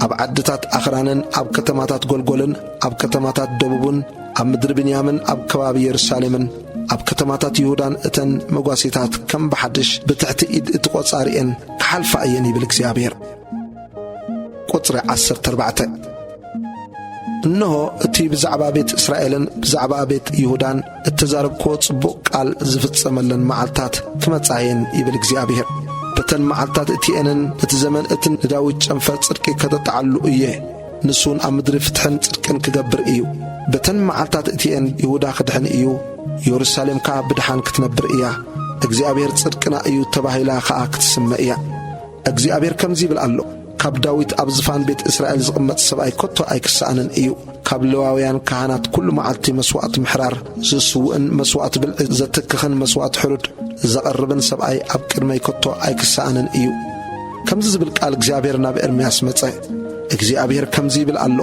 ኣብ ዓድታት ኣኽራንን ኣብ ከተማታት ጐልጐልን ኣብ ከተማታት ደቡብን ኣብ ምድሪ ብንያምን ኣብ ከባቢ ኢየሩሳሌምን ኣብ ከተማታት ይሁዳን እተን መጓሲታት ከም ብሓድሽ ብትሕቲ ኢድ እቲ ቖጻሪአን ክሓልፋ እየን ይብል እግዚአብሔር። ቁጽሪ 14 እነሆ እቲ ብዛዕባ ቤት እስራኤልን ብዛዕባ ቤት ይሁዳን እተዛረብክዎ ጽቡቕ ቃል ዝፍጸመለን መዓልታት ክመጻየን ይብል እግዚአብሔር። በተን መዓልታት እቲአንን እቲ ዘመን እቲ ንዳዊት ጨንፈር ጽድቂ ከተጣዓሉ እየ፣ ንሱን ኣብ ምድሪ ፍትሕን ጽድቅን ክገብር እዩ። በተን መዓልታት እቲአን ይሁዳ ክድሕን እዩ፣ ኢየሩሳሌም ከዓ ብድሓን ክትነብር እያ። እግዚአብሔር ጽድቅና እዩ ተባሂላ ከዓ ክትስመዕ እያ። እግዚአብሔር ከምዚ ይብል ኣሎ፣ ካብ ዳዊት ኣብ ዝፋን ቤት እስራኤል ዝቕመጥ ሰብኣይ ከቶ ኣይክሳኣንን እዩ። ካብ ሌዋውያን ካህናት ኩሉ መዓልቲ መስዋዕት ምሕራር ዝስውእን መስዋዕት ብልዒ ዘትክኽን መስዋዕት ሕሩድ ዘቐርብን ሰብኣይ ኣብ ቅድመይ ከቶ ኣይክሳኣንን እዩ። ከምዚ ዝብል ቃል እግዚአብሔር ናብ ኤርምያስ መጸ። እግዚአብሔር ከምዚ ይብል ኣሎ፣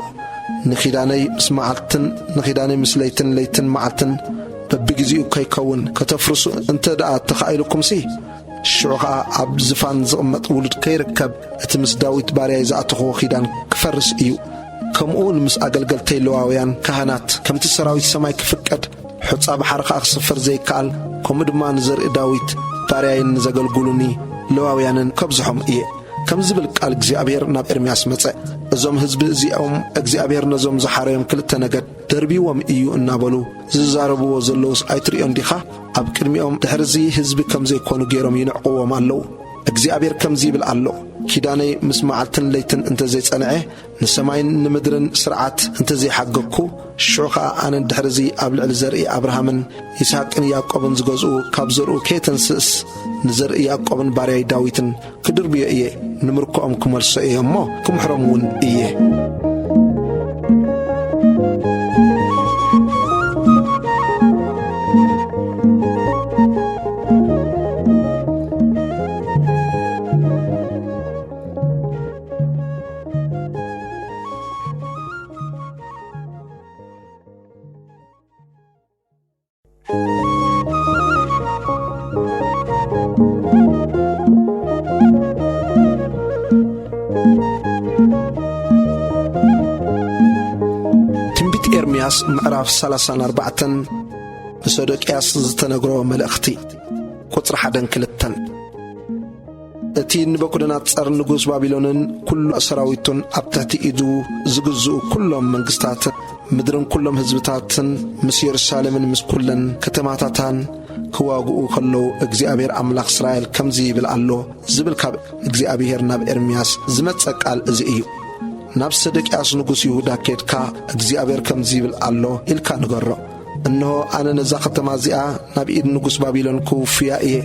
ንኺዳነይ ምስ መዓልትን ንኺዳነይ ምስ ለይትን ለይትን መዓልትን በቢግዚኡ ከይከውን ከተፍርሱ እንተ ደኣ ተኻኢልኩምሲ ሽዑ ኸዓ ኣብ ዝፋን ዝቕመጥ ውሉድ ከይርከብ እቲ ምስ ዳዊት ባርያይ ዝኣተኽዎ ኺዳን ክፈርስ እዩ። ከምኡውን ምስ ኣገልገልተይ ሌዋውያን ካህናት ከምቲ ሰራዊት ሰማይ ክፍቀድ ሑጻ ባሕሪ ኸዓ ክስፈር ዘይከኣል ከምኡ ድማ ንዘርኢ ዳዊት ባርያይን ዘገልግሉኒ ሌዋውያንን ከብዝሖም እየ። ከም ዝብል ቃል እግዚአብሔር ናብ ኤርምያስ መጸ። እዞም ሕዝቢ እዚኦም እግዚአብሔር ነዞም ዝሓረዮም ክልተ ነገድ ደርቢዎም እዩ እናበሉ ዝዛረብዎ ዘለውስ ኣይትሪኦም ዲኻ? ኣብ ቅድሚኦም ድሕርዚ ሕዝቢ ከም ዘይኮኑ ገይሮም ይንዕቕዎም ኣለዉ። እግዚአብሔር ከምዚ ይብል ኣሎ፣ ኪዳነይ ምስ መዓልትን ለይትን እንተ ዘይጸንዐ ንሰማይን ንምድርን ስርዓት እንተ ዘይሓገግኩ ሽዑ ኸዓ ኣነን ድሕርዚ ኣብ ልዕሊ ዘርኢ ኣብርሃምን ይስሐቅን ያዕቆብን ዝገዝኡ ካብ ዘርኡ ከየተንስእስ ንዘርኢ ያዕቆብን ባርያይ ዳዊትን ክድርብዮ እየ፣ ንምርኮኦም ክመልሶ እየ እሞ ክምሕሮም እውን እየ። ትንቢት ኤርምያስ ምዕራፍ 34 ንሰዶቅያስ ዝተነግሮ መልእኽቲ ቁጽሪ 1-2 እቲ ንቡከደነፆር ንጉስ ባቢሎንን ኩሉ ሰራዊቱን ኣብ ትሕቲ ኢዱ ዝግዝኡ ኩሎም መንግስታትን ምድርን ኩሎም ህዝብታትን ምስ ኢየሩሳሌምን ምስ ኩለን ከተማታታን ክዋግኡ ከለዉ እግዚአብሔር ኣምላኽ እስራኤል ከምዚ ይብል ኣሎ ዝብል ካብ እግዚአብሔር ናብ ኤርምያስ ዝመጸ ቃል እዚ እዩ። ናብ ሰዶቅያስ ንጉስ ይሁዳ ኬድካ እግዚአብሔር ከምዚ ይብል ኣሎ ኢልካ ንገሮ፣ እነሆ ኣነ ነዛ ከተማ እዚኣ ናብ ኢድ ንጉስ ባቢሎን ክውፍያ እየ፣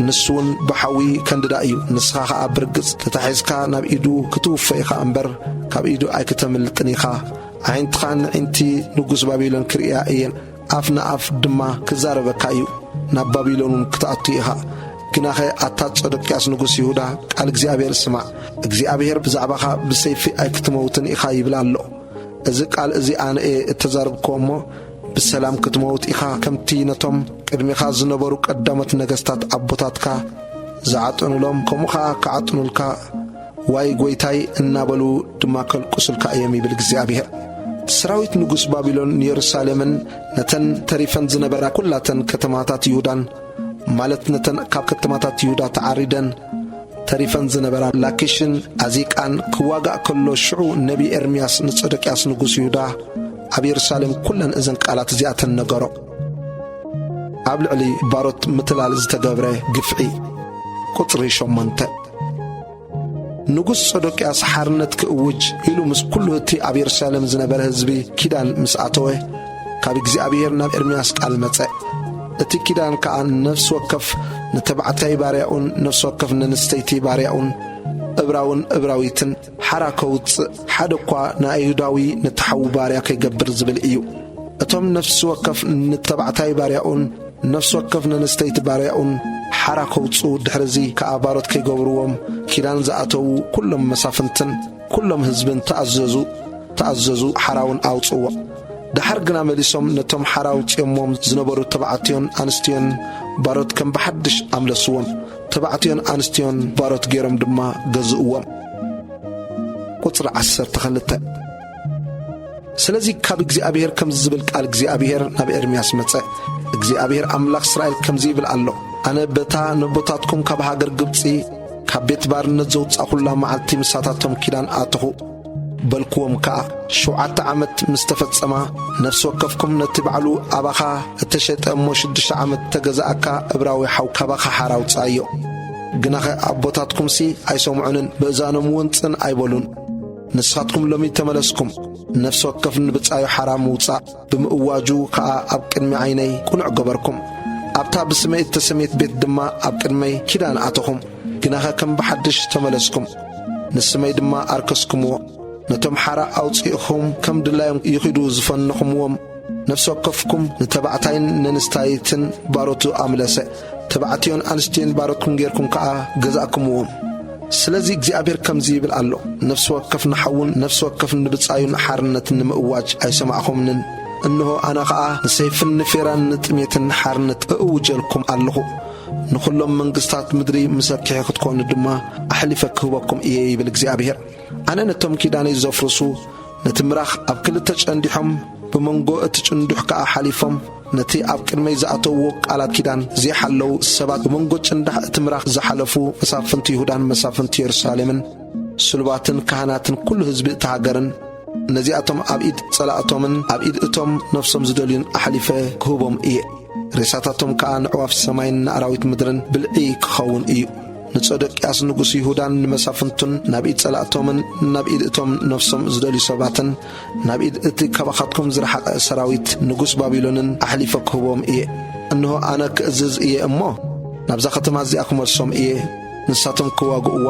ንሱውን ብሓዊ ከንድዳ እዩ። ንስኻ ኸዓ ብርግጽ ተታሒዝካ ናብ ኢዱ ክትውፈ ኢኻ እምበር ካብ ኢዱ ኣይክተምልጥን ኢኻ። ዓይንትኻ ንዒንቲ ንጉስ ባቢሎን ክርእያ እየን፣ ኣፍ ንኣፍ ድማ ክዛረበካ እዩ። ናብ ባቢሎንን ክትኣቱ ኢኻ። ግናኸ ኣታት ሰዶቅያስ ንጉስ ይሁዳ ቃል እግዚአብሔር ስማዕ፣ እግዚአብሔር ብዛዕባኻ ብሰይፊ ኣይክትመውትን ኢኻ ይብል ኣሎ። እዚ ቃል እዚ ኣነ እየ እተዛረብክዎ እሞ ብሰላም ክትመውት ኢኻ፣ ከምቲ ነቶም ቅድሚኻ ዝነበሩ ቀዳሞት ነገሥታት ኣቦታትካ ዝዓጥኑሎም ከምኡኻ ክዓጥኑልካ ዋይ ጐይታይ እናበሉ ድማ ከልቁሱልካ እዮም ይብል እግዚአብሔር። ሰራዊት ንጉስ ባቢሎን ኢየሩሳሌምን ነተን ተሪፈን ዝነበራ ኩላተን ከተማታት ይሁዳን ማለት ነተን ካብ ከተማታት ይሁዳ ተዓሪደን ተሪፈን ዝነበራ ላኪሽን ኣዚቃን ክዋጋእ ከሎ ሽዑ ነቢ ኤርምያስ ንጸደቅያስ ንጉስ ይሁዳ ኣብ የሩሳሌም ኩለን እዘን ቃላት እዚኣተን ነገሮ። ኣብ ልዕሊ ባሮት ምትላል ዝተገብረ ግፍዒ ቁጽሪ 8 ንጉስ ጸደቅያስ ሓርነት ክእውጅ ኢሉ ምስ ኩሉ እቲ ኣብ የሩሳሌም ዝነበረ ህዝቢ ኪዳን ምስ ኣተወ ካብ እግዚኣብሔር ናብ ኤርምያስ ቃል መጸ። እቲ ኪዳን ከዓ ነፍሲ ወከፍ ንተባዕታይ ባርያኡን ነፍሲ ወከፍ ንንስተይቲ ባርያኡን ዕብራውን ዕብራዊትን ሓራ ከውፅእ ሓደ እኳ ንኣይሁዳዊ ንተሓዊ ባርያ ከይገብር ዝብል እዩ። እቶም ነፍሲ ወከፍ ንተባዕታይ ባርያኡን ነፍሲ ወከፍ ንንስተይቲ ባርያኡን ሓራ ከውፅኡ ድሕርዚ ከዓ ባሮት ከይገብርዎም ኪዳን ዝኣተዉ ኩሎም መሳፍንትን ኩሎም ህዝብን ተኣዘዙ ሓራውን ኣውፅዎ። ድሓር ግና መሊሶም ነቶም ሓራ ውፅኦሞም ዝነበሩ ተባዕትዮን ኣንስትዮን ባሮት ከም ብሓድሽ ኣምለስዎም። ተባዕትዮን ኣንስትዮን ባሮት ገይሮም ድማ ገዝእዎም። ቁጽሪ 12 ስለዚ ካብ እግዚኣብሔር ከም ዝብል ቃል እግዚኣብሔር ናብ ኤርምያስ መጸ። እግዚኣብሔር ኣምላኽ እስራኤል ከምዚ ይብል ኣሎ፣ ኣነ በታ ንቦታትኩም ካብ ሃገር ግብፂ ካብ ቤት ባርነት ዘውፃኹላ መዓልቲ ምሳታቶም ኪዳን ኣትኹ በልክዎም ከዓ 7 ዓመት ምስ ተፈጸማ ነፍሲ ወከፍኩም ነቲ ባዕሉ ኣባኻ እተሸጠ እሞ 6 ዓመት ተገዛእካ ዕብራዊ ሓው ካባኻ ሓራ ውፃእዮ። ግናኸ ኣቦታትኩምሲ ኣይሰምዑንን ብእዛኖም ውንፅን ኣይበሉን። ንስኻትኩም ሎሚ ተመለስኩም ነፍሲ ወከፍ ንብጻዮ ሓራ ምውፃእ ብምእዋጁ ከዓ ኣብ ቅድሚ ዓይነይ ቁኑዕ ገበርኩም። ኣብታ ብስመይ እተሰሜት ቤት ድማ ኣብ ቅድመይ ኪዳን ኣተኹም። ግናኸ ከም ብሓድሽ ተመለስኩም ንስመይ ድማ ኣርከስኩምዎ። ነቶም ሓራ ኣውፂእኹም ከም ድላዮም ይኺዱ ዝፈንኹምዎም ነፍሲ ወከፍኩም ንተባዕታይን ንንስታይትን ባሮቱ ኣምለሰ። ተባዕትዮን ኣንስትዮን ባሮትኩም ጌርኩም ከዓ ገዛእኩምዎም። ስለዚ እግዚኣብሔር ከምዚ ይብል ኣሎ፣ ነፍሲ ወከፍ ንሓውን ነፍሲ ወከፍ ንብጻዩን ሓርነትን ንምእዋጅ ኣይሰማዕኹምንን። እንሆ ኣነ ከዓ ንሰይፍን ንፌራን ንጥሜትን ሓርነት እእውጀልኩም ኣለኹ። ንኹሎም መንግሥታት ምድሪ መሰኪሕ ክትኮኑ ድማ ኣሕሊፈ ክህበኩም እየ ይብል እግዚኣብሔር። ኣነ ነቶም ኪዳነይ ዘፍርሱ ነቲ ምራኽ ኣብ ክልተ ጨንዲሖም ብመንጎ እቲ ጭንዱሕ ከዓ ሓሊፎም ነቲ ኣብ ቅድመይ ዝኣተውዎ ቃላት ኪዳን ዘይሓለዉ ሰባት ብመንጎ ጭንዳሕ እቲ ምራኽ ዝሓለፉ መሳፍንቲ ይሁዳን መሳፍንቲ የሩሳሌምን ስሉባትን ካህናትን ኩሉ ህዝቢ እቲ ሃገርን ነዚኣቶም ኣብ ኢድ ጸላእቶምን ኣብ ኢድ እቶም ነፍሶም ዝደልዩን ኣሕሊፈ ክህቦም እየ። ሬሳታቶም ከዓ ንዕዋፍ ሰማይን ንኣራዊት ምድርን ብልዒ ክኸውን እዩ። ንጸደቅያስ ንጉስ ይሁዳን ንመሳፍንቱን ናብ ኢድ ጸላእቶምን ናብ ኢድ እቶም ነፍሶም ዝደልዩ ሰባትን ናብ ኢድ እቲ ካባኻትኩም ዝረሓቐ ሰራዊት ንጉስ ባቢሎንን ኣሕሊፈ ክህቦም እየ። እንሆ ኣነ ክእዝዝ እየ እሞ ናብዛ ከተማ እዚኣ ክመልሶም እየ። ንሳቶም ክዋግእዋ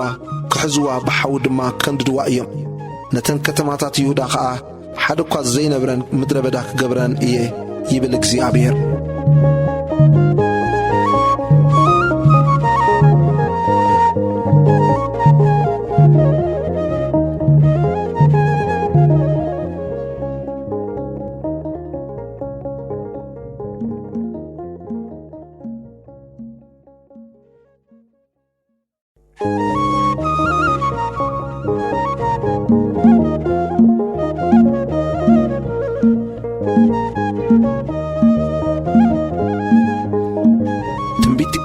ክሕዝዋ ብሓዊ ድማ ከንድድዋ እዮም። ነተን ከተማታት ይሁዳ ከዓ ሓደ እኳ ዘይነብረን ምድረ በዳ ክገብረን እየ ይብል እግዚኣብሔር።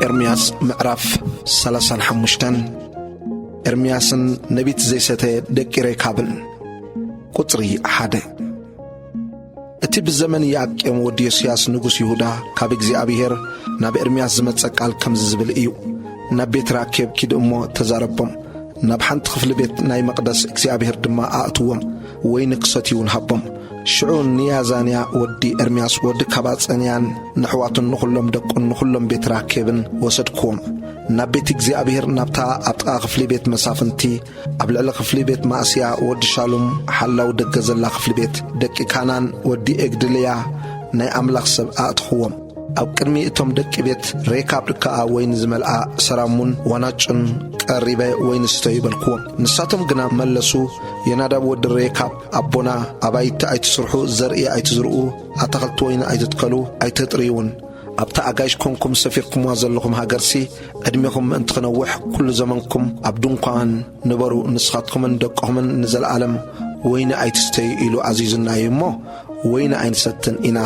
ኤርምያስ ምዕራፍ 35 ኤርምያስን ነቢት ዘይሰተየ ደቂ ሬካብን ቁጽሪ 1 እቲ ብዘመን ያቄም ወዲ ዮስያስ ንጉስ ይሁዳ ካብ እግዚኣብሔር ናብ ኤርምያስ ዝመጸ ቃል ከምዚ ዝብል እዩ። ናብ ቤት ራኬብ ኪድ እሞ ተዛረቦም ናብ ሓንቲ ክፍሊ ቤት ናይ መቕደስ እግዚኣብሔር ድማ ኣእትዎም ወይኒ ክሰትዩን ሃቦም። ሽዑ ንያዛንያ ወዲ ኤርምያስ ወዲ ካባጸንያን ንሕዋቱን ንኹሎም ደቁን ንኹሎም ቤት ራኬብን ወሰድክዎም ናብ ቤት እግዚኣብሔር ናብታ ኣብ ጥቓ ክፍሊ ቤት መሳፍንቲ ኣብ ልዕሊ ክፍሊ ቤት ማእስያ ወዲ ሻሎም ሓላው ደገ ዘላ ክፍሊ ቤት ደቂ ካናን ወዲ ኤግድልያ ናይ ኣምላኽ ሰብ ኣእትኽዎም። ኣብ ቅድሚ እቶም ደቂ ቤት ሬካብ ከዓ ወይኒ ዝመልኣ ሰራሙን ዋናጩን ቀሪበ ወይኒ ስተዩ በልክዎም። ንሳቶም ግና መለሱ፣ የናዳብ ወዲ ሬካብ ኣቦና ኣባይቲ ኣይትስርሑ፣ ዘርኢ ኣይትዝርኡ፣ ኣታኽልቲ ወይኒ ኣይትትከሉ፣ ኣይተጥርዩውን። ኣብታ ኣጋይሽ ኮንኩም ሰፊርኩምዋ ዘለኹም ሃገርሲ ዕድሜኹም ምእንቲ ክነውሕ ኩሉ ዘመንኩም ኣብ ድንኳን ንበሩ። ንስኻትኩምን ደቅኹምን ንዘለዓለም ወይኒ ኣይትስተዩ ኢሉ ኣዚዙናዩ እሞ ወይኒ ኣይንሰትን ኢና።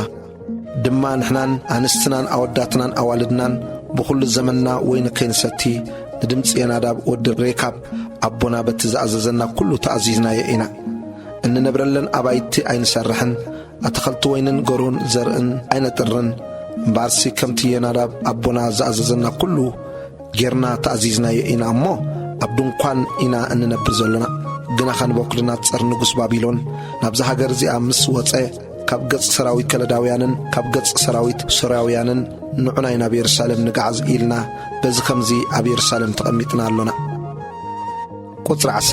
ድማ ንሕናን ኣንስትናን ኣወዳትናን ኣዋልድናን ብኹሉ ዘመንና ወይኒ ከይንሰቲ ندمص يناداب ود ريكاب أبونا بتزعززنا كله تعزيزنا يئنا إن نبرلن أبايتي أين سرحن أتخلت وينن قرون زرئن أين ترن بارسي كمتي يناداب أبونا زعززنا كله جيرنا تعزيزنا يئنا أمو أبدون قوان إنا أن نبرزلنا قنا خان بوكلنا تصر نقص بابيلون نبزها قرزي أمس وطأي كاب قص سراويت كالداويانن كاب قص سراويت سراويانن نعنا ينابي رسالم نقعز إلنا بزخمزي أبي رسالم تقميتنا لنا قطر 10:10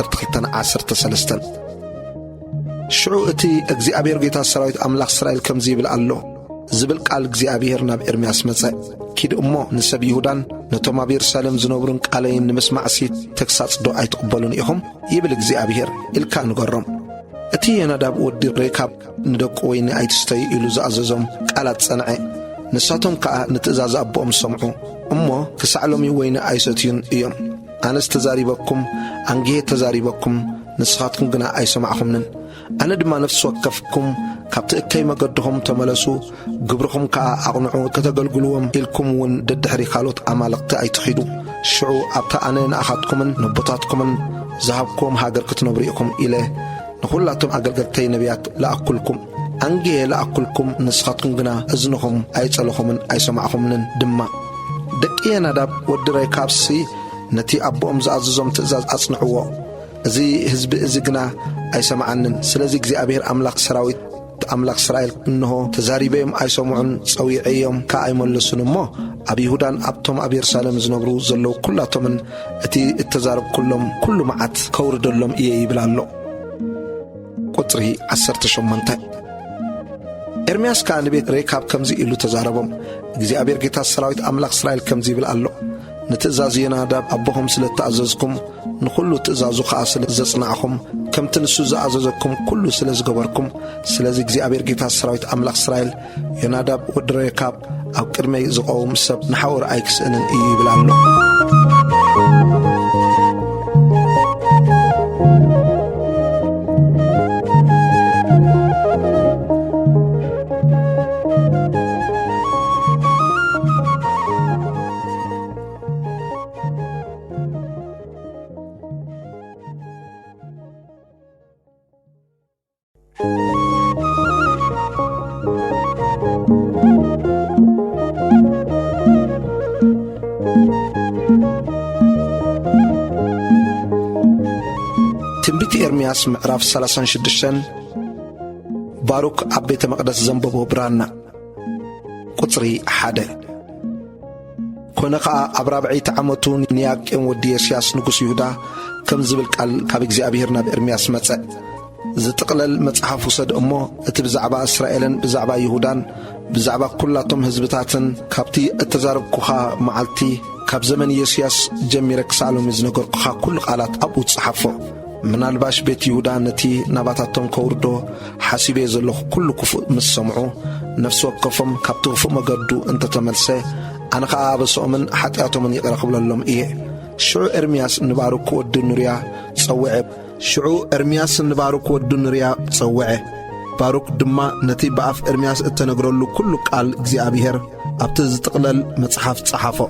شعوتي أجزي أبي رجيت السراويت أملاخ إسرائيل كمزي بالله زبل قال أجزي أبي هرناب إرمياس مسا كيد أمه نسب يهودان نتوما أبي رسالم زنوبرن قالين نمسمع سيد تكسات دعاء تقبلون إيهم يبل أجزي أبي هر الكان قرم أتي يناداب ودي ريكاب ندق وين أيتستي إلو زعززم قالت صنعي نساتهم كأ نتزاز أبوهم سمعوا أمه كسعلهم وين أيستين إيهم أنا استزاريبكم أنجيه تزاريبكم نسخاتكم قنا أي سمعهمن أنا دما نفس وقفكم كابتئكي مقدهم تملسوا قبركم كأغنعوا كتقلقلوهم إلكم ون ددحري خالوت أمالقت أي تخيدوا شعو أبتا أنين أخذكم نبطاتكم زهبكم هاجر كتنبريكم إليه نخلاتم أقلقلتي نبيات لأكلكم أنجيه لأكلكم نسخاتكم قنا أزنهم أي تلوهم أي سمعهمن دما دقينا داب ودري كابسي نتي أبوهم زعززهم تزاز أصنعوا زي حزب إزقنا أي سمعنن سلازي زي أبير أملاق سراويت أملاق إسرائيل إنه تزاريبهم أي سمعن صويعيهم كأي ملسون ما أبي هودان أبتم أبي رسالم زنبرو زلو كلاتهم من أتي التزارب كلهم كل معت كورد لهم إيه بلالو قطره 10 إرمياس كان بيت ريكاب كمزي إلو تزاربهم زي أبير جيتا السراويت أملاق إسرائيل كمزي بلالو نتزازينا داب أبوهم سلة تعززكم نخلو تزازو خاصل زصنعكم كم تنسو زعززكم كله سلز قبركم سلزيك زي أبير جيتا السراويت أملاق إسرائيل يناداب ودريكاب أو كرمي زقوم سب نحور أيكس إنن إيه بلالو إرمياس معراف 36 باروك عبيت مقدس زنببو برانا قطري حدا كونقا أبرابعي تعمتون نياك إن ودي سياس نقص يهودا كم زبل قال كابك زي أبيهرنا بإرمياس متسع زتقلل متحف وصد أمه اتبزعبا إسرائيلا بزعبا يهودان بزعبا كلاتهم هزبتاتن كابتي التزارب كوخا معالتي كاب زمن يسياس جميرك سالو مزنقر كوخا كل قالات أبو تصحفو من الباش بيت يهودا نتي نباتاتهم كوردو حاسبي زلوخ كل كفو مسمعو نفس وقفهم كابتو فو مقدو انت تملسي أنا خابس من حتياتو من يقرقب لهم إيه شعو إرمياس نبارك ودو نريا تصوعب شعو إرمياس نبارك ودو نريا تصوعه باروك دما نتي بأف إرمياس التنقرلو كل قال جزي أبيهر أبتز تقلل متصحف تصحفو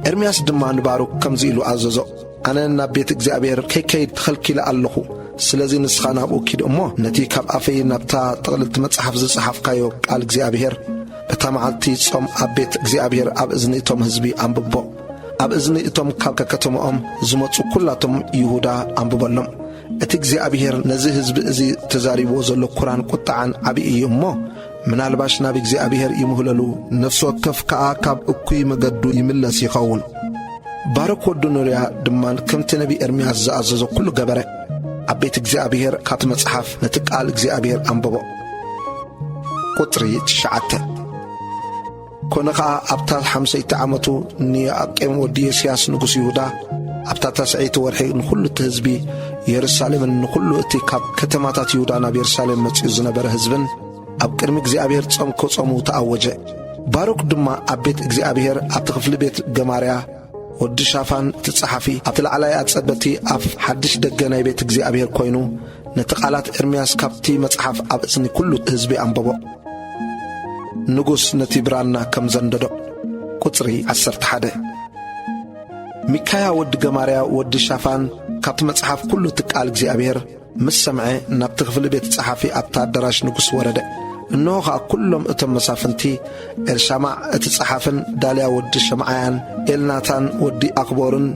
إرمياس دما نبارك كمزيلو عززو أنا نبيت إجزابير كي تخلكي لألخو سلازي نسخانا بوكيد أمه نتي كاب أفي نبتا تغلت متصحف زي صحف كايو قال إجزابير بتامعالتي تصم أبيت إجزابير أب إذني توم هزبي أمببو أب إذني توم كابكا كتوم زمتو كلاتهم يهودا أمببولم أتي إجزابير نزي هزب إزي تزاري وزلو قرآن قطعان أبي أمه من الباش نبي إجزابير يمهللو نفسو كف كاب أكوي مقدو يملس يخون بارك ودنوريا دمان كمت نبي إرمياس زعززو كل قبره عبيت إجزابير كاتم مصحف نتقال إجزابير أنببو قطري 9 كونقا أبتال 5 عامتو ني أقيم ودي سياس نقص يهودا أبتال 9 ورحي نخلو تهزبي يرسالم نخلو اتكاب كتماتات يهودا نبي يرسالم متعزنا بره هزبن أبكرم إجزابير تصمكو تصمو تأوجه بارك دما عبيت إجزابير أبتغفل بيت جماريا ودي شافان تتصحفي أطلع علي أتصبتي أف حدش دقنا بيت إجزابير كوينو نتقالات إرمياس كابتي متصحف أبسني كله هزبي أنبابو نقص نتي برانا كم زنددو قطري 11 ሚካያ ወዲ ገማርያ ወዲ ሻፋን ካብቲ መጽሓፍ ኩሉ ትቃል እግዚኣብሔር ምስ ሰምዐ ናብቲ ክፍሊ ቤት ጸሓፊ ኣብታ ኣዳራሽ ንጉስ ወረደ። እነሆ ኸዓ ኩሎም እቶም መሳፍንቲ ኤልሻማዕ እቲ ጸሓፍን ዳልያ ወዲ ሸምዓያን ኤልናታን ወዲ ኣክቦርን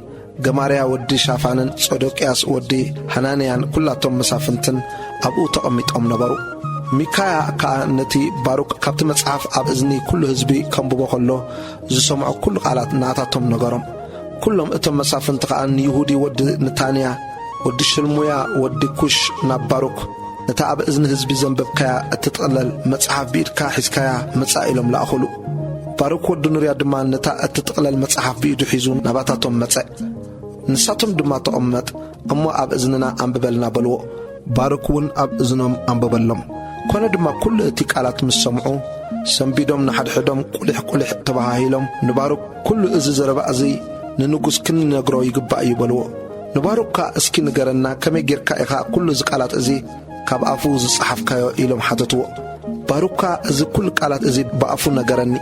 ገማርያ ወዲ ሻፋንን ጾዶቅያስ ወዲ ሓናንያን ኩላቶም መሳፍንትን ኣብኡ ተቐሚጦም ነበሩ። ሚካያ ከዓ ነቲ ባሩክ ካብቲ መጽሓፍ ኣብ እዝኒ ኩሉ ህዝቢ ከምብቦ ኸሎ ዝሰምዖ ኩሉ ቓላት ናታቶም ነገሮም። ኩሎም እቶም መሳፍንቲ ከዓ ንይሁዲ ወዲ ነታንያ ወዲ ሽልሙያ ወዲ ኩሽ ናብ ባሩክ ነታ ኣብ እዝኒ ህዝቢ ዘንበብካያ እትጥቕለል መጽሓፍ ብኢድካ ሒዝካያ መጻእ ኢሎም ለኣኸሉ። ባሩክ ወዲ ኑርያ ድማ ነታ እትጥቕለል መጽሓፍ ብኢዱ ሒዙ ናባታቶም መጸእ። ንሳቶም ድማ ተቐመጥ እሞ ኣብ እዝንና ኣንብበልና በልዎ። ባሩክ እውን ኣብ እዝኖም ኣንብበሎም። ኮነ ድማ ኩሉ እቲ ቃላት ምስ ሰምዑ ሰንቢዶም ንሓድሕዶም ቁሊሕ ቁሊሕ ተባሂሎም ንባሩክ ኩሉ እዚ ዘረባ እዚ ንንጉስ ክንነግሮ ይግባእ እዩ በልዎ። ንባሩክካ እስኪ ንገረና ከመይ ጌርካ ኢኻ ኩሉ እዚ ቃላት እዚ ካብ ኣፉ ዝጸሓፍካዮ ኢሎም ሓተትዎ። ባሩክካ እዚ ኩሉ ቃላት እዚ ብኣፉ ነገረኒ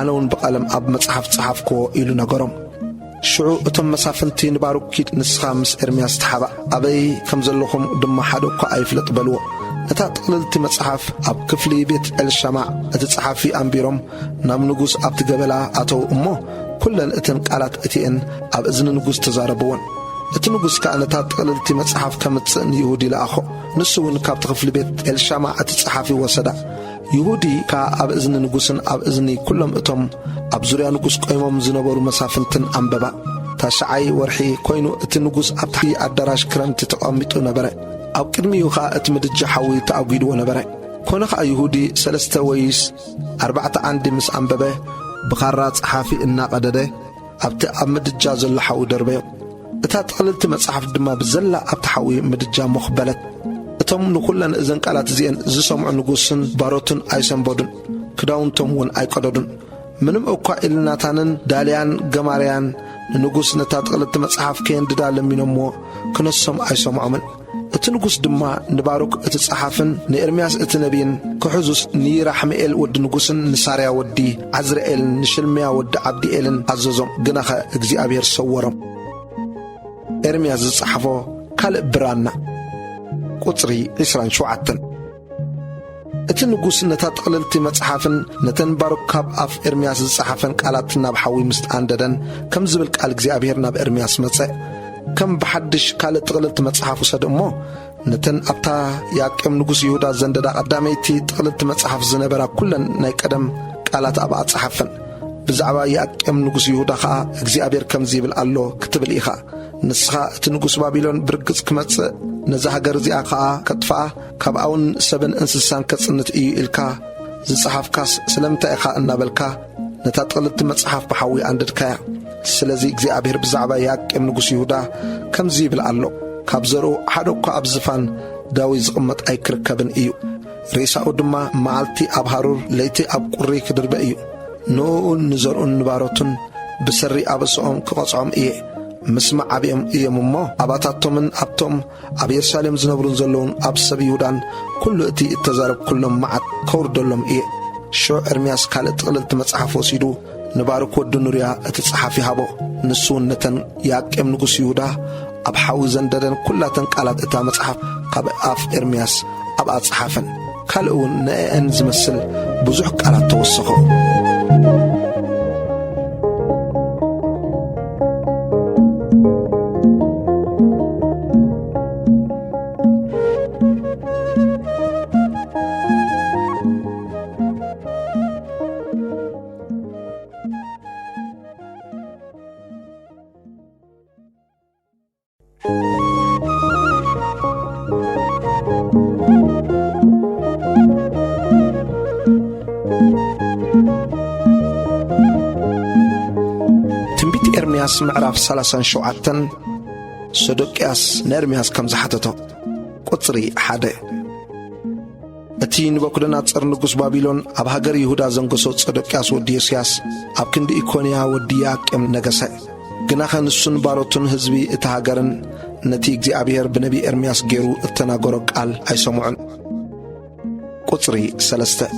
ኣነ እውን ብቐለም ኣብ መጽሓፍ ጸሓፍክዎ ኢሉ ነገሮም። ሽዑ እቶም መሳፍንቲ ንባሩክ ኪድ ንስኻ ምስ ኤርምያስ ተሓባእ ኣበይ ከም ዘለኹም ድማ ሓደ እኳ ኣይፍለጥ በልዎ። እታ ጥቕልልቲ መጽሓፍ ኣብ ክፍሊ ቤት ኤልሻማዕ እቲ ጸሓፊ ኣንቢሮም ናብ ንጉስ ኣብቲ ገበላ ኣተው እሞ ኩለን እተን ቃላት እቲአን ኣብ እዝኒ ንጉስ ተዛረብዎን። እቲ ንጉስ ከዓ ነታ ጥቕልልቲ መጽሓፍ ከምጽእ ንይሁዲ ለኣኾ። ንሱ እውን ካብቲ ክፍሊ ቤት ኤልሻማዕ እቲ ጸሓፊ ወሰዳ። ይሁዲ ከዓ ኣብ እዝኒ ንጉስን ኣብ እዝኒ ኩሎም እቶም ኣብ ዙርያ ንጉስ ቆይሞም ዝነበሩ መሳፍንትን ኣንበባ። ታሽዓይ ወርሒ ኮይኑ እቲ ንጉስ ኣብ ታሕቲ ኣዳራሽ ክረምቲ ተቐሚጡ ነበረ። ኣብ ቅድሚኡ ከዓ እቲ ምድጃ ሓዊ ተኣጒድዎ ነበረ። ኮነ ከዓ ይሁዲ 3 ወይስ 4 ዓንዲ ምስ ኣንበበ ብኻራ ጸሓፊ እናቐደደ ኣብቲ ኣብ ምድጃ ዘሎ ሓዊ ደርበዮ። እታ ጥቕልልቲ መጽሓፍ ድማ ብዘላ ኣብቲ ሓዊ ምድጃ ሞኽበለት። እቶም ንኹለን እዘን ቃላት እዚአን ዝሰምዑ ንጉስን ባሮትን ኣይሰንበዱን፣ ክዳውንቶም እውን ኣይቀደዱን። ምንም እኳ ኤልናታንን ዳልያን ገማርያን ንንጉስ ነታ ጥቕልልቲ መጽሓፍ ከየንድዳ ለሚኖምዎ ክነሶም ኣይሰምዖምን። እቲ ንጉስ ድማ ንባሩክ እቲ ጸሓፍን ንኤርምያስ እቲ ነቢይን ክሕዙስ ንይራሕምኤል ወዲ ንጉስን ንሳርያ ወዲ ዓዝርኤልን ንሽልምያ ወዲ ዓብዲኤልን ኣዘዞም። ግናኸ እግዚኣብሔር ሰወሮም። ኤርምያስ ዝጸሓፎ ካልእ ብራና ቁጽሪ 27። እቲ ንጉስ ነታ ጥቕልልቲ መጽሓፍን ነተን ባሩክ ካብ ኣፍ ኤርምያስ ዝጸሓፈን ቃላት ናብ ሓዊ ምስ ኣንደደን ከም ዝብል ቃል እግዚኣብሔር ናብ ኤርምያስ መጸእ። ከም ብሓድሽ ካልእ ጥቕልልቲ መጽሓፍ ውሰድ እሞ ነተን ኣብታ ያቄም ንጉስ ይሁዳ ዘንደዳ ቀዳመይቲ ጥቕልልቲ መጽሓፍ ዝነበራ ኩለን ናይ ቀደም ቃላት ኣብኣ ጸሓፈን። ብዛዕባ ያቄም ንጉስ ይሁዳ ከዓ እግዚኣብሔር ከምዚ ይብል ኣሎ ክትብል ኢኻ። ንስኻ እቲ ንጉስ ባቢሎን ብርግጽ ክመጽእ ነዛ ሃገር እዚኣ ከዓ ከጥፍኣ ካብኣውን ሰብን እንስሳን ከጽንት እዩ ኢልካ ዝጸሓፍካስ ስለምንታይ ኢኻ እናበልካ ነታ ጥቕልልቲ መጽሓፍ ብሓዊ ኣንደድካያ። ስለዚ እግዚኣብሔር ብዛዕባ ያቄም ንጉስ ይሁዳ ከምዚ ይብል ኣሎ፣ ካብ ዘርኡ ሓደ እኳ ኣብ ዝፋን ዳዊት ዝቕመጥ ኣይክርከብን እዩ። ሬሳኡ ድማ መዓልቲ ኣብ ሃሩር ለይቲ ኣብ ቁሪ ክድርበ እዩ። ንኡን ንዘርኡን ንባሮቱን ብሰሪ ኣብ እስኦም ክቐጽዖም እየ። ምስማዕ ዓብኦም እዮም እሞ ኣባታቶምን ኣብቶም ኣብ የሩሳሌም ዝነብሩን ዘለውን ኣብ ሰብ ይሁዳን ኩሉ እቲ እተዛረብ ኩሎም መዓት ከውርደሎም እየ። ሽዑ ኤርምያስ ካልእ ጥቕልልቲ መጽሓፍ ወሲዱ ንባሩክ ወዲ ኑርያ እቲ ጸሓፊ ሃቦ። ንሱ እውን ነተን ያቄም ንጉስ ይሁዳ ኣብ ሓዊ ዘንደደን ኩላተን ቃላት እታ መጽሓፍ ካብ ኣፍ ኤርምያስ ኣብኣ ጸሓፈን። ካልእ እውን ንአን ዝመስል ብዙሕ ቃላት ተወሰኸ። ትንቢት ኤርምያስ ምዕራፍ 37 ሶዶቅያስ ንኤርምያስ ከም ዝሓተቶ ቁጽሪ 1። እቲ ንቡክደነፆር ንጉስ ባቢሎን ኣብ ሃገር ይሁዳ ዘንገሶ ሶዶቅያስ ወዲ ዮስያስ ኣብ ክንዲ ኢኮንያ ወዲ ያቄም ነገሰ። ግናኸ ንሱን ባሮቱን ህዝቢ እቲ ሃገርን ነቲ እግዚኣብሔር ብነቢ ኤርምያስ ገይሩ እተናገሮ ቃል ኣይሰምዑን። ቁጽሪ 3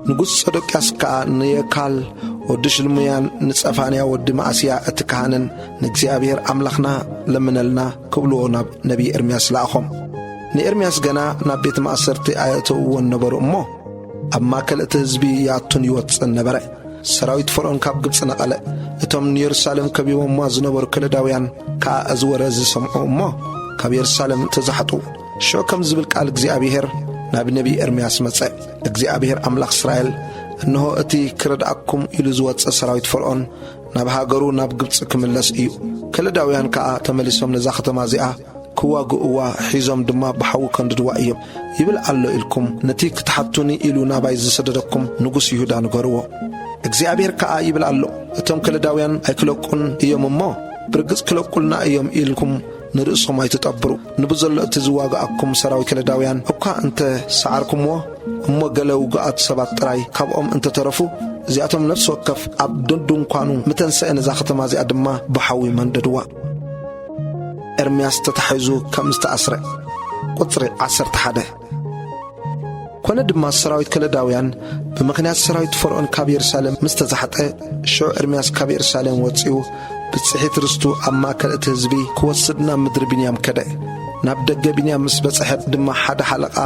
ንጉስ ሶዶቅያስ ከዓ ንየካል ወዲ ሽልሙያን ንጸፋንያ ወዲ ማእስያ እትካህንን ንእግዚአብሔር ኣምላኽና ለምነልና ክብልዎ ናብ ነቢይ ኤርምያስ ለኣኾም። ንኤርምያስ ገና ናብ ቤት ማእሰርቲ ኣየእተውዎን ነበሩ እሞ ኣብ ማእከል እቲ ህዝቢ ያቱን ይወፅን ነበረ። ሰራዊት ፈርዖን ካብ ግብፂ ነቐለ። እቶም ንየሩሳሌም ከቢቦም ዝነበሩ ከለዳውያን ከዓ እዚ ወረ ዝሰምዑ እሞ ካብ የሩሳሌም ተዛሕጡ። ሽዑ ከም ዝብል ቃል እግዚኣብሔር ናብ ነቢይ ኤርምያስ መጽእ። እግዚኣብሔር ኣምላኽ እስራኤል እነሆ እቲ ክረድኣኩም ኢሉ ዝወፅእ ሰራዊት ፈርዖን ናብ ሃገሩ ናብ ግብፂ ክምለስ እዩ። ከለዳውያን ከዓ ተመሊሶም ነዛ ከተማ እዚኣ ክዋግእዋ ሒዞም ድማ ብሓዊ ከንድድዋ እዮም ይብል ኣሎ ኢልኩም ነቲ ክትሓቱኒ ኢሉ ናባይ ዝሰደደኩም ንጉሥ ይሁዳ ንገርዎ። እግዚኣብሔር ከዓ ይብል ኣሎ እቶም ከለዳውያን ኣይክለቁን እዮም እሞ ብርግጽ ክለቁልና እዮም ኢልኩም ንርእስኩም ኣይትጠብሩ። ንብዘሎ እቲ ዝዋግኣኩም ሰራዊት ከለዳውያን እኳ እንተ ሰዓርኩምዎ እሞ ገለ ውግኣት ሰባት ጥራይ ካብኦም እንተተረፉ እዚኣቶም ነፍሲ ወከፍ ኣብ ድንኳኑ ምተንስአ ነዛ ከተማ እዚኣ ድማ ብሓዊ መንደድዋ። ኤርምያስ ተታሒዙ ከም ዝተኣስረ ቁጽሪ 11 ኮነ ድማ ሰራዊት ከለዳውያን ብምኽንያት ሰራዊት ፈርዖን ካብ የሩሳሌም ምስ ተዛሕጠ ሽዑ ኤርምያስ ካብ የሩሳሌም ወፂኡ ብጽሒት ርስቱ ኣብ ማእከል እቲ ህዝቢ ክወስድ ናብ ምድሪ ቢንያም ከደ። ናብ ደገ ቢንያም ምስ በጽሐ ድማ ሓደ ሓለቓ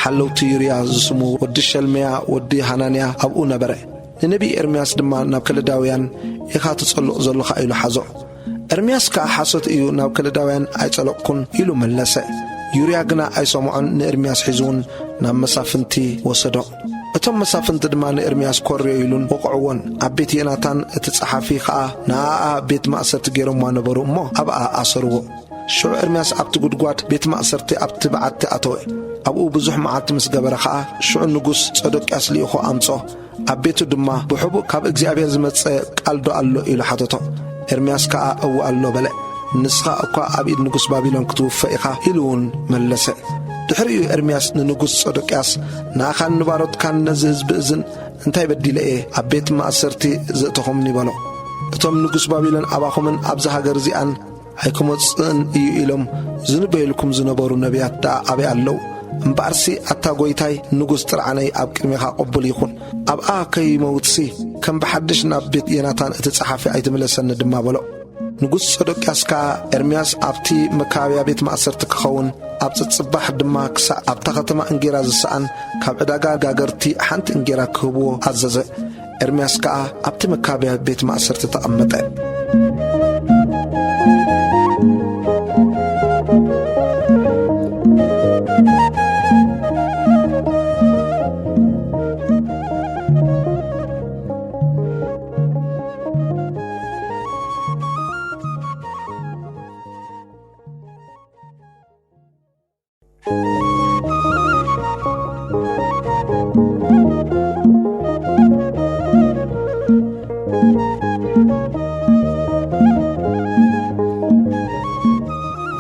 ሓለውቲ ዩርያ ዝስሙ ወዲ ሸልምያ ወዲ ሃናንያ ኣብኡ ነበረ። ንነቢይ ኤርምያስ ድማ ናብ ከለዳውያን ኢኻ ትጸልቕ ዘለኻ ኢሉ ሓዞ። ኤርምያስ ከዓ ሓሶት እዩ ናብ ከለዳውያን ኣይጸለቕኩን ኢሉ መለሰ። ዩርያ ግና ኣይሰምዖን ንኤርምያስ ሒዙውን ናብ መሳፍንቲ ወሰዶ። እቶም መሳፍንቲ ድማ ንኤርምያስ ኮርዮ ኢሉን ወቕዕዎን። ኣብ ቤት ዮናታን እቲ ጸሓፊ ከዓ ንኣኣ ቤት ማእሰርቲ ገይሮምዋ ነበሩ እሞ ኣብኣ ኣሰርዎ። ሽዑ ኤርምያስ ኣብቲ ጉድጓድ ቤት ማእሰርቲ ኣብቲ በዓቲ ኣተወ። ኣብኡ ብዙሕ መዓልቲ ምስ ገበረ ከዓ ሽዑ ንጉሥ ጸዶቅያስ ልኢኹ ኣምጾ። ኣብ ቤቱ ድማ ብሕቡእ ካብ እግዚኣብሔር ዝመጸ ቃልዶ ኣሎ ኢሉ ሓተቶ። ኤርምያስ ከዓ እዎ ኣሎ በለ። ንስኻ እኳ ኣብ ኢድ ንጉሥ ባቢሎን ክትውፈእ ኢኻ ኢሉውን መለሰ። ድሕሪኡ ኤርምያስ ንንጉሥ ጸዶቅያስ ንኣኻን ንባሮትካን ነዚ ህዝቢ እዝን እንታይ በዲለ እየ ኣብ ቤት ማእሰርቲ ዘእተኹምን ይበሎ። እቶም ንጉሥ ባቢሎን ኣባኹምን ኣብዚ ሃገር እዚኣን ኣይክመጽእን እዩ ኢሎም ዝንበየልኩም ዝነበሩ ነቢያት ደኣ ኣበይ ኣለዉ? እምበኣርሲ ኣታ ጐይታይ ንጉሥ ጥርዓነይ ኣብ ቅድሜኻ ቅቡል ይኹን። ኣብኣ ከይመውትሲ ከም ብሓድሽ ናብ ቤት ዮናታን እቲ ጸሓፊ ኣይትመለሰኒ ድማ በሎ። ንጉሥ ጸዶቅያስ ከዓ ኤርምያስ ኣብቲ መካብያ ቤት ማእሰርቲ ክኸውን ኣብ ጽጽባሕ ድማ ክሳዕ ኣብታ ከተማ እንጌራ ዝሰኣን ካብ ዕዳጋ ጋገርቲ ሓንቲ እንጌራ ክህብዎ ኣዘዘ። ኤርምያስ ከዓ ኣብቲ መካብያ ቤት ማእሰርቲ ተቐመጠ።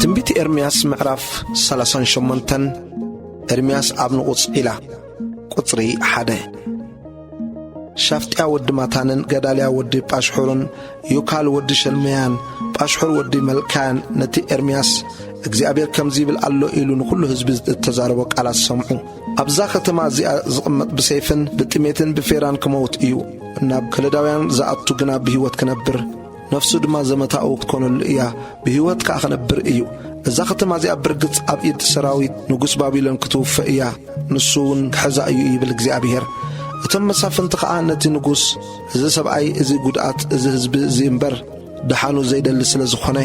ትንቢት ኤርምያስ ምዕራፍ 38 ኤርምያስ ኣብ ንቑጽ ኢላ ቁጽሪ 1 ሻፍጥያ ወዲ ማታንን ገዳልያ ወዲ ጳሽሑርን ዮካል ወዲ ሸልመያን ጳሽሑር ወዲ መልካያን ነቲ ኤርምያስ እግዚአብሔር ከምዚ ይብል ኣሎ ኢሉ ንኹሉ ህዝቢ ተዛረቦ ቃላት ሰምዑ። ኣብዛ ከተማ እዚኣ ዝቕመጥ ብሰይፍን ብጥሜትን ብፌራን ክመውት እዩ። ናብ ከለዳውያን ዝኣቱ ግና ብህይወት ክነብር ነፍሱ ድማ ዘመታኡ ክትኮነሉ እያ ብህይወት ከዓ ክነብር እዩ። እዛ ከተማ እዚኣ ብርግጽ ኣብ ኢድ ሰራዊት ንጉሥ ባቢሎን ክትውፈእ እያ ንሱውን ክሕዛ እዩ ይብል እግዚኣብሔር። እቶም መሳፍንቲ ከዓ ነቲ ንጉሥ እዚ ሰብኣይ እዚ ጉድኣት እዚ ህዝቢ እዚ እምበር ደሓኑ ዘይደሊ ስለ ዝኾነ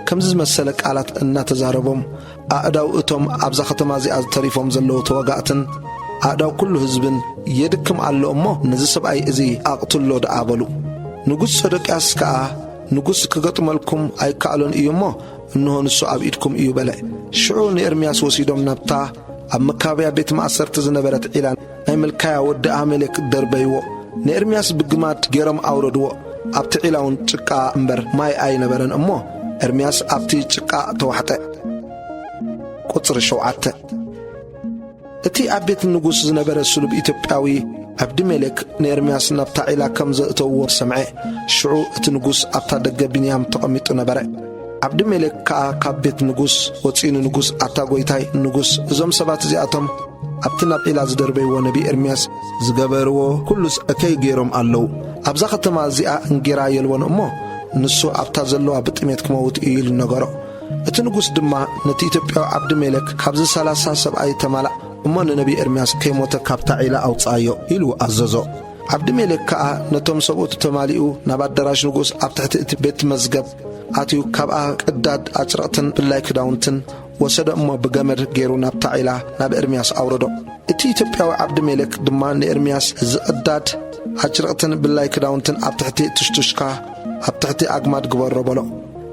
ከምዚ ዝመሰለ ቃላት እናተዛረቦም ኣእዳው እቶም ኣብዛ ከተማ እዚኣ ተሪፎም ዘለዉ ተወጋእትን ኣእዳው ኩሉ ህዝብን የድክም ኣሎ እሞ ነዚ ሰብኣይ እዚ ኣቕትሎ ደኣ በሉ። ንጉሥ ጸዶቅያስ ከዓ ንጉሥ ክገጥመልኩም ኣይከኣሎን እዩ እሞ እንሆ ንሱ ኣብ ኢድኩም እዩ በለ። ሽዑ ንኤርምያስ ወሲዶም ናብታ ኣብ መካብያ ቤት ማእሰርቲ ዝነበረት ዒላ ናይ መልካያ ወዲ ኣሜሌክ ደርበይዎ። ንኤርምያስ ብግማድ ገይሮም ኣውረድዎ። ኣብቲ ዒላውን ጭቃ እምበር ማይ ኣይነበረን እሞ ኤርምያስ ኣብቲ ጭቃ ተዋሕጠ። ቁጽሪ 7 እቲ ኣብ ቤት ንጉሥ ዝነበረ ስሉብ ኢትዮጵያዊ ዓብድሜሌክ ንኤርምያስ ናብታ ዒላ ከም ዘእተውዎ ሰምዐ። ሽዑ እቲ ንጉሥ ኣብታ ደገ ቢንያም ተቐሚጡ ነበረ። ዓብድሜሌክ ከዓ ካብ ቤት ንጉሥ ወፂኑ ንጉሥ ኣታ ጐይታይ ንጉሥ እዞም ሰባት እዚኣቶም ኣብቲ ናብ ዒላ ዝደርበይዎ ነቢ ኤርምያስ ዝገበርዎ ኩሉስ እከይ ገይሮም ኣለዉ። ኣብዛ ከተማ እዚኣ እንጌራ የልወን እሞ ንሱ ኣብታ ዘለዋ ብጥሜት ክመውት እዩ ኢሉ ነገሮ። እቲ ንጉስ ድማ ነቲ ኢትዮጵያዊ ዓብዲ ሜሌክ ካብዚ 30 ሰብኣይ ተማላእ እሞ ንነቢ ኤርምያስ ከይሞተ ካብታ ዒላ ኣውፃዮ ኢሉ ኣዘዞ። ዓብዲ ሜሌክ ከዓ ነቶም ሰብኡት ተማሊኡ ናብ ኣዳራሽ ንጉስ ኣብ ትሕቲ እቲ ቤት መዝገብ ኣትዩ ካብኣ ቅዳድ ኣጭርቕትን ብላይ ክዳውንትን ወሰደ እሞ ብገመድ ገይሩ ናብታ ዒላ ናብ ኤርምያስ ኣውረዶ። እቲ ኢትዮጵያዊ ዓብዲ ሜሌክ ድማ ንኤርምያስ ዝቕዳድ ኣጭርቕትን ብላይ ክዳውንትን ኣብ ትሕቲ ትሽቱሽካ ኣብ ትሕቲ ኣግማድ ግበሮ በሎ።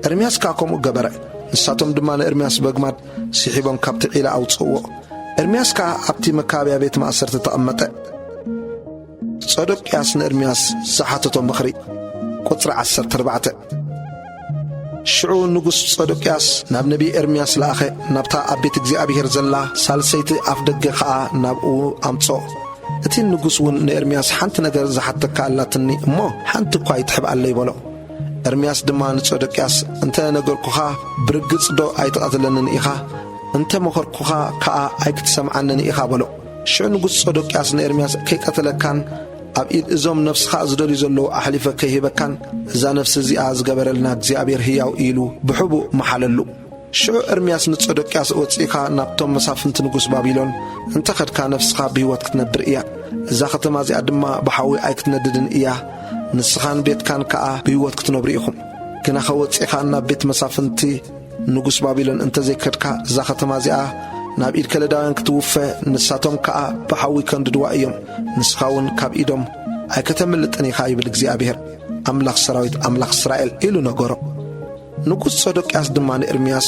ኤርምያስ ከዓ ከምኡ ገበረ። ንሳቶም ድማ ንኤርምያስ በግማድ ሲሒቦም ካብቲ ዒላ ኣውፅእዎ። ኤርምያስ ከዓ ኣብቲ መካብያ ቤት ማእሰርቲ ተቐመጠ። ጸዶቅያስ ንኤርምያስ ዝሓተቶ ምኽሪ ቁጽሪ 14 ሽዑ ንጉስ ጸዶቅያስ ናብ ነቢ ኤርምያስ ለኣኸ። ናብታ ኣብ ቤት እግዚኣብሔር ዘላ ሳልሰይቲ ኣፍ ደገ ከዓ ናብኡ ኣምጾ። እቲ ንጉስ እውን ንኤርምያስ ሓንቲ ነገር ዝሓተካ ኣላትኒ እሞ ሓንቲ እኳ ይትሕብ ኣለ ይበሎ። ኤርምያስ ድማ ንጸዶቅያስ እንተ ነገርኩኻ ብርግጽ ዶ ኣይትቐትለንን ኢኻ? እንተ መኸርኩኻ ከዓ ኣይክትሰምዓንን ኢኻ በሎ። ሽዑ ንጉስ ጸዶቅያስ ንኤርምያስ ከይቀተለካን ኣብ ኢድ እዞም ነፍስኻ ዝደልዩ ዘለዉ ኣሕሊፈ ከይሂበካን እዛ ነፍሲ እዚኣ ዝገበረልና እግዚኣብሔር ሕያው ኢሉ ብሕቡእ መሓለሉ። ሽዑ ኤርምያስ ንጸዶቅያስ ወፂኻ ናብቶም መሳፍንቲ ንጉስ ባቢሎን እንተ ኸድካ ነፍስኻ ብሕይወት ክትነብር እያ፣ እዛ ከተማ እዚኣ ድማ ብሓዊ ኣይክትነድድን እያ፣ ንስኻን ቤትካን ከዓ ብሕይወት ክትነብሩ ኢኹም። ግና ኸወፂኻ ናብ ቤት መሳፍንቲ ንጉስ ባቢሎን እንተ ዘይከድካ እዛ ከተማ እዚኣ ናብ ኢድ ከለዳውያን ክትውፈ፣ ንሳቶም ከዓ ብሓዊ ከንድድዋ እዮም፣ ንስኻ እውን ካብ ኢዶም ኣይከተምልጥን ኢኻ ይብል እግዚኣብሔር ኣምላኽ ሰራዊት ኣምላኽ እስራኤል ኢሉ ነገሮ። ንጉስ ጸዶቅያስ ድማ ንኤርምያስ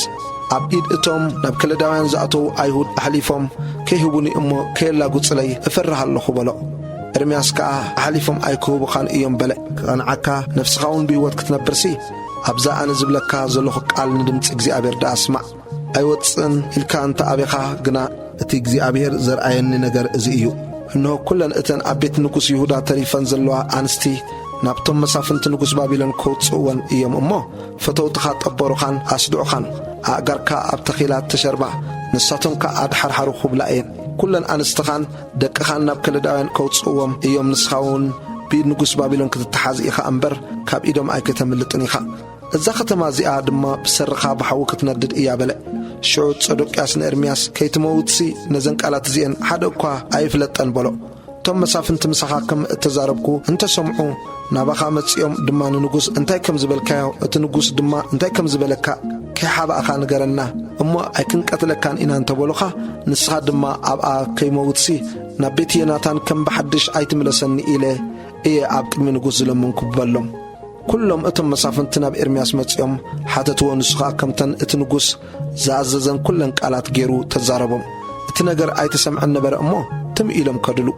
ኣብ ኢድ እቶም ናብ ከለዳውያን ዝኣተዉ ኣይሁድ ኣሕሊፎም ከይህቡኒ እሞ ከየላጕጽለይ እፈርህ ኣለኹ በሎ። ኤርምያስ ከዓ ኣሕሊፎም ኣይክህቡኻን እዮም በለ። ክቐንዓካ ነፍስኻ እውን ብሕይወት ክትነብርሲ ኣብዛ ኣነ ዝብለካ ዘለኹ ቃል ንድምፂ እግዚኣብሔር ደኣ ስማዕ። ኣይወፅን ኢልካ እንተ ኣቤኻ ግና እቲ እግዚኣብሔር ዘርአየኒ ነገር እዚ እዩ። እንሆ ኩለን እተን ኣብ ቤት ንጉስ ይሁዳ ተሪፈን ዘለዋ ኣንስቲ ናብቶም መሳፍንቲ ንጉስ ባቢሎን ከውፅእወን እዮም እሞ ፈተውትኻ ጠበሩኻን ኣስድዑኻን ኣእጋርካ ኣብ ተኺላት ተሸርባ ንሳቶም ከዓ ኣድሓርሓሩ ኹብላ እየን። ኩለን ኣንስትኻን ደቅኻን ናብ ከለዳውያን ከውፅእዎም እዮም። ንስኻ እውን ብኢድ ንጉስ ባቢሎን ክትተሓዝ ኢኻ እምበር ካብ ኢዶም ኣይከተምልጥን ኢኻ። እዛ ከተማ እዚኣ ድማ ብሰርኻ ብሓዊ ክትነድድ እያ በለ። ሽዑ ጸዶቅያስ ንኤርምያስ ከይትመውትሲ ነዘን ቃላት እዚአን ሓደ እኳ ኣይፍለጠን በሎ። እቶም መሳፍንቲ ምሳኻ ከም እተዛረብኩ እንተሰምዑ ናባኻ መጺኦም ድማ ንንጉስ እንታይ ከም ዝበልካዮ እቲ ንጉስ ድማ እንታይ ከም ዝበለካ ከይሓባእኻ ንገረና እሞ ኣይክንቀትለካን ኢና እንተበሉኻ ንስኻ ድማ ኣብኣ ከይመውትሲ ናብ ቤት ዮናታን ከም ብሓድሽ ኣይትምለሰኒ ኢለ እየ ኣብ ቅድሚ ንጉስ ዝለመንኩ በሎም። ኩሎም እቶም መሳፍንቲ ናብ ኤርምያስ መጺኦም ሓተትዎ። ንሱኻ ከምተን እቲ ንጉስ ዝኣዘዘን ኩለን ቃላት ገይሩ ተዛረቦም። እቲ ነገር ኣይተሰምዐን ነበረ እሞ ትም ኢሎም ከድሉ።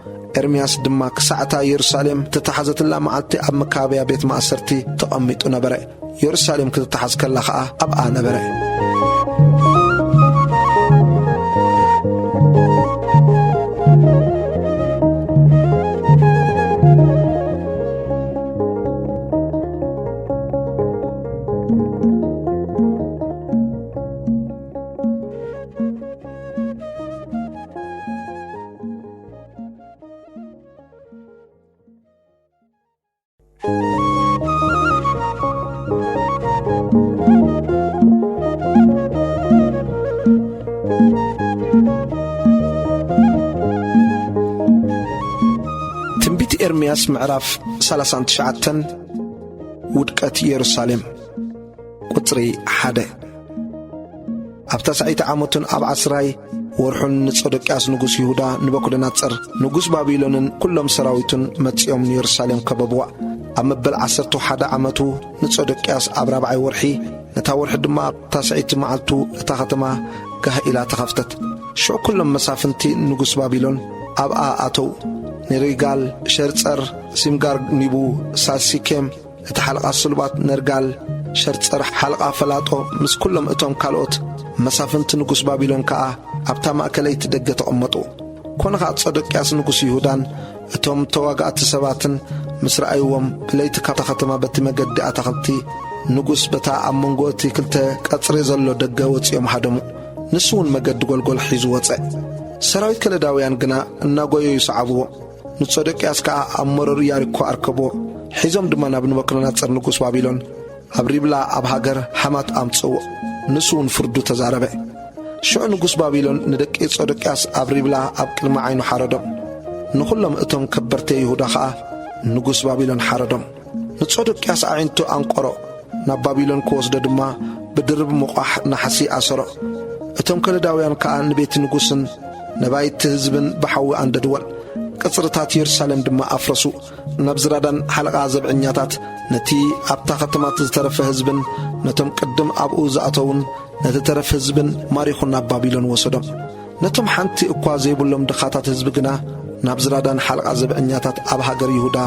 ኤርምያስ ድማ ክሳዕታ ኢየሩሳሌም ተተሓዘትላ መዓልቲ ኣብ መካበያ ቤት ማእሰርቲ ተቐሚጡ ነበረ። ኢየሩሳሌም ክትተሓዝ ከላ ከዓ ኣብኣ ነበረ። ትንቢት ኤርምያስ ምዕራፍ 39 ውድቀት ኢየሩሳሌም ቁጽሪ 1 ኣብ 9 ዓመቱን ኣብ 10 ወርሑን ንጸዶቅያስ ንጉስ ይሁዳ ንበኩደነጸር ንጉስ ባቢሎንን ኩሎም ሰራዊቱን መጺኦም ኢየሩሳሌም ከበብዋ። ኣብ መበል 11 ዓመቱ ንጸዶቅያስ ኣብ 4 ወርሒ ነታ ወርሒ ድማ 9 መዓልቱ እታ ከተማ ጋህ ኢላ ተኸፍተት። ሽዑ ኩሎም መሳፍንቲ ንጉስ ባቢሎን ኣብኣ ኣተው። ንሪጋል፣ ሸርጸር፣ ሲምጋር ኒቡ፣ ሳሲኬም፣ እቲ ሓልቓ ስሉባት ነርጋል፣ ሸርጸር፣ ሓልቓ ፈላጦ ምስ ኩሎም እቶም ካልኦት መሳፍንቲ ንጉስ ባቢሎን ከዓ ኣብታ ማእከለይቲ ደገ ተቐመጡ። ኮነ ከዓ ጸዶቅያስ ንጉስ ይሁዳን እቶም ተዋጋእቲ ሰባትን ምስ ረኣይዎም ብለይቲ ካብታ ከተማ በቲ መገዲ ኣታኽልቲ ንጉስ በታ ኣብ መንጎ እቲ ክልተ ቀጽሪ ዘሎ ደገ ወፂኦም ሓደሙ። ንሱ እውን መገዲ ጐልጐል ሒዙ ወፀ። ሰራዊት ከለዳውያን ግና እናጐዮ ይሰዓብዎ። ንጸዶቅያስ ከዓ ኣብ መረሩ ኢያሪኮ ኣርከብዎ። ሒዞም ድማ ናብ ንቡከደነፆር ንጉስ ባቢሎን ኣብ ሪብላ ኣብ ሃገር ሓማት ኣምጽዎ ንሱውን ፍርዱ ተዛረበ ሽዑ ንጉስ ባቢሎን ንደቂ ጾዶቅያስ ኣብ ሪብላ ኣብ ቅድሚ ዓይኑ ሓረዶም ንኹሎም እቶም ከበርተ ይሁዳ ኸዓ ንጉስ ባቢሎን ሓረዶም ንጾዶቅያስ ኣዒንቱ አንቆሮ ናብ ባቢሎን ክወስዶ ድማ ብድርብ ምቋሕ ናሕሲ ኣሰሮ እቶም ከለዳውያን ከዓ ንቤት ንጉስን ነባይቲ ህዝብን ብሓዊ አንደድወል ቅጽርታት ኢየሩሳሌም ድማ ኣፍረሱ ናብ ዝራዳን ሓለቓ ዘብዕኛታት ነቲ ኣብታ ከተማት ዝተረፈ ህዝብን ነቶም ቅድም ኣብኡ ዝኣተውን ነቲ ተረፈ ህዝብን ማሪኹን ናብ ባቢሎን ወሰዶም ነቶም ሓንቲ እኳ ዘይብሎም ድኻታት ህዝቢ ግና ናብ ዝራዳን ሓለቓ ዘብዕኛታት ኣብ ሃገር ይሁዳ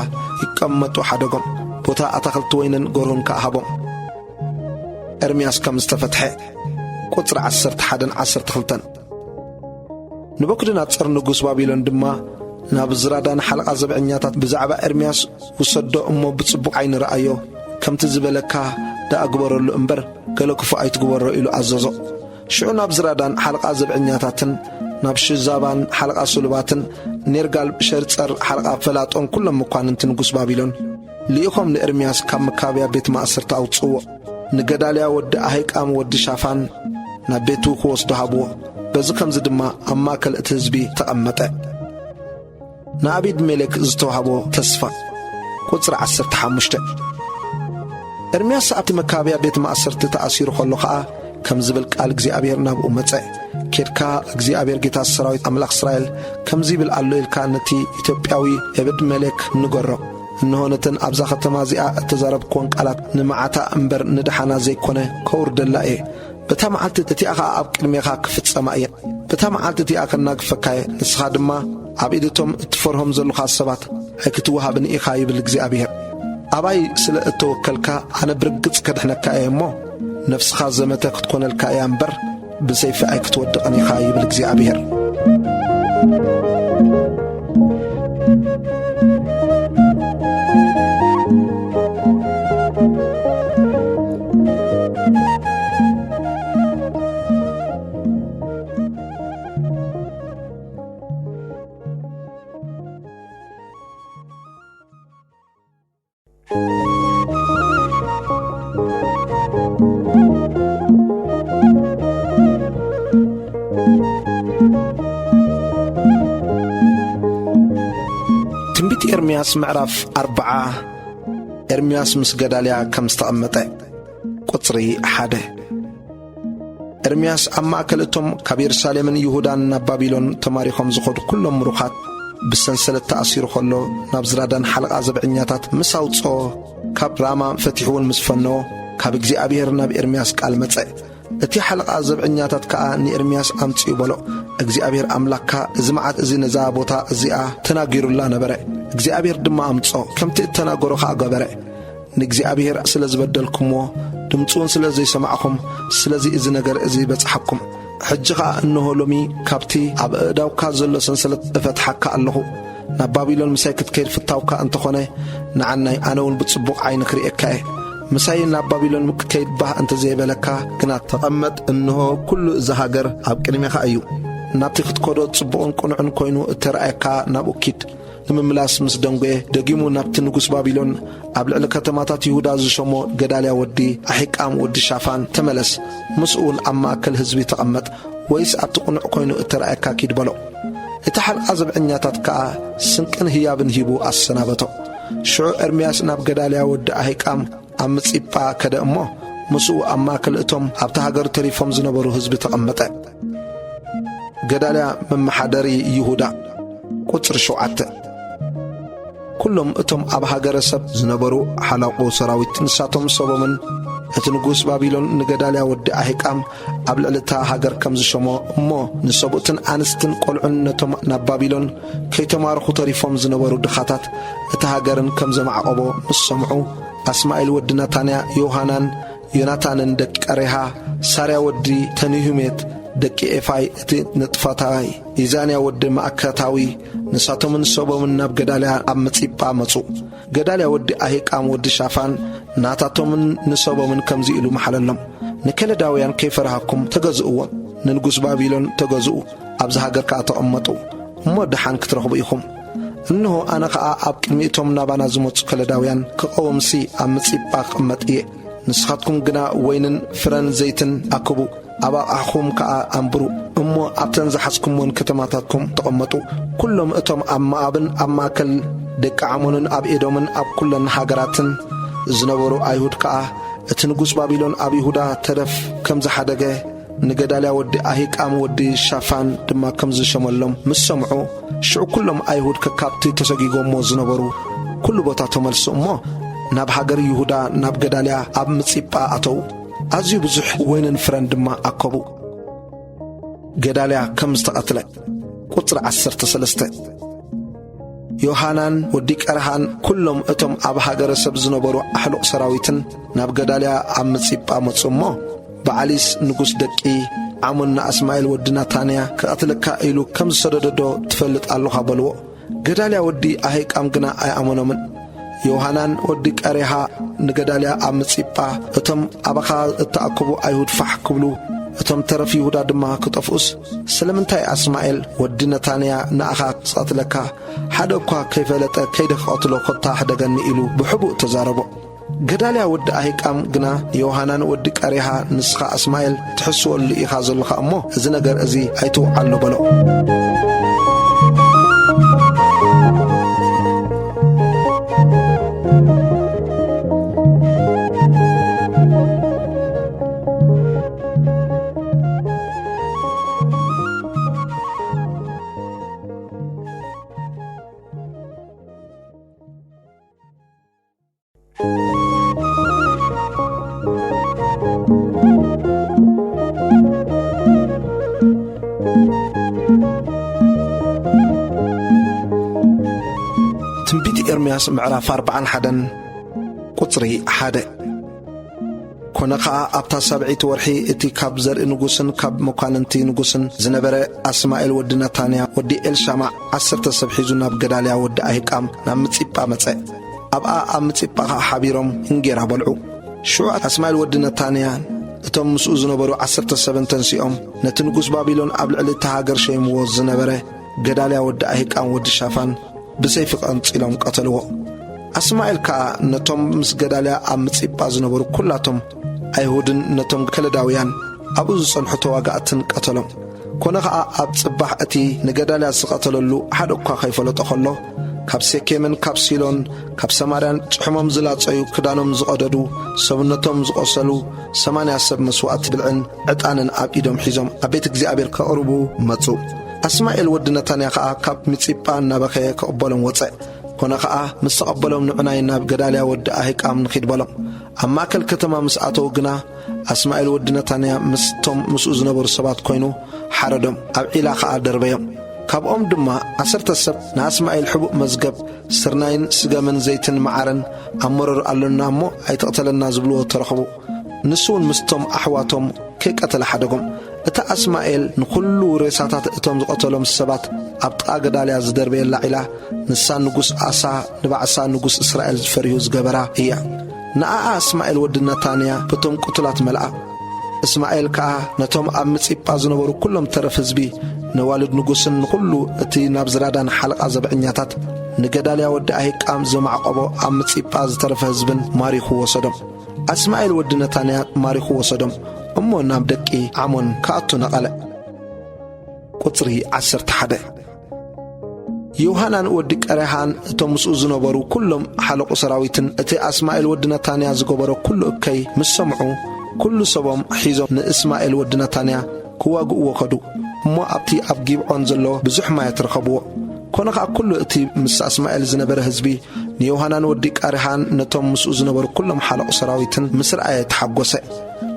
ይቀመጡ ሓደጎም ቦታ ኣታኽልቲ ወይንን ጎርሁን ከኣሃቦም ኤርምያስ ከም ዝተፈትሐ ቁጽሪ 11-12 ንቡከደነፆር ንጉስ ባቢሎን ድማ ናብ ዝራዳን ሓለቓ ዘብዕኛታት ብዛዕባ ኤርምያስ ውሰዶ እሞ ብጽቡቕ ዓይኒ ረኣዮ ከምቲ ዝበለካ ዳኣግበረሉ እምበር ገለ ክፉእ ኣይትግበሮ ኢሉ ኣዘዞ ሽዑ ናብ ዝራዳን ሓለቓ ዘብዕኛታትን ናብ ሽዛባን ሓለቓ ስሉባትን ኔርጋል ሸርጸር ሓለቓ ፈላጦን ኩሎም መኳንንቲ ንጉስ ባቢሎን ልኢኾም ንኤርምያስ ካብ መካብያ ቤት ማእሰርቲ ኣውጽዎ ንገዳልያ ወዲ ኣሂቃም ወዲ ሻፋን ናብ ቤቱ ክወስዶ ሃብዎ በዚ ከምዚ ድማ ኣብ ማእከል እቲ ህዝቢ ተቐመጠ ንኣቢድሜሌክ ዝተዋህቦ ተስፋ ቁጽሪ 15 ኤርምያስ ኣብቲ መካብያ ቤት ማእሰርቲ ተኣሲሩ ኸሎ ኸዓ ከም ዝብል ቃል እግዚኣብሔር ናብኡ መጸ ኬድካ እግዚኣብሔር ጌታ ሰራዊት ኣምላኽ እስራኤል ከምዚ ይብል ኣሎ ኢልካ ነቲ ኢትዮጵያዊ ኤብድሜሌክ ንገሮ እንሆ ነተን ኣብዛ ከተማ እዚኣ እተዛረብክዎን ቃላት ንመዓታ እምበር ንድሓና ዘይኮነ ከውርደላ እየ በታ መዓልቲ እቲኣኻ ኣብ ቅድሜኻ ክፍጸማ እየ በታ መዓልቲ እቲኣ ከናግፈካየ ንስኻ ድማ ኣብ ኢድቶም እትፈርሆም ዘለኻ ሰባት ኣይክትወሃብን ኢኻ ይብል እግዚኣብሔር ኣባይ ስለ እተወከልካ ኣነ ብርግጽ ከድሕነካ እየ እሞ ነፍስኻ ዘመተ ክትኮነልካ እያ እምበር ብሰይፊ ኣይክትወድቕን ኢኻ ይብል እግዚኣብሔር ትንቢት ኤርምያስ ምዕራፍ 40 ኤርምያስ ምስ ገዳልያ ከም ዝተቐመጠ ቁጽሪ 1 ኤርምያስ ኣብ ማእከል እቶም ካብ ኢየሩሳሌምን ይሁዳን ናብ ባቢሎን ተማሪኾም ዝኸዱ ኩሎም ምሩኻት ብሰንሰለት ተኣሲሩ ኸሎ ናብ ዝራዳን ሓለቓ ዘብዕኛታት ምስ ኣውጽኦ ካብ ራማ ፈቲሑውን ምስ ፈነዎ ካብ እግዚኣብሔር ናብ ኤርምያስ ቃል መጸ እቲ ሓለቓ ዘብዕኛታት ከዓ ንኤርምያስ ኣምጽኡ በሎ እግዚኣብሔር ኣምላክካ እዚ መዓት እዚ ነዛ ቦታ እዚኣ ተናጊሩላ ነበረ እግዚኣብሔር ድማ ኣምጾ ከምቲ እተናገሮ ኸዓ ገበረ ንእግዚኣብሔር ስለ ዝበደልኩምዎ ድምፁን ስለ ዘይሰማዕኹም ስለዚ እዚ ነገር እዚ በጽሓኩም ሕጂ ኸዓ እንሆ ሎሚ ካብቲ ኣብ እዳውካ ዘሎ ሰንሰለት እፈትሓካ ኣለኹ ናብ ባቢሎን ምሳይ ክትከይድ ፍታውካ እንተኾነ ንዓናይ ኣነውን ብጽቡቕ ዓይኒ ክርእየካ እየ ምሳይ ናብ ባቢሎን ክትከይድ ባህ እንተ ዘይበለካ ግና ተቐመጥ እንሆ ኩሉ እዚ ሃገር ኣብ ቅድሜኻ እዩ ናብቲ ክትከዶ ጽቡቕን ቁኑዕን ኮይኑ እተረኣየካ ናብኡ ኪድ ንምምላስ ምስ ደንጎየ ደጊሙ ናብቲ ንጉስ ባቢሎን ኣብ ልዕሊ ከተማታት ይሁዳ ዝሾሞ ገዳልያ ወዲ ኣሒቃም ወዲ ሻፋን ተመለስ ምስኡውን ኣብ ማእከል ህዝቢ ተቐመጥ ወይስ ኣብቲ ቁኑዕ ኮይኑ እተረኣየካ ኪድ በሎ እቲ ሓለቓ ዘብዕኛታት ከዓ ስንቅን ህያብን ሂቡ ኣሰናበቶ ሽዑ ኤርምያስ ናብ ገዳልያ ወዲ ኣሒቃም ኣብ ምጺጳ ከደ እሞ ምስኡ ኣብ ማእከል እቶም ኣብቲ ሃገር ተሪፎም ዝነበሩ ህዝቢ ተቐመጠ ገዳልያ መመሓደሪ ይሁዳ ቁጽሪ 7 ኩሎም እቶም ኣብ ሃገረ ሰብ ዝነበሩ ሓላቑ ሰራዊት ንሳቶም ሰቦምን እቲ ንጉስ ባቢሎን ንገዳልያ ወዲ ኣሒቃም ኣብ ልዕልታ ሃገር ከም ዝሾሞ እሞ ንሰብኡትን ኣንስትን ቈልዑን ነቶም ናብ ባቢሎን ከይተማርኹ ተሪፎም ዝነበሩ ድኻታት እቲ ሃገርን ከም ዘማዕቐቦ ምስ ሰምዑ ኣስማኤል ወዲ ናታንያ ዮሃናን ዮናታንን ደቂ ቀሬሃ ሳርያ ወዲ ተንሁሜት ደቂ ኤፋይ እቲ ንጥፋታይ ኢዛንያ ወዲ ማእከታዊ ንሳቶምን ሰቦምን ናብ ገዳልያ ኣብ ምጺጳ መጹ ገዳልያ ወዲ ኣሒቃም ወዲ ሻፋን ናታቶምን ንሰቦምን ከምዚ ኢሉ መሓለሎም ንከለዳውያን ከይፈርሃኩም ተገዝእዎም ንንጉስ ባቢሎን ተገዝኡ ኣብዚ ሃገር ከዓ ተቐመጡ እሞ ድሓን ክትረኽቡ ኢኹም እንሆ ኣነ ኸዓ ኣብ ቅድሚቶም ናባና ዝመፁ ከለዳውያን ክቐወምሲ ኣብ ምጺጳ ቕመጥ እየ ንስኻትኩም ግና ወይንን ፍረን ዘይትን ኣክቡ ኣብ ኣቕሓኹም ከዓ ኣንብሩ እሞ ኣብተን ዝሓዝኩምዎን ከተማታትኩም ተቐመጡ ኩሎም እቶም ኣብ መኣብን ኣብ ማእከል ደቂ ዓሞንን ኣብ ኤዶምን ኣብ ኩለን ሃገራትን ዝነበሩ ኣይሁድ ከዓ እቲ ንጉስ ባቢሎን ኣብ ይሁዳ ተረፍ ከም ዝሓደገ ንገዳልያ ወዲ ኣሂቃም ወዲ ሻፋን ድማ ከም ዝሸመሎም ምስ ሰምዑ ሽዑ ኩሎም ኣይሁድ ከካብቲ ተሰጊጎሞ ዝነበሩ ኩሉ ቦታ ተመልሱ እሞ ናብ ሃገር ይሁዳ ናብ ገዳልያ ኣብ ምጺጳ ኣተው ኣዝዩ ብዙሕ ወይንን ፍረን ድማ ኣከቡ ገዳልያ ከም ዝተቐትለ ቁጽሪ 13 ዮሐናን ወዲ ቀርሃን ኩሎም እቶም ኣብ ሃገረ ሰብ ዝነበሩ ኣሕሉቕ ሰራዊትን ናብ ገዳልያ ኣብ ምጺጳ መጹ እሞ በዓሊስ ንጉስ ደቂ ዓሞን ኣስማኤል ወዲ ናታንያ ክቐትለካ ኢሉ ከም ዝሰደደዶ ትፈልጥ ኣለኻ በልዎ ገዳልያ ወዲ ኣሂቃም ግና ኣይኣመኖምን ዮሐናን ወዲ ቀሬሃ ንገዳልያ ኣብ ምጺጳ እቶም ኣባኻ እተኣከቡ ኣይሁድ ፋሕ ክብሉ እቶም ተረፍ ይሁዳ ድማ ክጠፍኡስ ስለምንታይ ኣስማኤል ወዲ ናታንያ ንኣኻ ክቐትለካ ሓደ እኳ ከይፈለጠ ከይደ ክቐትሎ ኰታ ሕደገኒ ኢሉ ብሕቡእ ተዛረቦ ገዳልያ ወዲ ኣሂቃም ግና ዮሐናን ወዲ ቀሬሃ ንስኻ ኣስማኤል ትሕስወሉ ኢኻ ዘለኻ እሞ እዚ ነገር እዚ ኣይትውዓሎ በሎ ትንቢት ኤርምያስ ምዕራፍ 41 ቁጽሪ 1 ኮነ ኸዓ ኣብታ ሰብዒት ወርሒ እቲ ካብ ዘርኢ ንጉስን ካብ መኳንንቲ ንጉስን ዝነበረ ኣስማኤል ወዲ ናታንያ ወዲ ኤልሻማዕ 10 ሰብ ሒዙ ናብ ገዳልያ ወዲ ኣሂቃም ናብ ምጺጳ መጸ ኣብኣ ኣብ ምጺጳ ሓቢሮም እንጌራ በልዑ ሽዑ ኣስማኤል ወዲ ናታንያ እቶም ምስኡ ዝነበሩ 10 ሰብን ተንሲኦም ነቲ ንጉስ ባቢሎን ኣብ ልዕሊ ተሃገር ሸይምዎ ዝነበረ ገዳልያ ወዲ ኣሂቃም ወዲ ሻፋን ብሰይፊ ቀንጺሎም ቀተልዎ ኣስማኤል ከዓ ነቶም ምስ ገዳልያ ኣብ ምጺጳ ዝነበሩ ኩላቶም ኣይሁድን ነቶም ከለዳውያን ኣብኡ ዝጸንሑ ተዋጋእትን ቀተሎም ኮነ ኸዓ ኣብ ጽባሕ እቲ ንገዳልያ ዝቐተለሉ ሓደ እኳ ከይፈለጦ ኸሎ ካብ ሴኬምን ካብ ሲሎን ካብ ሰማርያን ጭሕሞም ዝላጸዩ ክዳኖም ዝቐደዱ ሰብነቶም ዝቖሰሉ 80 ሰብ መስዋዕቲ ብልዕን ዕጣንን ኣብ ኢዶም ሒዞም ኣብ ቤተ እግዚኣብሔር ከቕርቡ መጹ ኣስማኤል ወዲ ናታንያ ከዓ ካብ ምጺጳ እናበኸየ ከቕበሎም ወፀእ ኮነ ኸዓ ምስ ተቐበሎም ንዕናይ ናብ ገዳልያ ወዲ ኣሂቃም ንኺድ በሎም ኣብ ማእከል ከተማ ምስ ኣተው ግና ኣስማኤል ወዲ ናታንያ ምስቶም ምስኡ ዝነበሩ ሰባት ኮይኑ ሓረዶም ኣብ ዒላ ኸዓ ደርበዮም ካብኦም ድማ 10 ሰብ ንኣስማኤል ሕቡእ መዝገብ ስርናይን ስገምን ዘይትን መዓርን ኣመረሩ ኣለና እሞ ኣይተቕተለና ዝብልዎ ተረኽቡ ንሱውን ምስቶም ኣሕዋቶም ከይቀተለ ሓደጎም እታ ኣስማኤል ንኹሉ ሬሳታት እቶም ዝቐተሎም ሰባት ኣብ ጥቓ ገዳልያ ዝደርበየላ ዒላ ንሳ ንጉስ ኣሳ ንባዕሳ ንጉስ እስራኤል ዝፈርዩ ዝገበራ እያ ንኣኣ እስማኤል ወዲ ናታንያ በቶም ቁቱላት መልኣ እስማኤል ከዓ ነቶም ኣብ ምጺጳ ዝነበሩ ኩሎም ተረፍ ህዝቢ ንዋልድ ንጉስን ንኹሉ እቲ ናብ ዝራዳን ሓለቓ ዘብዕኛታት ንገዳልያ ወዲ ኣሂቃም ዘማዕቐቦ ኣብ ምጺጳ ዝተረፈ ህዝብን ማሪኹ ወሰዶም ኣስማኤል ወዲ ናታንያ ማሪኹ ወሰዶም እሞ ናብ ደቂ ዓሞን ከኣቱ ነቐለ ቁጽሪ 11 ዮሐናን ወዲ ቀሬሃን እቶም ምስኡ ዝነበሩ ኩሎም ሓለቑ ሰራዊትን እቲ ኣስማኤል ወዲ ናታንያ ዝገበሮ ኩሉ እከይ ምስ ሰምዑ ኩሉ ሰቦም ሒዞም ንእስማኤል ወዲ ናታንያ ክዋግእዎ ኸዱ እሞ ኣብቲ ኣብ ጊብዖን ዘሎ ብዙሕ ማያት ረኸብዎ ኮነ ኸዓ ኩሉ እቲ ምስ ኣስማኤል ዝነበረ ህዝቢ ንዮሐናን ወዲ ቀሬሃን ነቶም ምስኡ ዝነበሩ ኩሎም ሓለቑ ሰራዊትን ምስ ረኣየ ተሓጐሰ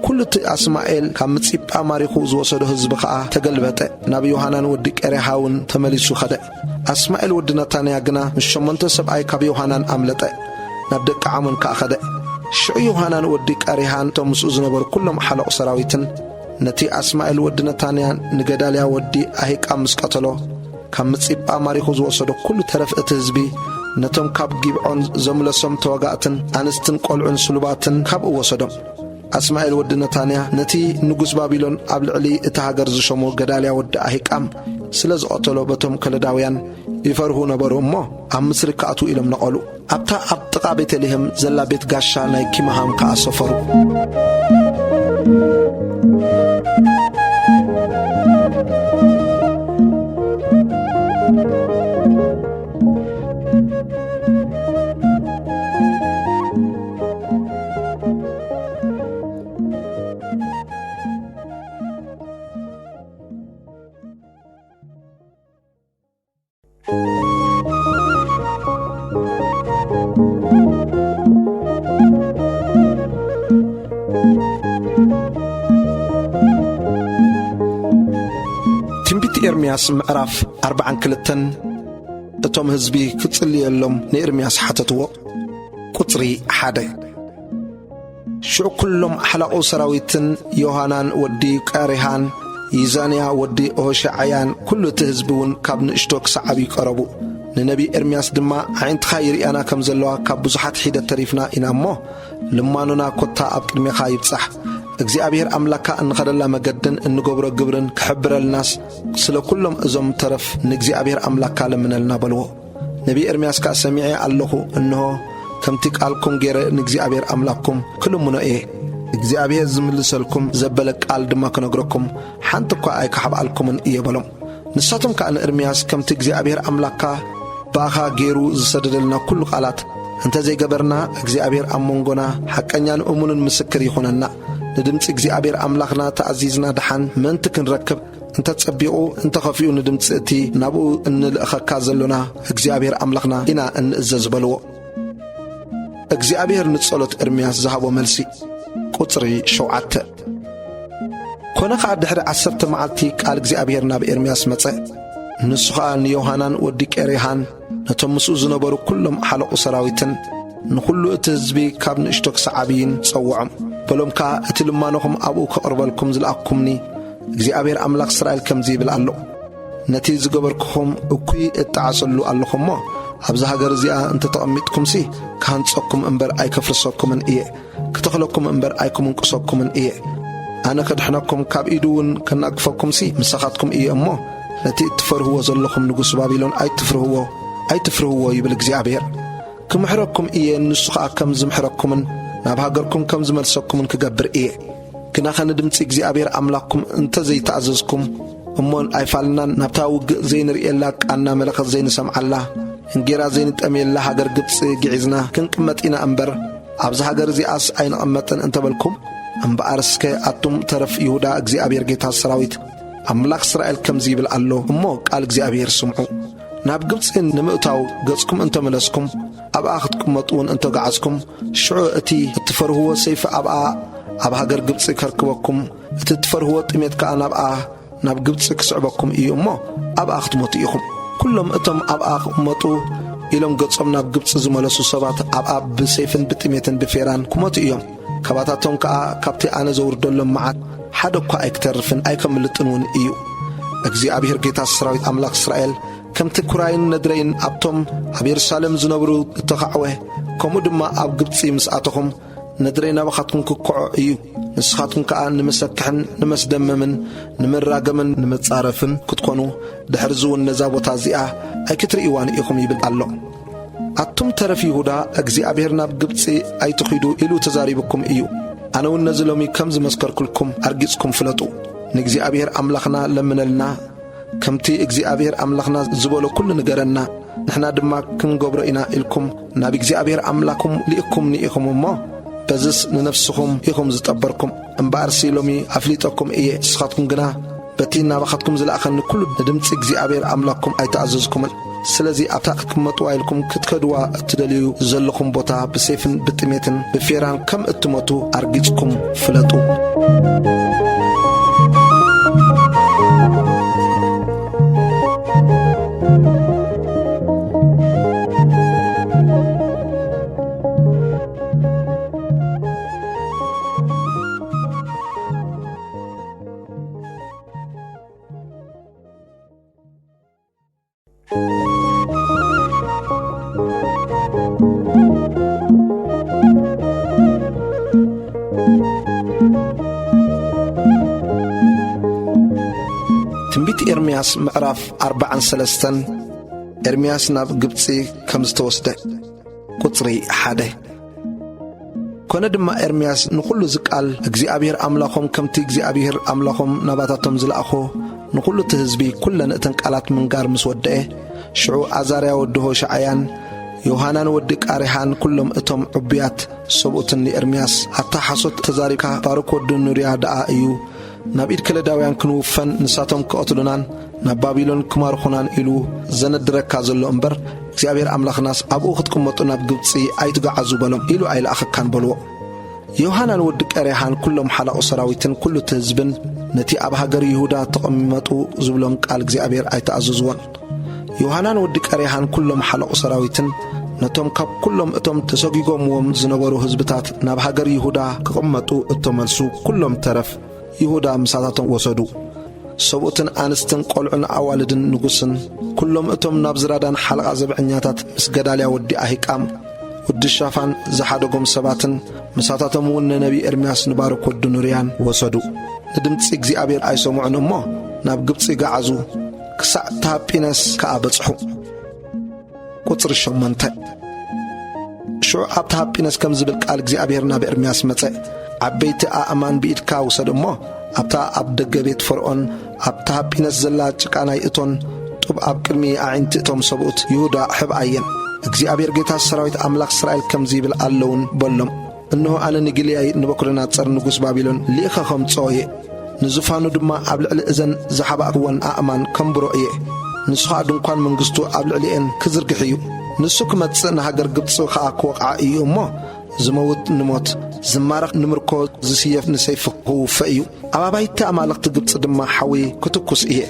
ኩሉ እቲ ኣስማኤል ካብ ምጺጳ ማሪኹ ዝወሰዶ ህዝቢ ኸዓ ተገልበጠ ናብ ዮሐናን ወዲ ቀሬሃውን ተመሊሱ ኸደ ኣስማኤል ወዲ ናታንያ ግና ምስ 8 ሰብኣይ ካብ ዮሐናን ኣምለጠ ናብ ደቂ ዓሞን ከዓ ኸደ ሽዑ ዮሐናን ወዲ ቀሬሃን እቶም ምስኡ ዝነበሩ ኩሎም ሓለቑ ሰራዊትን ነቲ ኣስማኤል ወዲ ናታንያ ንገዳልያ ወዲ ኣሂቃም ምስ ቀተሎ ካብ ምጺጳ ማሪኹ ዝወሰዶ ኩሉ ተረፍ እቲ ህዝቢ ነቶም ካብ ጊብዖን ዘምለሶም ተዋጋእትን ኣንስትን ቈልዑን ስሉባትን ካብኡ ወሰዶም ኣስማኤል ወዲ ናታንያ ነቲ ንጉስ ባቢሎን ኣብ ልዕሊ እቲ ሃገር ዝሾሞ ገዳልያ ወዲ ኣሂቃም ስለዝቀተሎ በቶም ከለዳውያን ይፈርሁ ነበሩ እሞ ኣብ ምስሪ ከኣቱ ኢሎም ነቐሉ ኣብታ ኣብ ጥቓ ቤተልሔም ዘላ ቤት ጋሻ ናይ ኪምሃም ከዓ ሰፈሩ ትንቢት ኤርምያስ ምዕራፍ 42 እቶም ህዝቢ ክጽልየሎም ንኤርምያስ ሓተትዎ ቁጽሪ 1 ሽዑ ኩሎም ሓላቑ ሰራዊትን ዮሃናን ወዲ ቃሬሃን ይዛንያ ወዲ ሆሸዓያን ኩሉ እቲ ህዝቢ እውን ካብ ንእሽቶ ክሳብ ይቀረቡ ንነቢ ኤርምያስ ድማ ዓይንትኻ ይርአና ከም ዘለዋ ካብ ብዙሓት ሒደት ተሪፍና ኢና እሞ ልማኑና ኮታ ኣብ ቅድሜኻ ይብጻሕ እግዚአብሔር ኣምላካ እንኸደላ መገድን እንገብሮ ግብርን ክሕብረልናስ ስለ ኩሎም እዞም ተረፍ ንእግዚአብሔር ኣምላካ ለምነልና በልዎ ነቢ ኤርምያስ ካ ሰሚዐ ኣለኹ እንሆ ከምቲ ቃልኩም ገይረ ንእግዚአብሔር ኣምላክኩም ክልሙኖ እየ እግዚአብሔር ዝምልሰልኩም ዘበለ ቃል ድማ ክነግረኩም ሓንቲ እኳ ኣይከሓብኣልኩምን እየ በሎም ንሳቶም ከዓ ንኤርምያስ ከምቲ እግዚአብሔር ኣምላካ ባኻ ገይሩ ዝሰደደልና ኩሉ ቃላት እንተ ዘይገበርና እግዚአብሔር ኣብ መንጎና ሓቀኛን እሙንን ምስክር ይኹነና ንድምፂ እግዚአብሔር ኣምላኽና ተኣዚዝና ድሓን ምእንቲ ክንረክብ እንተ ጸቢቑ እንተ ኸፊኡ ንድምፂ እቲ ናብኡ እንልእኸካ ዘሎና እግዚአብሔር ኣምላኽና ኢና እንእዘዝ በልዎ እግዚአብሔር ንጸሎት ኤርምያስ ዝሃቦ መልሲ ቁጽሪ 7 ኮነ ከዓ ድሕሪ 10 መዓልቲ ቃል እግዚአብሔር ናብ ኤርምያስ መጸ ንሱ ከዓ ንዮሃናን ወዲ ቄሬሃን ነቶም ምስኡ ዝነበሩ ኩሎም ሓለቑ ሰራዊትን ንኹሉ እቲ ህዝቢ ካብ ንእሽቶ ክሳብ ዓብይን ጸውዖም በሎም ከዓ እቲ ልማኖኹም ኣብኡ ከቕርበልኩም ዝለኣኩምኒ እግዚአብሔር ኣምላኽ እስራኤል ከምዚ ይብል ኣሎ ነቲ ዝገበርክኹም እኩይ እተዓጸሉ ኣለኹም እሞ ኣብዚ ሃገር እዚኣ እንተ ተቐሚጥኩምሲ ካህንጸኩም እምበር ኣይከፍርሰኩምን እየ ክተኽለኩም እምበር ኣይክምንቅሰኩምን እየ ኣነ ከድሕነኩም ካብ ኢዱ እውን ከናግፈኩምሲ ምሳኻትኩም እየ እሞ ነቲ እትፈርህዎ ዘለኹም ንጉስ ባቢሎን ኣይትፍርህዎ ይብል እግዚአብሔር ክምሕረኩም እየ ንሱ ከዓ ከም ዝምሕረኩምን ናብ ሃገርኩም ከም ዝመልሰኩምን ክገብር እየ ግና ኸንድምፂ እግዚአብሔር ኣምላክኩም እንተ ዘይተኣዘዝኩም እሞን ኣይፋልናን ናብታ ውግእ ዘይንርኤላ ቃና መለኸት ዘይንሰምዓላ እንጌራ ዘይንጠምየላ ሃገር ግብፂ ግዒዝና ክንቅመጥ ኢና እምበር ኣብዚ ሃገር እዚኣስ ኣይንቐመጥን እንተበልኩም እምበኣርስከ ኣቱም ተረፍ ይሁዳ እግዚአብሔር ጌታ ሰራዊት ኣምላኽ እስራኤል ከምዚ ይብል ኣሎ እሞ ቃል እግዚአብሔር ስምዑ ናብ ግብፂ ንምእታው ገጽኩም እንተመለስኩም ኣብኣ ክትቅመጡውን እንተገዓዝኩም ሽዑ እቲ እትፈርህዎ ሰይፊ ኣብኣ ኣብ ሃገር ግብፂ ከርክበኩም እቲ እትፈርህዎ ጥሜት ከዓ ናብ ግብፂ ክስዕበኩም እዩ እሞ ኣብኣ ክትሞቱ ኢኹም ኩሎም እቶም ኣብኣ ክቕመጡ ኢሎም ገጾም ናብ ግብፂ ዝመለሱ ሰባት ኣብኣ ብሰይፍን ብጥሜትን ብፌራን ክሞቱ እዮም ከባታቶም ከዓ ካብቲ ኣነ ዘውርደሎም መዓት ሓደ እኳ ኣይክተርፍን ኣይከምልጥን እውን እዩ እግዚአብሔር ጌታ ሰራዊት ኣምላኽ እስራኤል ከምቲ ኩራይን ነድረይን ኣብቶም ኣብ የሩሳሌም ዝነብሩ እተኸዕወ ከምኡ ድማ ኣብ ግብፂ ምስኣተኹም ነድረይ ናባኻትኩም ክክዖ እዩ ንስኻትኩም ከዓ ንመሰክሕን ንመስደመምን ንምራገምን ንመጻረፍን ክትኮኑ ድሕሪ ዝውን ነዛ ቦታ እዚኣ ኣይክትርእይዋን ኢኹም ይብል ኣሎ ኣቱም ተረፍ ይሁዳ እግዚአብሔር ናብ ግብፂ ኣይትኺዱ ኢሉ ተዛሪብኩም እዩ ኣነ እውን ነዚ ሎሚ ከም ዝመስከርኩልኩም ኣርጊጽኩም ፍለጡ ንእግዚአብሔር ኣምላኽና ለምነልና ከምቲ እግዚአብሔር ኣምላኽና ዝበሎ ኩሉ ንገረና ንሕና ድማ ክንገብሮ ኢና ኢልኩም ናብ እግዚአብሔር ኣምላኩም ልኢኩም ንኢኹም እሞ በዝስ ንነፍስኹም ኢኹም ዝጠበርኩም እምበኣርሲ ሎሚ ኣፍሊጠኩም እየ ንስኻትኩም ግና በቲ ናባኻትኩም ዝለኣኸኒ ኩሉ ንድምፂ እግዚአብሔር ኣምላክኩም ኣይተኣዘዝኩምን ስለዚ ኣብታ ክትመጡ ኢልኩም ክትከድዋ እትደልዩ ዘለኹም ቦታ ብሰይፍን ብጥሜትን ብፌራን ከም እትሞቱ ኣርጊጽኩም ፍለጡ ኤርምያስ ምዕራፍ 43 ኤርምያስ ናብ ግብፂ ከም ዝተወስደ ቁጽሪ 1 ኮነ ድማ ኤርምያስ ንኹሉ ዝቃል እግዚአብሔር አምላኾም ከምቲ እግዚአብሔር አምላኾም ናባታቶም ዝለኣኾ ንኹሉ እቲ ህዝቢ ኩለን እተን ቃላት ምንጋር ምስ ወድአ ሽዑ አዛርያ ወዲ ሆሻዕያን ዮሐናን ወዲ ቃሬሓን ኩሎም እቶም ዕቡያት ሰብኡትን ኤርምያስ አታ ሓሶት ተዛሪብካ ባርክ ወዲ ኑርያ ደኣ እዩ ናብ ኢድ ከለዳውያን ክንውፈን ንሳቶም ክቐትሉናን ናብ ባቢሎን ክማርኹናን ኢሉ ዘነድረካ ዘሎ እምበር እግዚአብሔር አምላኽናስ ኣብኡ ክትቅመጡ ናብ ግብፂ ኣይትገዓዙ በሎም ኢሉ ኣይለኣኸካን በልዎ ዮሐናን ወዲ ቃሬሓን ኩሎም ሓላቑ ሰራዊትን ኩሉ እቲ ህዝብን ነቲ ኣብ ሃገር ይሁዳ ተቐሚመጡ ዝብሎም ቃል እግዚአብሔር ኣይተኣዘዝዎን ዮሐናን ወዲ ቃሬሓን ኩሎም ሓላቑ ሰራዊትን ነቶም ካብ ኩሎም እቶም ተሰጊጎምዎም ዝነበሩ ህዝብታት ናብ ሃገር ይሁዳ ክቕመጡ እተመልሱ ኩሎም ተረፍ ይሁዳ ምሳታቶም ወሰዱ ሰብኡትን ኣንስትን ቆልዑን ኣዋልድን ንጉስን ኩሎም እቶም ናብ ዝራዳን ሓለቓ ዘብዕኛታት ምስ ገዳልያ ወዲ ኣሂቃም ወዲ ሻፋን ዝሓደጎም ሰባትን ምሳታቶም እውን ነቢ ኤርምያስ ንባርክ ወዲ ኑርያን ወሰዱ ንድምፂ እግዚአብሔር ኣይሰምዑን እሞ ናብ ግብፂ ገዓዙ ክሳዕ ታጲነስ ከዓ በጽሑ ቁጽሪ 8 ሽዑ ኣብ ታጲነስ ከም ዝብል ቃል እግዚአብሔር ናብ ኤርምያስ መጸ ዓበይቲ ኣእማን ብኢድካ ውሰድ እሞ ኣብታ ኣብ ደገ ቤት ፈርዖን ኣብ ታጲነስ ዘላ ጭቃ ናይ እቶን ጡብ ኣብ ቅድሚ ኣዒንቲ እቶም ሰብኡት ይሁዳ ሕብኣየን እግዚአብሔር ጌታ ሰራዊት ኣምላኽ እስራኤል ከም ዝብል ኣለውን በሎም እንሆ ኣነ ንግልያይ ንበኩርናፀር ንጉስ ባቢሎን ልኢኸ ከምጽኦ እየ ንዝፋኑ ድማ ኣብ ልዕሊ እዘን ዝሓባእክወን ኣእማን ከምብሮ እየ ንስኻ ድንኳን መንግስቱ ኣብ ልዕሊአን ክዝርግሕ እዩ ንሱ ክመጽእ ንሃገር ግብፂ ከዓ ክወቕዓ እዩ እሞ ዝመውት ንሞት ዝማረኽ ንምርኮ ዝስየፍ ንሰይፍ ክውፈእ እዩ ኣብ ኣባይቲ ኣማልኽቲ ግብፂ ድማ ሓዊ ክትኩስ እየ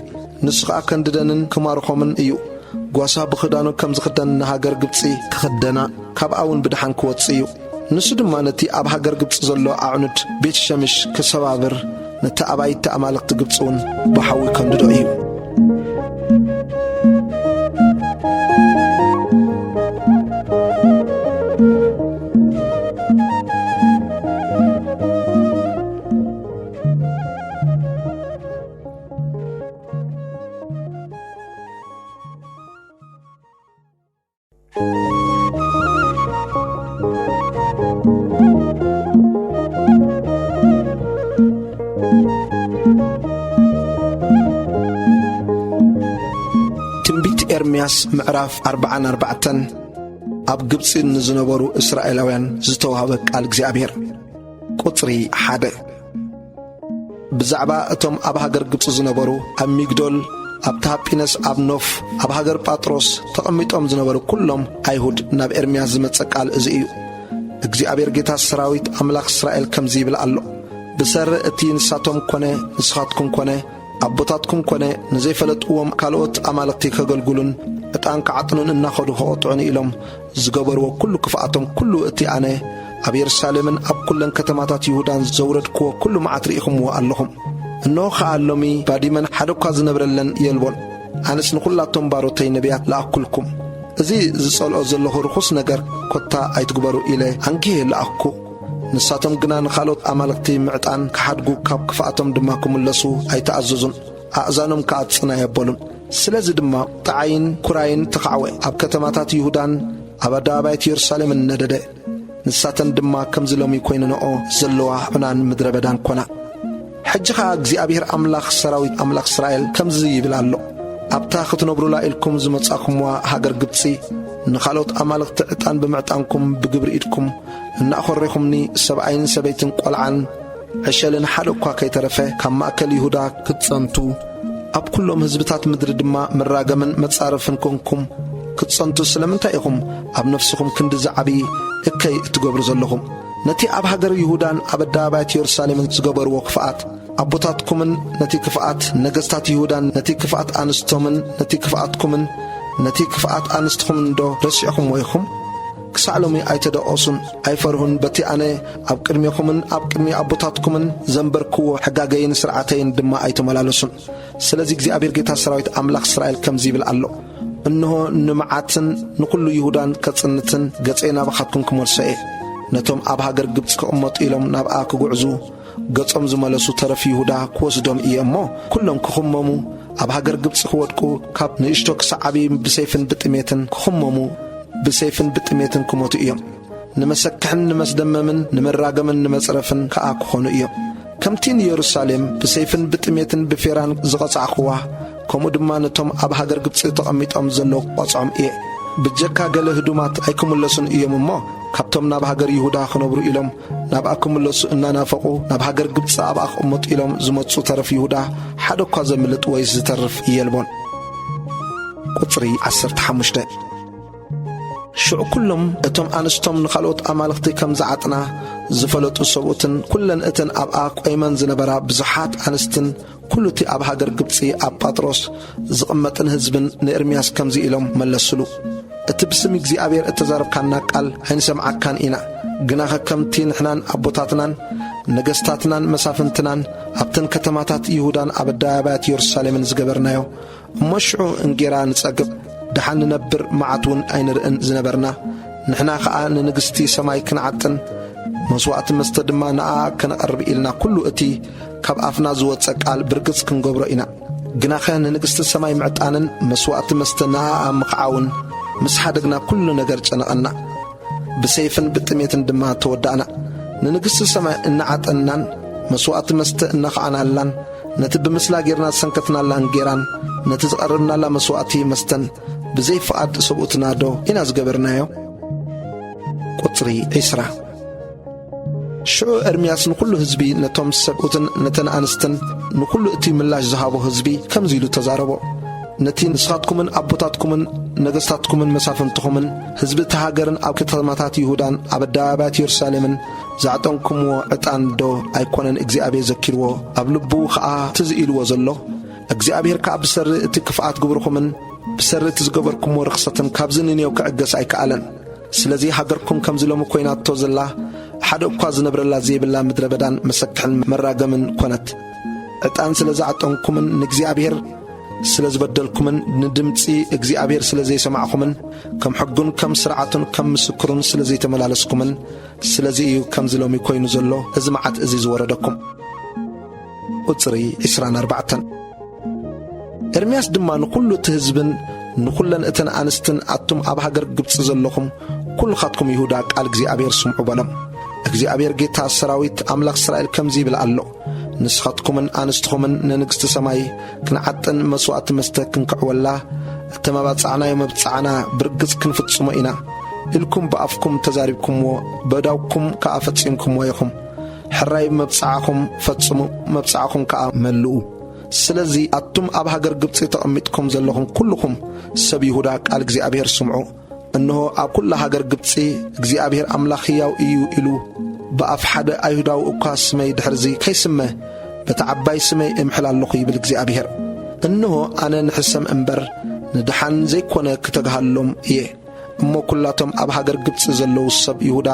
ንሱ ከዓ ከንድደንን ክማርኾምን እዩ ጓሳ ብኽዳኑ ከም ዝኽደን ንሃገር ግብፂ ክኽደና ካብኣ እውን ብድሓን ክወፅእ እዩ ንሱ ድማ ነቲ ኣብ ሃገር ግብፂ ዘሎ ኣዕኑድ ቤት ሸምሽ ክሰባብር ነቲ ኣባይቲ ኣማልኽቲ ግብፂ እውን ብሓዊ ከንድዶ እዩ ኤርምያስ ምዕራፍ 44 ኣብ ግብፂ ንዝነበሩ እስራኤላውያን ዝተዋህበ ቃል እግዚአብሔር ቁጽሪ 1 ብዛዕባ እቶም ኣብ ሃገር ግብፂ ዝነበሩ ኣብ ሚግዶል ኣብ ታጲነስ ኣብ ኖፍ ኣብ ሃገር ጳጥሮስ ተቐሚጦም ዝነበሩ ኩሎም ኣይሁድ ናብ ኤርምያስ ዝመጸ ቃል እዚ እዩ እግዚአብሔር ጌታ ሰራዊት ኣምላኽ እስራኤል ከም ዝብል ኣሎ ብሰር እቲ ንሳቶም ኮነ ንስኻትኩም ኮነ ኣቦታትኩም ኮነ ንዘይፈለጥዎም ካልኦት ኣማልኽቲ ከገልግሉን ዕጣን ከዓጥኑን እናኸዱ ክቐጥዑን ኢሎም ዝገበርዎ ኩሉ ክፍኣቶም ኩሉ እቲ ኣነ ኣብ የሩሳሌምን ኣብ ኩለን ከተማታት ይሁዳን ዘውረድክዎ ኩሉ መዓት ርኢኹምዎ ኣለኹም እነሆ ከዓ ሎሚ ባዲመን ሓደ እኳ ዝነብረለን የልቦን ኣነስ ንኹላቶም ባሮተይ ነቢያት ለኣኩልኩም እዚ ዝጸልኦ ዘለኹ ርኹስ ነገር ኮታ ኣይትግበሩ ኢለ አንኪየ ለኣኩ ንሳቶም ግና ንኻልኦት ኣማልኽቲ ምዕጣን ክሓድጉ ካብ ክፍኣቶም ድማ ክምለሱ ኣይተኣዘዙን ኣእዛኖም ከኣጽና የበሉን ስለዚ ድማ ጣዓይን ኩራይን ተኻዕወ ኣብ ከተማታት ይሁዳን ኣብ ኣደባባያት የሩሳሌምን ነደደ ንሳተን ድማ ከም ዝሎሚ ኮይነንኦ ዘለዋ ዑናን ምድረ በዳን ኮና ሕጂ ኸ እግዚአብሔር ኣምላኽ ሰራዊት ኣምላኽ እስራኤል ከምዚ ይብል ኣሎ ኣብታ ክትነብሩላ ኢልኩም ዝመጻእኹምዋ ሃገር ግብፂ ንኻልኦት ኣማልኽቲ ዕጣን ብምዕጣንኩም ብግብሪ ኢድኩም እናኣኸሪኹምኒ ሰብኣይን ሰበይትን ቆልዓን ዕሸልን ሓደ እኳ ከይተረፈ ካብ ማእከል ይሁዳ ክትጸንቱ ኣብ ኩሎም ህዝብታት ምድሪ ድማ መራገምን መጻረፍን ኮንኩም ክትጸንቱ ስለምንታይ ኢኹም ኣብ ነፍስኹም ክንዲ ዝዓብዪ እከይ እትገብሩ ዘለኹም ነቲ ኣብ ሃገር ይሁዳን ኣብ ኣደባባያት የሩሳሌምን ዝገበርዎ ክፍኣት ኣቦታትኩምን ነቲ ክፍኣት ነገሥታት ይሁዳን ነቲ ክፍኣት ኣንስቶምን ነቲ ክፍኣትኩምን ነቲ ክፍኣት ኣንስትኹምን ዶ ረሲዕኹም ወይኹም ክሳዕ ሎሚ ኣይተደቆሱን ኣይፈርሁን በቲ ኣነ ኣብ ቅድሚኹምን ኣብ ቅድሚ ኣቦታትኩምን ዘንበርክዎ ሕጋገይን ስርዓተይን ድማ ኣይተመላለሱን ስለዚ እግዚአብሔር ጌታ ሰራዊት ኣምላኽ እስራኤል ከምዚ ይብል ኣሎ እንሆ ንመዓትን ንኩሉ ይሁዳን ከጽንትን ገጸይ ናባኻትኩም ክመልሶ እየ ነቶም ኣብ ሃገር ግብጽ ክቕመጡ ኢሎም ናብኣ ክጉዕዙ ገጾም ዝመለሱ ተረፍ ይሁዳ ክወስዶም እየ እሞ ኩሎም ክኽመሙ ኣብ ሃገር ግብጽ ክወድቁ ካብ ንእሽቶ ክሳብ ዓብዪ ብሰይፍን ብጥሜትን ክኽመሙ ብሰይፍን ብጥሜትን ክሞቱ እዮም። ንመሰክሕን ንመስደመምን ንመራገምን ንመጽረፍን ከኣ ክኾኑ እዮም። ከምቲ ንኢየሩሳሌም ብሰይፍን ብጥሜትን ብፌራን ዝቐጻዕኽዋ ከምኡ ድማ ነቶም ኣብ ሃገር ግብጽ ተቐሚጦም ዘለዉ ቖጽዖም እየ። ብጀካ ገለ ህዱማት ኣይክምለሱን እዮም እሞ ካብቶም ናብ ሃገር ይሁዳ ክነብሩ ኢሎም ናብኣ ክምለሱ እናናፈቑ ናብ ሃገር ግብጽ ኣብኣ ክቕመጡ ኢሎም ዝመጹ ተረፍ ይሁዳ ሓደ እኳ ዘምልጥ ወይ ዝተርፍ እየልቦን። ቁጽሪ 15 ሽዑ ኩሎም እቶም ኣንስቶም ንኻልኦት ኣማልኽቲ ከም ዝዓጥና ዝፈለጡ ሰብኡትን ኩለን እተን ኣብኣ ቈይመን ዝነበራ ብዙሓት ኣንስትን ኩሉ እቲ ኣብ ሃገር ግብጺ ኣብ ጳጥሮስ ዝቕመጥን ህዝብን ንኤርምያስ ከምዚ ኢሎም መለስሉ። እቲ ብስሚ እግዚኣብሔር እተዛረብካና ቃል ኣይንሰምዓካን ኢና። ግናኸ ከምቲ ንሕናን ኣቦታትናን ነገሥታትናን መሳፍንትናን ኣብተን ከተማታት ይሁዳን ኣብ ኣደባባያት ኢየሩሳሌምን ዝገበርናዮ እሞ ሽዑ እንጌራ ንጸግብ ድሓን ንነብር መዓትውን ኣይንርእን ዝነበርና ንሕና ኸዓ ንንግሥቲ ሰማይ ክንዓጥን መስዋዕቲ መስተ ድማ ንኣ ከነቐርብ ኢልና ኩሉ እቲ ካብ ኣፍና ዝወፀ ቃል ብርግጽ ክንገብሮ ኢና። ግናኸ ንንግሥቲ ሰማይ ምዕጣንን መስዋዕቲ መስተ ንኣ ምኽዓውን ምስ ሓደግና ኩሉ ነገር ጨነቐና ብሰይፍን ብጥሜትን ድማ ተወዳእና። ንንግሥቲ ሰማይ እናዓጠናን መስዋዕቲ መስተ እናኸዓናላን ነቲ ብምስላ ጌርና ዝሰንከትናላ እንጌራን ነቲ ዝቐርብናላ መስዋዕቲ መስተን ብዘይ ፍቓድ ሰብኡትና ዶ ኢና ዝገበርናዮ? ቁጽሪ 20 ሽዑ ኤርምያስ ንኩሉ ህዝቢ ነቶም ሰብኡትን ነተን ኣንስትን ንኩሉ እቲ ምላሽ ዝሃቦ ህዝቢ ከምዚ ኢሉ ተዛረቦ። ነቲ ንስኻትኩምን ኣቦታትኩምን ነገሥታትኩምን መሳፍንትኹምን ህዝቢ እቲ ሃገርን ኣብ ከተማታት ይሁዳን ኣብ ኣደባባያት ኢየሩሳሌምን ዝዓጠንኩምዎ ዕጣን ዶ ኣይኮነን እግዚኣብሔር ዘኪርዎ? ኣብ ልቡ ኸዓ ትዝኢልዎ ዘሎ እግዚኣብሔር ከዓ ብሰሪ እቲ ክፍኣት ግብርኹምን ብሰሪ እቲ ዝገበርኩምዎ ርኽሰትን ካብዚ ንንየው ክዕገስ ኣይከኣለን። ስለዚ ሃገርኩም ከምዚ ሎሚ ኰይናቶ ዘላ ሓደ እኳ ዝነብረላ ዘይብላ ምድረ በዳን መሰክሕን መራገምን ኰነት። ዕጣን ስለ ዝዓጠንኩምን ንእግዚኣብሔር ስለ ዝበደልኩምን ንድምፂ እግዚኣብሔር ስለ ዘይሰማዕኹምን ከም ሕጉን ከም ስርዓቱን ከም ምስክሩን ስለ ዘይተመላለስኩምን ስለዚ እዩ ከምዚ ሎሚ ኰይኑ ዘሎ እዚ መዓት እዚ ዝወረደኩም። ቁጽሪ 24 ኤርምያስ ድማ ንኩሉ እቲ ህዝብን ንኩለን እተን ኣንስትን ኣቱም ኣብ ሃገር ግብጽ ዘለኹም ኩልኻትኩም ይሁዳ ቃል እግዚኣብሔር ስምዑ በሎም። እግዚኣብሔር ጌታ ሰራዊት ኣምላኽ እስራኤል ከምዚ ይብል ኣሎ፣ ንስኻትኩምን ኣንስትኹምን ንንግሥቲ ሰማይ ክንዓጥን መስዋዕቲ መስተ ክንክዕወላ እተመባጻዕናዮ መብጻዕና ብርግጽ ክንፍጽሞ ኢና ኢልኩም ብኣፍኩም ተዛሪብኩምዎ በዳውኩም ከኣ ፈጺምኩምዎ ኢኹም። ሕራይ መብጻዕኹም ፈጽሙ መብጻዕኹም ከኣ መልኡ። ስለዚ ኣቱም ኣብ ሃገር ግብጽ ተቐሚጥኩም ዘለኹም ኩልኹም ሰብ ይሁዳ ቃል እግዚኣብሔር ስምዑ። እንሆ ኣብ ኩላ ሃገር ግብጺ እግዚኣብሔር ኣምላኽ ሕያው እዩ ኢሉ ብኣፍ ሓደ ኣይሁዳዊ እኳ ስመይ ድሕርዚ ከይስመ በቲ ዓባይ ስመይ እምሕል ኣለኹ ይብል እግዚኣብሔር። እንሆ ኣነ ንሕሰም እምበር ንድሓን ዘይኮነ ክተግሃሎም እየ እሞ ኩላቶም ኣብ ሃገር ግብጽ ዘለዉ ሰብ ይሁዳ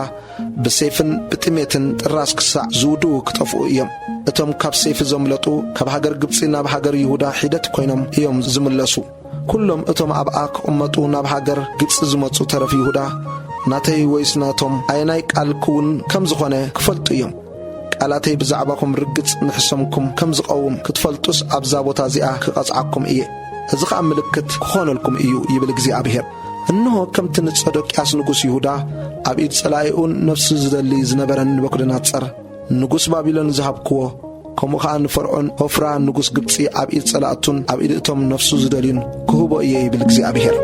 ብሰይፍን ብጥሜትን ጥራስ ክሳዕ ዝውድኡ ክጠፍኡ እዮም። እቶም ካብ ሰይፊ ዘምለጡ ካብ ሃገር ግብጺ ናብ ሃገር ይሁዳ ሒደት ኮይኖም እዮም ዝምለሱ። ኩሎም እቶም ኣብኣ ክቕመጡ ናብ ሃገር ግብጽ ዝመጹ ተረፍ ይሁዳ ናተይ ወይስ ናቶም ኣየናይ ቃል ክውን ከም ዝኾነ ክፈልጡ እዮም። ቃላተይ ብዛዕባኹም ርግጽ ንሕሰምኩም ከም ዝቐውም ክትፈልጡስ ኣብዛ ቦታ እዚኣ ክቐጽዓኩም እየ። እዚ ኸዓ ምልክት ክኾነልኩም እዩ ይብል እግዚኣብሔር። እንሆ ከምቲ ንጸዶቅያስ ንጉሥ ይሁዳ ኣብ ኢድ ጸላኢኡን ነፍሲ ዝደሊ ዝነበረን ንበኩደነፆር ንጉሥ ባቢሎን ዝሃብክዎ ከምኡ ኸዓ ንፈርዖን ሆፍራ ንጉሥ ግብጺ ኣብ ኢድ ጸላእቱን ኣብ ኢድ እቶም ነፍሱ ዝደልዩን ክህቦ እየ ይብል እግዚኣብሔር።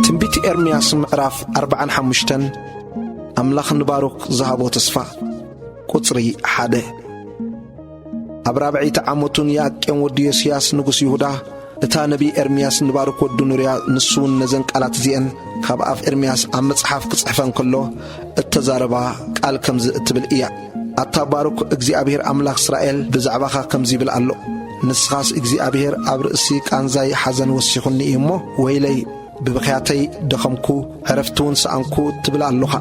ትንቢት ኤርምያስ ምዕራፍ 45 ኣምላኽ ንባሮክ ዝሃቦ ተስፋ። ቁጽሪ 1 ኣብ 4 ዓመቱን ያቄም ወዲ ዮስያስ ንጉሥ ይሁዳ እታ ነቢ ኤርምያስ ንባርክ ወዱ ኑርያ ንሱን ነዘን ቃላት እዚአን ካብ ኣፍ ኤርምያስ ኣብ መጽሓፍ ክጽሕፈን ከሎ እተዛረባ ቃል ከምዚ እትብል እያ። ኣታ ባርክ እግዚኣብሔር ኣምላኽ እስራኤል ብዛዕባኻ ከምዚ ይብል ኣሎ፣ ንስኻስ እግዚኣብሔር ኣብ ርእሲ ቃንዛይ ሓዘን ወሲኹኒ እዩ እሞ ወይለይ ብብኽያተይ ደኸምኩ ዕረፍቲውን ሰኣንኩ ትብል ኣለኻ።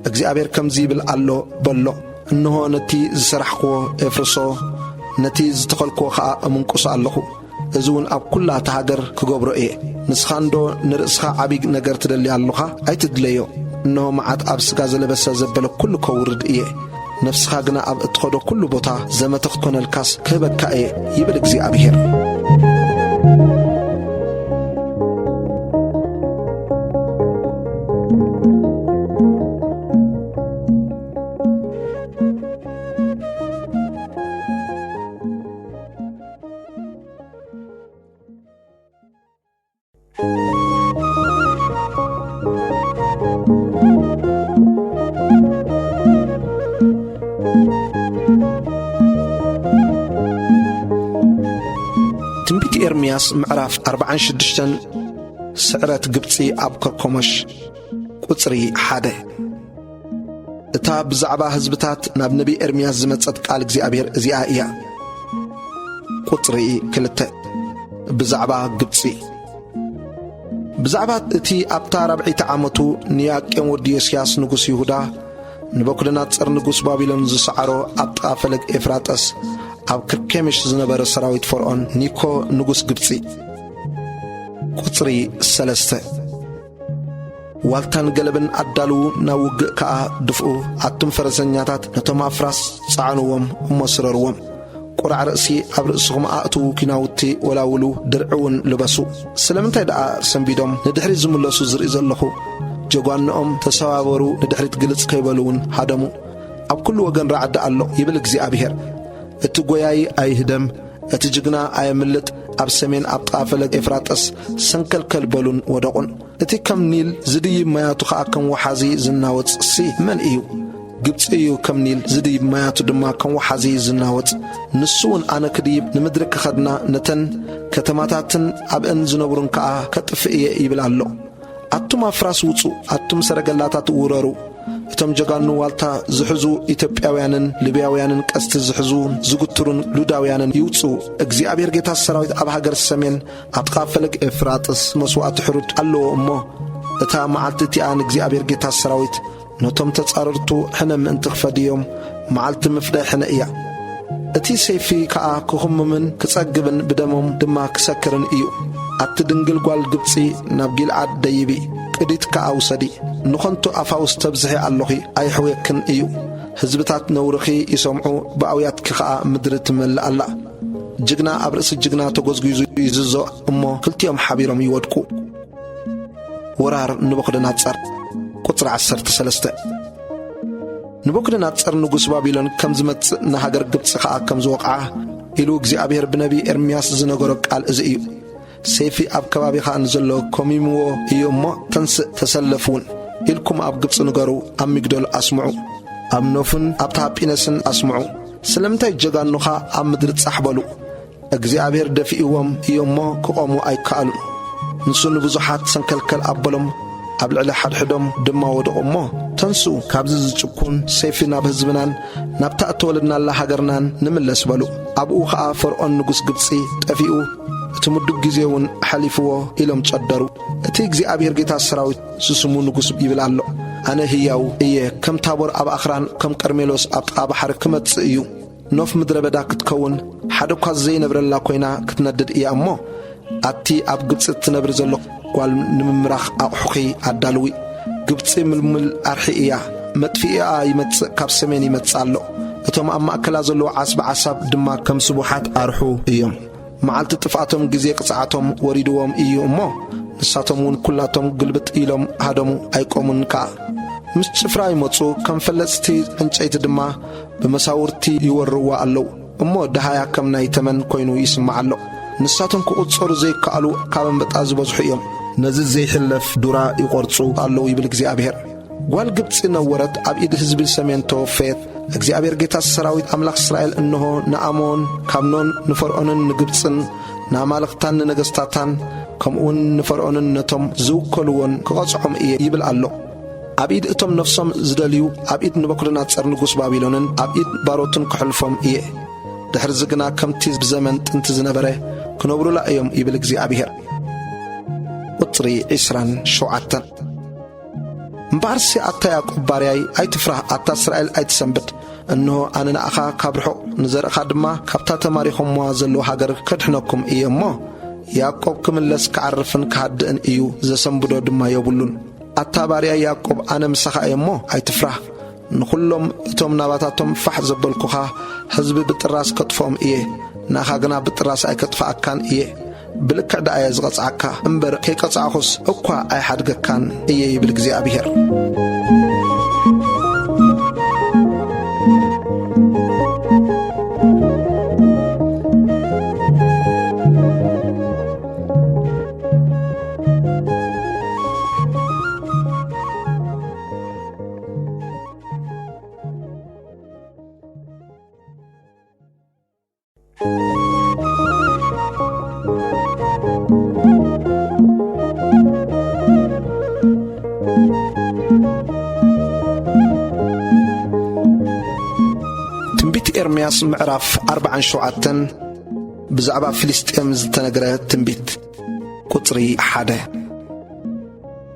እግዚኣብሔር ከምዚ ይብል ኣሎ በሎ፣ እንሆ ነቲ ዝሰራሕክዎ ኤፍርሶ ነቲ ዝተኸልክዎ ኸዓ እምንቁሶ ኣለኹ። እዚ እውን ኣብ ኩላ ተሃገር ክገብሮ እየ። ንስኻንዶ ንርእስኻ ዓቢይ ነገር ትደሊ ኣለኻ? ኣይትድለዮ። እንሆ መዓት ኣብ ስጋ ዘለበሰ ዘበለ ኩሉ ከውርድ እየ። ነፍስኻ ግና ኣብ እትኸዶ ኩሉ ቦታ ዘመተ ክትኮነልካስ ክህበካ እየ ይብል እግዚኣብሔር። ትንቢት ኤርምያስ ምዕራፍ 46 ስዕረት ግብፂ ኣብ ከርኮመሽ ቁጽሪ 1 እታ ብዛዕባ ህዝብታት ናብ ነቢ ኤርምያስ ዝመጸት ቃል እግዚኣብሔር እዚኣ እያ። ቁጽሪ 2 ብዛዕባ ግብፂ ብዛዕባ እቲ ኣብታ 40 ዓመቱ ንያቄም ወዲ ዮስያስ ንጉሥ ይሁዳ ንበኩደናጸር ንጉሥ ባቢሎን ዝሰዓሮ ኣብ ጥቓ ፈለግ ኤፍራጠስ ኣብ ክርኬምሽ ዝነበረ ሰራዊት ፈርዖን ኒኮ ንጉሥ ግብፂ። ቁጽሪ 3 ዋልታን ገለብን ኣዳልዉ ናብ ውግእ ከኣ ድፍኡ ኣቱም ፈረሰኛታት ነቶም ኣፍራስ ጻዕንዎም እሞስረርዎም። ቁራዕ ርእሲ ኣብ ርእስኹም ኣእትዉ ኪናውቲ ወላውሉ ድርዕውን ልበሱ። ስለምንታይ ደኣ ሰንቢዶም ንድሕሪት ዝምለሱ ዝርኢ ዘለኹ? ጀጓንኦም ተሰባበሩ ንድሕሪት ግልጽ ከይበሉውን ሃደሙ። ኣብ ኩሉ ወገን ራዕዲ ኣሎ ይብል እግዚኣብሔር። እቲ ጐያይ ኣይህደም፣ እቲ ጅግና ኣየምልጥ። ኣብ ሰሜን ኣብ ጥቓ ፈለግ ኤፍራጠስ ሰንከልከል በሉን ወደቑን። እቲ ከም ኒል ዝድይብ ማያቱ ኸዓ ከም ወሓዚ ዝናወጽ እሲ መን እዩ? ግብፂ እዩ ከም ኒል ዝድይብ ማያቱ ድማ ከም ወሓዚ ዝናወጽ። ንሱውን ኣነ ክድይብ ንምድሪ ክኸድና ነተን ከተማታትን ኣብአን ዝነብሩን ከኣ ከጥፍእ እየ ይብል ኣሎ። ኣቱም ኣፍራስ ውፁ፣ ኣቱም ሰረገላታት ውረሩ። እቶም ጀጋኑ ዋልታ ዝሕዙ ኢትዮጵያውያንን ሊብያውያንን ቀስቲ ዝሕዙ ዝጉትሩን ሉዳውያንን ይውፁ። እግዚኣብሔር ጌታ ሰራዊት ኣብ ሃገር ሰሜን ኣብ ጥቓ ፈለግ ኤፍራጥስ መስዋዕቲ ሕሩድ ኣለዎ እሞ እታ መዓልቲ እቲኣ ንእግዚኣብሔር ጌታ ሰራዊት ነቶም ተጻረርቱ ሕነ ምእንቲ ክፈድዮም መዓልቲ ምፍዳይ ሕነ እያ። እቲ ሰይፊ ከኣ ክኹምምን ክጸግብን ብደሞም ድማ ክሰክርን እዩ። ኣቲ ድንግል ጓል ግብፂ ናብ ጊልዓድ ደይቢ ቅዲት ከኣ ውሰዲ። ንኾንቱ ኣፋውስ ተብዝሒ ኣለኺ ኣይሕውየክን እዩ። ህዝብታት ነውርኺ ይሰምዑ፣ ብኣውያትኪ ኸዓ ምድሪ ትመልእ ኣላ። ጅግና ኣብ ርእሲ ጅግና ተጐዝጊዙ ይዝዞ እሞ ክልቲኦም ሓቢሮም ይወድቁ። ወራር ንቡክደነጸር ቁጽሪ 13 ንቡክደነጸር ንጉሥ ባቢሎን ከም ዝመጽእ ንሃገር ግብፂ ኸዓ ከም ዝወቕዓ ኢሉ እግዚኣብሔር ብነቢ ኤርምያስ ዝነገሮ ቃል እዚ እዩ። ሰይፊ ኣብ ከባቢኻ ንዘሎ ኮሚምዎ እዩ እሞ ተንስእ ተሰለፉውን ኢልኩም ኣብ ግብፂ ንገሩ፣ ኣብ ሚግዶል ኣስምዑ፣ ኣብ ኖፍን ኣብ ታሃጲነስን ኣስምዑ። ስለምንታይ ጀጋኑኻ ኣብ ምድሪ ጻሕ በሉ? እግዚኣብሔር ደፊእዎም እዩ እሞ ክቖሙ ኣይከኣሉን። ንሱ ንብዙሓት ሰንከልከል ኣበሎም፣ ኣብ ልዕሊ ሓድሕዶም ድማ ወድቑ እሞ ተንስኡ፣ ካብዚ ዝጭኩን ሰይፊ ናብ ህዝብናን ናብታ እተወለድናላ ሃገርናን ንምለስ በሉ። ኣብኡ ኸዓ ፈርዖን ንጉሥ ግብፂ ጠፊኡ እቲ ምዱግ ጊዜ እውን ሓሊፍዎ ኢሎም ጸደሩ። እቲ እግዚኣብሔር ጌታ ሰራዊት ስስሙ ንጉሥ ይብል ኣሎ፣ ኣነ ህያው እየ፣ ከም ታቦር ኣብ ኣኽራን ከም ቀርሜሎስ ኣብ ጥቓ ባሕሪ ክመጽእ እዩ። ኖፍ ምድረ በዳ ክትከውን ሓደ እኳ ዘይነብረላ ኮይና ክትነድድ እያ እሞ ኣቲ ኣብ ግብፂ እትነብር ዘሎ ጓል ንምምራኽ ኣቑሑኺ ኣዳልዊ። ግብፂ ምልምል ኣርሒ እያ፣ መጥፊእኣ ይመጽእ፣ ካብ ሰሜን ይመጽእ ኣሎ። እቶም ኣብ ማእከላ ዘለዉ ዓስቢ ዓሳብ ድማ ከም ስቡሓት ኣርሑ እዮም። መዓልቲ ጥፍኣቶም ጊዜ ቅጽዓቶም ወሪድዎም እዩ እሞ ንሳቶም እውን ኲላቶም ግልብጥ ኢሎም ሃደሙ ኣይቆሙን ከኣ። ምስ ጭፍራ ይመጹ፣ ከም ፈለጽቲ ዕንጨይቲ ድማ ብመሳውርቲ ይወርዋ ኣለዉ እሞ ደሃያ ከም ናይ ተመን ኮይኑ ይስማዕ ኣሎ። ንሳቶም ክቝጸሩ ዘይከኣሉ ካብ አንበጣ ዝበዝሑ እዮም፣ ነዚ ዘይሕለፍ ዱራ ይቖርጹ ኣለዉ ይብል እግዚኣብሔር። ጓል ግብፂ ነወረት፣ ኣብ ኢድ ህዝቢ ሰሜን ተወፈየት። እግዚአብሔር ጌታ ሰራዊት አምላክ እስራኤል እነሆ ንአሞን ካብኖን ንፈርዖንን ንግብፅን ናማልኽታን ነገሥታታን ከምኡውን ንፈርዖንን ነቶም ዝውከልዎን ክቐጽዖም እየ ይብል ኣሎ። ኣብ ኢድ እቶም ነፍሶም ዝደልዩ ኣብ ኢድ ንበኩልናጸር ንጉሥ ባቢሎንን ኣብ ኢድ ባሮትን ክሕልፎም እየ። ድሕርዚ ግና ከምቲ ብዘመን ጥንቲ ዝነበረ ክነብሩላ እዮም ይብል እግዚኣብሔር። ቁጽሪ 27 እምበኣርሲ ኣታ ያዕቆብ ባርያይ ኣይትፍራህ፣ ኣታ እስራኤል ኣይትሰንብድ። እንሆ ኣነ ንኣኻ ካብ ርሑቕ ንዘርእኻ ድማ ካብታ ተማሪኾምዋ ዘለዉ ሃገር ከድሕነኩም እየ እሞ ያዕቆብ ክምለስ ክዓርፍን ክሃድእን እዩ፣ ዘሰንብዶ ድማ የብሉን። ኣታ ባርያይ ያዕቆብ ኣነ ምሳኻ እየ እሞ ኣይትፍራህ። ንኹሎም እቶም ናባታቶም ፋሕ ዘበልኩኻ ሕዝቢ ብጥራስ ከጥፍኦም እየ፣ ንኣኻ ግና ብጥራስ ኣይከጥፍኣካን እየ። ብልክዕ ደኣየ ዝቐጽዓካ እምበር ከይቀጽዓኹስ እኳ ኣይሓድገካን እየ ይብል እግዚኣብሔር። ኤርምያስ ምዕራፍ 47 ብዛዕባ ፍልስጥኤም ዝተነገረ ትንቢት። ቁጽሪ 1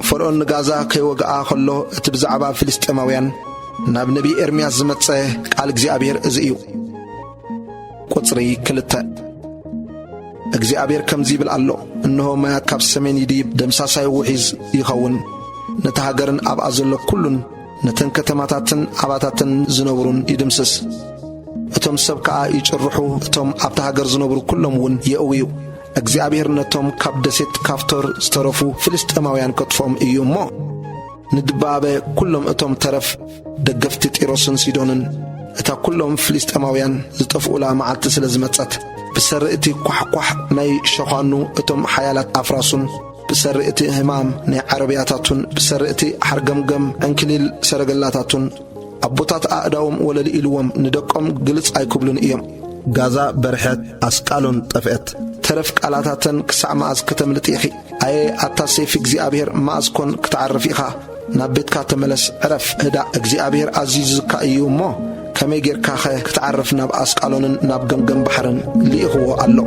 ፈርዖን ንጋዛ ከይወግኣ ከሎ እቲ ብዛዕባ ፍልስጥኤማውያን ናብ ነቢ ኤርምያስ ዝመጸ ቃል እግዚኣብሔር እዚ እዩ። ቁጽሪ 2 እግዚኣብሔር ከምዚ ይብል ኣሎ፣ እንሆ ማያት ካብ ሰሜን ይድይብ፣ ደምሳሳይ ውሒዝ ይኸውን፣ ነቲ ሃገርን ኣብኣ ዘሎ ኩሉን ነተን ከተማታትን ኣባታትን ዝነብሩን ይድምስስ። እቶም ሰብ ከዓ ይጭርሑ፣ እቶም ኣብቲ ሃገር ዝነብሩ ኩሎም እውን የእውዩ። እግዚኣብሔር ነቶም ካብ ደሴት ካፍቶር ዝተረፉ ፍልስጥኤማውያን ከጥፎም እዩ እሞ ንድባበ ኩሎም እቶም ተረፍ ደገፍቲ ጢሮስን ሲዶንን እታ ኩሎም ፍልስጥኤማውያን ዝጠፍኡላ መዓልቲ ስለ ዝመጸት ብሰርእቲ ኳሕኳሕ ናይ ሸዃኑ እቶም ሓያላት ኣፍራሱን ብሰርእቲ ህማም ናይ ዓረብያታቱን ብሰርእቲ ሓርገምገም ዕንክሊል ሰረገላታቱን ኣቦታት ኣእዳዎም ወለሊ ኢልዎም ንደቆም ግልጽ ኣይክብሉን እዮም። ጋዛ በርሐት፣ ኣስቃሎን ጠፍአት። ተረፍ ቃላታተን ክሳዕ መዓዝ ከተምልጥ ኢኺ? ኣየ ኣታ ሰይፊ እግዚኣብሔር መዓዝኮን ክትዓርፍ ኢኻ? ናብ ቤትካ ተመለስ፣ ዕረፍ፣ ህዳእ። እግዚኣብሔር ኣዚዙካ እዩ እሞ ከመይ ጌርካ ኸ ክትዓርፍ ናብ ኣስቃሎንን ናብ ገምገም ባሕርን ልኢኽዎ ኣሎ።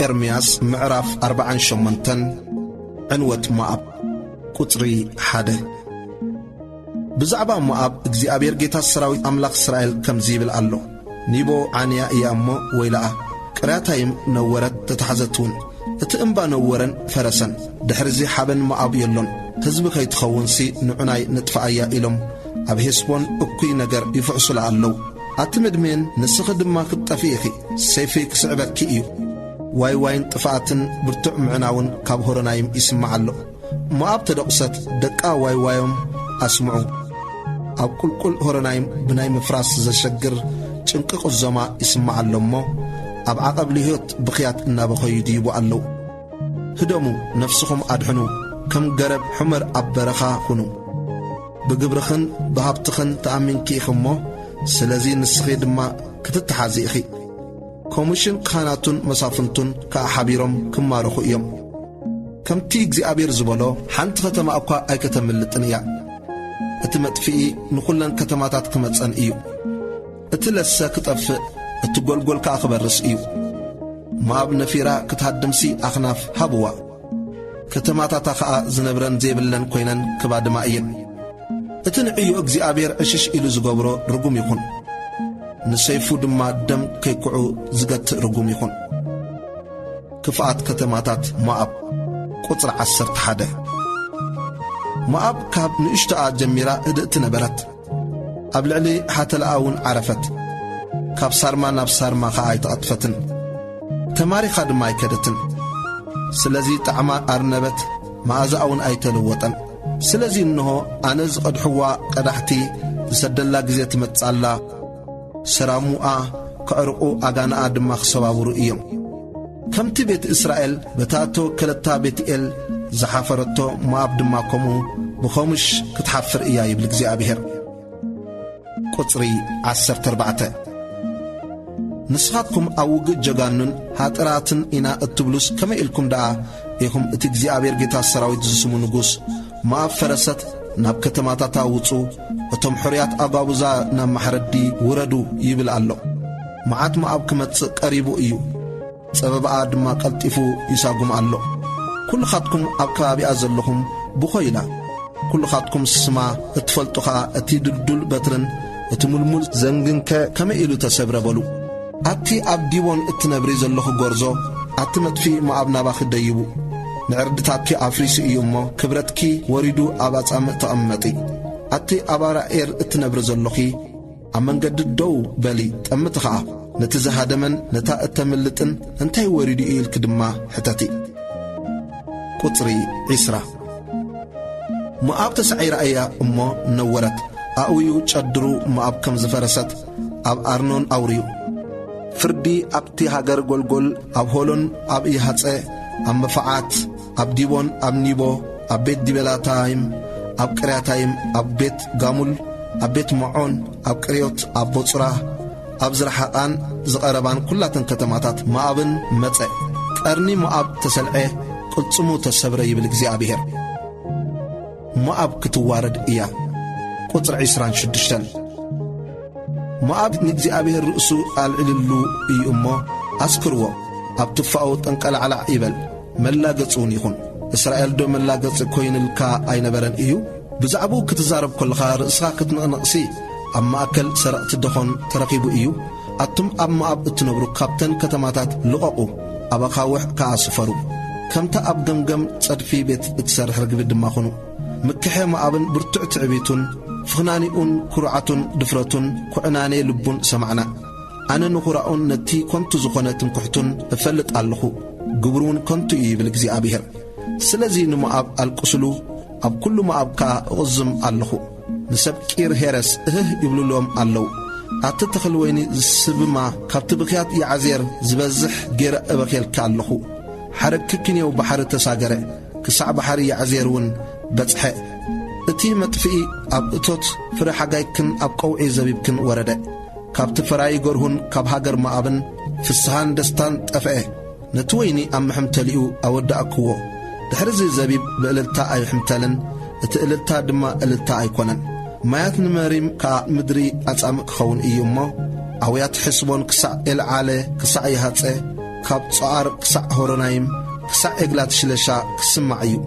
ኤርምያስ ምዕራፍ 48 ዕንወት ሞዓብ። ቁጽሪ 1 ብዛዕባ ሞዓብ እግዚኣብሔር ጌታ ሰራዊት ኣምላኽ እስራኤል ከምዚ ይብል ኣሎ፣ ኒቦ ዓንያ እያ እሞ ወይለኣ፣ ቅርያታይም ነወረት ተታሕዘትውን፣ እቲ እምባ ነወረን ፈረሰን። ድሕርዚ ሓበን ሞዓብ የሎን፣ ሕዝቢ ከይትኸውንሲ ንዑናይ ንጥፍኣያ ኢሎም ኣብ ሄስቦን እኩይ ነገር ይፍዕሱላ ኣለዉ። ኣቲ ምድሜን ንስኺ ድማ ክትጠፊ ኢኺ፣ ሰይፊ ክስዕበኪ እዩ። ዋይ ዋይን ጥፋኣትን ብርቱዕ ምዕናውን ካብ ሆሮናይም ይስማዕ ኣሎ። ሞዓብ ተደቑሰት፣ ደቃ ዋይ ዋዮም ኣስምዑ። ኣብ ቁልቁል ሆሮናይም ብናይ ምፍራስ ዘሸግር ጭንቂ ቕዞማ ይስማዕ ኣሎ እሞ ኣብ ዓቐብ ልህዮት ብኽያት እናበኸዩ ድይቡ ኣለዉ። ህደሙ ነፍስኹም ኣድሕኑ፣ ከም ገረብ ሕመር ኣብ በረኻ ሁኑ። ብግብርኽን ብሃብትኽን ተኣሚንኪ ኢኺ እሞ ስለዚ ንስኺ ድማ ክትተሓዚ ኢኺ። ኮሙሽን ካህናቱን መሳፍንቱን ከዓ ሓቢሮም ክማረኹ እዮም። ከምቲ እግዚኣብሔር ዝበሎ ሓንቲ ከተማ እኳ ኣይከተምልጥን እያ። እቲ መጥፊኢ ንኹለን ከተማታት ክመጸን እዩ። እቲ ለሰ ክጠፍእ፣ እቲ ጐልጐል ከዓ ክበርስ እዩ። ሞዓብ ነፊራ ክትሃድምሲ ኣኽናፍ ሃብዋ፣ ከተማታታ ከዓ ዝነብረን ዘይብለን ኮይነን ክባድማ እየን። እቲ ንዕዮ እግዚኣብሔር ዕሽሽ ኢሉ ዝገብሮ ርጉም ይኹን፣ ንሰይፉ ድማ ደም ከይክዑ ዝገትእ ርጉም ይኹን። ክፍኣት ከተማታት ሞዓብ። ቁጽሪ 11 ሞዓብ ካብ ንእሽቶኣ ጀሚራ ህድእቲ ነበረት፣ ኣብ ልዕሊ ሓተልኣ እውን ዓረፈት። ካብ ሳርማ ናብ ሳርማ ኸዓ ኣይተቐጥፈትን ተማሪኻ ድማ ኣይከደትን ስለዚ ጣዕማ ኣርነበት ማእዛውን ኣይተለወጠን ስለዚ እንሆ ኣነ ዝቐድሕዋ ቀዳሕቲ ዝሰደላ ጊዜ ትመጻላ ሰራሙኣ ክዕርቁ ኣጋናኣ ድማ ክሰባብሩ እዮም ከምቲ ቤት እስራኤል በታቶ ከለታ ቤትኤል ዝሓፈረቶ ሞዓብ ድማ ከምኡ ብኸሙሽ ክትሓፍር እያ ይብል እግዚኣብሔር ቁጽሪ 14 ንስኻትኩም ኣብ ውግእ ጀጋኑን ሃጥራትን ኢና እትብሉስ ከመይ ኢልኩም ደኣ ኢኹም እቲ እግዚኣብሔር ጌታ ሰራዊት ዝስሙ ንጉስ ሞዓብ ፈረሰት ናብ ከተማታታ ውፁ እቶም ሕርያት ኣጓቡዛ ናብ ማሕረዲ ውረዱ ይብል ኣሎ መዓት ሞዓብ ክመጽእ ቀሪቡ እዩ ጸበባኣ ድማ ቀልጢፉ ይሳጉም ኣሎ ኩልኻትኩም ኣብ ከባቢኣ ዘለኹም ብኾይላ ኩልኻትኩም ስማ እትፈልጡኻ እቲ ድልዱል በትርን እቲ ሙልሙል ዘንግንከ ከመይ ኢሉ ተሰብረ በሉ ኣቲ ኣብ ዲቦን እትነብሪ ዘለኹ ጎርዞ ኣቲ መጥፊ ሞዓብ ናባኺ ደይቡ ንዕርድታትኪ ኣፍሪሱ እዩ እሞ ክብረትኪ ወሪዱ ኣብ ኣጻምዕ ተቐመጢ ኣቲ ኣብ ኣራኤር እትነብሪ ዘለኺ ኣብ መንገዲ ደው በሊ ጠምቲ ኸዓ ነቲ ዝሃደመን ነታ እተምልጥን እንታይ ወሪዱ ኢልክ ድማ ሕተቲ ቁጽሪ 20 ሞዓብ ተሳዒራ እያ እሞ ነወረት ኣውዩ ጨድሩ ሞዓብ ከም ዝፈረሰት ኣብ ኣርኖን ኣውርዩ ፍርዲ ኣብቲ ሃገር ጐልጐል ኣብ ሆሎን ኣብ ኢሃፀ ኣብ መፍዓት ኣብ ዲቦን ኣብ ኒቦ ኣብ ቤት ዲቤላታይም ኣብ ቅርያታይም ኣብ ቤት ጋሙል ኣብ ቤት መዖን ኣብ ቅርዮት ኣብ ቦጽራ ኣብ ዝረሓቓን ዝቐረባን ኩላተን ከተማታት ሞዓብን መጸ ቀርኒ ሞዓብ ተሰልዐ ቅልጽሙ ተሰብረ ይብል እግዚኣብሔር ሞዓብ ክትዋረድ እያ ቁጽሪ 26 ሞዓብ ንእግዚኣብሔር ርእሱ ኣልዕልሉ እዩ እሞ ኣስክርዎ ኣብ ትፋኡ ጠንቀላዕላዕ ይበል መላገጹን ይኹን እስራኤል ዶ መላገጽ ኮይንልካ ኣይነበረን እዩ ብዛዕባኡ ክትዛረብ ከለኻ ርእስኻ ክትንቕንቕሲ ኣብ ማእከል ሰረቕቲ ደኾን ተረኺቡ እዩ ኣቱም ኣብ ሞዓብ እትነብሩ ካብተን ከተማታት ልቐቑ ኣብ ኣኻውሕ ከኣስፈሩ ከምታ ኣብ ገምገም ጸድፊ ቤት እትሰርሕ ርግቢ ድማ ኹኑ ምክሐ ሞዓብን ብርቱዕ ትዕቢቱን ፍኽናኒኡን ኩርዓቱን ድፍረቱን ኩዕናኔ ልቡን ሰማዕና ኣነ ንኹራኡን ነቲ ኮንቱ ዝኾነ ትንኩሕቱን እፈልጥ ኣለኹ ግብሩውን ኮንቱ እዩ ይብል እግዚኣብሔር ስለዚ ንሞዓብ ኣልቅስሉ ኣብ ኩሉ ሞዓብ ከዓ እቕዝም ኣለኹ ንሰብ ቂር ሄረስ እህህ ይብሉሎም ኣለዉ ኣቲ ተኽል ወይኒ ዝስብማ ካብቲ ብኽያት ይዓዜር ዝበዝሕ ጌረ እበኼልካ ኣለኹ ሓረግ ክክንየው ባሕሪ ተሳገረ ክሳዕ ባሕሪ ይዓዜርውን በጽሐ እቲ መጥፍኢ ኣብ እቶት ፍረ ሓጋይክን ኣብ ቀውዒ ዘቢብክን ወረደ ካብቲ ፈራይ ገርሁን ካብ ሃገር ሞዓብን ፍስሓን ደስታን ጠፍአ ነቲ ወይኒ ኣብ ምሕምተሊኡ ኣወዳእክዎ ድሕሪዚ ዘቢብ ብእልልታ ኣይሕምተልን እቲ እልልታ ድማ እልልታ ኣይኮነን ማያት ንመሪም ከዓ ምድሪ ኣጻምዕ ክኸውን እዩ እሞ ኣውያት ሕስቦን ክሳዕ ኤልዓለ ክሳዕ ይሃፀ ካብ ጸዓር ክሳዕ ሆሮናይም ክሳዕ ኤግላት ሽለሻ ክስማዕ እዩ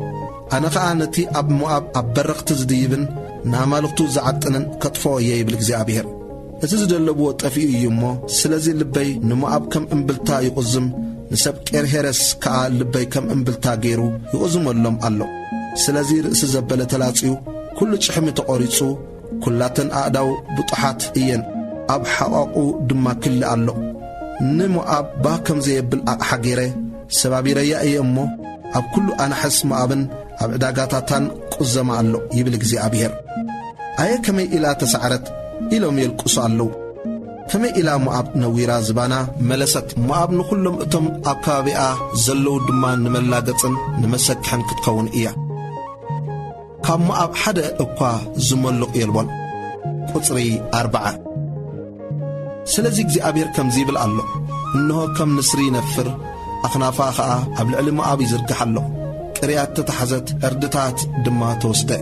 ኣነ ኸዓ ነቲ ኣብ ሞዓብ ኣብ በረኽቲ ዝድይብን ንኣማልኽቱ ዝዓጥንን ከጥፍኦ እየ ይብል እግዚኣብሔር እቲ ዝደለብዎ ጠፊኡ እዩ እሞ ስለዚ ልበይ ንሞዓብ ከም እምብልታ ይቕዝም ንሰብ ቄርሄረስ ከዓ ልበይ ከም እምብልታ ገይሩ ይቕዝመሎም ኣሎ ስለዚ ርእሲ ዘበለ ተላጽዩ ኩሉ ጭሕሚ ተቖሪጹ ኩላተን ኣእዳው ብጡሓት እየን ኣብ ሓቓቑ ድማ ክሊ ኣሎ ንሞዓብ ባህ ከም ዘየብል ኣቕሓ ገይረ ሰባቢረያ እየ እሞ ኣብ ኩሉ ኣናሕስ ሞዓብን ኣብ ዕዳጋታታን ቁዘማ ኣሎ ይብል እግዚኣብሔር ኣየ ከመይ ኢላ ተሳዕረት ኢሎም የልቅሱ ኣለዉ ከመይ ኢላ ሞዓብ ነዊራ ዝባና መለሰት ሞዓብ ንኹሎም እቶም ኣብ ከባቢኣ ዘለዉ ድማ ንመላገጽን ንመሰክሕን ክትከውን እያ ካብ ሞዓብ ሓደ እኳ ዝመልቕ የልቦን ቁጽሪ 40 ስለዚ እግዚኣብሔር ከምዚ ይብል ኣሎ እንሆ ከም ንስሪ ይነፍር ኣኽናፋ ኸዓ ኣብ ልዕሊ ሞዓብ ይዝርግሕ ኣሎ ቅርያት ተታሕዘት ዕርድታት ድማ ተወስደ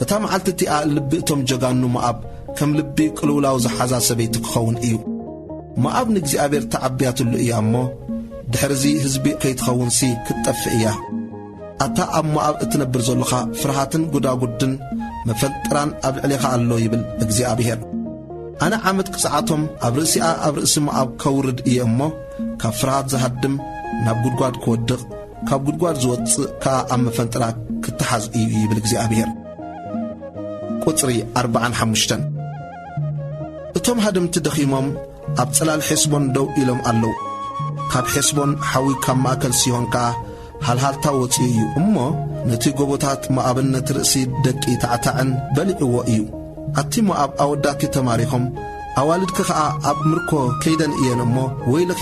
እታ መዓልቲ እቲኣ ልቢ እቶም ጀጋኑ ሞዓብ ከም ልቢ ቅልውላው ዝሓዛ ሰበይቲ ክኸውን እዩ ሞዓብ ንእግዚኣብሔር ተዓብያትሉ እያ እሞ ድሕርዚ ህዝቢ ከይትኸውንሲ ክትጠፍእ እያ ኣታ ኣብ ሞዓብ እትነብር ዘለኻ ፍርሃትን ጉዳጉድን መፈጥራን ኣብ ልዕሊኻ ኣሎ ይብል እግዚኣብሔር ኣነ ዓመት ቅፅዓቶም ኣብ ርእሲኣ ኣብ ርእሲ ሞዓብ ከውርድ እየ እሞ ካብ ፍርሃት ዝሃድም ናብ ጉድጓድ ክወድቕ ካብ ጉድጓድ ዝወፅእ ከዓ ኣብ መፈንጥራ ክትሓዝ እዩ ይብል እግዚኣብሔር ቁጽሪ 45 እቶም ሃድምቲ ደኺሞም ኣብ ጽላል ሒስቦን ደው ኢሎም ኣለዉ። ካብ ሒስቦን ሓዊ ካብ ማእከል ሲሆን ከዓ ሃልሃልታ ወፂኡ እዩ እሞ ነቲ ጎቦታት ሞዓብን ነቲ ርእሲ ደቂ ታዕታዕን በሊዕዎ እዩ። ኣቲ ሞዓብ ኣወዳኪ ተማሪኾም ኣዋልድኪ ከዓ ኣብ ምርኮ ከይደን እየን እሞ ወይልኺ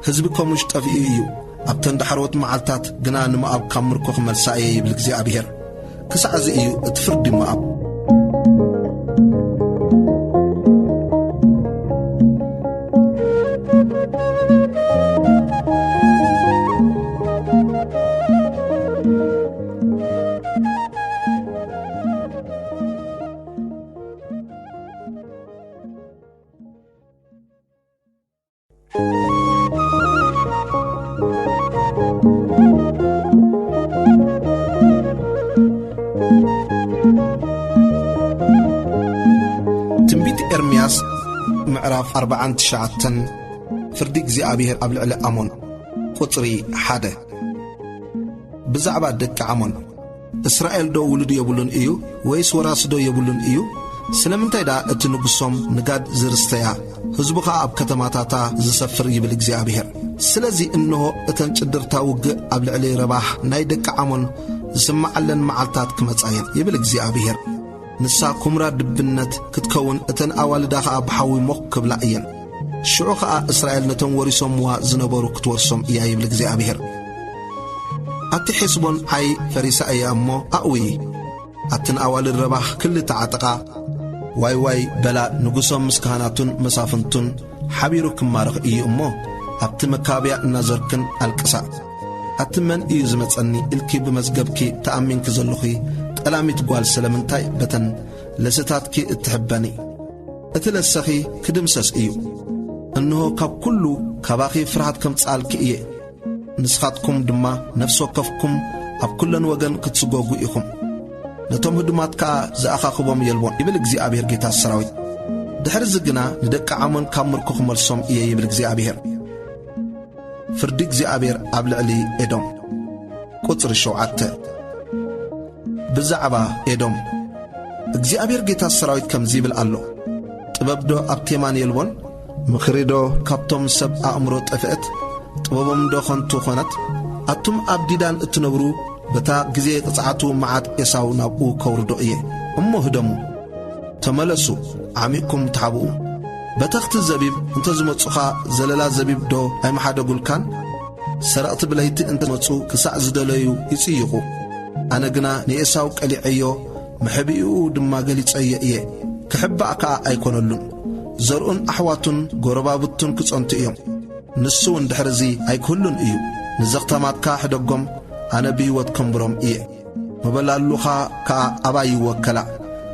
ሕዝቢ ከምሽ ጠፊኡ እዩ። ኣብተን ዳሕሮት መዓልታት ግና ንሞዓብ ካብ ምርኮ ክመልሳ እየ ይብል እግዚኣብሔር። ክሳዕ እዚ እዩ እቲ ፍርዲ ሞዓብ። ትንቢት ኤርምያስ ምዕራፍ 49 ፍርዲ እግዚኣብሔር ኣብ ልዕሊ አሞን ቁጽሪ 1 ብዛዕባ ደቂ አሞን እስራኤል ዶ ውሉድ የብሉን እዩ ወይስ ወራስ ዶ የብሉን እዩ? ስለምንታይ ዳ እቲ ንጉሶም ንጋድ ዝርስተያ ሕዝቡ ከዓ ኣብ ከተማታታ ዝሰፍር ይብል እግዚኣብሔር። ስለዚ እንሆ እተን ጭድርታ ውግእ ኣብ ልዕሊ ረባሕ ናይ ደቂ አሞን ዝስማዓለን መዓልታት ክመጻየን ይብል እግዚኣብሔር። ንሳ ኩምራ ድብነት ክትከውን እተን ኣዋልዳ ከዓ ብሓዊ ሞኽ ክብላ እየን። ሽዑ ከዓ እስራኤል ነቶም ወሪሶምዋ ዝነበሩ ክትወርሶም እያ ይብል እግዚኣብሔር። ኣቲ ሒስቦን ዓይ ፈሪሳ እያ እሞ ኣእውይ ኣትን ኣዋልድ ረባሕ ክሊ ተዓጠቓ ዋይ ዋይ በላ ንጉሶም ምስ ካህናቱን መሳፍንቱን ሓቢሩ ክማርኽ እዩ እሞ ኣብቲ መካብያ እናዘርክን ኣልቅሳ። ኣቲ መን እዩ ዝመጸኒ ኢልኪ ብመዝገብኪ ተኣሚንኪ ዘለኹ ጠላሚት ጓል ስለምንታይ በተን ለስታትኪ እትሕበኒ? እቲ ለሰኺ ክድምሰስ እዩ። እንሆ ካብ ኩሉ ካባኺ ፍርሃት ከም ጻልኪ እየ። ንስኻትኩም ድማ ነፍሲ ወከፍኩም ኣብ ኩለን ወገን ክትስጎጉ ኢኹም። ነቶም ህዱማት ከዓ ዝኣኻኽቦም የልቦን ይብል እግዚኣብሔር ጌታ ሰራዊት። ድሕሪ ዝግና ንደቂ አሞን ካብ ምርኮ ክመልሶም እየ ይብል እግዚኣብሔር። ፍርዲ እግዚኣብሔር ኣብ ልዕሊ ኤዶም ቁጽሪ 7 ብዛዕባ ኤዶም እግዚኣብሔር ጌታ ሰራዊት ከምዚ ይብል ኣሎ። ጥበብዶ ኣብ ቴማን የልቦን? ምኽሪዶ ካብቶም ሰብ ኣእምሮ ጠፍአት? ጥበቦም ዶ ኸንቱ ኾነት? ኣቱም ኣብ ዲዳን እትነብሩ በታ ጊዜ ቅጽዓቱ መዓት ኤሳው ናብኡ ከውርዶ እየ እሞ ህደሙ ተመለሱ ዓሚቕኩም ተሓብኡ። በተኽቲ ዘቢብ እንተ ዝመጹኻ ዘለላ ዘቢብ ዶ ኣይመሓደጉልካን? ሰረቕቲ ብለይቲ እንተ መጹ ክሳዕ ዝደለዩ ይጽይቑ። ኣነ ግና ንኤሳው ቀሊዐዮ ምሕቢኡ ድማ ገሊጸየ እየ። ክሕባእ ከዓ ኣይኮነሉን። ዘርኡን ኣሕዋቱን ጎረባብቱን ክጸንቱ እዮም። ንሱውን ድሕርዚ ኣይክህሉን እዩ። ንዘኽተማትካ ሕደጎም ኣነ ብሕይወት ከምብሮም እየ። መበላሉኻ ከዓ ኣባይ ይወከላ።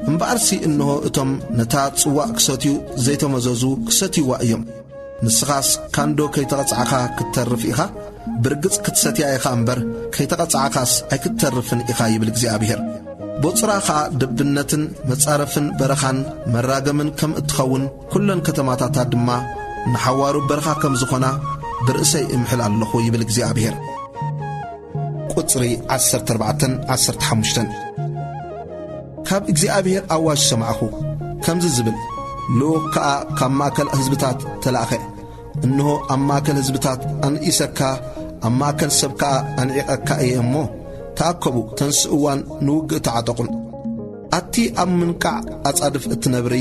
እምበኣርሲ እንሆ እቶም ነታ ጽዋዕ ክሰትዩ ዘይተመዘዙ ክሰትይዋ እዮም። ንስኻስ ካንዶ ከይተቐጽዓኻ ክትተርፍ ኢኻ? ብርግጽ ክትሰትያ ኢኻ እምበር ከይተቐጽዓኻስ ኣይክትተርፍን ኢኻ ይብል እግዚኣብሔር። ቦጽራ ከዓ ድብነትን መጻረፍን በረኻን መራገምን ከም እትኸውን ኩለን ከተማታታ ድማ ንሓዋሩ በረኻ ከም ዝኾና ብርእሰይ እምሕል ኣለኹ ይብል እግዚኣብሔር። ቁጽሪ 14-15 ካብ እግዚኣብሔር ኣዋጅ ሰማዕኹ ከምዚ ዝብል ልኡኽ ከዓ ካብ ማእከል ሕዝብታት ተላእኸ። እንሆ ኣብ ማእከል ሕዝብታት ኣንኢሰካ ኣብ ማእከል ሰብ ከዓ ኣንዒቐካ እየ እሞ ተኣከቡ ተንስእዋን ንውግእ ተዓጠቑን። ኣቲ ኣብ ምንቃዕ ኣጻድፍ እትነብሪ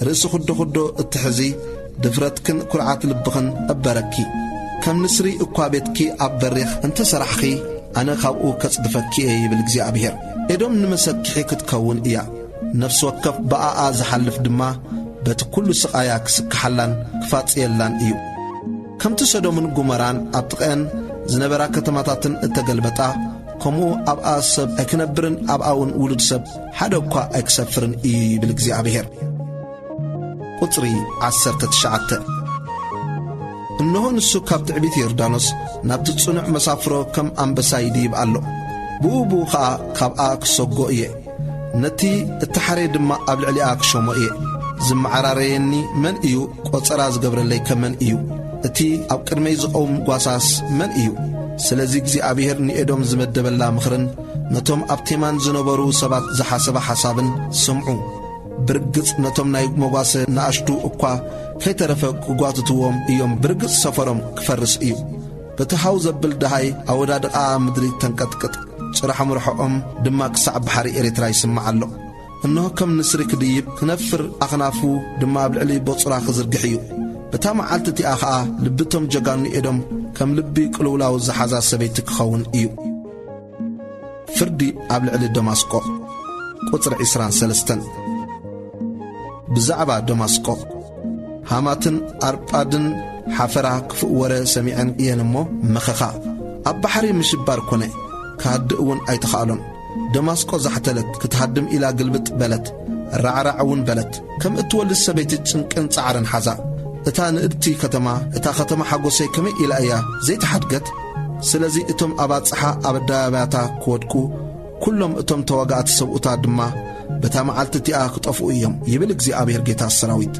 ርእሲ ኹዶ እትሕዚ ድፍረትክን ኵርዓት ልብኽን እበረኪ። ከም ንስሪ እኳ ቤትኪ ኣብ በሪኽ እንተ ሰራሕኺ ኣነ ካብኡ ከጽድፈኪ እየ ይብል እግዚኣብሔር። ኤዶም ንመሰኪሒ ክትከውን እያ። ነፍሲ ወከፍ ብኣኣ ዝሓልፍ ድማ በቲ ኩሉ ስቓያ ክስክሓላን ክፋጽየላን እዩ። ከምቲ ሰዶምን ጎሞራን ኣብ ጥቐን ዝነበራ ከተማታትን እተገልበጣ ከምኡ ኣብኣ ሰብ ኣይክነብርን ኣብኣውን ውሉድ ሰብ ሓደ እኳ ኣይክሰፍርን እዩ ይብል እግዚኣብሔር። ቁጽሪ 19 እንሆ ንሱ ካብ ትዕቢት ዮርዳኖስ ናብቲ ጽኑዕ መሳፍሮ ከም ኣንበሳ ይድይብ ኣሎ። ብኡኡ ከዓ ካብኣ ክሰጎ እየ። ነቲ እትሓረየ ድማ ኣብ ልዕሊኣ ክሾሞ እየ። ዝመዓራረየኒ መን እዩ? ቈጸራ ዝገብረለይ ከመን እዩ? እቲ ኣብ ቅድመይ ዝቐውም ጓሳስ መን እዩ? ስለዚ እግዚኣብሔር ንኤዶም ዝመደበላ ምኽርን ነቶም ኣብ ቴማን ዝነበሩ ሰባት ዝሓሰባ ሓሳብን ስምዑ። برقص نتم ناي مغاسة ناشتو اقوا كي ترفق قواتتوهم ايوم برقص سفرهم كفرس ايو بتحاو زبل دهاي اوداد مدري تنكتكت صراحة مرحوهم دماغ صعب بحري إريترا يسمع له إنه كم نسري كديب كنفر أخنافو دماغ بالعلي بوصرا خزر قحيو بتام عالتتي آخا لبتهم جاقاني إدم كم لبي كلولا وزحازا سبيتك خون إيو فردي قبل علي دماسكو قطر عسران سلستن بزعبا دماسكو هاماتن أربادن حفرا كفؤ ورا سميعن إيانمو مخخا أبحري مشبار كوني كهدئون أي تخالون دماسكو زحتلت كتهدم إلى قلبت بلد رعرعون بلد كم اتولد السبيت تنكن سعرن حزا اتا نقدتي كتما اتا ختما حقوسي كمي إلى ايا زي تحدقت سلزي اتم أباد صحا أبداباتا كودكو كلهم اتم تواقعات سبقتا دما بتا معالتتي آخطفو ايام يبلغ زي آبير جيتا السراويت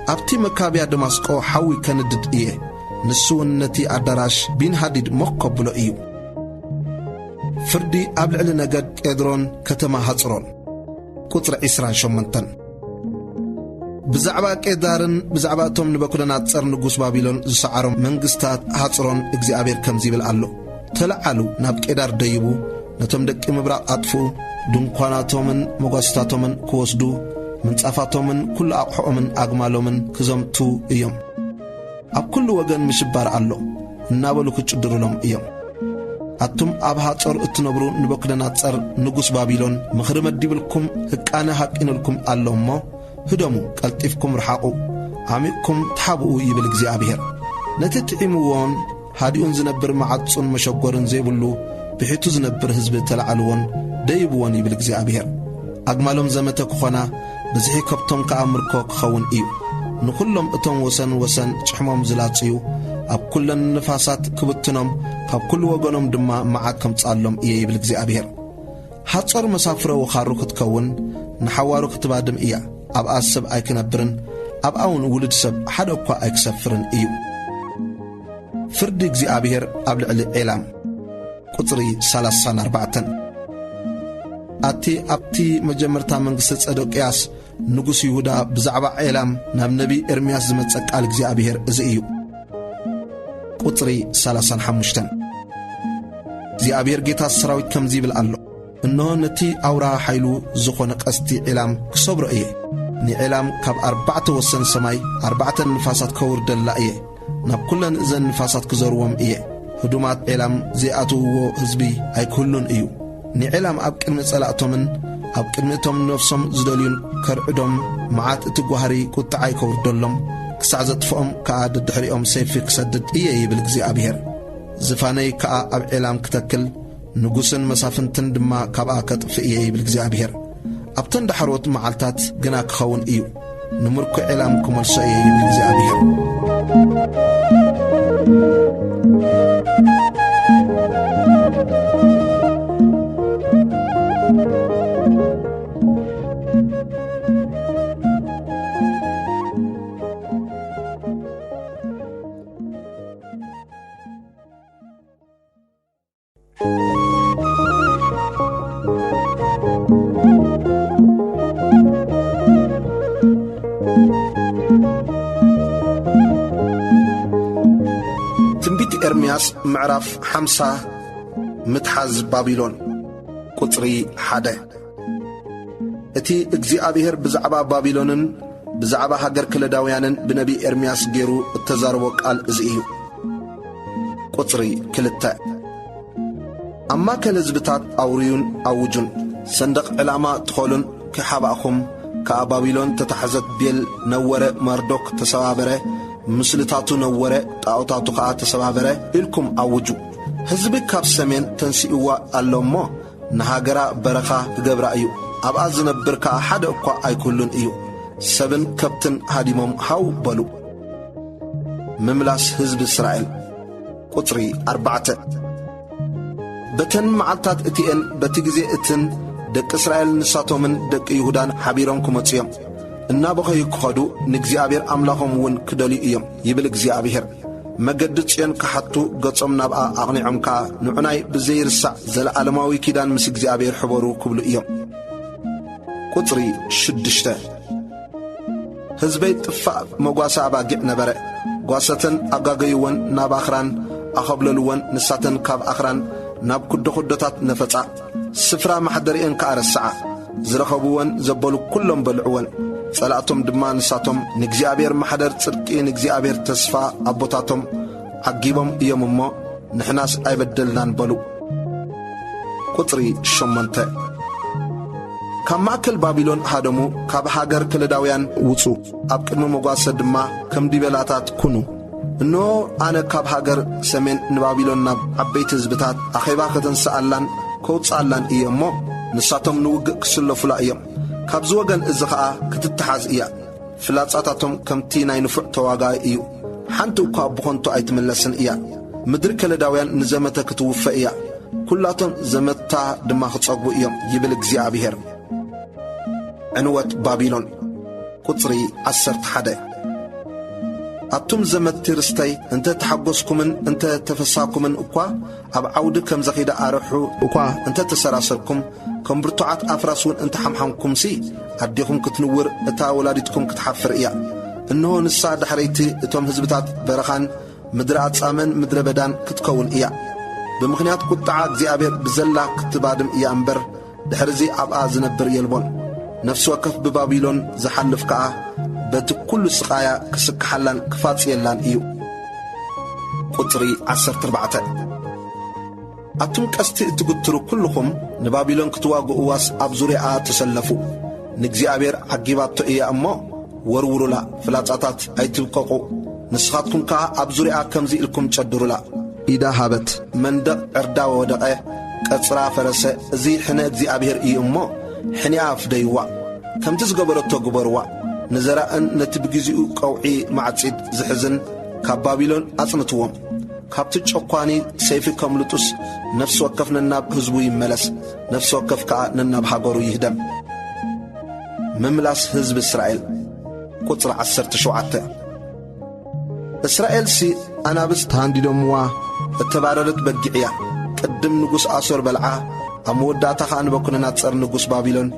أبتي مكابيا دماسكو حاوي كندد إيه نسون نتي عدراش بين هاديد مقبلو إيو فردي قبل علي نجد إدرون كتما هاترون قطر عسران شمنتن بزعبا كيدارن بزعبا توم نبكولنا تصر نقوس بابيلون زسعرم منقستات هاترون اكزي أبير كمزيبل قالو تلعالو ناب كيدار دايبو نتم دك مبراق أطفو دنقواناتومن مغاستاتومن كوسدو من صفاتومن كل أقحومن أغمالومن كزمتو إيوم أب كل وغن مشبار قالو نابلو كتشدرو لهم إيوم أتم أبها تصر اتنبرو نبكلنا تصر نقوس بابيلون مخرمت ديبلكم هكانا هكينلكم اللهم هدمو قلطفكم رحاقو عميقكم تحابقو يبلغ زي أبيهر نتتعيموون هاديون زنبر معادصون مشاقورن زيبولو بحيتو زنبر هزب تلعالوون دايبوون يبلغ زي أبيهر أقمالهم زمتك خوانا بزحي كبتهم كأمركو كخون إيو نخلهم اتم وسن تحمام زلاتيو أب كل النفاسات كبتنهم كاب كل وغنهم دما معاكم تصالهم إيه يبلغ زي أبيهر هاتصر مسافره وخارو كتكون نحوارو كتبادم إياه أب أسب أيكنبرن أب أون ولد سب حدوكوا أيكسفرن إيو فردق زي أبيهر قبل علي إعلام قطري 34 أبتي مجمرتا منقصة صدوق ياس نقص يهودا بزعبا إعلام نام نبي إرمياس زمتسك آلك زي أبيهر إزي إيو قطري 35 زي أبيهر جيتا السراويت كم زيبل قالو إنه نتي أورا حيلو زخونك أستي إعلام كصبر إيه ني إعلام كاب 4 وسن سماي 4 نفاسات كور دلا إيه ناب كلن إذن نفاسات كزروهم إيه هدومات إعلام زي أتوو هزبي أي كلن إيو ني إعلام أب كلمة صلاة أب كلمتهم نفسهم زدليون كرعدهم معات اتقوهري كتعاي كور دلهم كسعزت فهم كعاد الدحريهم سيفي كسدد إيه يبلغ زي أبيهر زفاني كأ أب إعلام كتكل نقوسن مسافنتن دما كابا كطفئ يبلغ زي أبيهر أبتن دحروت معالتات جناك خون إيو نمركو إعلام كمال شيء يبلغ زي أبيهر إرمياس معرف 5 متحز بابيلون قطري 1 اتي اجزي أبيهر بزعبا بابيلونن بزعبا هاجر كلداويانن بنبي إرمياس جيرو التزاربو قال ازئيو قطري 2 أما كالزبتات أوريون أوجون صندق علامة تخولون كحابأخم كأبابيلون تتحزت بيل نورة مردوك تسوابره مسلطاتو نورة طاوتاتو خاطر تسبابره إلكم أوجو حزبك كاب سمين تنسيوا اللهم نهاجرا برخا جبرا أيو أبا زنبركا حدا أقوى أي كلن أيو 7 كابتن هاديمم هاو بلو مملاس حزب إسرائيل قطري 4 بتن معلتات اتين بتجزي اتن دك إسرائيل نساتو من دك يهودان حبيرون كمتيام النابخ يكخدو نجزي أبير أملاهم ون كدلي إيام يبلغ زي أبيهر مجدت ين كحطو قصم نبقى أغني عمكا نعناي بزير السع زل علماوي كيدان مسك زي أبير حبرو كبلو إيام قطري 6 ህዝበይ ጥፋእ መጓሳ ኣባጊዕ ነበረ ጓሰተን ኣጋገይወን ናብ ኣኽራን ኣኸብለልወን ንሳተን ካብ ኣኽራን ናብ ኩዶታት ነፈጻ ስፍራ ማሕደሪአን ከኣረስዓ ዝረኸብወን ዘበሉ ኩሎም በልዕወን ጸላእቶም ድማ ንሳቶም ንእግዚአብሔር ማሕደር ጽድቂ ንእግዚአብሔር ተስፋ ኣቦታቶም ዓጊቦም እዮም እሞ ንሕናስ ኣይበደልናን በሉ ቁጥሪ 8 ካብ ማእከል ባቢሎን ሃደሙ ካብ ሃገር ከለዳውያን ውፁ ኣብ ቅድሚ መጓሰ ድማ ከም ዲበላታት ኩኑ እነሆ ኣነ ካብ ሃገር ሰሜን ንባቢሎን ናብ ዓበይቲ ህዝብታት ኣኼባ ከተንስኣላን ከውፅኣላን እየ እሞ ንሳቶም ንውግእ ክስለፉላ እዮም ካብዚ ወገን እዚ ኸዓ ክትተሓዝ እያ ፍላጻታቶም ከምቲ ናይ ንፉዕ ተዋጋኢ እዩ ሓንቲ እኳ ብኾንቶ ኣይትመለስን እያ ምድሪ ከለዳውያን ንዘመተ ክትውፈ እያ ኩላቶም ዘመታ ድማ ክጸግቡ እዮም ይብል እግዚአብሔር ዕንወት ባቢሎን ቁጽሪ 11 ኣቱም ዘመቲ ርስተይ እንተ ተሓጐስኩምን እንተ ተፈሳኩምን እኳ ኣብ ዓውዲ ከም ዘኺዳ ኣርሑ እኳ እንተ ተሰራሰርኩም ከም ብርቱዓት ኣፍራስውን እንተ ሓምሓምኩምሲ ኣዴኹም ክትንውር እታ ወላዲትኩም ክትሓፍር እያ እነሆ ንሳ ዳሕረይቲ እቶም ህዝብታት በረኻን ምድሪ ኣጻመን ምድረ በዳን ክትከውን እያ ብምኽንያት ቁጥዓ እግዚአብሔር ብዘላ ክትባድም እያ እምበር ድሕርዚ ኣብኣ ዝነብር የልቦን ነፍሲ ወከፍ ብባቢሎን ዝሓልፍ ከኣ በቲ ኩሉ ስቃያ ክስክሓላን ክፋጽየላን እዩ ቁጥሪ 14 ኣቱም ቀስቲ እትግትሩ ኩልኹም ንባቢሎን ክትዋግኡዋስ ኣብ ዙርያኣ ተሰለፉ ንእግዚአብሔር ዓጊባቶ እያ እሞ ወርውሩላ ፍላጻታት ኣይትብቀቑ ንስኻትኩም ከዓ ኣብ ዙርያኣ ከምዚ ኢልኩም ጨድሩላ ኢዳ ሃበት መንደቕ ዕርዳ ወደቐ ቀጽራ ፈረሰ እዚ ሕነ እግዚአብሔር እዩ እሞ ሕንያ ፍደይዋ ከምቲ ዝገበረቶ ግበርዋ ንዘራእን ነቲ ብግዚኡ ቀውዒ ማዕጺድ ዝሕዝን ካብ ባቢሎን ኣጽንትዎም ካብቲ ጨኳኒ ሰይፊ ከምልጡስ ነፍሲ ወከፍ ነናብ ህዝቡ ይመለስ ነፍሲ ወከፍ ከዓ ነናብ ሃገሩ ይህደም ምምላስ ህዝቢ እስራኤል ቁጽሪ 17 እስራኤልሲ ኣናብስ ተሃንዲዶምዋ እተባረረት በጊዕ እያ ቅድም ንጉሥ ኣሶር በልዓ ኣብ መወዳእታ ኸዓ ንበኩነናት ጸር ንጉሥ ባቢሎን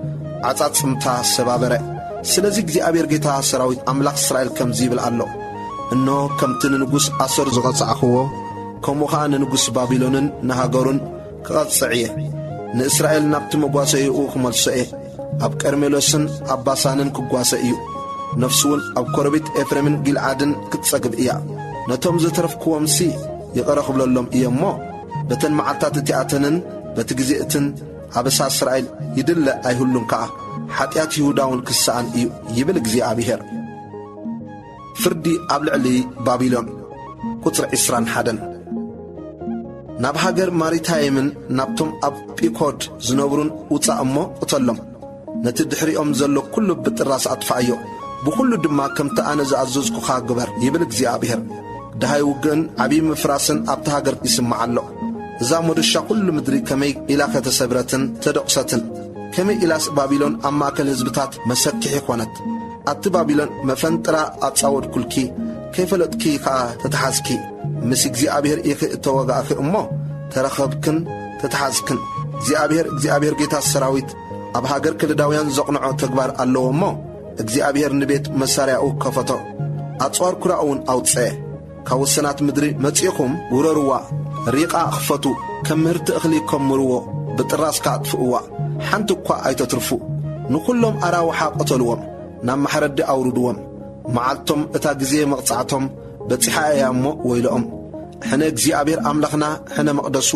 ዓጻጽምታ ሰባበረ ስለዚ እግዚአብሔር ጌታ ሰራዊት ኣምላኽ እስራኤል ከምዚ ይብል ኣሎ እነሆ ከምቲ ንንጉሥ ኣሶር ዝቐጽዕኽዎ ከምኡ ኸዓ ንንጉሥ ባቢሎንን ንሃገሩን ክቐጽዕ እየ ንእስራኤል ናብቲ መጓሰይኡ ክመልሶ እየ ኣብ ቀርሜሎስን ኣብ ባሳንን ክጓሰ እዩ ነፍሱውን ኣብ ኮረቢት ኤፍሬምን ጊልዓድን ክትጸግብ እያ ነቶም ዘተረፍክዎምሲ ይቕረ ክብለሎም እየ እሞ በተን መዓልታት እቲኣተንን በቲ ጊዜ እትን ኣበሳ እስራኤል ይድለ ኣይህሉን ከዓ ሓጢኣት ይሁዳውን ክስኣን እዩ ይብል እግዚአብሔር ፍርዲ ኣብ ልዕሊ ባቢሎን ቁጽሪ 21 ናብ ሃገር ማሪታይምን ናብቶም ኣብ ጲኮድ ዝነብሩን ውፃእ እሞ ቁተሎም ነቲ ድሕሪኦም ዘሎ ኩሉ ብጥራስ ኣጥፋእዮ ብኩሉ ድማ ከምቲ ኣነ ዝኣዘዝኩኻ ግበር ይብል እግዚአብሔር ድሃይ ውግእን ዓብዪ ምፍራስን ኣብቲ ሃገር ይስማዕ ኣሎ እዛ ሞድሻ ኩሉ ምድሪ ከመይ ኢላ ከተሰብረትን ተደቑሰትን ከመይ ኢላስ ባቢሎን ኣብ ማእከል ህዝብታት መሰኪሕ ኮነት ኣቲ ባቢሎን መፈንጥራ ኣጻወድኩልኪ ከይፈለጥኪ ከዓ ተተሓዝኪ ምስ እግዚአብሔር ኢኺ እተወጋእኺ እሞ ተረኸብክን ተተሓዝክን እግዚአብሔር ጌታ ሰራዊት ኣብ ሃገር ከለዳውያን ዘቕንዖ ተግባር ኣለዎ እሞ እግዚአብሔር ንቤት መሳርያኡ ከፈቶ ኣጽዋር ኩራኡውን ኣውፅአ ካብ ወሰናት ምድሪ መጺኹም ውረርዋ ሪቓ ክፈቱ ከም ምህርቲ እኽሊ ከምርዎ ብጥራስካ ኣጥፍእዋ ሓንቲ እኳ ኣይተትርፉ ንኩሎም ኣራውሓ ቐተልዎም ናብ ማሕረዲ ኣውርድዎም መዓልቶም እታ ጊዜ መቕጻዕቶም በጺሓ እያ እሞ ወይሎኦም ሕነ እግዚአብሔር ኣምላኽና ሕነ መቕደሱ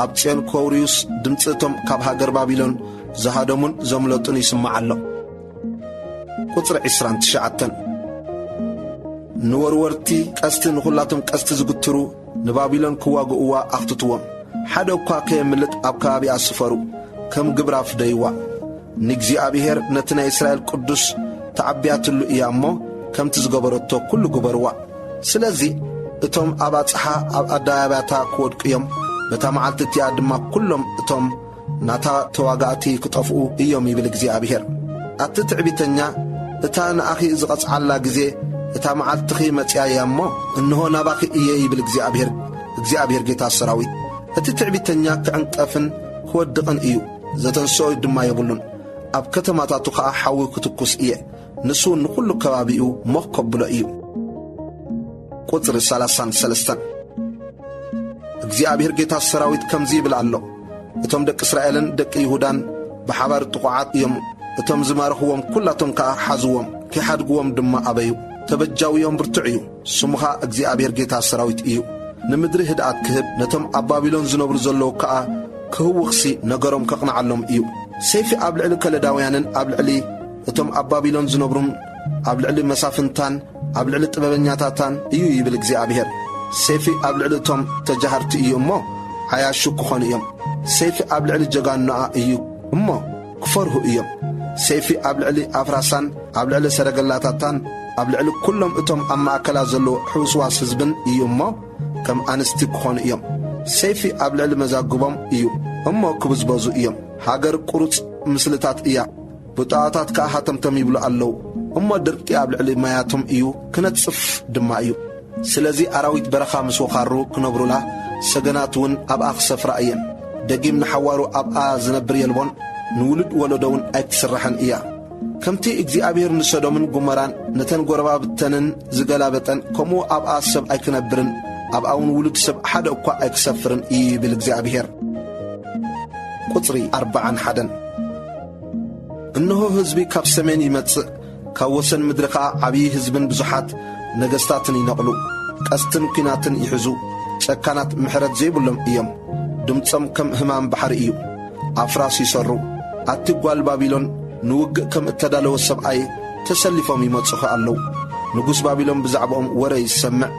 ኣብ ጽዮን ኮውርዩስ ድምፂ እቶም ካብ ሃገር ባቢሎን ዝሃደሙን ዘምለጡን ይስማዕ ኣሎ ቁጽሪ 29 ንወርወርቲ ቀስቲ ንኹላቶም ቀስቲ ዝግትሩ ንባቢሎን ክዋግኡዋ ኣኽትትዎም ሓደ እኳ ከየምልጥ ኣብ ከባቢኣ ስፈሩ ከም ግብራ ፍደይዋ ንእግዚአብሔር ነቲ ናይ እስራኤል ቅዱስ ተዓብያትሉ እያ እሞ ከምቲ ዝገበረቶ ኩሉ ግበርዋ ስለዚ እቶም ኣብ ኣጽሓ ኣብ ኣዳያባታ ክወድቁ እዮም በታ መዓልቲ እቲኣ ድማ ኩሎም እቶም ናታ ተዋጋእቲ ክጠፍኡ እዮም ይብል እግዚአብሔር ኣቲ ትዕቢተኛ እታ ንኣኺ ዝቐጽዓላ ጊዜ እታ መዓልትኺ መጽያ እያ እሞ እንሆ ናባኺ እየ ይብል እግዚአብሔር ጌታ ሰራዊት እቲ ትዕቢተኛ ክዕንቀፍን ክወድቕን እዩ ዘተንስኦ ድማ የብሉን ኣብ ከተማታቱ ከዓ ሓዊ ክትኩስ እየ ንሱ ንኩሉ ከባቢኡ ሞኽ ከብሎ እዩ። ቁጽሪ 33 እግዚአብሔር ጌታ ሰራዊት ከምዚ ይብል ኣሎ፣ እቶም ደቂ እስራኤልን ደቂ ይሁዳን ብሓባር ጥቑዓት እዮም። እቶም ዝማርኽዎም ኩላቶም ከዓ ሓዝዎም፣ ከይሓድግዎም ድማ ኣበዩ። ተበጃውዮም ብርቱዕ እዩ። ስሙኻ እግዚአብሔር ጌታ ሰራዊት እዩ። ንምድሪ ህድኣት ክህብ፣ ነቶም ኣብ ባቢሎን ዝነብሩ ዘለዉ ከዓ ክህውኽሲ ነገሮም ከቕንዓሎም እዩ። ሰይፊ ኣብ ልዕሊ ከለዳውያንን ኣብ ልዕሊ እቶም ኣብ ባቢሎን ዝነብሩን ኣብ ልዕሊ መሳፍንታን ኣብ ልዕሊ ጥበበኛታታን እዩ ይብል እግዚአብሔር። ሰይፊ ኣብ ልዕሊ እቶም ተጃሃርቲ እዩ እሞ ዓያሹ ክኾኑ እዮም። ሰይፊ ኣብ ልዕሊ ጀጋኑኣ እዩ እሞ ክፈርሁ እዮም። ሰይፊ ኣብ ልዕሊ ኣፍራሳን ኣብ ልዕሊ ሰረገላታታን ኣብ ልዕሊ ኩሎም እቶም ኣብ ማእከላ ዘለዉ ሕውስዋስ ህዝብን እዩ እሞ ከም ኣንስቲ ክኾኑ እዮም። ሰይፊ ኣብ ልዕሊ መዛግቦም እዩ እሞ ክብዝበዙ እዮም። ሃገር ቁሩጽ ምስልታት እያ፣ ብጣዖታት ከዓ ሃተምተም ይብሉ ኣለዉ እሞ ድርቂ ኣብ ልዕሊ ማያቶም እዩ ክነጽፍ ድማ እዩ። ስለዚ ኣራዊት በረኻ ምስ ወኻሩ ክነብሩላ፣ ሰገናት እውን ኣብኣ ክሰፍራ እየን። ደጊም ንሓዋሩ ኣብኣ ዝነብር የልቦን፣ ንውሉድ ወለዶውን ኣይትስራሕን እያ። ከምቲ እግዚአብሔር ንሰዶምን ጎሞራን ነተን ጐረባብተንን ዝገላበጠን ከምኡ ኣብኣ ሰብ ኣይክነብርን፣ ኣብኣውን ውሉድ ሰብ ሓደ እኳ ኣይክሰፍርን ይብል እግዚአብሔር። ቁጽሪ 41 እነሆ ህዝቢ ካብ ሰሜን ይመጽእ፣ ካብ ወሰን ምድሪ ከዓ ዓብዪ ህዝብን ብዙሓት ነገሥታትን ይነቕሉ። ቀስትን ኲናትን ይሕዙ፣ ጨካናት ምሕረት ዘይብሎም እዮም። ድምፆም ከም ህማም ባሕሪ እዩ፣ ኣፍራስ ይሠሩ። ኣቲ ጓል ባቢሎን ንውግእ ከም እተዳለወ ሰብኣይ ተሰሊፎም ይመጽኹ ኣለዉ። ንጉሥ ባቢሎን ብዛዕባኦም ወረ ይሰምዕ፣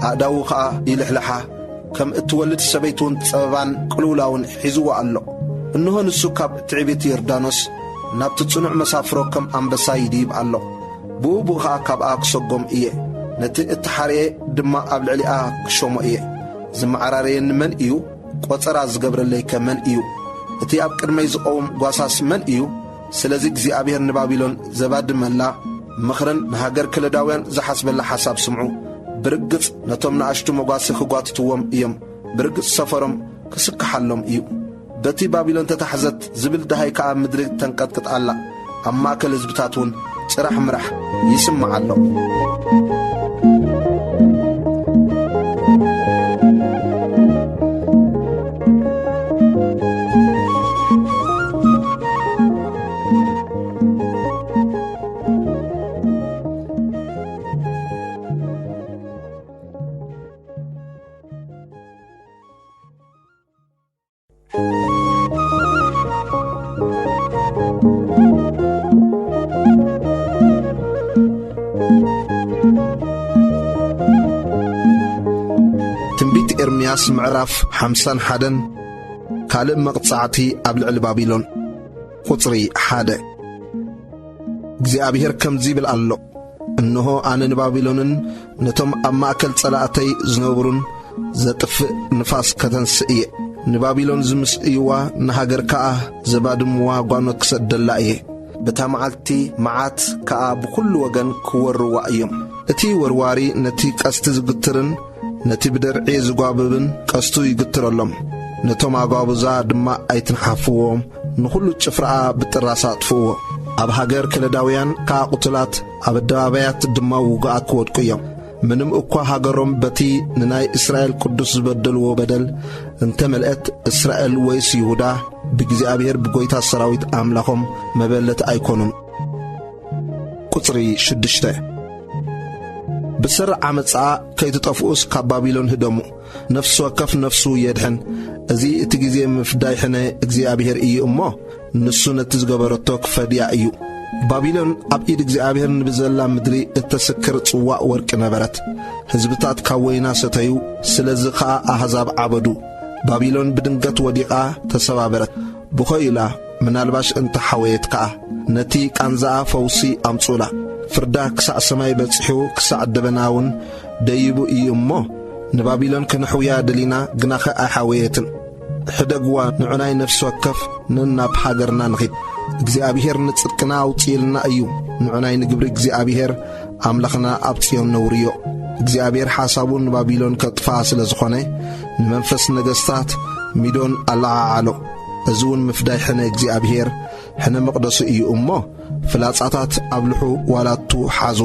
ኣእዳዉ ከዓ ይልሕልሓ። ከም እትወልድ ሰበይትውን ጸበባን ቅልውላውን ሒዝዎ ኣሎ። እንሆ ንሱ ካብ ትዕቤት ዮርዳኖስ ናብቲ ጽኑዕ መሳፍሮ ከም ኣንበሳ ይድይብ ኣሎ። ብኡቡኡ ከዓ ካብኣ ክሰጎም እየ፣ ነቲ እትሓርየ ድማ ኣብ ልዕሊኣ ክሾሞ እየ። ዝመዓራረየኒ መን እዩ? ቈፀራ ዝገብረለይ ከመን እዩ? እቲ ኣብ ቅድመይ ዝቐውም ጓሳስ መን እዩ? ስለዚ እግዚአብሔር ንባቢሎን ዘባድመላ ምኽርን ንሃገር ከለዳውያን ዝሓስበላ ሓሳብ ስምዑ። ብርግጽ ነቶም ንኣሽቱ መጓሲ ክጓትትዎም እዮም፣ ብርግጽ ሰፈሮም ክስክሓሎም እዩ። በቲ ባቢሎን ተታሕዘት ዝብል ድሃይ ከዓ ምድሪ ተንቀጥቅጥ ኣላ። ኣብ ማእከል ህዝብታት እውን ጽራሕ ምራሕ ይስምዕ ኣሎ። ትንቢት ኤርምያስ ምዕራፍ 51 ካልእ መቕጻዕቲ ኣብ ልዕሊ ባቢሎን። ቁጽሪ 1 እግዚአብሔር ከምዚ ይብል ኣሎ፣ እነሆ ኣነ ንባቢሎንን ነቶም ኣብ ማእከል ጸላእተይ ዝነብሩን ዘጥፍእ ንፋስ ከተንስእ እየ። ንባቢሎን ዝምስእይዋ ንሃገር ከዓ ዘባድምዋ ጓኖት ክሰደላ እየ። በታ መዓልቲ መዓት ከዓ ብኩሉ ወገን ክወርዋ እዮም። እቲ ወርዋሪ ነቲ ቀስቲ ዝግትርን ነቲ ብደርዒ ዝጓብብን ቀስቱ ይግትረሎም። ነቶም ኣጓቡዛ ድማ ኣይትንሓፍዎም፣ ንኹሉ ጭፍርኣ ብጥራሳ ኣጥፍእዎ። ኣብ ሃገር ከለዳውያን ከዓ ቁትላት፣ ኣብ ኣደባባያት ድማ ውግኣት ክወድቁ እዮም። ምንም እኳ ሃገሮም በቲ ንናይ እስራኤል ቅዱስ ዝበደልዎ በደል እንተ መልአት እስራኤል ወይስ ይሁዳ ብእግዚአብሔር ብጐይታ ሰራዊት ኣምላኾም መበለቲ ኣይኮኑን። ቁጽሪ 6 ብስር ዓመፃ ከይትጠፍኡስ ካብ ባቢሎን ህደሙ፣ ነፍሲ ወከፍ ነፍሱ የድሕን። እዚ እቲ ጊዜ ምፍዳይሕነ እግዚአብሔር እዩ እሞ ንሱ ነቲ ዝገበረቶ ክፈድያ እዩ። ባቢሎን ኣብ ኢድ እግዚአብሔር ንብዘላ ምድሪ እተስክር ጽዋዕ ወርቂ ነበረት። ሕዝብታት ካብ ወይና ሰተዩ፣ ስለዚ ኸዓ ኣሕዛብ ዓበዱ። ባቢሎን ብድንገት ወዲቓ ተሰባበረት። ብኸኢላ ምናልባሽ እንተ ሓወየት ከዓ ነቲ ቃንዛኣ ፈውሲ ኣምጹላ። ፍርዳ ክሳዕ ሰማይ በጽሑ ክሳዕ ደበናውን ደይቡ እዩ እሞ ንባቢሎን ክንሕውያ ደሊና ግናኸ ኣይሓወየትን። ሕደግዋ ንዑናይ ነፍሲ ወከፍ ንናብ ሃገርና ንኺድ። እግዚአብሔር ንጽድቅና ኣውፂልና እዩ። ንዑናይ ንግብሪ እግዚአብሔር ኣምላኽና ኣብ ጽዮን ነውርዮ። እግዚአብሔር ሓሳቡ ንባቢሎን ከጥፋ ስለ ዝኾነ ንመንፈስ ነገሥታት ሚዶን ኣለዓዓሎ። እዚ እውን ምፍዳይ ሕነ እግዚአብሔር ሕነ መቕደሱ እዩ እሞ ፍላጻታት ኣብልሑ ዋላቱ ሓዙ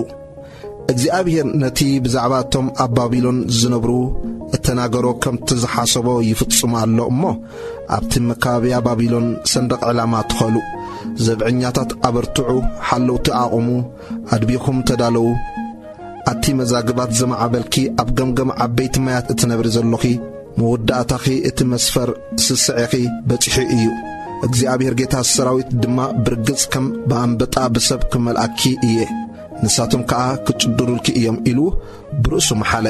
እግዚአብሔር ነቲ ብዛዕባቶም ኣብ ባቢሎን ዝነብሩ እተናገሮ ከምቲ ዝሓሰቦ ይፍጽሙ ኣሎ እሞ ኣብቲ መካበብያ ባቢሎን ሰንደቕ ዕላማ ትኸሉ ዘብዕኛታት ኣበርትዑ ሓለውቲ ኣቑሙ ኣድቢኹም ተዳለዉ ኣቲ መዛግባት ዘመዓበልኪ ኣብ ገምገም ዓበይቲ ማያት እትነብሪ ዘለኺ መወዳእታኺ እቲ መስፈር ስስዒኺ በፂሑ እዩ እግዚአብሔር ጌታ ሰራዊት ድማ ብርግጽ ከም በኣንበጣ ብሰብ ክመልኣኪ እየ ንሳቶም ከዓ ክጭድሩልኪ እዮም ኢሉ ብርእሱ መሓለ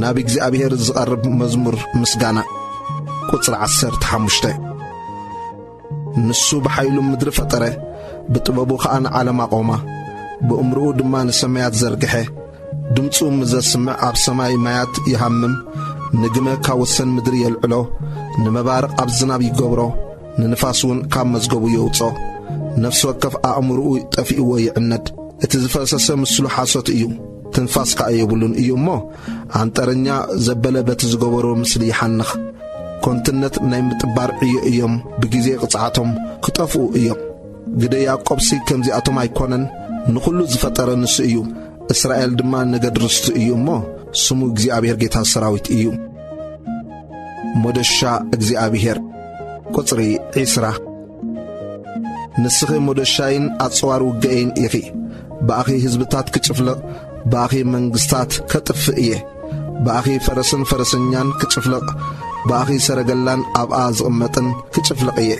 ናብ እግዚአብሔር ዝቐርብ መዝሙር ምስጋና ቁጽሪ 15 ንሱ ብሓይሉ ምድሪ ፈጠረ ብጥበቡ ከዓ ንዓለም ኣቆማ ብእምርኡ ድማ ንሰማያት ዘርግሐ ድምፁ ምዘስምዕ ኣብ ሰማይ ማያት ይሃምም ንግመ ካብ ወሰን ምድሪ የልዕሎ ንመባርቕ ኣብ ዝናብ ይገብሮ ንንፋስ እውን ካብ መዝገቡ የውጾ ነፍሲ ወከፍ ኣእምርኡ ጠፊእዎ ይዕነድ እቲ ዝፈሰሰ ምስሉ ሓሶት እዩ ትንፋስ ከዓ የብሉን እዩ እሞ አንጠረኛ ዘበለ በቲ ዝገበሮ ምስሊ ይሓንኽ ኮንትነት ናይ ምጥባር ዕዮ እዮም ብጊዜ ቅጽዓቶም ክጠፍኡ እዮም ግደ ያዕቆብሲ ከምዚኣቶም ኣይኮነን ንኹሉ ዝፈጠረ ንሱ እዩ እስራኤል ድማ ነገድ ርስቱ እዩ እሞ ስሙ እግዚአብሔር ጌታ ሰራዊት እዩ ሞደሻ እግዚአብሔር ቁጽሪ 20 ንስኺ ሞደሻይን ኣጽዋር ውግአይን ኢኺ በኣኺ ህዝብታት ክጭፍለቕ በኣኺ መንግሥታት ከጥፍእ እየ በኣኺ ፈረስን ፈረሰኛን ክጭፍለቕ በኣኺ ሰረገላን ኣብኣ ዝቕመጥን ክጭፍለቕ እየ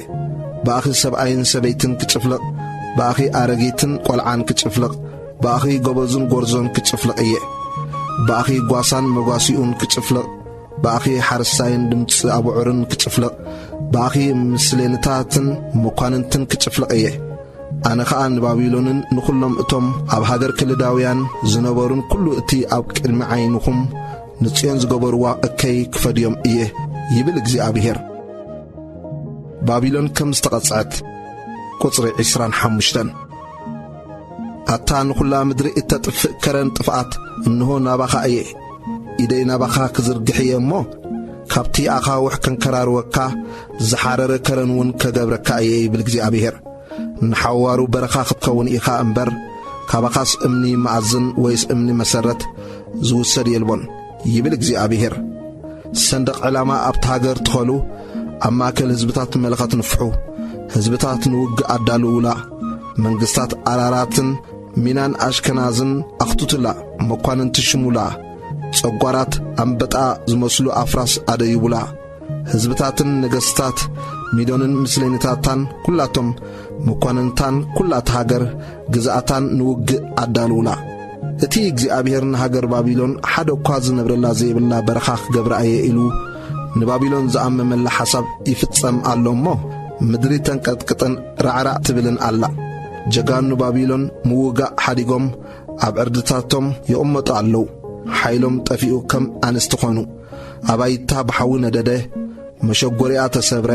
በኣኺ ሰብኣይን ሰበይትን ክጭፍለቕ በኣኺ ኣረጊትን ቈልዓን ክጭፍለቕ በኣኺ ጎበዙን ጐርዞን ክጭፍለቕ እየ በኣኺ ጓሳን መጓሲኡን ክጭፍለቕ በኣኺ ሓርሳይን ድምፂ ኣቡዑርን ክጭፍለቕ በኣኺ ምስሌንታትን መኳንንትን ክጭፍለቕ እየ ኣነ ኸዓ ንባቢሎንን ንኹሎም እቶም ኣብ ሃገር ክልዳውያን ዝነበሩን ኩሉ እቲ ኣብ ቅድሚ ዓይንኹም ንጽዮን ዝገበርዋ እከይ ክፈድዮም እየ ይብል እግዚአብሔር ባቢሎን ከም ዝተቐጽዐት ቁጽሪ 25 ኣታ ንኹላ ምድሪ እተጥፍእ ከረን ጥፍኣት እንሆ ናባኻ እየ ኢደይ ናባኻ ክዝርግሕ እየ እሞ ካብቲ ኣኻውሕ ከንከራርወካ ዝሓረረ ከረን እውን ከገብረካ እየ ይብል እግዚአብሔር ንሓዋሩ በረኻ ክትከውን ኢኻ እምበር ካባኻስ እምኒ መዓዝን ወይስ እምኒ መሰረት ዝውሰድ የልቦን ይብል እግዚአብሔር ሰንደቕ ዕላማ ኣብቲ ሃገር ትኸሉ ኣብ ማእከል ህዝብታት መለኸት ንፍሑ ህዝብታት ንውግእ ኣዳልውላ መንግሥታት ኣራራትን ሚናን ኣሽከናዝን ኣኽቱትላ መኳንንቲ ሽሙላ ጸጓራት ኣንበጣ ዝመስሉ ኣፍራስ ኣደይቡላ ህዝብታትን ነገሥታት ሚዶንን ምስሌንታታን ኩላቶም መኳንንታን ኩላት ሃገር ግዛኣታን ንውግእ ኣዳልውላ እቲ እግዚአብሔር ንሃገር ባቢሎን ሓደ እኳ ዝነብረላ ዘይብላ በረኻ ክገብራ እየ ኢሉ ንባቢሎን ዝኣመመላ ሓሳብ ይፍጸም ኣሎ እሞ ምድሪ ተንቀጥቅጥን ራዕራዕ ትብልን ኣላ ጀጋኑ ባቢሎን ምውጋእ ሓዲጎም ኣብ ዕርድታቶም ይቕመጡ ኣለዉ ሓይሎም ጠፊኡ ከም ኣንስቲ ኾኑ ኣባይታ ብሓዊ ነደደ መሸጐሪኣ ተሰብረ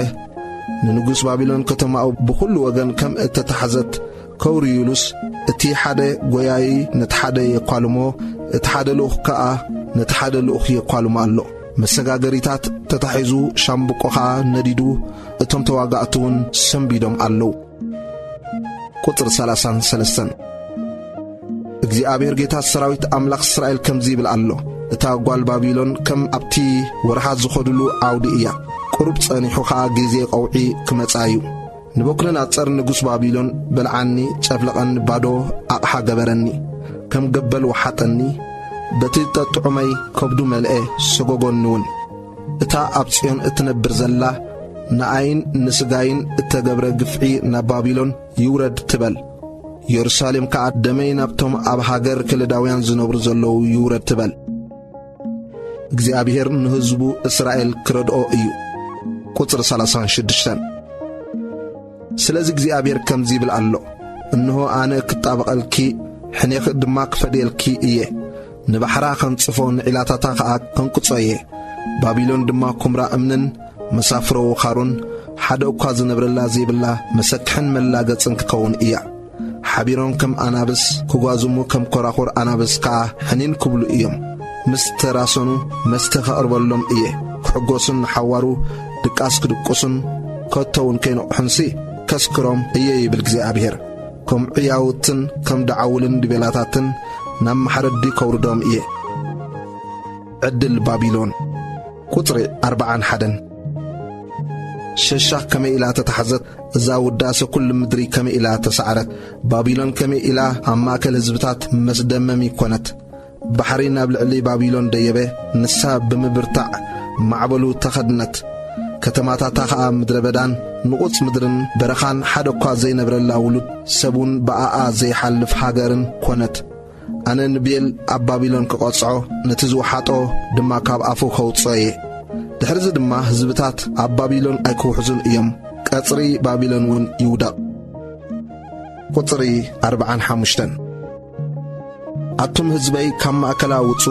ንንጉሥ ባቢሎን ከተማኡ ብኹሉ ወገን ከም እተተሓዘት ከውርዩሉስ እቲ ሓደ ጐያይ ነቲ ሓደ የኳልሞ እቲ ሓደ ልኡኽ ከዓ ነቲ ሓደ ልኡኽ የኳልሞ ኣሎ መሰጋገሪታት ተታሒዙ ሻምብቆ ከዓ ነዲዱ እቶም ተዋጋእትውን ሰንቢዶም ኣለዉ ቁጥር 33 እግዚአብሔር ጌታ ሰራዊት ኣምላኽ እስራኤል ከምዚ ይብል ኣሎ እታ ጓል ባቢሎን ከም ኣብቲ ወርሓት ዝኸድሉ ዓውዲ እያ ቁሩብ ጸኒሑ ከዓ ጊዜ ቀውዒ ክመጻ እዩ ንበኵልናጸር ንጉሥ ባቢሎን በልዓኒ ጨፍለቐኒ ባዶ ኣቕሓ ገበረኒ ከም ገበል ወሓጠኒ በቲ ጠጥዑመይ ከብዱ መልአ ሰጎጎኒውን እታ ኣብ ጽዮን እትነብር ዘላ ንኣይን ንስጋይን እተገብረ ግፍዒ ናብ ባቢሎን ይውረድ ትበል ኢየሩሳሌም ከዓ ደመይ ናብቶም ኣብ ሃገር ክልዳውያን ዝነብሩ ዘለዉ ይውረድ ትበል እግዚአብሔር ንህዝቡ እስራኤል ክረድኦ እዩ ቁጥር 36 ስለዚ እግዚአብሔር ከምዚ ይብል ኣሎ እንሆ ኣነ ክጣበቐልኪ ሕኔኽ ድማ ክፈድየልኪ እየ ንባሕራ ከንጽፎ ንዒላታታ ከዓ ከንቅጾ እየ ባቢሎን ድማ ኩምራ እምንን መሳፍሮ ወኻሩን ሓደ እኳ ዝነብረላ ዘይብላ መሰክሕን መላገጽን ክከውን እያ ሓቢሮም ከም ኣናብስ ክጓዝሙ ከም ኮራኹር ኣናብስ ከዓ ሕኒን ክብሉ እዮም ምስ ተራሰኑ መስተ ኸቕርበሎም እየ ክሕጐሱን ንሓዋሩ ድቃስ ክድቁሱን ከቶውን ከይነቑሑንሲ ከስክሮም እየ ይብል እግዚኣብሔር ከም ዕያውትን ከም ደዓውልን ድቤላታትን ናብ ማሕረዲ ከውርዶም እየ ዕድል ባቢሎን ቁጥሪ 41 ሸሻኽ ከመይ ኢላ ተታሕዘት እዛ ውዳሴ ኩሉ ምድሪ ከመይ ኢላ ተሰዓረት ባቢሎን ከመይ ኢላ ኣብ ማእከል ህዝብታት መስደመም ይኮነት ባሕሪ ናብ ልዕሊ ባቢሎን ደየበ ንሳ ብምብርታዕ ማዕበሉ ተኸድነት ከተማታታ ኸኣ ምድረ በዳን ንቑፅ ምድርን በረኻን ሓደ እኳ ዘይነብረላ ውሉድ ሰቡን ብኣኣ ዘይሓልፍ ሃገርን ኮነት ኣነ ንቤል ኣብ ባቢሎን ክቖጽዖ ነቲ ዝወሓጦ ድማ ካብ ኣፉ ከውፅኦ እየ ድሕርዚ ድማ ህዝብታት ኣብ ባቢሎን ኣይክውሕዙን እዮም ቀጽሪ ባቢሎን እውን ይውዳቕ ቁጽሪ 45 ኣቱም ህዝበይ ካብ ማእከላ ውፁ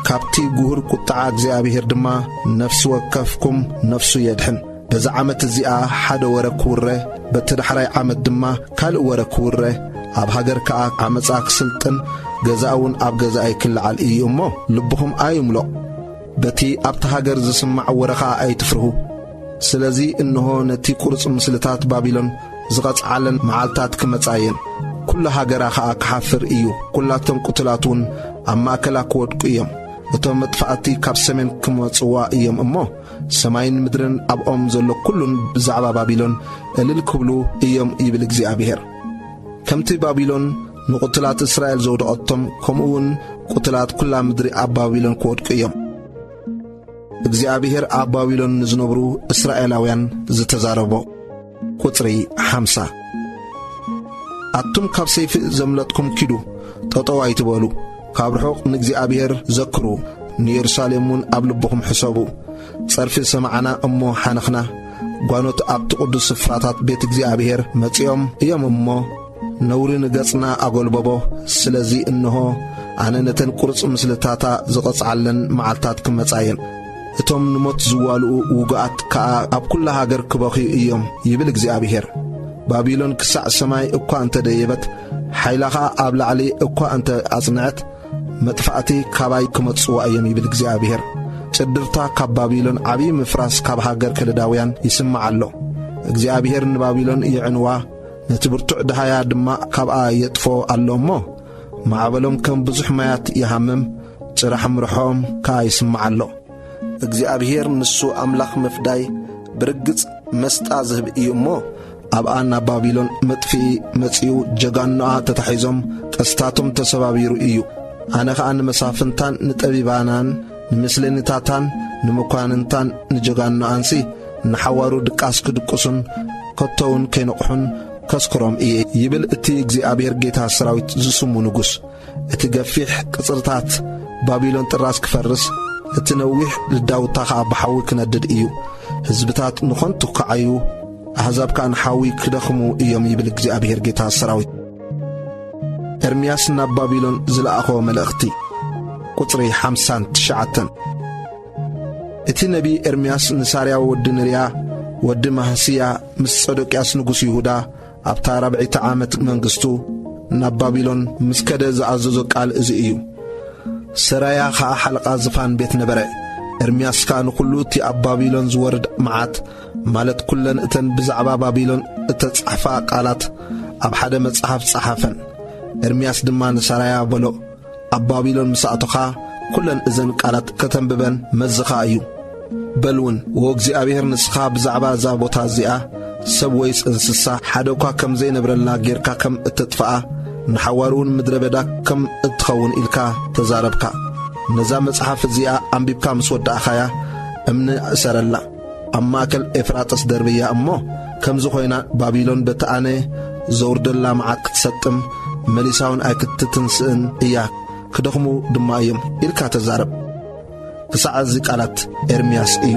ካብቲ ጉህር ቁጥዓ እግዚኣብሔር ድማ ነፍሲ ወከፍኩም ነፍሱ የድሕን በዛ ዓመት እዚኣ ሓደ ወረ ክውረ በቲ ዳሕራይ ዓመት ድማ ካልእ ወረ ክውረ ኣብ ሃገር ከኣ ዓመፃ ክስልጥን ገዛእውን ኣብ ገዛኣይ ክልዓል እዩ እሞ ልብኹም ኣይምሎ በቲ ኣብቲ ሃገር ዝስማዕ ወረኻ ኣይትፍርሁ ስለዚ እንሆ ነቲ ቁርጽ ምስልታት ባቢሎን ዝቐጽዓለን መዓልታት ክመጻየን ኩሉ ሃገራ ኸኣ ክሓፍር እዩ ኩላቶም ቁትላትውን ኣብ ማእከላ ክወድቁ እዮም እቶም መጥፋእቲ ካብ ሰሜን ክመጽዋ እዮም እሞ ሰማይን ምድርን ኣብኦም ዘሎ ኩሉን ብዛዕባ ባቢሎን እልል ክብሉ እዮም ይብል እግዚኣብሔር ከምቲ ባቢሎን ንቁትላት እስራኤል ዘውደቐቶም ከምኡውን ቁትላት ኩላ ምድሪ ኣብ ባቢሎን ክወድቁ እዮም እግዚአብሔር ኣብ ባቢሎን ንዝነብሩ እስራኤላውያን ዝተዛረቦ ቁጽሪ 50 ኣቱም ካብ ሰይፊ ዘምለጥኩም ኪዱ ጠጠው ኣይትበሉ ካብ ርሑቕ ንእግዚአብሔር ዘክሩ ንኢየሩሳሌምን ኣብ ልብኹም ሕሰቡ ጸርፊ ሰማዕና እሞ ሓነኽና ጓኖት ኣብቲ ቅዱስ ስፍራታት ቤት እግዚአብሔር መጺኦም እዮም እሞ ነውሪ ንገጽና ኣጐልበቦ ስለዚ እንሆ ኣነ ነተን ቁርጽ ምስልታታ ዝቐጽዓለን መዓልታት ክመጻየን እቶም ንሞት ዝዋልኡ ውግኣት ከኣ ኣብ ኩላ ሃገር ክበኺዩ እዮም ይብል እግዚኣብሔር ባቢሎን ክሳዕ ሰማይ እኳ እንተ ደየበት ሓይላኻ ኣብ ላዕሊ እኳ እንተ ኣጽንዐት መጥፋእቲ ካባይ ክመጽዋ እዮም ይብል እግዚኣብሔር ጽድርታ ካብ ባቢሎን ዓብዪ ምፍራስ ካብ ሃገር ከለዳውያን ይስማዕ ኣሎ እግዚኣብሔር ንባቢሎን ይዕንዋ ነቲ ብርቱዕ ድሃያ ድማ ካብኣ የጥፎ ኣሎ እሞ ማዕበሎም ከም ብዙሕ ማያት ይሃምም ጽራሕ ምርሖም ከኣ ይስማዕ ኣሎ እግዚአብሔር ንሱ ኣምላኽ መፍዳይ ብርግጽ መስጣ ዝህብ እዩ እሞ ኣብኣ ናብ ባቢሎን መጥፊኢ መጺኡ ጀጋኖኣ ተታሒዞም ቀስታቶም ተሰባቢሩ እዩ ኣነ ኸኣ ንመሳፍንታን ንጠቢባናን ንምስለኒታታን ንመኳንንታን ንጀጋኖኣንሲ ንሓዋሩ ድቃስ ክድቁሱን ከቶውን ከይነቕሑን ከስክሮም እየ ይብል እቲ እግዚአብሔር ጌታ ሰራዊት ዝስሙ ንጉስ እቲ ገፊሕ ቅጽርታት ባቢሎን ጥራስ ክፈርስ እቲ ነዊሕ ልዳውታ ኸኣ ብሓዊ ክነድድ እዩ ህዝብታት ንኾንቱ ክዓዩ ኣሕዛብ ከኣ ንሓዊ ክደኽሙ እዮም ይብል እግዚአብሔር ጌታ ሰራዊት ኤርምያስ ናብ ባቢሎን ዝለኣኾ መልእኽቲ ቁጽሪ 59 እቲ ነቢ ኤርምያስ ንሳርያ ወዲ ንርያ ወዲ ማህስያ ምስ ጸዶቅያስ ንጉስ ይሁዳ ኣብታ 40 ዓመት መንግሥቱ ናብ ባቢሎን ምስ ከደ ዝኣዘዞ ቃል እዚ እዩ ሰራያ ኸኣ ሓልቓ ዝፋን ቤት ነበረ ኤርምያስ ከኣ ንኹሉ እቲ ኣብ ባቢሎን ዝወርድ መዓት ማለት ኩለን እተን ብዛዕባ ባቢሎን እተጻሕፋ ቃላት ኣብ ሓደ መጽሓፍ ጸሓፈን ኤርምያስ ድማ ንሰራያ በሎ ኣብ ባቢሎን ምስኣቶኻ ኩለን እዘን ቃላት ከተንብበን መዝኻ እዩ በልውን ወእግዚአብሔር ንስኻ ብዛዕባ እዛ ቦታ እዚኣ ሰብ ወይስ እንስሳ ሓደ እኳ ከም ዘይነብረላ ጌርካ ከም እተጥፍኣ ንሓዋሩውን ምድረ በዳ ከም እትኸውን ኢልካ ተዛረብካ ነዛ መጽሓፍ እዚኣ ኣንቢብካ ምስ ወዳእኻያ እምኒ እሰረላ ኣብ ማእከል ኤፍራጥስ ደርብያ እሞ ከምዚ ኾይና ባቢሎን በቲ ኣነ ዘውርደላ መዓት ክትሰጥም መሊሳውን ኣይክትትንስእን እያ ክደኽሙ ድማ እዮም ኢልካ ተዛረብ ክሳዕ እዚ ቃላት ኤርምያስ እዩ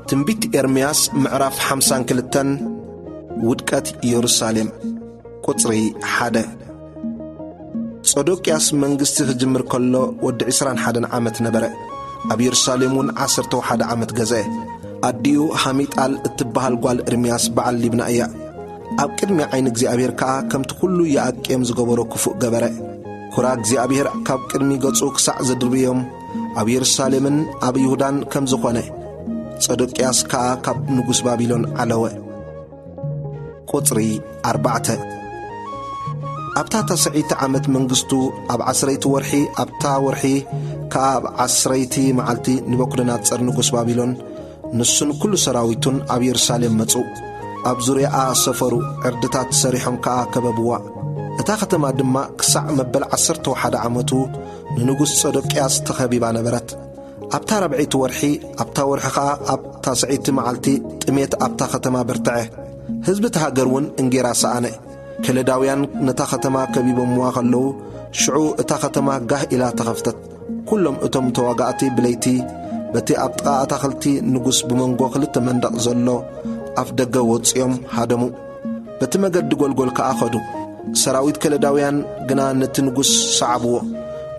ትንቢት ኤርምያስ ምዕራፍ 52 ውድቀት ኢየሩሳሌም ቁጽሪ 1 صدوقياس منغستي خجمر كله ود 21 عامت نبره اب يرسالمون 11 عامت غزاه اديو حميد ال اتبحال قال ارمياس بعل لبنايا اب قدمي عين እግዚአብሔር ካ ከምት ሁሉ ያቀም ዝገበሮ ክፉ ገበረ ኩራ እግዚአብሔር ካብ ቅድሚ ገጹ ክሳዕ ዘድርብዮም ኣብ ኢየሩሳሌምን ኣብ ይሁዳን ከም ዝኾነ صدوقياس ካ ካብ ንጉስ ባቢሎን ዓለወ ቁጥሪ 4 ኣብታ ተስዒት ዓመት መንግስቱ ኣብ 10 ወርሒ ኣብታ ወርሒ ካብ 10 መዓልቲ ንበኩደናጽር ንጉስ ባቢሎን ንሱን ኩሉ ሰራዊቱን ኣብ ኢየሩሳሌም መጹ ኣብ ዙርያኣ ሰፈሩ ዕርድታት ሰሪሖም ከዓ ከበብዋ እታ ከተማ ድማ ክሳዕ መበል 11 ዓመቱ ንንጉስ صدوقياስ ተኸቢባ ነበረት ኣብታ 4 ወርሒ ኣብታ ወርሒ ከዓ ኣብታ 9 መዓልቲ ጥሜት ኣብታ ከተማ በርትዐ ህዝቢ ተሃገርውን እንጌራ ሰኣነ ከለዳውያን ነታ ከተማ ከቢቦምዋ ከለዉ ሽዑ እታ ከተማ ጋህ ኢላ ተኸፍተት ኩሎም እቶም ተዋጋእቲ ብለይቲ በቲ ኣብጥቃ ኣታኽልቲ ንጉስ ብመንጎ ክልተ መንደቕ ዘሎ ኣፍ ደገ ወፅዮም ሃደሙ በቲ መገዲ ጎልጎል ከዓ ኸዱ ሰራዊት ከለዳውያን ግና ነቲ ንጉስ ሰዓብዎ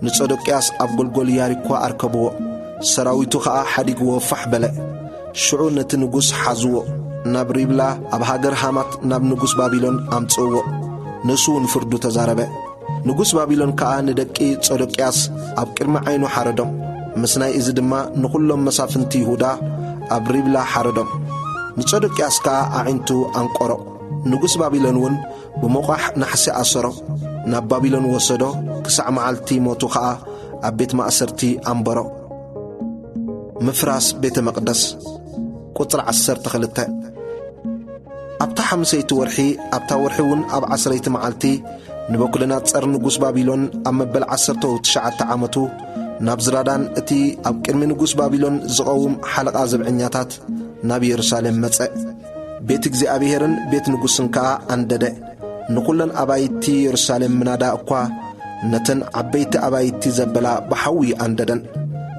ንصدوقياስ ኣብ ጎልጎል ያሪኳ ኣርከብዎ ሰራዊቱ ከዓ ሓዲግዎ ፋሕ በለ ሽዑ ነቲ ንጉስ ሓዝዎ ናብ ሪብላ ኣብ ሃገር ሃማት ናብ ንጉስ ባቢሎን ኣምጽዎ ንሱን ፍርዱ ተዛረበ ንጉስ ባቢሎን ከዓ ንደቂ صدوقياስ ኣብ ቅድሚ ዓይኑ ሓረዶም ምስናይ እዚ ድማ ንኹሎም መሳፍንቲ ይሁዳ ኣብ ሪብላ ሓረዶም ንصدوقياስ ከዓ ኣዒንቱ አንቆሮ ንጉስ ባቢሎን ውን ብመቋሕ ናሕሲ ኣሰሮ ናብ ባቢሎን ወሰዶ ክሳዕ መዓልቲ ሞቱ ከዓ ኣብ ቤት ማእሰርቲ ኣንበሮ ምፍራስ ቤተ መቅደስ ቁጥር 12 ኣብታ 5 ወርሒ ኣብታ ወርሒ ውን ኣብ 10 መዓልቲ ንበኩደናጽር ንጉስ ባቢሎን ኣብ መበል 19 ዓመቱ ናብ ዝራዳን እቲ ኣብ ቅድሚ ንጉስ ባቢሎን ዝቐውም ሓለቓ ዘብዕኛታት ናብ ኢየሩሳሌም መጸ ቤት እግዚአብሔርን ቤት ንጉስን ከዓ አንደደ ንኩለን ኣባይቲ ኢየሩሳሌም ምናዳ እኳ ነተን ዓበይቲ ኣባይቲ ዘበላ በሐዊ አንደደን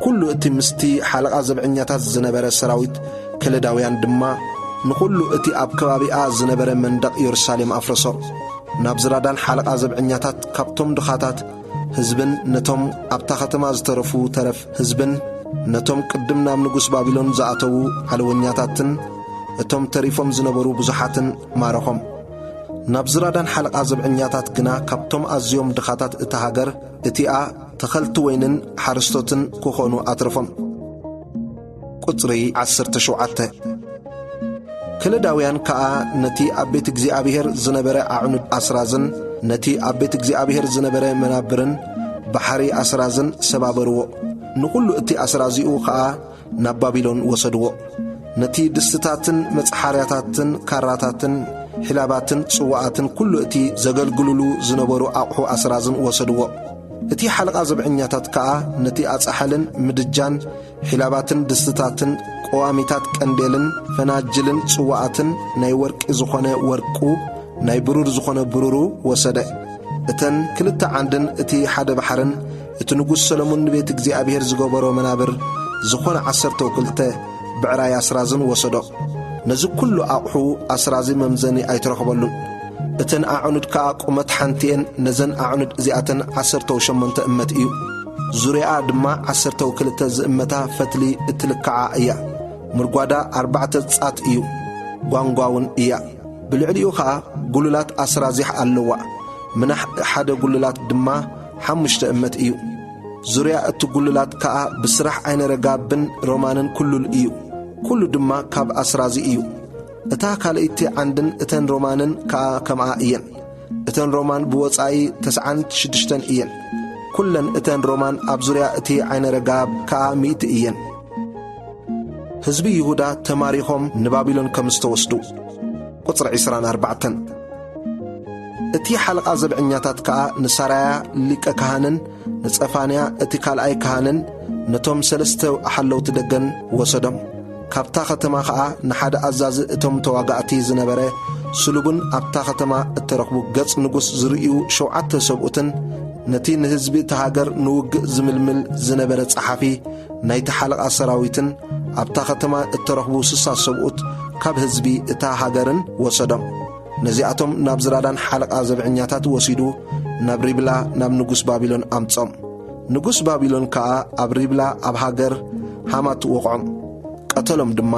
ኩሉ እቲ ምስቲ ሓለቓ ዘብዕኛታት ዝነበረ ሰራዊት ከለዳውያን ድማ ንኩሉ እቲ ኣብ ከባቢኣ ዝነበረ መንደቕ ኢየሩሳሌም ኣፍረሶ ናብ ዝራዳን ሓለቓ ዘብዕኛታት ካብቶም ድኻታት ህዝብን ነቶም ኣብታ ከተማ ዝተረፉ ተረፍ ህዝብን ነቶም ቅድም ናብ ንጉስ ባቢሎን ዝኣተዉ ዓለወኛታትን እቶም ተሪፎም ዝነበሩ ብዙሓትን ማረኾም ናብ ዝራዳን ሓለቓ ዘብዕኛታት ግና ካብቶም ኣዝዮም ድኻታት እታ ሃገር እቲኣ ተኸልቲ ወይንን ሓርስቶትን ክኾኑ ኣትረፎም ቁጽሪ 17 ከለዳውያን ከዓ ነቲ ኣብ ቤት እግዚአብሔር ዝነበረ ኣዕኑድ ኣስራዝን ነቲ ኣብ ቤት እግዚአብሔር ዝነበረ መናብርን ባሕሪ ኣስራዝን ሰባበርዎ ንኩሉ እቲ ኣስራዚኡ ከዓ ናብ ባቢሎን ወሰድዎ ነቲ ድስትታትን መጽሓርያታትን ካራታትን ሒላባትን ጽዋዓትን ኩሉ እቲ ዘገልግሉሉ ዝነበሩ ኣቕሑ ኣስራዝን ወሰድዎ እቲ ሓለቓ ዘብዕኛታት ከዓ ነቲ ኣጻሕልን ምድጃን ሒላባትን ድስትታትን ቆዋሚታት ቀንዴልን ፈናጅልን ጽዋዓትን ናይ ወርቂ ዝኾነ ወርቁ ናይ ብሩር ዝኾነ ብሩሩ ወሰደ እተን ክልተ ዓንድን እቲ ሓደ ባሕርን እቲ ንጉስ ሰሎሞን ንቤት እግዚአብሔር ዝገበሮ መናብር ዝኾነ 12 ብዕራይ ኣስራዝን ወሰዶ ነዚ ኩሉ ኣቕሑ ኣስራዚ መምዘኒ ኣይትረኽበሉን እተን ኣዕኑድ ከዓ ቁመት ሓንቲአን ነዘን ኣዕኑድ እዚኣተን 18 እመት እዩ ዙርያኣ ድማ 12 ዝእመታ ፈትሊ እትልክዓ እያ ምርጓዳ 4 ጻት እዩ ጓንጓውን እያ ብልዕሊኡ ከዓ ጉልላት ኣስራዚሕ ኣለዋ ምናሕ ሓደ ጉልላት ድማ 5 እመት እዩ ዙርያ እቲ ጉልላት ከዓ ብስራሕ ኣይነረጋብን ሮማንን ኩሉል እዩ ኩሉ ድማ ካብ ኣስራዚ እዩ እታ ካልእቲ ዓንድን እተን ሮማንን ከዓ ከምኣ እየን እተን ሮማን ብወጻኢ 96 እየን ኩለን እተን ሮማን ኣብ ዙርያ እቲ ዓይነረጋብ ከዓ 100 እየን ህዝቢ ይሁዳ ተማሪኾም ንባቢሎን ከም ዝተወስዱ ቁጽሪ 24 እቲ ሓለቓ ዘብዕኛታት ከዓ ንሳራያ ሊቀ ካህንን ንጸፋንያ እቲ ካልኣይ ካህንን ነቶም 3 ሓለውቲ ደገን ወሰዶም ካብታ ከተማ ከዓ ንሓደ ኣዛዚ እቶም ተዋጋእቲ ዝነበረ ስሉቡን ኣብታ ከተማ እተረኽቡ ገጽ ንጉስ ዝርእዩ 7 ሰብኡትን ነቲ ንህዝቢ ተሃገር ንውግእ ዝምልምል ዝነበረ ጸሓፊ ናይቲ ሓለቓ ሰራዊትን ኣብታ ከተማ እተረኽቡ 60 ሰብኡት ካብ ህዝቢ እታ ሃገርን ወሰዶም ነዚኣቶም ናብ ዝራዳን ሓለቓ ዘብዕኛታት ወሲዱ ናብ ሪብላ ናብ ንጉስ ባቢሎን ኣምጾም ንጉስ ባቢሎን ከዓ ኣብ ሪብላ ኣብ ሃገር ሃማት ወቕዖም ቀተሎም ድማ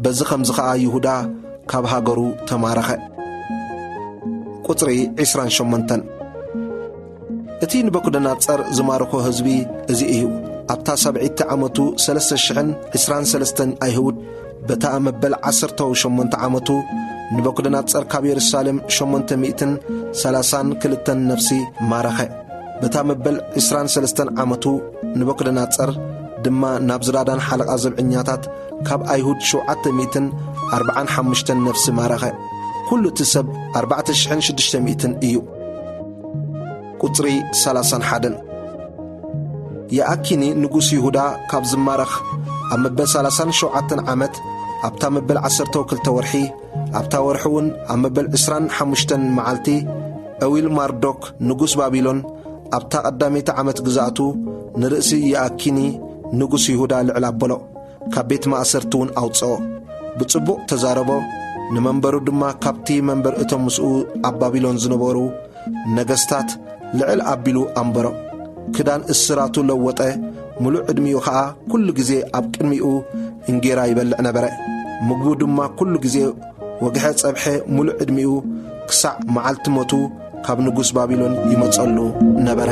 በዚ ኸምዚ ከዓ ይሁዳ ካብ ሃገሩ ተማረኸ ቁጥሪ 28 እቲ ንበኩደናጸር ዝማረኾ ህዝቢ እዚ እዩ ኣብታ 70 ዓመቱ 323 ኣይሁድ በታ መበል 18 ዓመቱ ንበኩደናጸር ካብ የሩሳሌም 832 ነፍሲ ማረኸ በታ መበል 23 ዓመቱ ንበኩደናጸር ድማ ናብ ዝራዳን ሓለቓ ዘብዕኛታት ካብ ኣይሁድ 745 ነፍሲ ማረኸ ኩሉ እቲ ሰብ 4600 እዩ ቁጥሪ 31 የአኪኒ ንጉስ ይሁዳ ካብ ዝማረኽ ኣብ መበል 37 ዓመት ኣብታ መበል 12 ወርሒ ኣብታ ወርሕውን ኣብ መበል 25 መዓልቲ ኤዊል ማርዶክ ንጉስ ባቢሎን ኣብታ ቀዳሜተ ዓመት ግዛእቱ ንርእሲ የአኪኒ ንጉስ ይሁዳ ልዕል ኣበሎ ካብ ቤት ማእሰርቲ ኣውፅኦ ብጽቡቕ ተዛረቦ ንመንበሩ ድማ ካብቲ መንበር እቶም ምስኡ ኣብ ባቢሎን ዝነበሩ ነገስታት ልዕል ኣቢሉ ኣንበሮ ክዳን እስራቱ ለወጠ ሙሉእ ዕድሚኡ ከዓ ኩሉ ጊዜ ኣብ ቅድሚኡ እንጌራ ይበልዕ ነበረ ምግቡ ድማ ኩሉ ጊዜ ወግሐ ጸብሐ ሙሉእ ዕድሚኡ ክሳዕ መዓልቲ ሞቱ ካብ ንጉስ ባቢሎን ይመጸሉ ነበረ